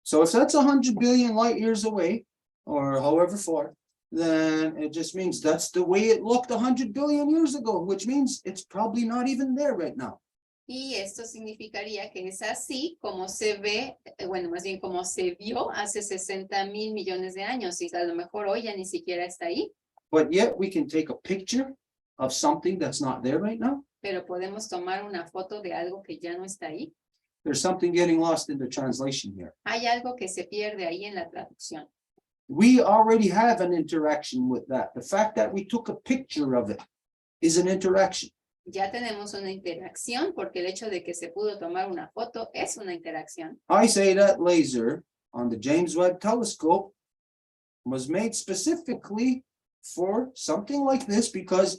So if that's 100 billion light years away, or however far, then it just means that's the way it looked 100 billion years ago, which means it's probably not even there right now. Y esto significaría que es así como se ve, bueno, más bien como se vio hace 60,000 millones de años y a lo mejor hoy ya ni siquiera está ahí, But yet we can take a picture of something that's not there right now. pero podemos tomar una foto de algo que ya no está ahí. There's something getting lost in the translation here. Hay algo que se pierde ahí en la traducción. We already have an interaction with that. The fact that we took a picture of it is an interaction. Ya tenemos una interacción porque el hecho de que se pudo tomar una foto es una interacción. I say that laser on the James Webb Telescope was made specifically for something like this because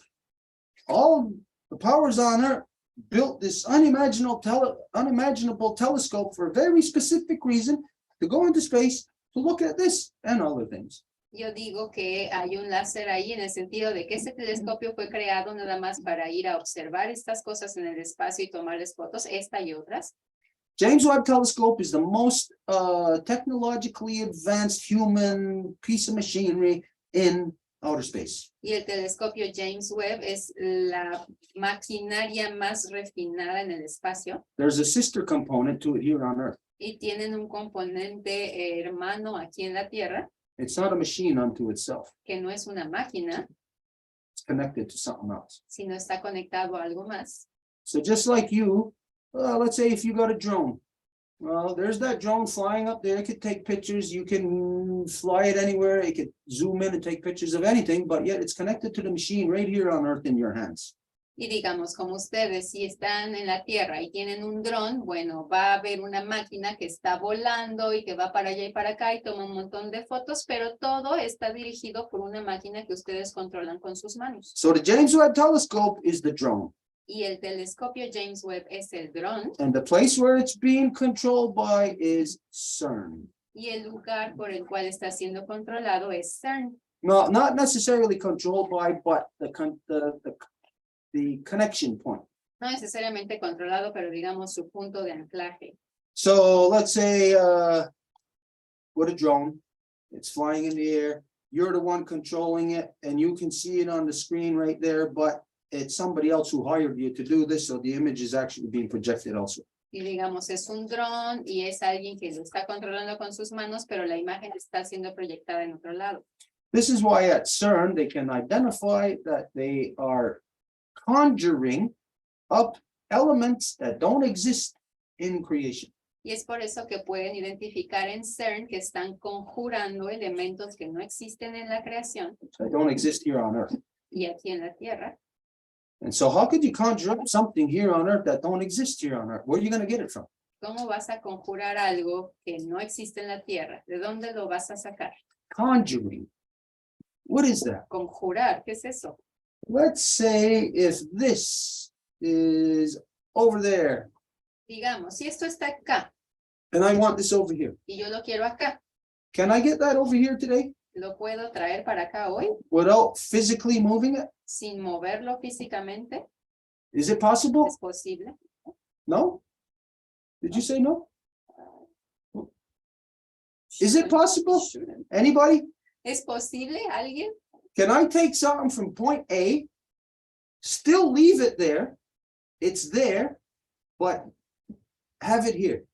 all the powers on Earth built this unimaginable telescope for a very specific reason, to go into space, to look at this and other things. Yo digo que hay un láser ahí en el sentido de que ese telescopio fue creado nada más para ir a observar estas cosas en el espacio y tomarles fotos, esta y otras. James Webb Telescope is the most technologically advanced human piece of machinery in outer space. Y el telescopio James Webb es la maquinaria más refinada en el espacio. There's a sister component to it here on Earth. Y tienen un componente hermano aquí en la Tierra, It's not a machine unto itself. que no es una máquina, It's connected to something else. sino está conectado a algo más. So just like you, let's say if you got a drone, well, there's that drone flying up there. It could take pictures. You can fly it anywhere. It could zoom in and take pictures of anything, but yet it's connected to the machine right here on Earth in your hands. Y digamos, como ustedes, si están en la Tierra y tienen un dron, bueno, va a haber una máquina que está volando y que va para allá y para acá y toma un montón de fotos, pero todo está dirigido por una máquina que ustedes controlan con sus manos. So the James Webb Telescope is the drone. Y el telescopio James Webb es el dron, And the place where it's being controlled by is CERN. y el lugar por el cual está siendo controlado es CERN. No, not necessarily controlled by, but the connection point. No necesariamente controlado, pero digamos su punto de anclaje. So let's say with a drone, it's flying in the air. You're the one controlling it and you can see it on the screen right there, but it's somebody else who hired you to do this. So the image is actually being projected elsewhere. Y digamos, es un dron y es alguien que lo está controlando con sus manos, pero la imagen está siendo proyectada en otro lado. This is why at CERN, they can identify that they are conjuring up elements that don't exist in creation. Y es por eso que pueden identificar en CERN que están conjurando elementos que no existen en la creación That don't exist here on Earth. y aquí en la Tierra. And so how could you conjure up something here on Earth that don't exist here on Earth? Where are you going to get it from? ¿Cómo vas a conjurar algo que no existe en la Tierra? ¿De dónde lo vas a sacar? Conjuring. What is that? Conjurar, ¿qué es eso? Let's say if this is over there Digamos, si esto está acá and I want this over here, y yo lo quiero acá, can I get that over here today ¿lo puedo traer para acá hoy without physically moving it? sin moverlo físicamente? Is it possible? ¿Es posible? No? Did you say no? Is it possible? Anybody? ¿Es posible alguien? Can I take something from point A, still leave it there, it's there, but have it here?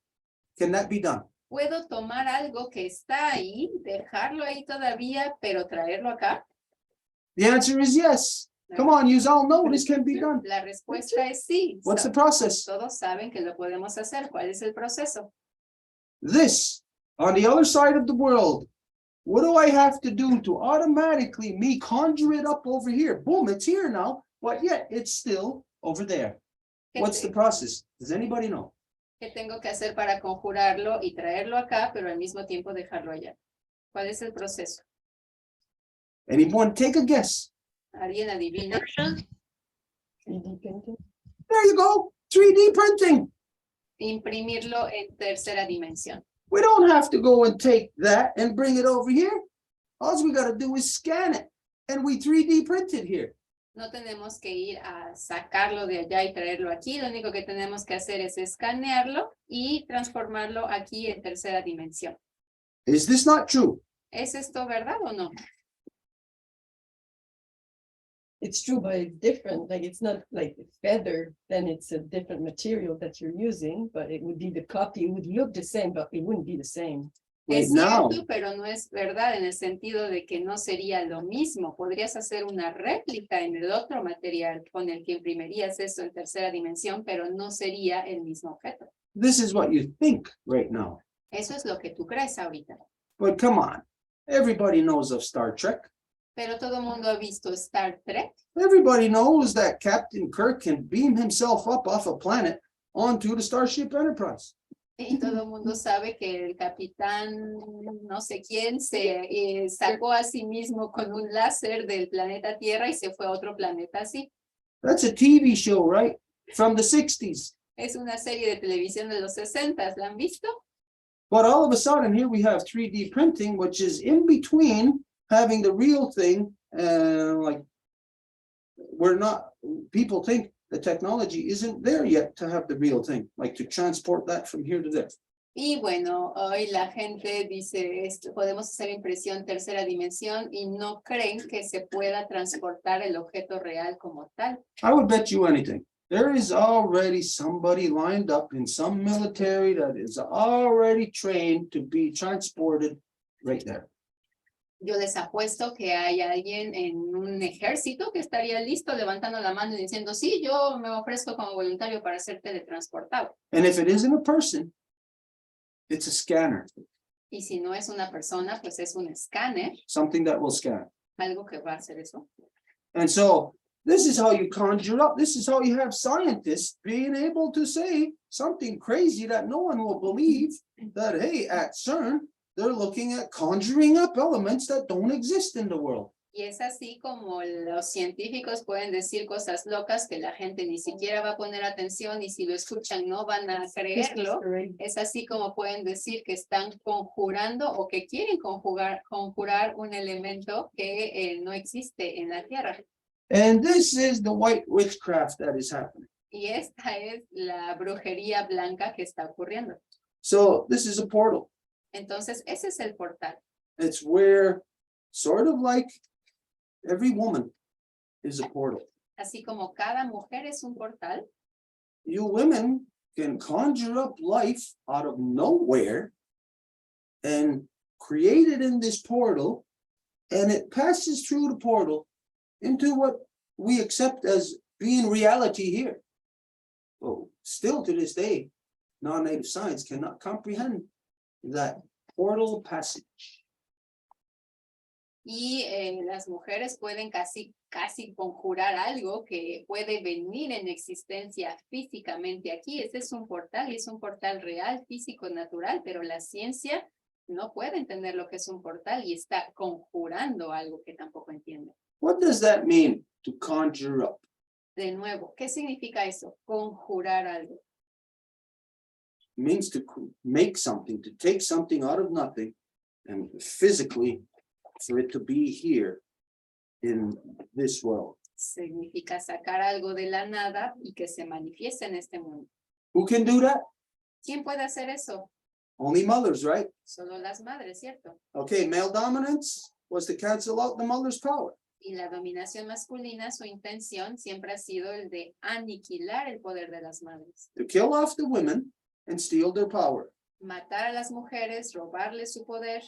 Can that be done? ¿Puedo tomar algo que está ahí, dejarlo ahí todavía, pero traerlo acá? The answer is yes. Come on, you all know this can be done. La respuesta es sí. What's the process? Todos saben que lo podemos hacer. ¿Cuál es el proceso? This, on the other side of the world, what do I have to do to automatically me conjure it up over here? Boom, it's here now, but yet it's still over there. What's the process? Does anybody know? ¿Qué tengo que hacer para conjurarlo y traerlo acá, pero al mismo tiempo dejarlo allá? ¿Cuál es el proceso? Anyone take a guess? ¿Alguien adivina? 3D printing. There you go, 3D printing. Imprimirlo en tercera dimensión. We don't have to go and take that and bring it over here. All we got to do is scan it and we 3D print it here. No tenemos que ir a sacarlo de allá y traerlo aquí. Lo único que tenemos que hacer es escanearlo y transformarlo aquí en tercera dimensión. Is this not true? ¿Es esto verdad o no? It's true, but it's different. Like it's not like a feather, then it's a different material that you're using, but it would be the copy. It would look the same, but it wouldn't be the same. Right Es now, cierto, pero no es verdad en el sentido de que no sería lo mismo. Podrías hacer una réplica en el otro material con el que imprimirías eso en tercera dimensión, pero no sería el mismo objeto. this is what you think right now. Eso es lo que tú crees ahorita. But come on, everybody knows of Star Trek. Pero todo el mundo ha visto Star Trek. Everybody knows that Captain Kirk can beam himself up off a planet onto the Starship Enterprise. Y todo el mundo sabe que el capitán no sé quién se sacó a sí mismo con un láser del planeta Tierra y se fue a otro planeta así. That's a TV show, right? From the 60s. Es una serie de televisión de los 60, ¿la han visto? But all of a sudden, here we have 3D printing, which is in between having the real thing, like people think the technology isn't there yet to have the real thing, like to transport that from here to there. Y bueno, hoy la gente dice, podemos hacer impresión tercera dimensión y no creen que se pueda transportar el objeto real como tal. I would bet you anything. There is already somebody lined up in some military that is already trained to be transported right there. Yo les apuesto que hay alguien en un ejército que estaría listo levantando la mano y diciendo, sí, yo me ofrezco como voluntario para ser teletransportado. And if it isn't a person, it's a scanner, Y si no es una persona, pues es un escáner, something that will scan. algo que va a hacer eso. And so this is how you conjure up. This is how you have scientists being able to say something crazy that no one will believe, that, hey, at CERN, they're looking at conjuring up elements that don't exist in the world. Y es así como los científicos pueden decir cosas locas que la gente ni siquiera va a poner atención y si lo escuchan no van a creerlo. Es así como pueden decir que están conjurando o que quieren conjurar un elemento que no existe en la Tierra. And this is the white witchcraft that is happening. Y esta es la brujería blanca que está ocurriendo. So this is a portal. Entonces, ese es el portal. It's where, sort of like every woman is a portal. Así como cada mujer es un portal, You women can conjure up life out of nowhere and create it in this portal, and it passes through the portal into what we accept as being reality here. Well, still to this day, non-native science cannot comprehend that portal passage. y las mujeres pueden casi conjurar algo que puede venir en existencia físicamente aquí. Ese es un portal y es un portal real, físico, natural, pero la ciencia no puede entender lo que es un portal y está conjurando algo que tampoco entiende. What does that mean, to conjure up? De nuevo, ¿qué significa eso? Conjurar algo. It means to make something, to take something out of nothing and physically for it to be here in this world. Significa sacar algo de la nada y que se manifieste en este mundo. Who can do that? ¿Quién puede hacer eso? Only mothers, right? Solo las madres, ¿cierto? Okay, male dominance was to cancel out the mother's power. Y la dominación masculina, su intención siempre ha sido el de aniquilar el poder de las madres. To kill off the women and steal their power. Matar a las mujeres, robarles su poder.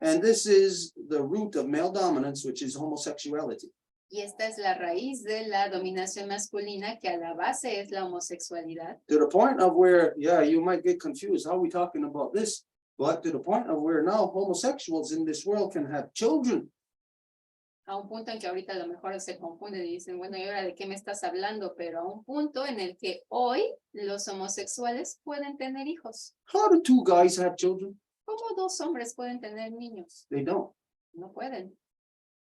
And this is the root of male dominance, which is homosexuality. Y esta es la raíz de la dominación masculina, que a la base es la homosexualidad. To the point of where, yeah, you might get confused. How are we talking about this? But to the point of where now homosexuals in this world can have children. A un punto en que ahorita a lo mejor se confunden y dicen, bueno, ¿y ahora de qué me estás hablando? Pero a un punto en el que hoy los homosexuales pueden tener hijos. How do two guys have children? ¿Cómo dos hombres pueden tener niños? They don't. No pueden.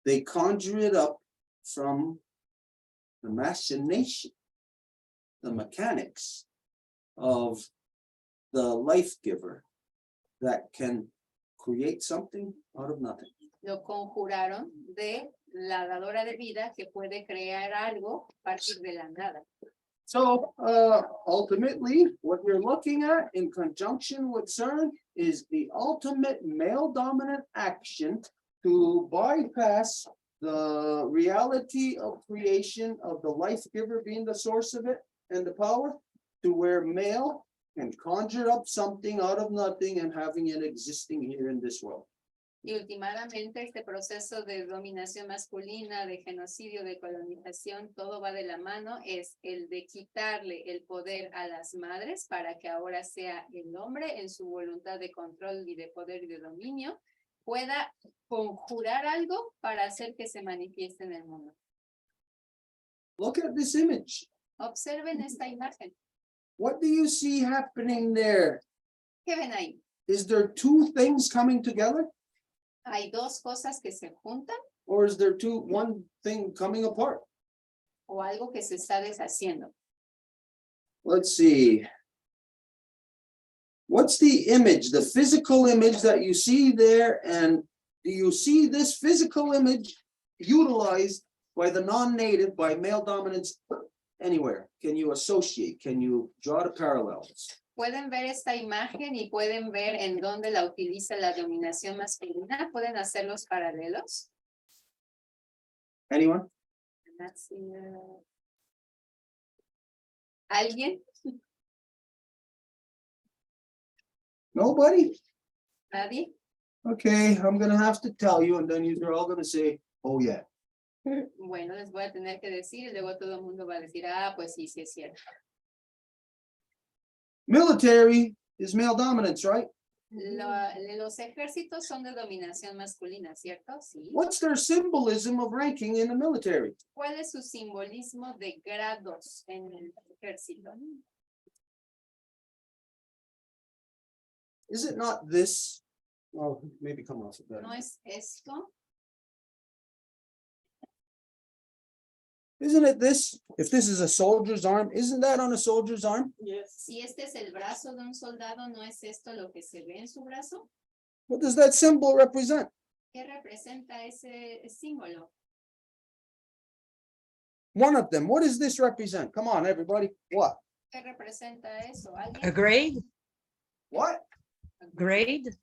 They conjure it up from the machination, the mechanics of the life giver that can create something out of nothing. Lo conjuraron de la dadora de vida que puede crear algo a partir de la nada. So ultimately, what we're looking at in conjunction with CERN is the ultimate male dominant action to bypass the reality of creation of the life giver being the source of it and the power, to where male can conjure up something out of nothing and having it existing here in this world. Y últimamente este proceso de dominación masculina, de genocidio, de colonización, todo va de la mano, es el de quitarle el poder a las madres para que ahora sea el hombre en su voluntad de control y de poder y de dominio, pueda conjurar algo para hacer que se manifieste en el mundo. Look at this image. Observen esta imagen. What do you see happening there? ¿Qué ven ahí? Is there two things coming together? ¿Hay dos cosas que se juntan Or is there one thing coming apart? o algo que se está deshaciendo? Let's see. What's the image, the physical image that you see there, and do you see this physical image utilized by the non-native, by male dominance anywhere? Can you associate? Can you draw the parallels? Pueden ver esta imagen y pueden ver en dónde la utiliza la dominación masculina. ¿Pueden hacer los paralelos? Anyone? That's, ¿alguien? Nobody? ¿Nadie? Okay, I'm gonna have to tell you, and then you're all gonna say, oh yeah. Bueno, les voy a tener que decir y luego todo el mundo va a decir, ah, pues sí, sí es cierto. Military is male dominance, right? Los ejércitos son de dominación masculina, ¿cierto? Sí. What's their symbolism of ranking in the military? ¿Cuál es su simbolismo de grados en el ejército? Is it not this? Oh, maybe come off of that. ¿No es esto? Isn't it this? If this is a soldier's arm, isn't that on a soldier's arm? Yes. Si este es el brazo de un soldado, ¿no es esto lo que se ve en su brazo? What does that symbol represent? ¿Qué representa ese símbolo? One of them. What does this represent? Come on, everybody. What? ¿Qué representa eso? A ¿Alguien? grade, What? grade.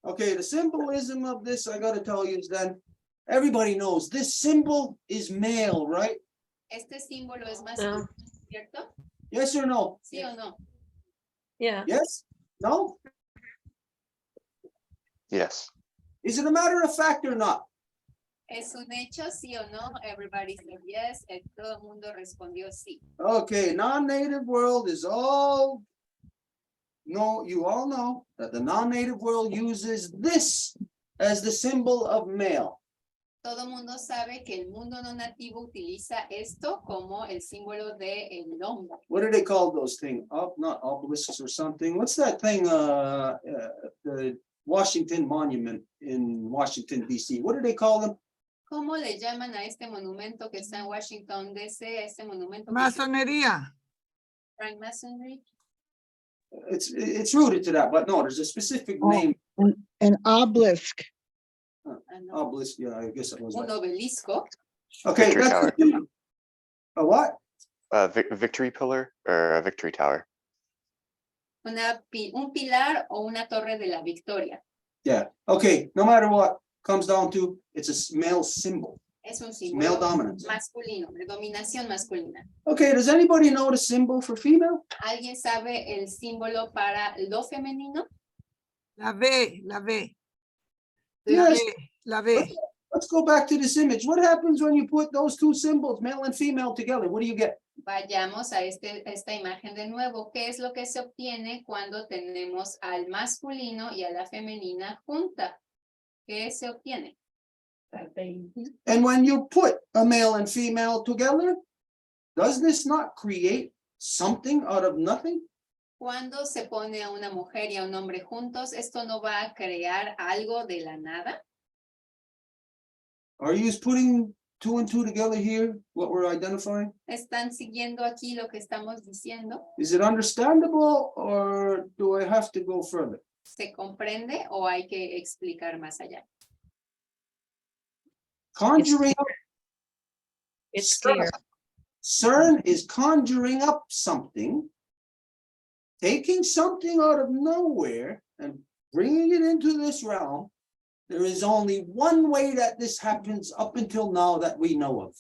Okay, the symbolism of this, I gotta tell you, is then everybody knows this symbol is male, right? Este símbolo es masculino, ¿cierto? Yes or no? ¿Sí o no? Yeah. Yes? No? Yes. Is it a matter of fact or not? ¿Es un hecho, sí o no? Everybody said yes. Todo el mundo respondió sí. Okay, non-native world is all. No, you all know that the non-native world uses this as the symbol of male. Todo el mundo sabe que el mundo no nativo utiliza esto como el símbolo de el hombre. What do they call those things? Not obelisks or something. What's that thing? The Washington Monument in Washington, D.C. What do they call them? ¿Cómo le llaman a este monumento que está en Washington, D.C., a este monumento? Masonería. Frank Masonry. It's rooted to that, but no, there's a specific Oh. name. An obelisk. Ah, no. Obelisk, yeah, I guess it was. Un obelisco. Okay, Victory that's Tower. a what? Victory pillar or a victory tower. Un pilar o una torre de la victoria. Yeah, okay, no matter what, comes down to, it's a male symbol, Es un male símbolo dominance. masculino, de dominación masculina. Okay, does anybody know the symbol for female? ¿Alguien sabe el símbolo para lo femenino? La V, la V. Yes. La V. Let's go back to this image. What happens when you put those two symbols, male and female, together? What do you get? Vayamos a esta imagen de nuevo. ¿Qué es lo que se obtiene cuando tenemos al masculino y a la femenina junta? ¿Qué se obtiene? And when you put a male and female together, does this not create something out of nothing? Cuando se pone a una mujer y a un hombre juntos, ¿esto no va a crear algo de la nada? Are you putting two and two together here, what we're identifying? ¿Están siguiendo aquí lo que estamos diciendo? Is it understandable or do I have to go further? ¿Se comprende o hay que explicar más allá? Conjuring, It's clear. CERN is conjuring up something, taking something out of nowhere and bringing it into this realm. There is only one way that this happens up until now that we know of.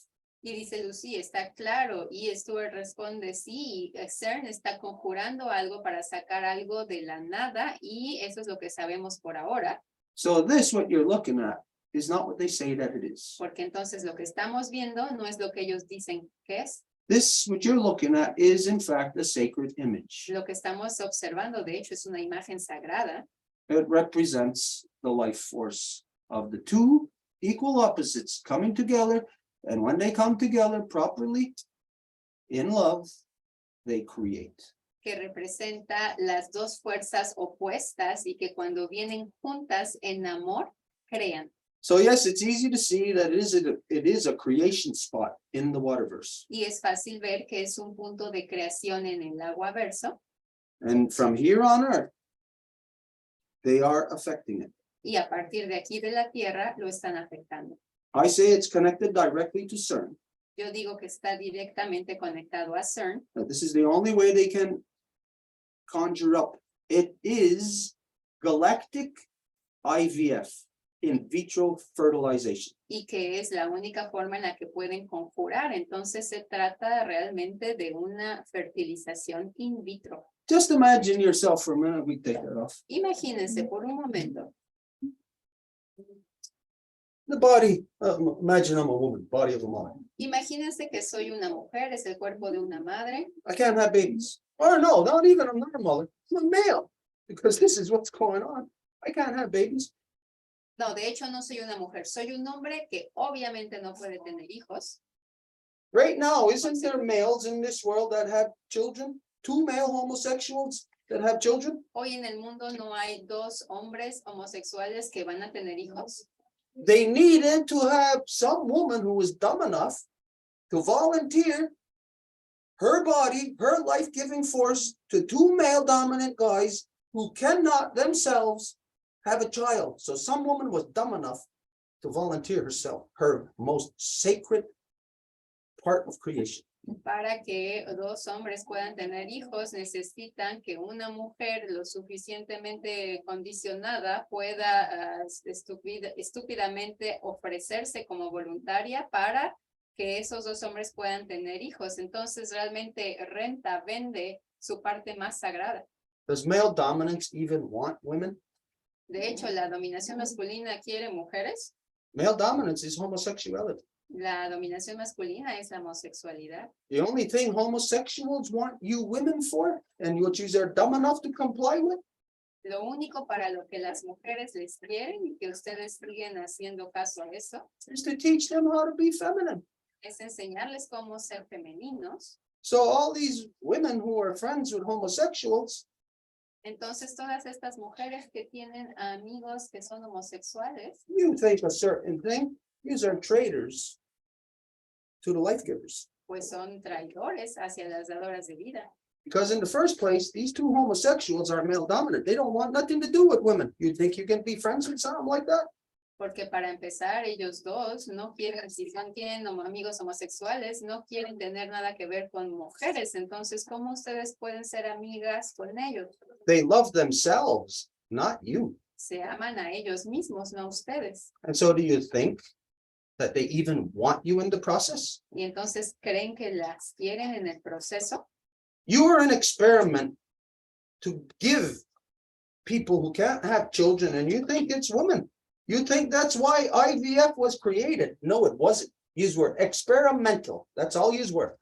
Y dice Lucy, está claro. Y Stuart responde, sí, CERN está conjurando algo para sacar algo de la nada y eso es lo que sabemos por ahora. So this, what you're looking at, is not what they say that it is. Porque entonces lo que estamos viendo no es lo que ellos dicen que es. This, what you're looking at, is in fact a sacred image. Lo que estamos observando, de hecho, es una imagen sagrada. It represents the life force of the two equal opposites coming together. And when they come together properly, in love, they create. Que representa las dos fuerzas opuestas y que cuando vienen juntas en amor, crean. So yes, it's easy to see that it is a creation spot in the waterverse. Y es fácil ver que es un punto de creación en el agua verso. And from here on earth, they are affecting it. y a partir de aquí de la tierra lo están afectando. I say it's connected directly to CERN. Yo digo que está directamente conectado a CERN. That this is the only way they can conjure up. It is galactic IVF, in vitro fertilization. Y que es la única forma en la que pueden conjurar. Entonces se trata realmente de una fertilización in vitro. Just imagine yourself for a minute, we take that off. Imagínense por un momento. The body, imagine I'm a woman, body of a mother. Imagínense que soy una mujer, es el cuerpo de una madre. I can't have babies. Or no, not even, I'm not a mother, I'm a male. Because this is what's going on. I can't have babies. No, de hecho no soy una mujer, soy un hombre que obviamente no puede tener hijos. Right now, isn't there males in this world that have children? 2 male homosexuals that have children? Hoy en el mundo no hay 2 hombres homosexuales que van a tener hijos. They needed to have some woman who was dumb enough to volunteer her body, her life-giving force to 2 male dominant guys who cannot themselves have a child. So some woman was dumb enough to volunteer herself, her most sacred part of creation. Para que 2 hombres puedan tener hijos, necesitan que una mujer lo suficientemente condicionada pueda estúpidamente ofrecerse como voluntaria para que esos 2 hombres puedan tener hijos. Entonces realmente vende su parte más sagrada. Does male dominance even want women? De hecho, la dominación masculina quiere mujeres. Male dominance is homosexuality. La dominación masculina es la homosexualidad. The only thing homosexuals want you women for, and which is they're dumb enough to comply with, Lo único para lo que las mujeres les quieren y que ustedes siguen haciendo caso a eso is to teach them how to be feminine. es enseñarles cómo ser femeninos. So all these women who are friends with homosexuals, Entonces todas estas mujeres que tienen amigos que son homosexuales, you think a certain thing, these are traitors to the life givers. pues son traidores hacia las dadoras de vida. Because in the first place, these 2 homosexuals are male dominant. They don't want nothing to do with women. You think you can be friends with someone like that? Porque para empezar, ellos 2 no quieren, si tienen amigos homosexuales, no quieren tener nada que ver con mujeres. Entonces, ¿cómo ustedes pueden ser amigas con ellos? They love themselves, not you. Se aman a ellos mismos, no a ustedes. And so do you think that they even want you in the process? Y entonces, ¿creen que las quieren en el proceso? You are an experiment to give people who can't have children, and you think it's women. You think that's why IVF was created. No, it wasn't. Yous were experimental. That's all yous were.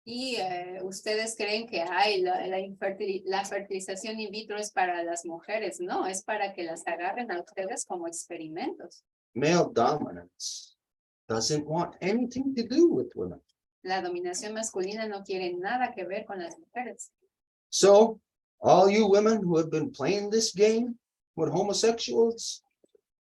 Y ustedes creen que hay la fertilización in vitro es para las mujeres. No, es para que las agarren a ustedes como experimentos. Male dominance doesn't want anything to do with women. La dominación masculina no quiere nada que ver con las mujeres. So all you women who have been playing this game with homosexuals,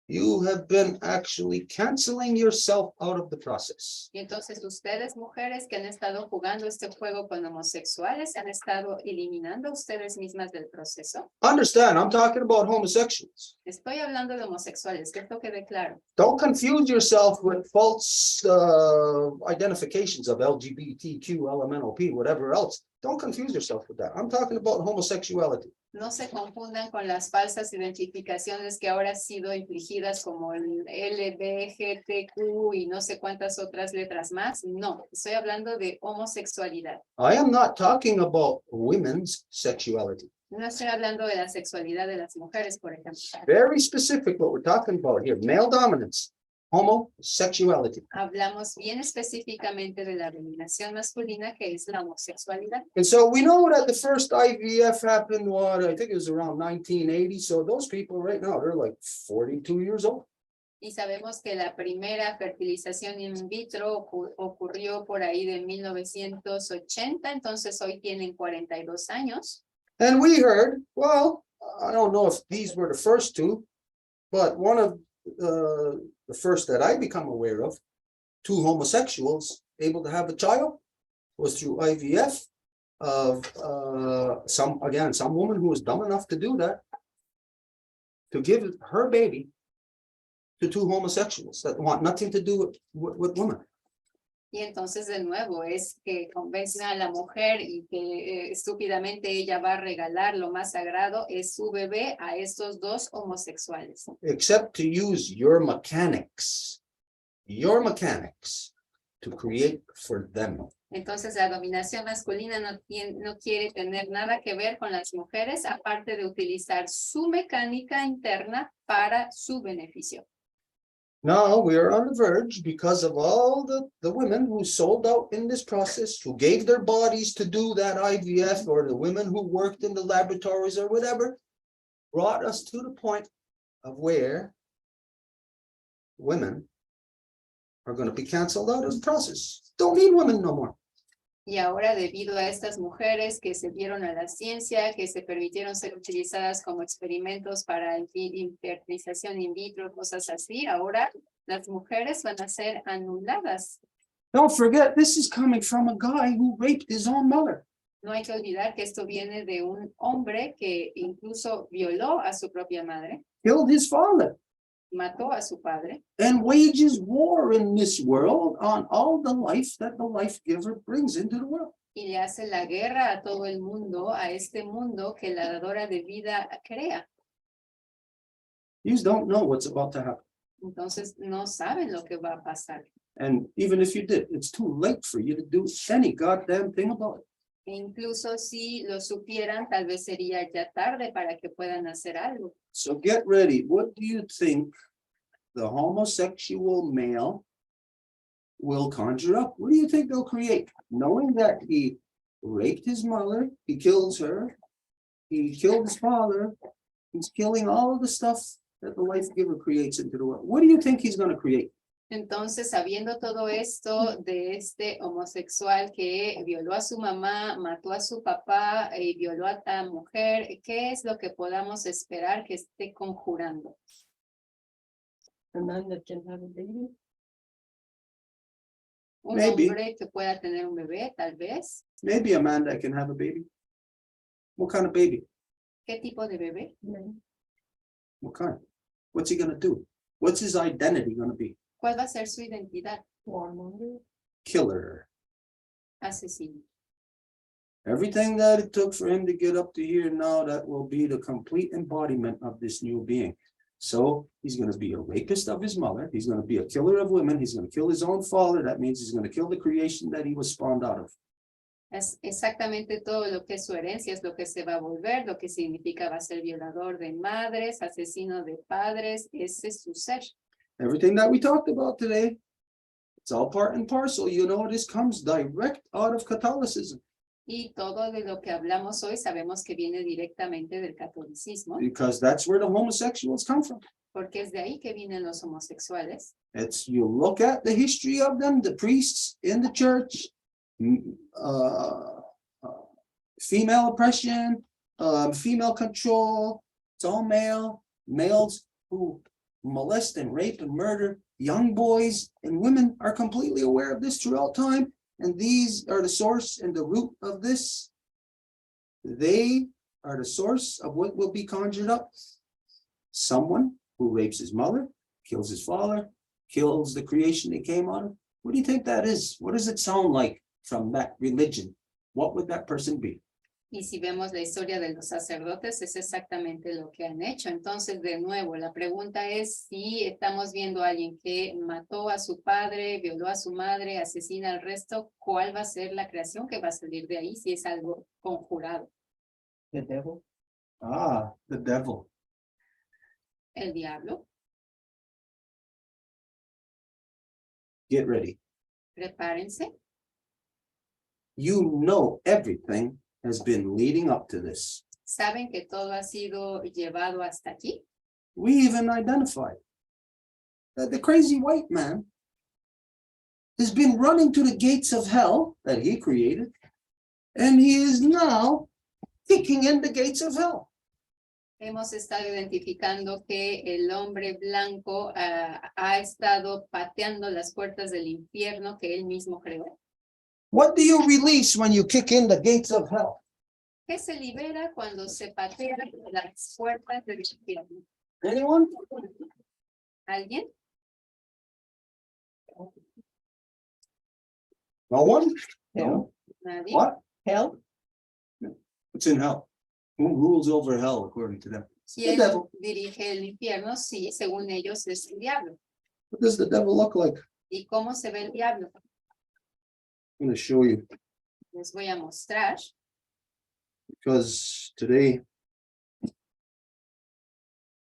you have been actually canceling yourself out of the process. Y entonces ustedes, mujeres que han estado jugando este juego con homosexuales, han estado eliminando a ustedes mismas del proceso. Understand, I'm talking about homosexuals. Estoy hablando de homosexuales, que esto quede claro. Don't confuse yourself with false identifications of LGBTQ, LMNOP, whatever else. Don't confuse yourself with that. I'm talking about homosexuality. No se confundan con las falsas identificaciones que ahora han sido infligidas como el LBGTQ y no sé cuántas otras letras más. No, estoy hablando de homosexualidad. I am not talking about women's sexuality. No estoy hablando de la sexualidad de las mujeres, por ejemplo. Very specific what we're talking about here. Male dominance, homosexuality. Hablamos bien específicamente de la dominación masculina, que es la homosexualidad. And so we know that the first IVF happened, I think it was around 1980. So those people right now, they're like 42 years old. Y sabemos que la primera fertilización in vitro ocurrió por ahí de 1980, entonces hoy tienen 42 años. And we heard, well, I don't know if these were the first 2, but one of the first that I become aware of, 2 homosexuals able to have a child was through IVF of some woman who was dumb enough to do that. to give her baby to two homosexuals that want nothing to do with women. Y entonces de nuevo es que convencen a la mujer y que estúpidamente ella va a regalar lo más sagrado es su bebé a estos dos homosexuales. Except to use your mechanics to create for them. Entonces la dominación masculina no quiere tener nada que ver con las mujeres aparte de utilizar su mecánica interna para su beneficio. Now we are on the verge because of all the women who sold out in this process, who gave their bodies to do that IVF, or the women who worked in the laboratories or whatever, brought us to the point of where women are going to be canceled out of the process. Don't need women no more. Y ahora debido a estas mujeres que se dieron a la ciencia, que se permitieron ser utilizadas como experimentos para fertilización in vitro, cosas así, ahora las mujeres van a ser anuladas. Don't forget, this is coming from a guy who raped his own mother. No hay que olvidar que esto viene de un hombre que incluso violó a su propia madre, Killed his father. mató a su padre And wages war in this world on all the life that the life giver brings into the world. y le hace la guerra a todo el mundo, a este mundo que la dadora de vida crea. You just don't know what's about to happen. Entonces no saben lo que va a pasar. And even if you did, it's too late for you to do any goddamn thing about it. E incluso si lo supieran, tal vez sería ya tarde para que puedan hacer algo. So get ready. What do you think the homosexual male will conjure up? What do you think they'll create? Knowing that he raped his mother, he kills her, he killed his father, he's killing all of the stuff that the life giver creates into the world. What do you think he's going to create? Entonces, sabiendo todo esto de este homosexual que violó a su mamá, mató a su papá y violó a la mujer, ¿qué es lo que podamos esperar que esté conjurando? A man that can have a baby. Un Maybe. hombre que pueda tener un bebé, tal vez. Maybe a man that can have a baby. What kind of baby? ¿Qué tipo de bebé? What kind? What's he going to do? What's his identity going to be? ¿Cuál va a ser su identidad? Killer. Asesino. Everything that it took for him to get up to here now, that will be the complete embodiment of this new being. So he's going to be a rapist of his mother. He's going to be a killer of women. He's going to kill his own father. That means he's going to kill the creation that he was spawned out of. Es exactamente todo lo que es su herencia, es lo que se va a volver, lo que significa va a ser violador de madres, asesino de padres, ese es su ser. Everything that we talked about today, it's all part and parcel. You know, this comes direct out of Catholicism. Y todo de lo que hablamos hoy sabemos que viene directamente del catolicismo, Because that's where the homosexuals come from. porque es de ahí que vienen los homosexuales. It's, you look at the history of them, the priests in the church, female oppression, female control, it's all males who molest and rape and murder young boys, and women are completely aware of this throughout time. And these are the source and the root of this. They are the source of what will be conjured up. Someone who rapes his mother, kills his father, kills the creation they came out of. What do you think that is? What does it sound like from that religion? What would that person be? Y si vemos la historia de los sacerdotes, es exactamente lo que han hecho. Entonces, de nuevo, la pregunta es si estamos viendo a alguien que mató a su padre, violó a su madre, asesina al resto, ¿cuál va a ser la creación que va a salir de ahí si es algo conjurado? The devil. Ah, the devil. El diablo. Get ready. Prepárense. You know everything has been leading up to this. Saben que todo ha sido llevado hasta aquí. We even identified that the crazy white man has been running to the gates of hell that he created, and he is now kicking in the gates of hell. Hemos estado identificando que el hombre blanco ha estado pateando las puertas del infierno que él mismo creó. What do you release when you kick in the gates of hell? ¿Qué se libera cuando se patean las puertas del infierno? Anyone? ¿Alguien? No one? Hell. ¿Nadie? What? Hell? What's in hell? Who rules over hell according to them? The ¿Quién devil. dirige el infierno? Sí, según ellos es el diablo. What does the devil look like? ¿Y cómo se ve el diablo? I'm going to show you Les voy a mostrar. because today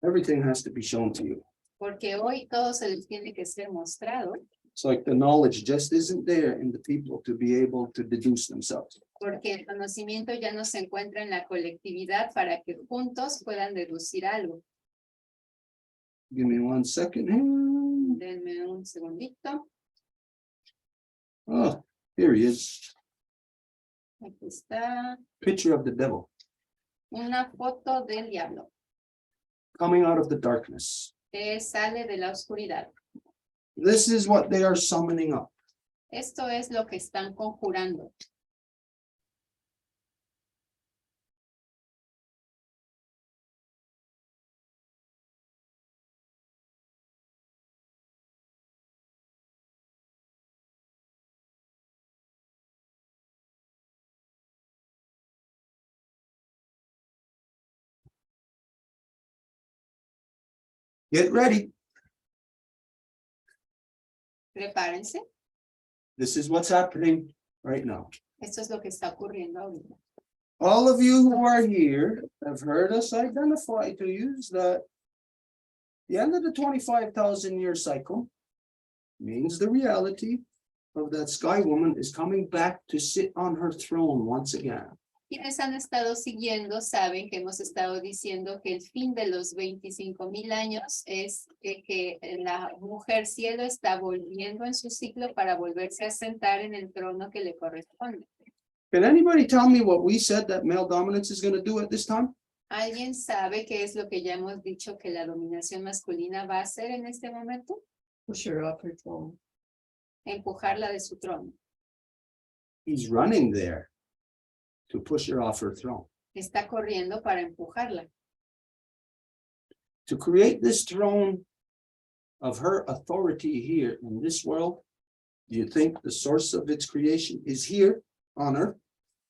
everything has to be shown to you. Porque hoy todo se les tiene que ser mostrado. It's like the knowledge just isn't there in the people to be able to deduce themselves. Porque el conocimiento ya no se encuentra en la colectividad para que juntos puedan deducir algo. Give me 1 second here. Denme un segundito. Oh, here he is. Aquí está Picture of the devil una foto del diablo coming out of the darkness. que sale de la oscuridad. This is what they are summoning up. Esto es lo que están conjurando. Get ready. Prepárense. This is what's happening right now. Esto es lo que está ocurriendo ahorita. All of you who are here have heard us identify to you that the end of the 25,000 year cycle means the reality of that sky woman is coming back to sit on her throne once again. Quienes han estado siguiendo saben que hemos estado diciendo que el fin de los 25,000 años es que la mujer cielo está volviendo en su ciclo para volverse a sentar en el trono que le corresponde. Can anybody tell me what we said that male dominance is going to do at this time? ¿Alguien sabe qué es lo que ya hemos dicho que la dominación masculina va a hacer en este momento? Push her up her throne. Empujarla de su trono. He's running there to push her off her throne. Está corriendo para empujarla. To create this throne of her authority here in this world, do you think the source of its creation is here on earth?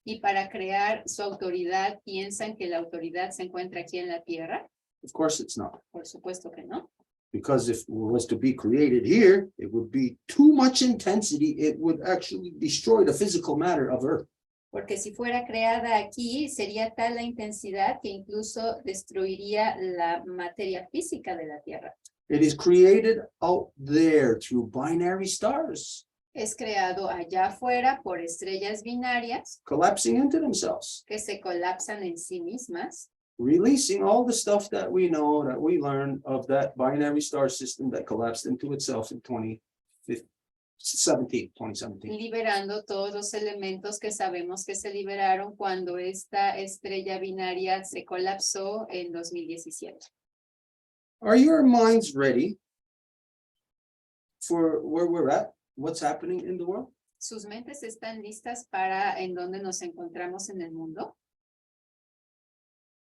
Y para crear su autoridad, ¿piensan que la autoridad se encuentra aquí en la tierra? Of course it's not. Por supuesto que no. Because if it was to be created here, it would be too much intensity. It would actually destroy the physical matter of earth. Porque si fuera creada aquí, sería tal la intensidad que incluso destruiría la materia física de la tierra. It is created out there through binary stars, Es creado allá afuera por estrellas binarias collapsing into themselves, que se colapsan en sí mismas, releasing all the stuff that we know, that we learned of that binary star system that collapsed into itself in 2017. liberando todos los elementos que sabemos que se liberaron cuando esta estrella binaria se colapsó en 2017. Are your minds ready for where we're at? What's happening in the world? ¿Sus mentes están listas para en donde nos encontramos en el mundo?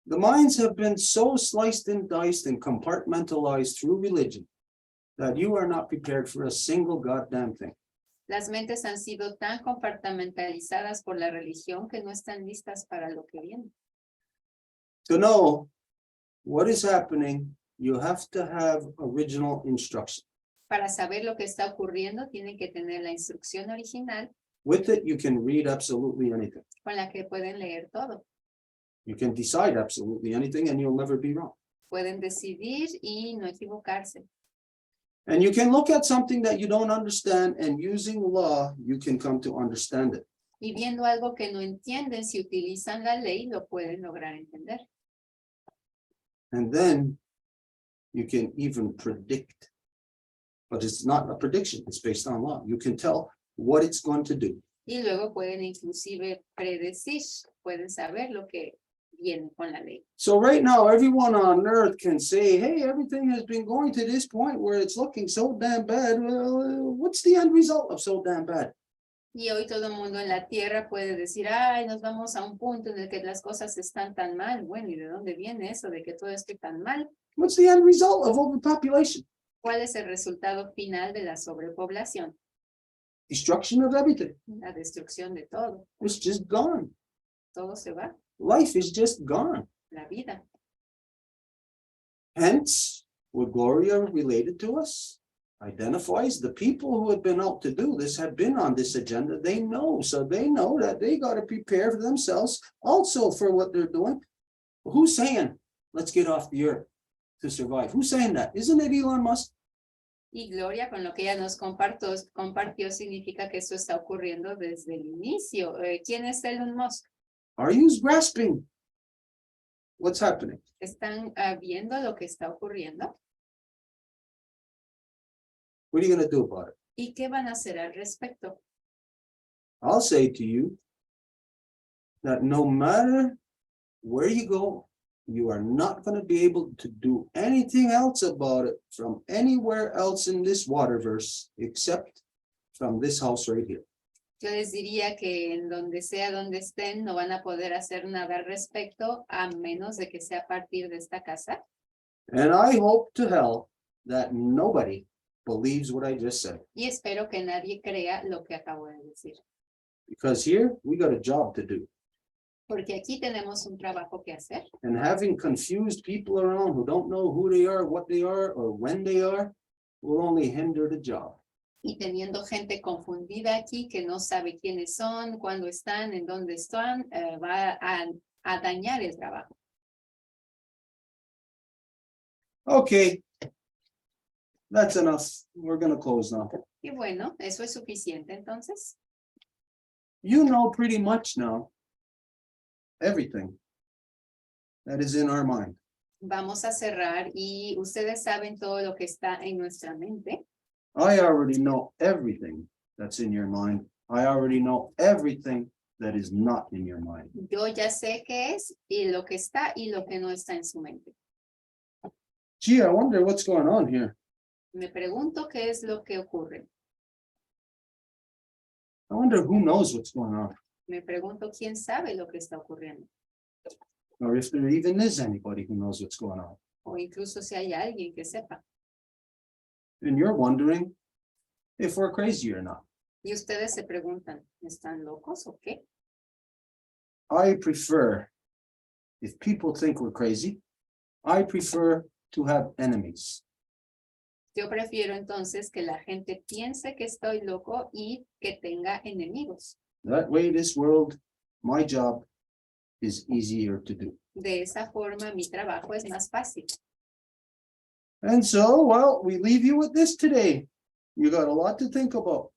The minds have been so sliced and diced and compartmentalized through religion that you are not prepared for a single goddamn thing. Las mentes han sido tan compartimentalizadas por la religión que no están listas para lo que viene. To know what is happening, you have to have original instruction. Para saber lo que está ocurriendo, tienen que tener la instrucción original With it, you can read absolutely anything. con la que pueden leer todo. You can decide absolutely anything and you'll never be wrong. Pueden decidir y no equivocarse. And you can look at something that you don't understand and using law, you can come to understand it. Y viendo algo que no entienden, si utilizan la ley, lo pueden lograr entender. And then you can even predict. But it's not a prediction, it's based on law. You can tell what it's going to do. Y luego pueden inclusive predecir, pueden saber lo que viene con la ley. So right now, everyone on earth can say, hey, everything has been going to this point where it's looking so damn bad. Well, what's the end result of so damn bad? Y hoy todo el mundo en la tierra puede decir, ay, nos vamos a un punto en el que las cosas están tan mal. Bueno, ¿y de dónde viene eso de que todo esté tan mal? What's the end result of overpopulation? ¿Cuál es el resultado final de la sobrepoblación? Destruction of everything. La destrucción de todo. It's just gone. Todo se va, Life is just gone. la vida. Hence, what Gloria related to us identifies the people who have been out to do this have been on this agenda. They know, so they know that they got to prepare for themselves also for what they're doing. Who's saying, let's get off the earth to survive? Who's saying that? Isn't it Elon Musk? Y Gloria, con lo que ella nos compartió, significa que eso está ocurriendo desde el inicio. ¿Quién es Elon Musk? Are you grasping what's happening? ¿Están viendo lo que está ocurriendo? What are you going to do about it? ¿Y qué van a hacer al respecto? I'll say to you that no matter where you go, you are not going to be able to do anything else about it from anywhere else in this waterverse except from this house right here. Yo les diría que en donde sea donde estén, no van a poder hacer nada al respecto a menos de que sea a partir de esta casa. And I hope to hell that nobody believes what I just said, Y espero que nadie crea lo que acabo de decir. because here we got a job to do. Porque aquí tenemos un trabajo que hacer. And having confused people around who don't know who they are, what they are, or when they are, will only hinder the job. Y teniendo gente confundida aquí que no sabe quiénes son, cuándo están, en dónde están, va a dañar el trabajo. Okay. That's enough. We're gonna close now. Y bueno, eso es suficiente entonces. You know pretty much now everything that is in our mind. Vamos a cerrar y ustedes saben todo lo que está en nuestra mente. I already know everything that's in your mind. I already know everything that is not in your mind. Yo ya sé qué es y lo que está y lo que no está en su mente. Gee, I wonder what's going on here. Me pregunto qué es lo que ocurre. I wonder who knows what's going on, Me pregunto quién sabe lo que está ocurriendo. or if there even is anybody who knows what's going on. O incluso si hay alguien que sepa. And you're wondering if we're crazy or not. Y ustedes se preguntan, ¿están locos o qué? I prefer, if people think we're crazy, I prefer to have enemies. Yo prefiero entonces que la gente piense que estoy loco y que tenga enemigos. That way, this world, my job is easier to do. De esa forma, mi trabajo es más fácil. And so, well, we leave you with this today. You got a lot to think about.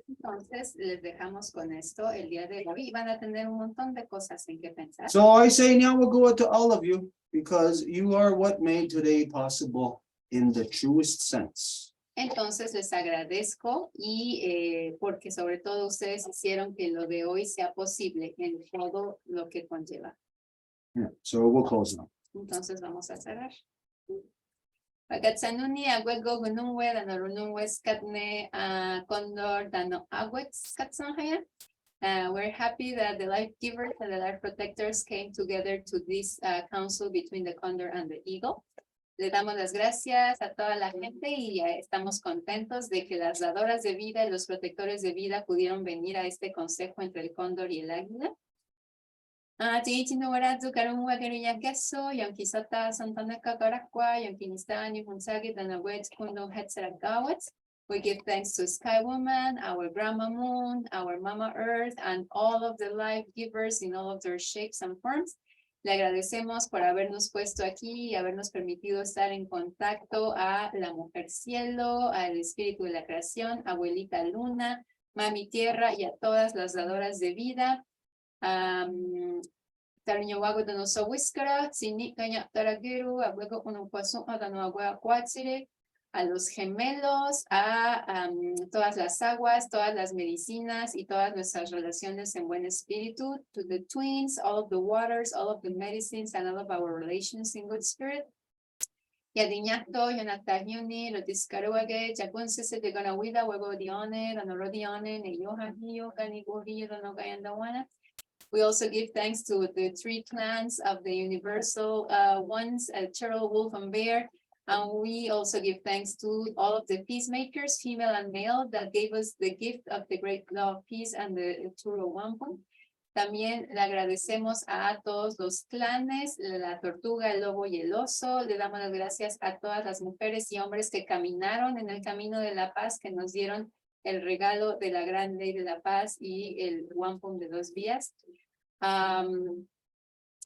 Entonces, les dejamos con esto el día de hoy y van a tener un montón de cosas en que pensar. So I say now we'll go to all of you because you are what made today possible in the truest sense. Entonces, les agradezco y porque sobre todo ustedes hicieron que lo de hoy sea posible en todo lo que conlleva. Yeah, so we'll close now. Entonces, vamos a cerrar. Pagkatsanuni agwego gunungwe dano runungwe skatne Condor dano agwets katsonhaya. We're happy that the life givers and the life protectors came together to this council between the Condor and the Eagle. Le damos las gracias a toda la gente y estamos contentos de que las dadoras de vida y los protectores de vida pudieron venir a este consejo entre el Cóndor y el Águila. Tiichinowaratsu karungwa keruyakeso, yonkisata santanaka karakwa, yonkinistani hunsagi danawet kundo hetzerakawets. We give thanks to Sky Woman, our Grandma Moon, our Mama Earth, and all of the life givers in all of their shapes and forms. Le agradecemos por habernos puesto aquí y habernos permitido estar en contacto a la Mujer Cielo, al Espíritu de la Creación, Abuelita Luna, Mami Tierra y a todas las dadoras de vida. Tariñowago de noso whiskara, Tzini Kaña Taragiru, Abuego Unuquasun Adanoagua Cuatzire, a los gemelos, a todas las aguas, todas las medicinas y todas nuestras relaciones en buen espíritu, to the twins, all of the waters, all of the medicines, and all of our relations in good spirit. Yadiñato, Yonatayuni, Lotiscaruage, Jacunsese de Ganawida, Huevo Dione, Donorodione, Neyohio, Ganiguri, Donogayandawana. We also give thanks to the 3 clans of the universal ones, Turtle, Wolf, and Bear. And we also give thanks to all of the peacemakers, female and male, that gave us the gift of the great law of peace and the Turo Wampum. También le agradecemos a todos los clanes, la tortuga, el lobo y el oso. Le damos las gracias a todas las mujeres y hombres que caminaron en el camino de la paz, que nos dieron el regalo de la gran ley de la paz y el wampum de 2 vías.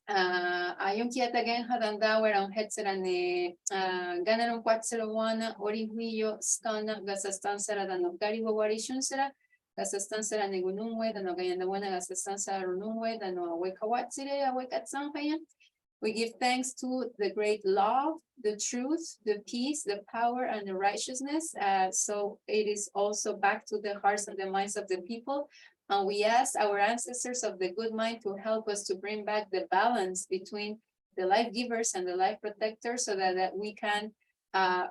Ayun kiatagen hadandawer on hetserane ganaron 401 orihuillo stana gasastansara danogari warishunsara. Gasastansara negununwe, danogayandawana gasastansara rununwe, danoawekawatsire, awekatsanhaya. We give thanks to the great love, the truth, the peace, the power, and the righteousness. So it is also back to the hearts and the minds of the people. And we ask our ancestors of the good mind to help us to bring back the balance between the life givers and the life protectors, so that we can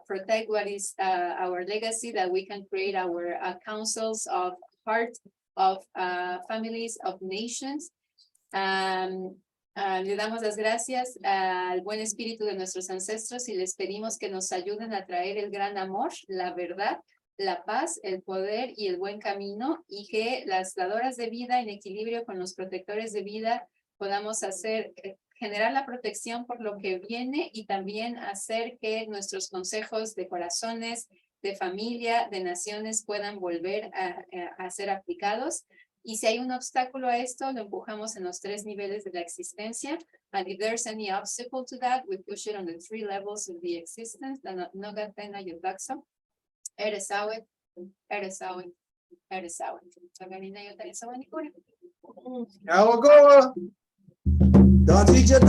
protect what is our legacy, that we can create our councils of heart, of families, of nations. Le damos las gracias al buen espíritu de nuestros ancestros y les pedimos que nos ayuden a traer el gran amor, la verdad, la paz, el poder y el buen camino, y que las dadoras de vida en equilibrio con los protectores de vida podamos generar la protección por lo que viene, y también hacer que nuestros consejos de corazones, de familia, de naciones puedan volver a ser aplicados. Y si hay un obstáculo a esto, lo empujamos en los 3 niveles de la existencia. And if there's any obstacle to that, we push it on the 3 levels of the existence. Nogatena Yodakso, Eresawet, Eresawet, Eresawet. Taganina Yotarisawani Kuri. Yawagoa. Don't teach your